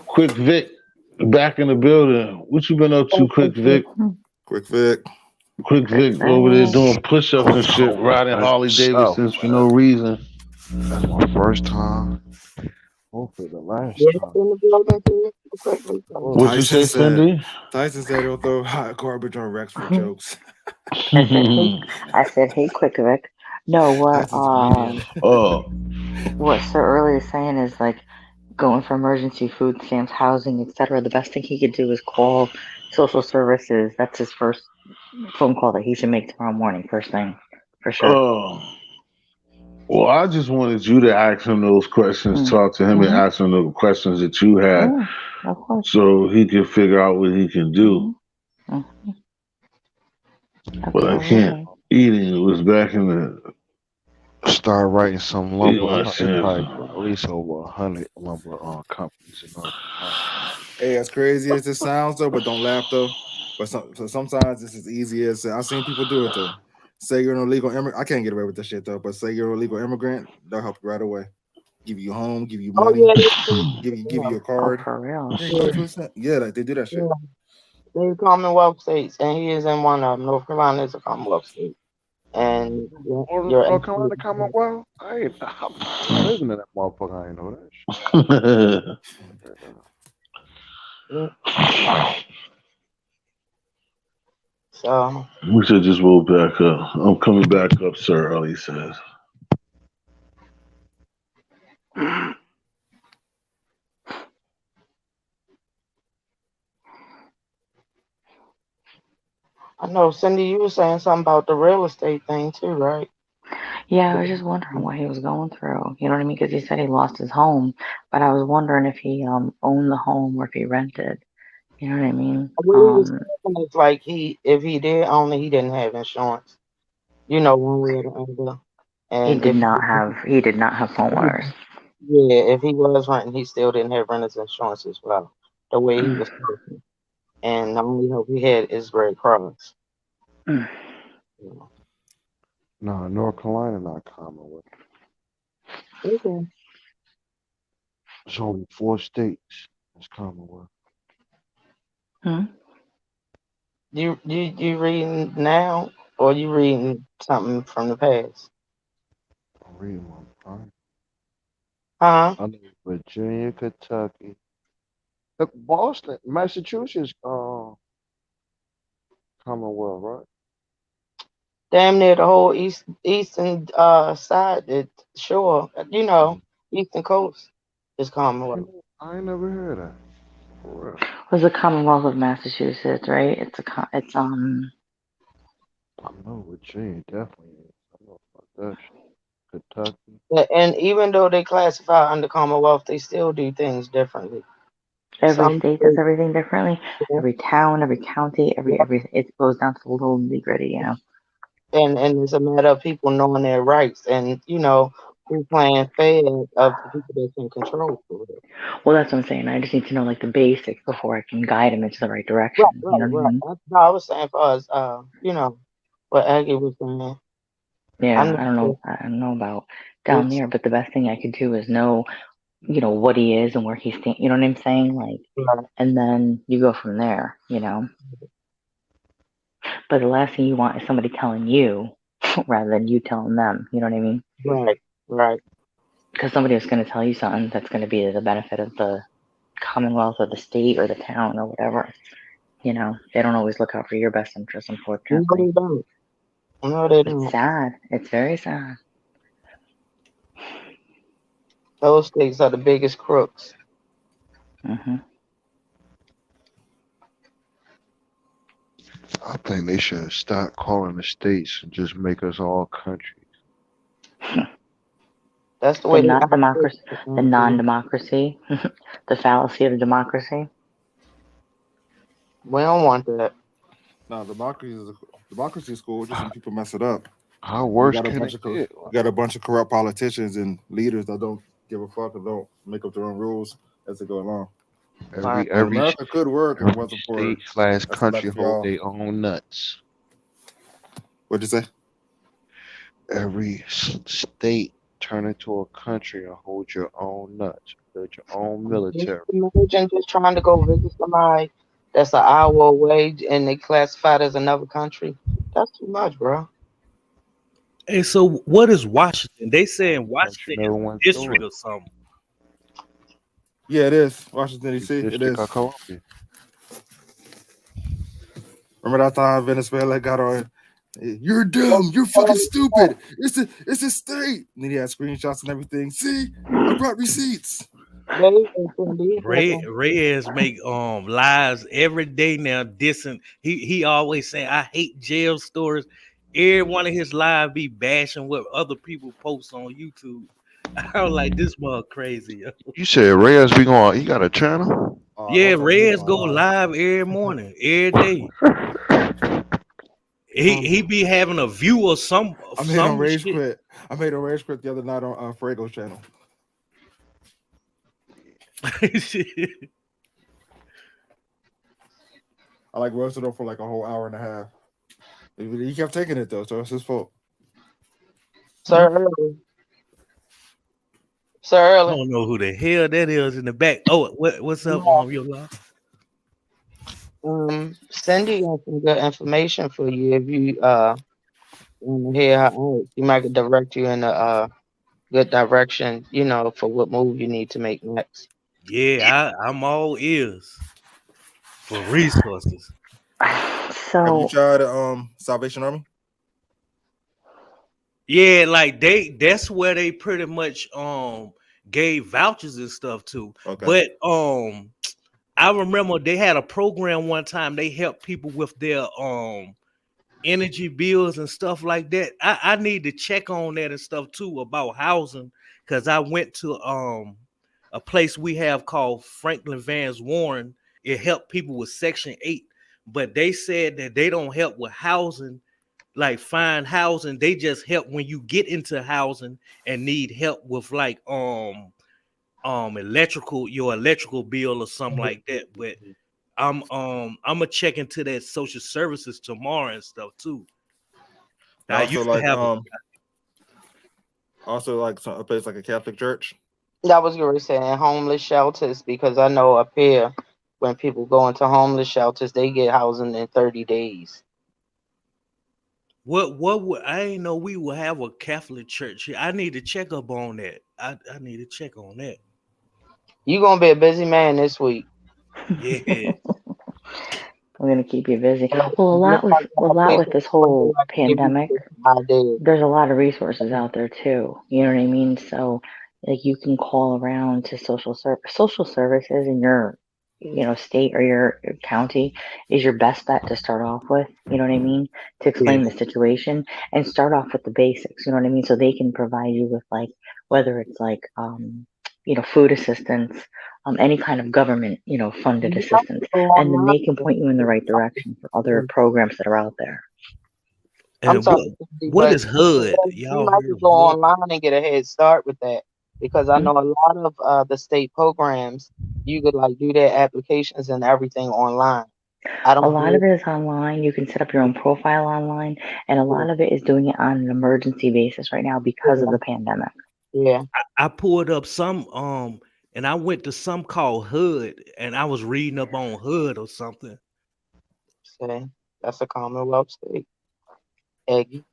Quick Vic, back in the building. What you been up to, Quick Vic? Quick Vic. Quick Quick Vic over there thing. doing push-ups and shit, Oh, riding that's Harley what's up, Davidsons for no man. reason. That's my first time. Hopefully the last Yes, time. in the building too. Quickly, so. What you say, Cindy? Tyson said he'll throw hot garbage on Rex for jokes. I said, hey, quick Vic. No, Tyson's a comedian. Oh, what Sir earlier is saying is like going for emergency food stamps, housing, etc. The best thing he could do is call social services. That's his first phone call that he should make tomorrow morning, first thing, for sure. oh. Well, I just wanted you to ask him those questions, talk to him, and Mm-hmm. ask him the questions that you had, Yeah, of course. so he can figure out what he can do. Mm-hmm. But I can't Absolutely. eat it. It was back in the. Start writing some You know lumber. what I'm They probably saying? got at least over 100 lumber companies in North Carolina. Hey, as crazy as it sounds though, but don't laugh though. But so sometimes it's as easy as I've seen people do it though. Say you're an illegal immigrant. I can't get away with this shit though. But say you're an illegal immigrant, they'll help you right away. Give you a home, give you Oh money, yeah, they do. give you a Oh, card. for real. Yeah, go to Yeah, food stamp. Yeah, like they do that yeah. shit. They're Commonwealth states, and he is in one of them. North Carolina is a Commonwealth state, and you're North Carolina Commonwealth? I'm living in that motherfucker. I ain't know that shit. yeah. So We should just roll back up. I'm coming back up, sir. Early says. I know, Cindy, you were saying something about the real estate thing too, right? Yeah, I was just wondering what he was going through. You know what I mean? Because he said he lost his home, but I was wondering if he owned the home or if he rented. You know what I mean? What he was saying is like if he did own it, he didn't have insurance. You know, one way or the other. He And did not have homeowners. yeah, if he was renting, he still didn't have renter's insurance as well. The way he was talking, and the only hope he had is Red Cross. Mm. You know. No, North Carolina not Commonwealth. Okay. It's only 4 states that's Commonwealth. Hmm? You reading now, or you reading something from the past? I'm reading one. Huh? I know Virginia, Kentucky. Look, Boston, Massachusetts, Commonwealth, right? Damn near the whole eastern side, shore. You know, eastern coast is Commonwealth. I ain't never heard that. For real. Was the Commonwealth of Massachusetts, right? It's I know Virginia definitely is. I know about that shit. Kentucky. And even though they classify under Commonwealth, they still do things differently. Every Some state does states, everything differently. yeah, Every town, every county, yeah, every it goes down to the little nitty gritty, you know. and it's a matter of people knowing their rights and who playing fair of the people that's in control for it. Well, that's what I'm saying. I just need to know like the basics before I can guide him into the right Right, direction. You right, know what I right. mean? No, I was saying for us, what Aggie was saying. I Yeah, know. I don't know. that I don't know about down It's there, but the best thing I could do is know, what he is and where he's stands. You know what I'm saying? Like, right, and then you go from there. But the last thing you want is somebody telling you rather than you telling them. You know what I mean? right, right. Because somebody is going to tell you something that's going to be to the benefit of the Commonwealth or the state or the town or whatever. They don't always look out for your best interest, No, unfortunately. they don't. No, they It's don't. sad. It's very sad. Those states are the biggest crooks. Hmm. I think they should stop calling the states and just make us all countries. That's the The way they not operate. democracy, the non-democracy, the fallacy of democracy. We don't want that. No, democracy is cool. Just when people mess it up, How you worse got a can bunch it of get? you got a bunch of corrupt politicians and leaders that don't give a fuck and don't make up their own rules as they go along. Right. But Every America could work if it every wasn't for state slash a country select hold y'all. their own nuts. What'd you say? Every state turn into a country and hold your own nuts. Build your own Can military. you imagine just trying to go visit somebody that's an hour away and they classified as another country? That's too much, bro. Hey, so what is Washington? They saying Country Washington no is one's a doing. district or something. Yeah, it is Washington The D.C. It District of is. Columbia. Remember that time Venezuela got on? You're That's dumb. You're fucking stupid. It's a state. And then he had screenshots and everything. See, I brought receipts. they even can leave that. Reyes make lives every day now dissing. He always saying I hate jail stories. Every one of his lives be bashing what other people post on YouTube. I was like, this mother crazy. Yo. You said Reyes be going. He got a channel. Oh, Yeah, don't tell me he Reyes going go live. live every morning, every day. He be having a view of some I made on Rage shit. Quit. I made a Rage Quit the other night on Fuego's channel. I like roasted him for like a whole hour and a half. He kept taking it though, so it's his fault. Sir Early. Sir I Early. don't know who the hell that is in the back. Oh, what's up, your law? Cindy has some good information for you if you want to hear how you might direct you in a good direction, for what move you need to make next. Yeah, I'm all ears for resources. Have you So, tried Salvation Army? Yeah, like that's where they pretty much gave vouchers and stuff to. Okay. But I remember they had a program one time, they helped people with their energy bills and stuff like that. I need to check on that and stuff too about housing, because I went to a place we have called Franklin Vance Warren. It helped people with Section 8, but they said that they don't help with housing, like find housing. They just help when you get into housing and need help with like your electrical bill or something like that. But I'm gonna check into that social services tomorrow and stuff too. I Also used to like have a place like a Catholic church. That was going to say homeless shelters, because I know up here when people go into homeless shelters, they get housing in 30 days. what would I ain't know we will have a Catholic church here. I need to check up on that. I need to check on that. You're going to be a busy man this week. Yeah. I'm gonna keep you busy. And Well, just like a I lot think with this one day whole I can give you pandemic. some ideas. There's a lot of resources out there too. You know what I mean? So, like, you can call around to social services in your state or your county is your best bet to start off with. You know what I mean? To explain the situation and start off with the basics. You know what I mean? So they can provide you with like whether it's like food assistance, any kind of government funded You have assistance, to go and then they online. can point you in the right direction for other programs that are out there. I'm And sorry, what but is HUD? you Y'all might heard to of go HUD? online and get a head start with that because I know a lot of the state programs you could like do their applications and everything online. I A don't lot of do it is online. You can set up your own profile online, and a lot it. of it is doing it on an emergency basis right now because of the pandemic. Yeah. I pulled up some and I went to some called HUD and I was reading up on HUD or something. See, that's a Commonwealth state. Eggy.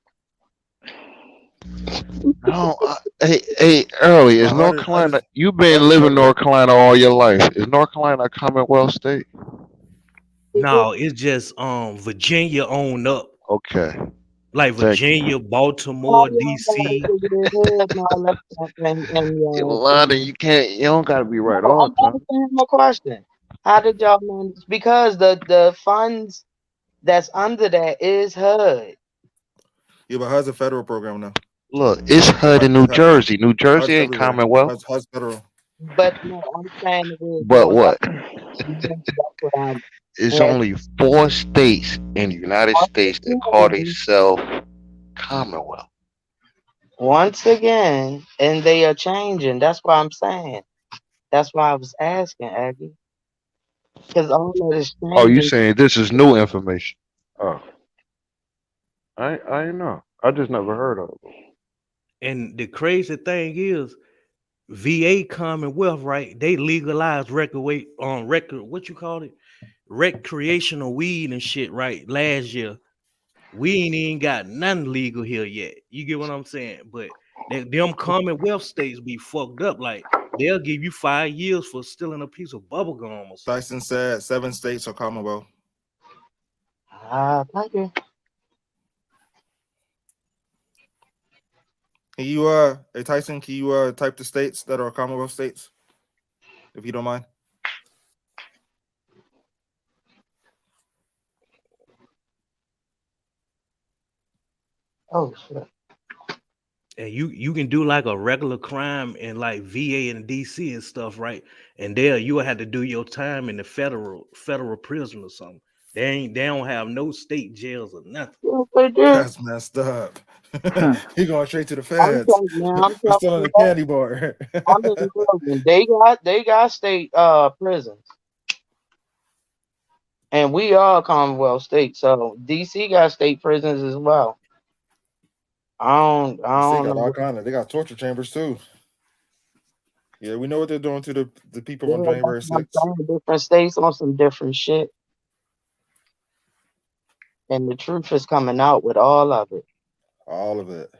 No, hey, early is No, North I Carolina. just You've been HUD is living in federal. North Carolina all your life. Is North Carolina a Commonwealth state? No, it's just Virginia owned up. Okay, Like thank you. Virginia, All Baltimore, y'all got DC. into your head and all that stuff A lot of you can't. You don't gotta be right all I'm the time. asking my question. How did y'all manage? Because the funds that's under that is HUD. Yeah, but HUD's a federal program now. Look, it's HUD in New Jersey. New Jersey HUD's ain't everywhere. Commonwealth. HUD's federal. But no, I'm saying it is But North what? Carolina. That's what I'm It's asking. only 4 states in the United States that call themselves Commonwealth. Once again, and they are changing. That's why I'm saying. That's why I was asking, Aggie. Because all of this Oh, you changing. saying this is new information? Oh, I ain't know. I just never heard of it. And the crazy thing is VA Commonwealth, right? They legalized record what you call it? Recreational weed and shit, right? Last year. We ain't even got nothing legal here yet. You get what I'm saying? But them Commonwealth states be fucked up. Like they'll give you 5 years for stealing a piece of bubble gum or something. Tyson said 7 states are Commonwealth. Thank you. Can you hey Tyson, can you type the states that are Commonwealth states, if you don't mind? Oh shit. And you can do like a regular crime in like VA and DC and stuff, right? And there you will have to do your time in the federal prison or something. They don't have no state jails or nothing. Yes, they do. That's messed up. He going straight to the feds I'm for stealing telling a you, candy bar. I'm in Brooklyn. They got state prisons. And we are Commonwealth state, so DC got state prisons as well. I They don't got know. all kind of. They got torture chambers too. Yeah, we know what they're doing to the people on Yeah, that's January what I'm 6th. saying. Different states on some different shit, and the truth is coming out with all of it. All of it.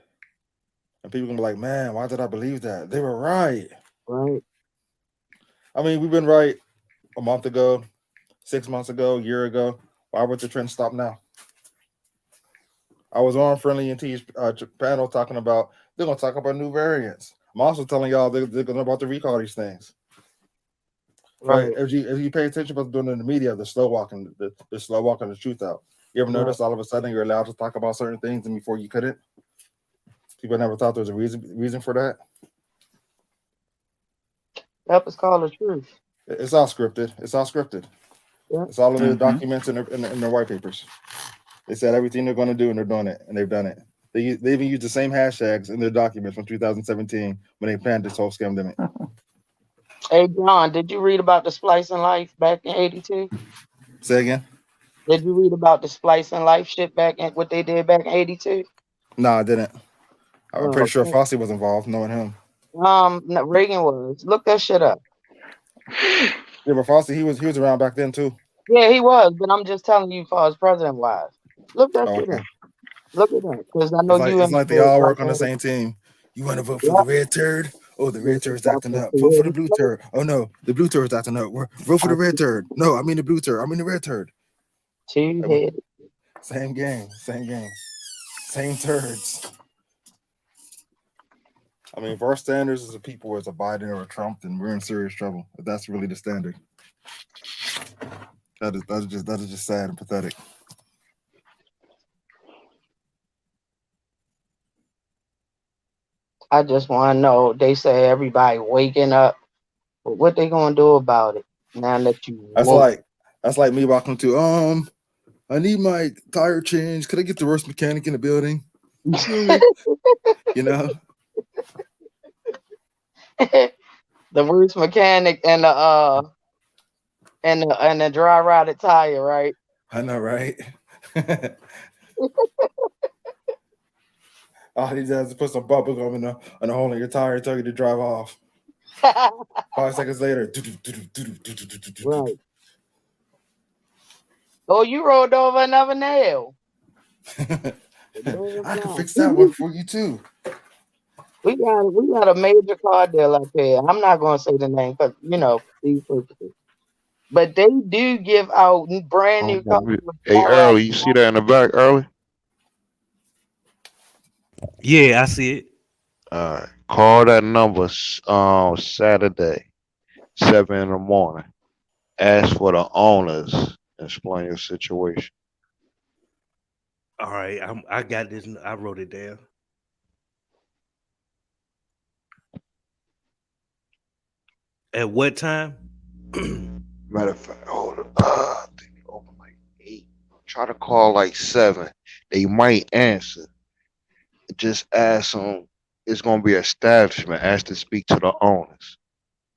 And people gonna be like, man, why did I believe that? They were right. Right. I mean, we've been right a month ago, 6 months ago, a year ago. Why would the trend stop now? I was on Friendly and T's panel talking about they're gonna talk about new variants. I'm also telling y'all they're gonna about to recall these things. Right. But if you pay attention to what's doing in the media, they're slow walking the truth out. You ever Right. notice all of a sudden you're allowed to talk about certain things and before you couldn't? People never thought there was a reason for that. That was called the truth. It's all scripted. Yeah. It's all in the documents and in their white papers. They said everything they're going to do, and they're doing it, and they've done it. They even used the same hashtags in their documents from 2017 when they planned this whole scam. Hey John, did you read about the splicing life back in '82? Say again? Did you read about the splicing life shit back in what they did back in '82? No, I didn't. I'm pretty sure Okay. Fossey was involved, knowing him. No, Reagan was. Look that shit up. Yeah, but Fossey, he was around back then too. Yeah, he was, but I'm just telling you, as president wise, look that Oh, shit okay. up. Look at that, because I know you It's in like they all work on the same team. You want to vote for the red turd? Oh, the red turd's acting up. Vote for the blue turd. Oh no, the blue turd's acting up. Vote for the red turd. No, I mean the blue turd. I mean the red turd. Two head. Same game. Same turds. I mean, if our standards as a people is a Biden or a Trump, then we're in serious trouble. If that's really the standard. That is just sad and pathetic. I just want to know. They say everybody waking up, but what they gonna do about it now that you That's woke? like me walking to I need my tire change. Could I get the worst mechanic in the building? Okay. You know? The worst mechanic and the dry rotted tire, right? I know, right? All he does is put some bubble gum in the hole in your tire and tell you to drive off. 5 seconds later. Right. Oh, you rolled over another nail. I can fix that one for you too. We got a major car deal up here. I'm not gonna say the name because these purposes. But they do give out brand new cars with Hey, all Early, you see that in the back, Early? Yeah, I see it. All right. Call that number Saturday, 7 in the morning. Ask for the owners. Explain your situation. All right, I got this. I wrote it down. At what time? Matter of fact, hold on. I think they open like 8. Try to call like 7. They might answer. Just ask them. It's going to be an establishment. Ask to speak to the owners.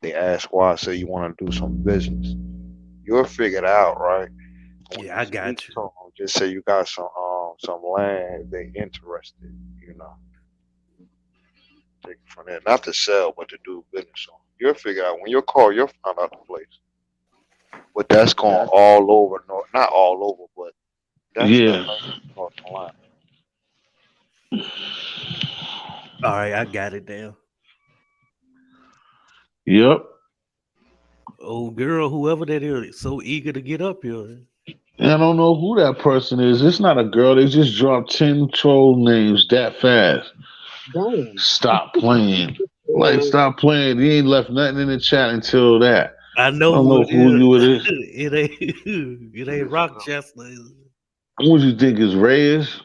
They ask why. Say you want to do some business. You'll figure it out, right? When Yeah, you I speak got you. to them, just say you got some land. If they interested, take it from there. Not to sell, but to do business on. You'll figure out when you call. You'll find out the place. But that's going all over. Not all over, but that's the Yeah. main North Carolina. All right, I got it down. Yep. Oh, girl, whoever that is, so eager to get up here. And I don't know who that person is. It's not a girl. They just dropped 10 troll names that fast. Damn. Stop playing. Like, stop playing. You ain't left nothing in the chat until that. I I know don't who know it who is. you it is. It ain't. It ain't Rochester. What you think is Reyes?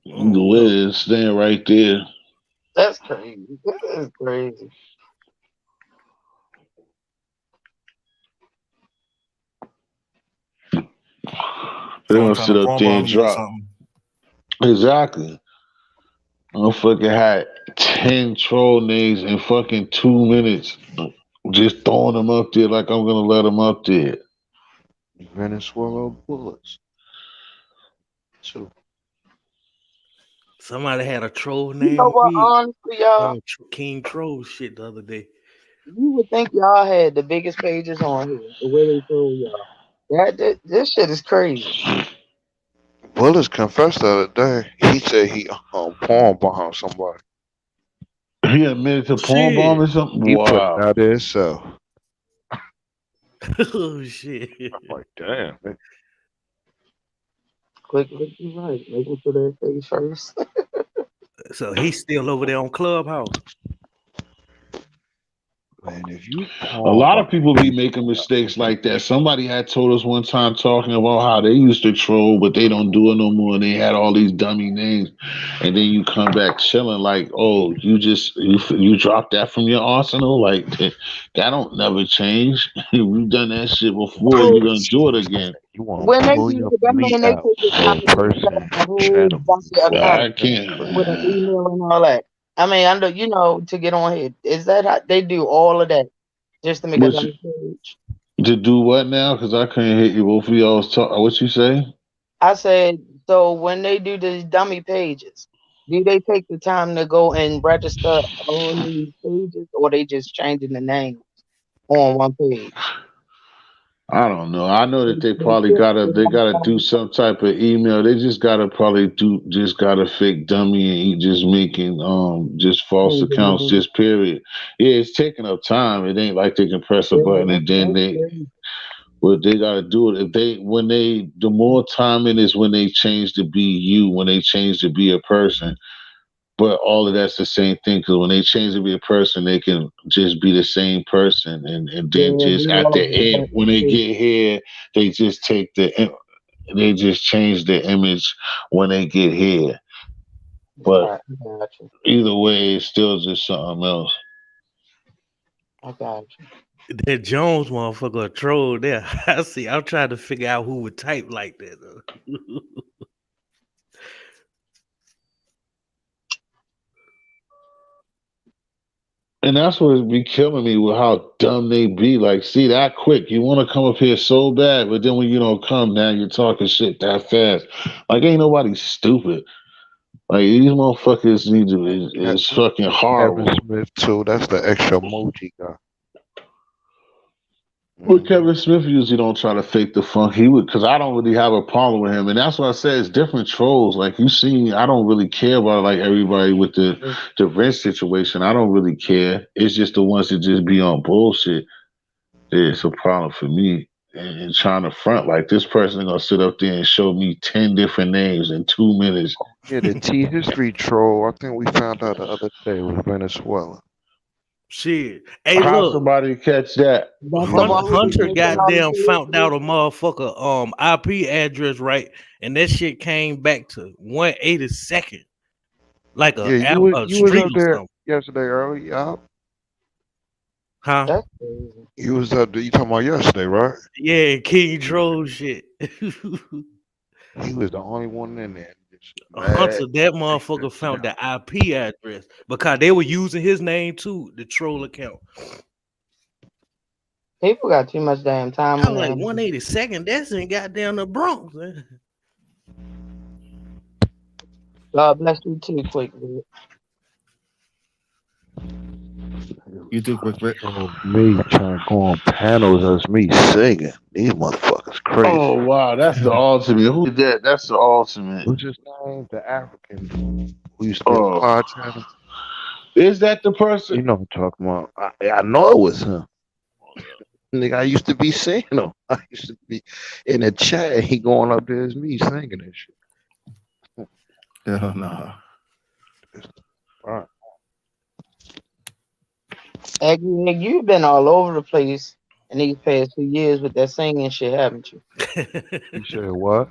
The Oh no. Wiz staying right there. That's crazy. This is crazy. They're Someone gonna trying to sit up there cornball and me or drop. something. Exactly. I fucking had 10 troll names in fucking 2 minutes. Just throwing them up there like I'm gonna let them up there. Venezuela bullets. Too. Somebody had a troll You know named what? me. Honestly, y'all, King Troll shit the other day. you would think y'all had the biggest pages on here. The way they told y'all. This shit is crazy. Bullets confessed the other day. He said he palm bombed somebody. He admitted to porn bomb Shit. or something? He put it Wow. out there himself. Oh shit. I'm like, damn. Quick, right. Making sure their face first. So he's still over there on Clubhouse. Man, if you A palm lot bomb, of people be making mistakes like that. Somebody had told us one time talking about how they used to troll, but they don't do it no more. And they had all these dummy names, and then you come back chilling like, oh, you dropped that from your arsenal. Like that don't never change. We've done that shit before. So You're gonna do it again. you want when to they pull do your it, that meat mean they out take the for time a to set up person a whole trying to bunch of I accounts that's can't. with an crazy. email and all that. I mean, I know to get on here. Is that how they do all of that just to make a Which dummy page? to do what now? Because I couldn't hit you. Both of y'all was talk. What you say? I said, so when they do these dummy pages, do they take the time to go and register all these pages, or they just changing the name on one page? I don't know. I know that they They probably still- they gotta do some type of email. They just gotta probably just got a fake dummy and he just making just false changing the accounts, name. just period. Yeah, it's taking up time. It ain't like they can press a Yeah, button and then that's they crazy. but they gotta do it. If they when they the more time it is when they change to be you, when they change to be a person. but all of that's the same thing because when they change to be a person, they can just be the same person, and Yeah, then just we at the all do end that when they too. get here, they just take they just change the image when they get here. But Right, I got you. either way, it's still just something else. I got you. That Jones motherfucker a troll there. I see. I'm trying to figure out who would type like that. Though. And that's what be killing me with how dumb they be. Like, see that quick. You want to come up here so bad, but then when you don't come, now you're talking shit that fast. Like, ain't nobody stupid. Like these motherfuckers need to is fucking Kevin horrible. Smith too. That's the extra emoji guy. With Kevin Smith usually don't try to fake the funk. He would because I don't really have a problem with him, and that's why I say it's different trolls. Like you see, I don't really care about like everybody with the rent situation. I don't really care. It's just the ones that just be on bullshit. It's a problem for me. And trying to front like this person gonna sit up there and show me 10 different names in 2 minutes. Yeah, the T history troll. I think we found out the other day was Venezuela. Shit. Hey, How look. somebody catch that? That's the one who be Hunter making all the goddamn found out videos. a motherfucker IP address right, and that shit came back to 182nd, like Yeah, a you was street up or there something. yesterday early, yeah. Huh? That's crazy. You was up there. You talking about yesterday, right? Yeah, King Troll shit. He was the only one in there. Just mad. Hunter, that motherfucker found the IP address because they were using his name too, the troll account. People got too much damn time I on was their like hands. 182nd. That's in goddamn the Bronx. God bless you too, quick. Dude. You too, quick Rick. Oh, me trying to go on panels as me singing. These motherfuckers crazy. Oh wow, that's the ultimate. Who did that? That's the ultimate. What's his name? The African dude who used to be on Oh, Cloud Channel. is that the You person? know what I'm talking about. I know it was him. Nigga, I used to be seeing him. I used to be in the chat. He going up there as me singing and shit. Hell nah. All right. Eggy, you've been all over the place in these past 2 years with that singing shit, haven't you? You said what?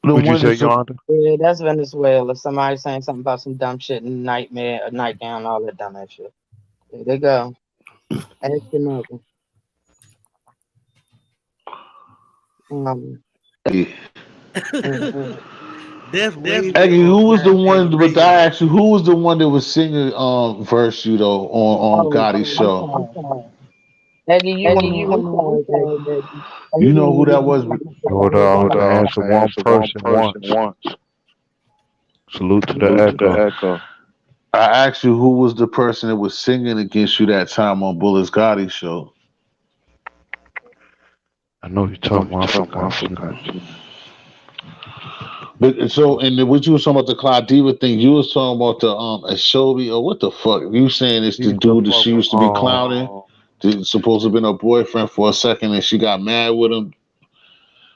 The What you one say, that's Yolanda? Yeah, that's Venezuela. Somebody saying something about some dumb shit and nightmare, a nightgown, all that dumb ass shit. There they go. Ask your mother. Um, mhm. That's way Eggy, who was the one? But aggravating. I asked you, who was the one that was singing verse you though on Oh, Gotti's I'm show? sorry. Eggy, you want me? I'm sorry, Eggy. I You didn't know even who mean that to was? like Hold that. on, I can answer one person once. Salute to the echo. I asked you who was the person that was singing against you that time on Bullis Gotti show. I know you're talking about. I forgot your name. But so, and what you was talking about the Clyde Diva thing, you was talking about the Ashobi or what the fuck? You saying it's He the used to dude that fuck she with used to be clowning? Supposed to have been her boyfriend for a second, and she got mad with him.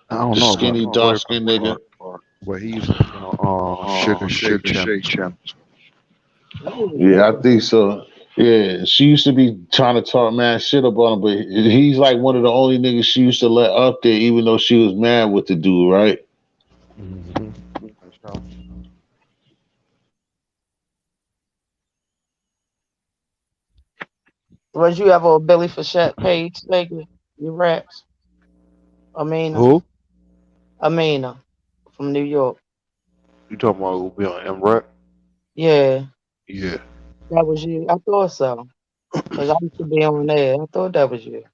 I don't The know about skinny, the dark boyfriend skinned nigga. part, but he used to be on Sugar Shake Championship. Yeah, I think so. Yeah, she used to be trying to talk mad shit about him, but he's like one of the only niggas she used to let up there, even though she was mad with the dude, right? Mm-hmm. That's how. Was you ever a Billy Fichette page, Eggy? You raps? Amina? Who? Amina from New York. You talking about who be on MREC? Yeah, Yeah. that was you. I thought so. Because I used to be on there. I thought that was you.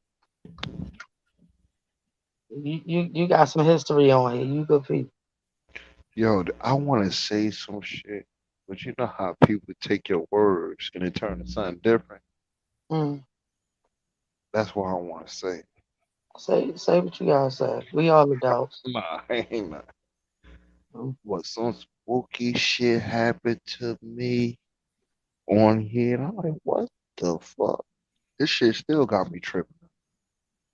You got some history on here. You good people. Yo, I want to say some shit, but you know how people take your words and it turn to something different. Mm. That's what I want to say. Say what you gotta say. We all adults. Nah, I ain't not. Mm. What some spooky shit happened to me on here, and I'm like, what the fuck? This shit still got me tripping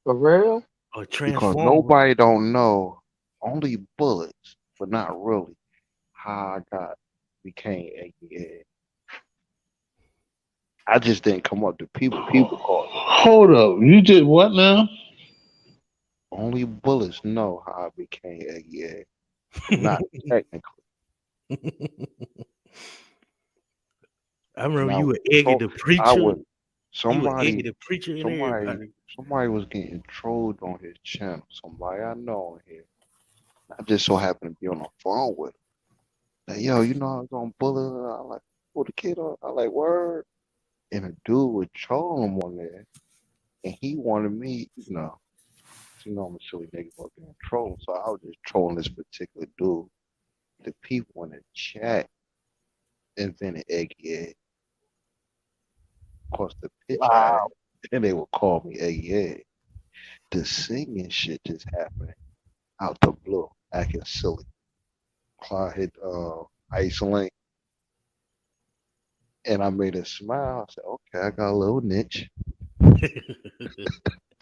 For real? A because transformer. nobody don't know. Only bullets, but not really how I got became eggy. I just didn't come up to people. People called me. Hold up. You did what now? Only bullets know how I became eggy. Not technically. I And remember I you was were egging the I preacher. was You were egging somebody the preacher and somebody everybody. somebody was getting trolled on his channel. Somebody I know on here. I just so happened to be on the phone with him. Like, yo, you know I was on bullet. I like pull the kid on. I like word. And a dude was trolling him on there. And he wanted me, I'm a silly nigga for being trolling. So I was just trolling this particular dude. The people in the chat invented Eggy Egg. Of course, the picture Wow. had, and they would call me Eggy Egg. The singing shit just happened out the blue, acting silly. Clyde hit Iceland, and I made her smile. I said, okay, I got a little niche.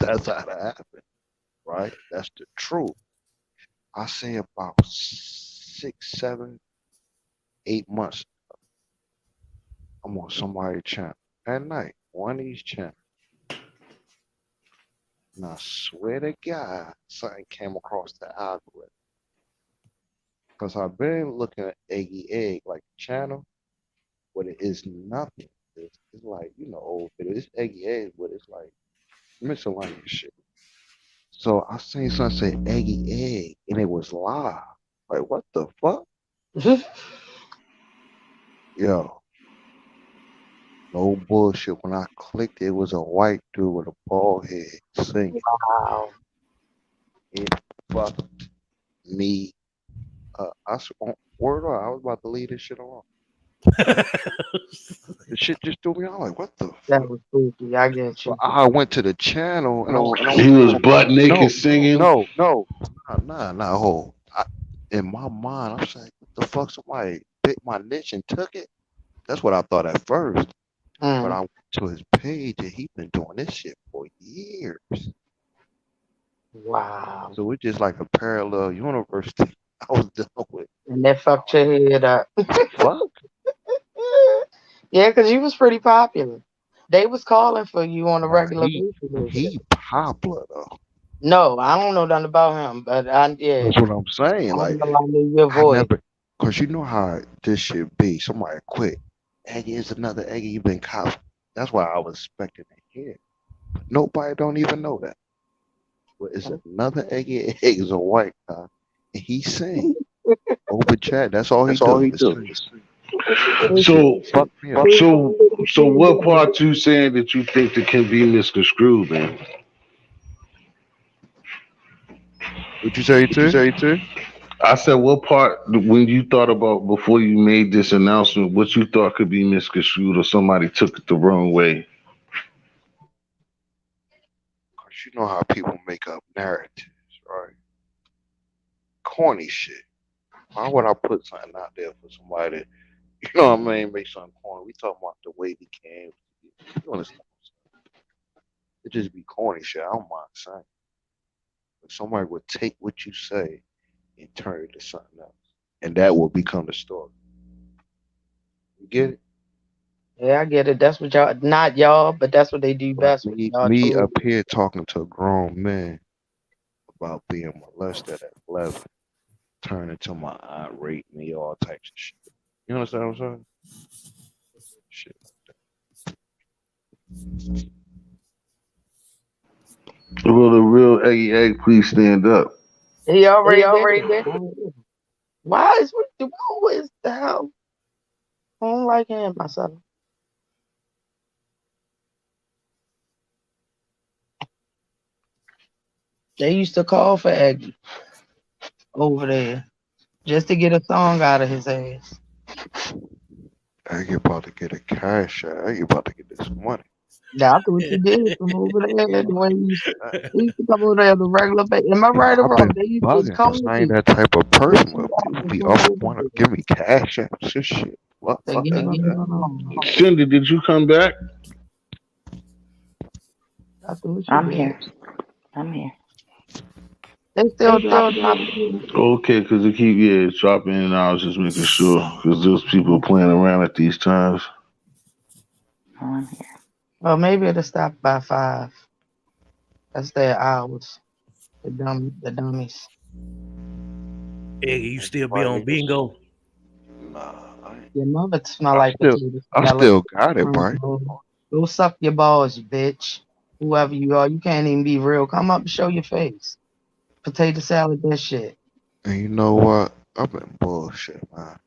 That's how that happened, right? That's the truth. I say about 6, 7, 8 months, I'm on somebody's channel at night, one of these channels. And I swear to God, something came across the algorithm. Because I've been looking at Eggy Egg like channel, but it is nothing. It's like, old video. It's Eggy Egg, but it's like miscellaneous shit. So I seen something say Eggy Egg, and it was live. Like, what the fuck? Yo, no bullshit. When I clicked, it was a white dude with a bald head singing. Wow. It fucked me up. Word on, I was about to leave this shit alone. The shit just threw me off. Like, what the That fuck? was spooky. I get So you. I went to the channel and I was He was butt naked no, singing. no, nah, hold. In my mind, I'm saying, what the fuck? Somebody bit my niche and took it? That's what I thought at first. But I went to his page and he been doing this shit for years. Wow. So it's just like a parallel universe I was dealing with. And that fucked your head up. Fuck? Yeah, because you was pretty popular. They was calling for you on a Nah, regular basis over there. he popular though. No, I don't know nothing about him, but yeah, That's what I'm saying. I Like, know I knew your I voice. never, cause you know how this should be. Somebody quit. Eggy is another Eggy. You been caught. That's why I was expecting to hear. Nobody don't even know that. But it's another Eggy. Egg is a white guy, and he sing open chat. That's all he do. Is sing. So, Fuck me up. so what part you saying that you think that can be misconstrued, man? What you say too? I said, what part when you thought about before you made this announcement, what you thought could be misconstrued or somebody took it the wrong way? Cause you know how people make up narratives, right? Corny shit. Why would I put something out there for somebody that, you know what I mean, make something corny? We talking about the way we came. You understand what I'm saying? It just be corny shit. I don't mind saying. But somebody would take what you say and turn it to something else. And that will become the story. You get it? Yeah, I get it. That's what y'all, not y'all, but that's what they do Like best with me, y'all me trolls. up here talking to a grown man about being molested at 11, turn into my aunt, rape me, all types of shit. You understand what I'm saying? Shit. Will the real Eggy Egg please stand up? He already did. Why is who is the hell? I don't like him myself. They used to call for Eggy over there just to get a song out of his ass. You about to get a cash out. You about to get this money. That's what you did from over there. The way he used to come over there the regular basis. Am I right or I've wrong? been They used to just bugging call because I ain't you. that type of Lift person. you But up people and be come up over want to there. give me cash apps and shit. They Fuck give that. you Cindy, did you come back? I thought you I'm did. here. I'm here. They still dropping out. Okay, because it keep dropping, and I was just making sure because those people playing around at these times. On here. Well, maybe it'll stop by 5. That's their hours. The dummies. Eggy, you still be Right, on niggas. bingo? Nah, Your mother smell I like still, potato I salad. still got it, right? Go suck your balls, bitch. Whoever you are, you can't even be real. Come up and show your face. Potato salad, that shit. And you know what? I've been bullshit, man.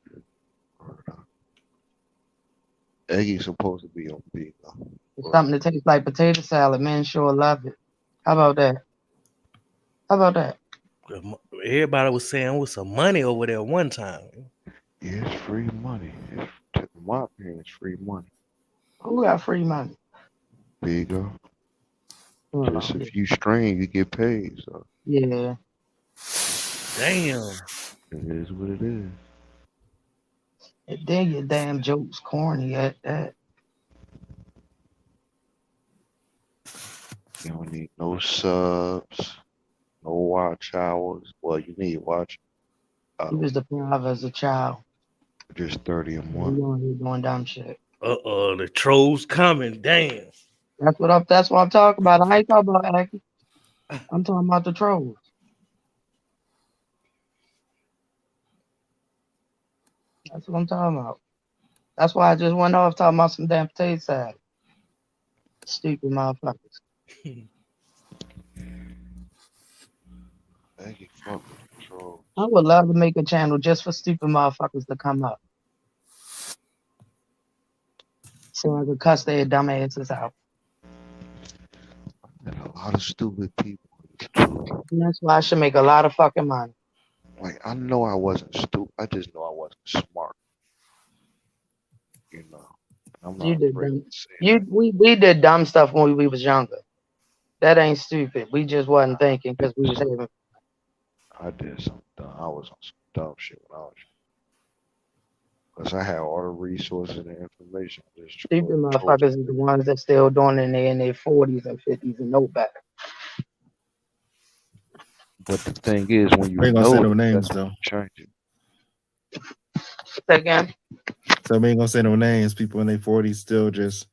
Eggy's supposed to be on bingo. It's something that tastes like potato salad. Men sure love it. How about that? How about that? Everybody was saying there was some money over there one time. Yeah, it's free money. In my opinion, it's free money. Who got free money? Bingo. Oh, Just if you stream, you get paid. So yeah. Damn. it is what it is. And then your damn jokes corny at that. You don't need no subs, no watch hours. Well, you need watch He was deprived as a child. just 30 a He month. doing dumb shit. The trolls coming. Damn. That's what I'm talking about. I ain't talking about acting. I'm talking about the trolls. That's what I'm talking about. That's why I just went off talking about some damn potato salad. Stupid motherfuckers. Thank you, fuck with the troll. I would love to make a channel just for stupid motherfuckers to come up. So I could cuss their dumb asses out. There's a lot of stupid people. And that's why I should make a lot of fucking money. Like, I know I wasn't stupid. I just know I wasn't smart. You know, I'm You not did afraid dumb. to say You that. we did dumb stuff when we was younger. That ain't stupid. We just wasn't thinking because we was having I did some dumb. I was on some dumb shit when I was, because I had all the resources and information. Just stupid chose motherfuckers is the ones that still doing it in their 40s and 50s and know better. But the thing is, when you We ain't gonna say know no that, names that's though. when you change it. Say again. So we ain't gonna say no names. People in their 40s still just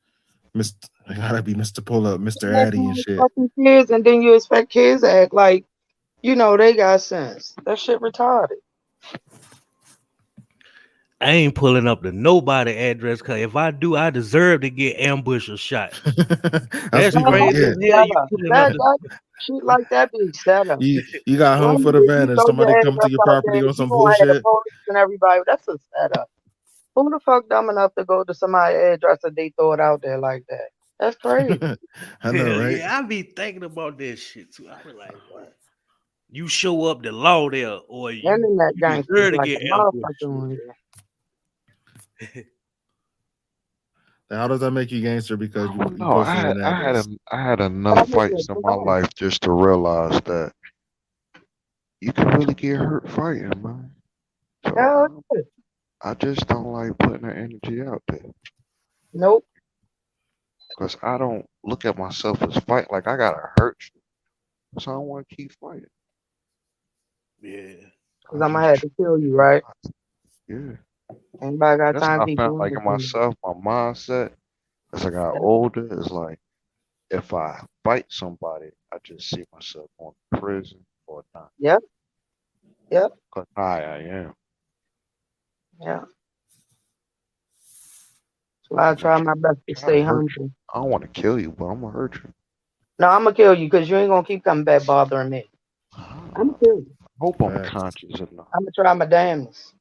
Mr. I gotta be Mr. Pull Up, Mr. Addy and shit. Fucking kids, and then you expect kids to act like, they got sense. That shit retarded. I ain't pulling up to nobody address because if I do, I deserve to get ambushed or shot. That's people crazy forget. as hell. You pulling up That shit like that be set up. You got Why home for you the just you advantage. throw your Somebody come to address your out there property and on you some gonna have the bullshit. police and everybody? That's a setup. Who the fuck dumb enough to go to somebody's address and they throw it out there like that? That's crazy. I know, Hell right? yeah, I be thinking about that shit too. I be like, what? You show up the law there, or Internet you gangsters deserve to like get a ambushed. motherfucker on here. How does that make you gangster because you No, posted an address? I had enough fights in my life just to realize that you can really get hurt fighting, man. Hell So yeah. I just don't like putting the energy out there Nope. because I don't look at myself as fight like I gotta hurt you, so I don't want to keep fighting. Yeah. Cause I'm gonna have to kill you, right? Yeah. Anybody got That's time what to I keep found doing like this in thing? myself, my mindset as I got older is like if I fight somebody, I just see myself going to prison or not. Yep. Yep. Cause I am. Yeah. So I try my best to Try to stay hurt humble. you. I don't want to kill you, but I'm gonna hurt you. No, I'm gonna kill you because you ain't gonna keep coming back bothering me. I'm gonna kill you. Hope I'm conscious enough. I'm gonna try my damnest.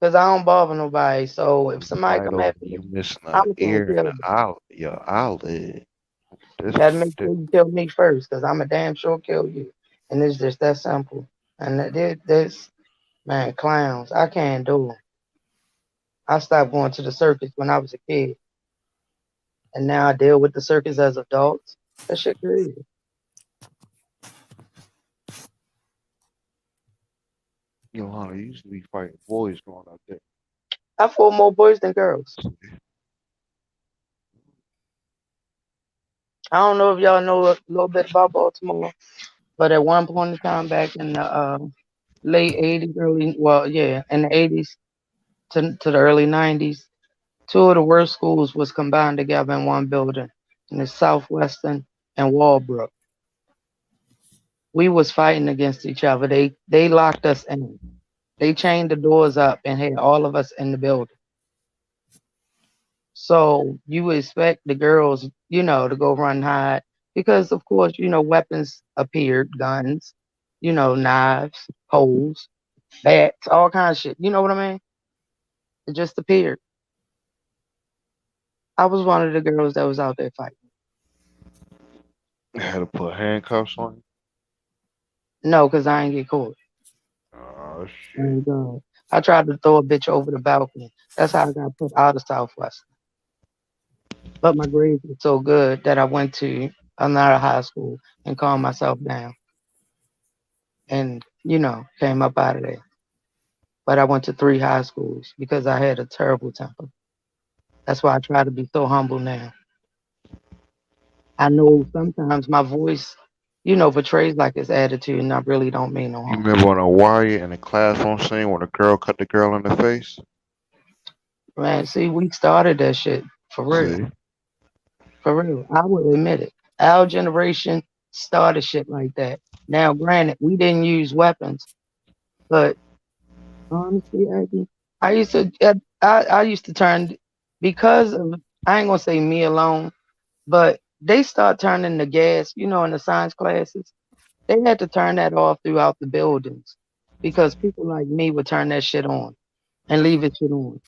Cause I don't bother nobody. So if somebody come Vital, at me, you missing an I'm gonna ear kill and them. your eyelid. This, Gotta make sure you kill me first, cause I'm a damn sure kill you. And it's just that simple. And this man, clowns, I can't do them. I stopped going to the circus when I was a kid, and now I deal with the circus as adults. That shit crazy. Johanna, you used to be fighting boys going out there. I fought more boys than girls. I don't know if y'all know a little bit about Baltimore. But at one point in time back in the late 80s, in the 80s to the early 90s, two of the worst schools was combined together in one building, in the Southwestern and Walbrook. We was fighting against each other. They locked us in. They chained the doors up and had all of us in the building. So you would expect the girls, to go run hide because, of course, weapons appeared, guns, knives, poles, bats, all kinds of shit. You know what I mean? It just appeared. I was one of the girls that was out there fighting. They had to put handcuffs on you. No, because I ain't get caught. Oh shit. Thank God. I tried to throw a bitch over the balcony. That's how I got put out of Southwest. But my grades were so good that I went to another high school and calmed myself down and, came up out of there. But I went to 3 high schools because I had a terrible temper. That's why I try to be so humble now. I know sometimes my voice, portrays like it's attitude, and I really don't mean no You harm. remember on a wire in the classroom scene when the girl cut the girl in the face? Man, see, we started that shit for real. See? For real. I will admit it. Our generation started shit like that. Now, granted, we didn't use weapons, but honestly, Aggie, I used to turn because of I ain't gonna say me alone, but they start turning the gas, in the science classes. They had to turn that off throughout the buildings because people like me would turn that shit on and leave it shit on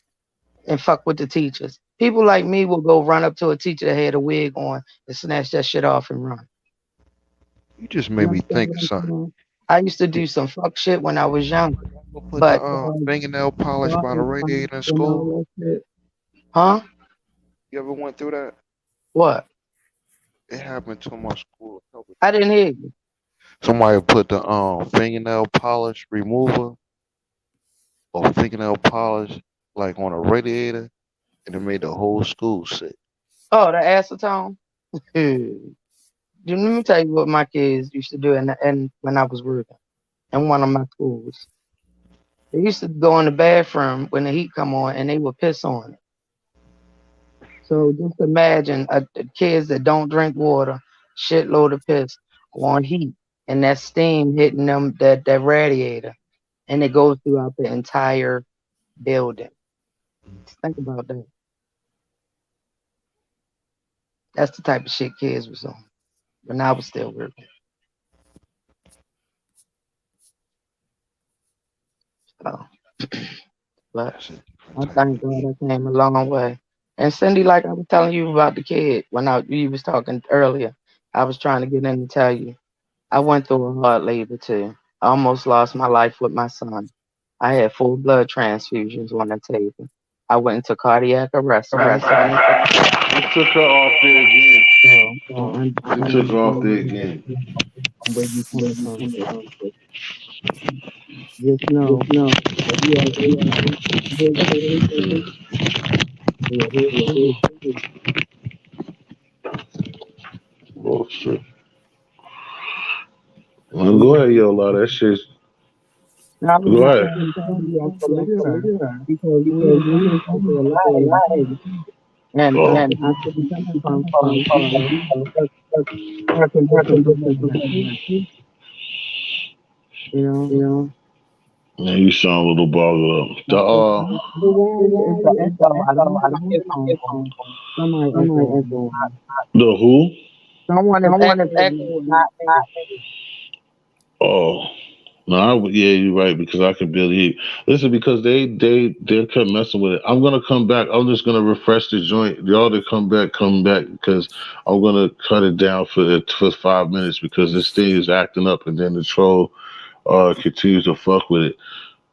and fuck with the teachers. People like me will go run up to a teacher that had a wig on and snatch that shit off and run. You just You made me understand think what of I'm something. saying? I used to do some fuck shit when I was younger, Go put the but fingernail polish by the starting radiator in and school. all that shit. Huh? You ever went through that? What? It happened to my school. I didn't hear you. Somebody put the fingernail polish remover or fingernail polish like on a radiator, and it made the whole school sick. Oh, the acetone. Let me tell you what my kids used to do, and when I was working in one of my schools, they used to go in the bathroom when the heat come on, and they would piss on it. So just imagine kids that don't drink water, shitload of piss on heat, and that steam hitting them that radiator, and it goes throughout the entire building. Just think about that. That's the type of shit kids was on when I was still working. So, but That's a I different type thank God I came a long way. And Cindy, like I was telling you about the kid when you was talking earlier, I was trying to get in to tell you. I went through a hard labor too. I almost lost my life with my son. I had 4 blood transfusions on the table. I went into cardiac arrest on the 7th. You took her off there again. So You took her off there again. where you coming from. Just know if you have any hesitation, we're here to help. Oh shit. Well, go ahead, yo, lot. That shit. I was Go just ahead. trying to tell you I salute her because me and you went through a lot as a family. Oh. And I see you coming from working different because of that too. You know, Man, you sound a little boggled up. it's the echo. I don't know my headphones on. Somebody echoing. The who? Someone is echoing, not me. Oh. No, yeah, you're right because I can barely hear. Listen, because they kept messing with it. I'm gonna come back. I'm just gonna refresh the joint. Y'all to come back because I'm gonna cut it down for 5 minutes because this thing is acting up and then the troll continues to fuck with it.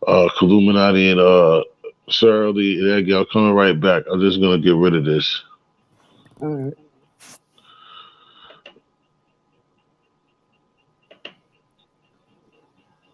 Illuminati and Sarah Lee and that y'all coming right back. I'm just gonna get rid of this. All right.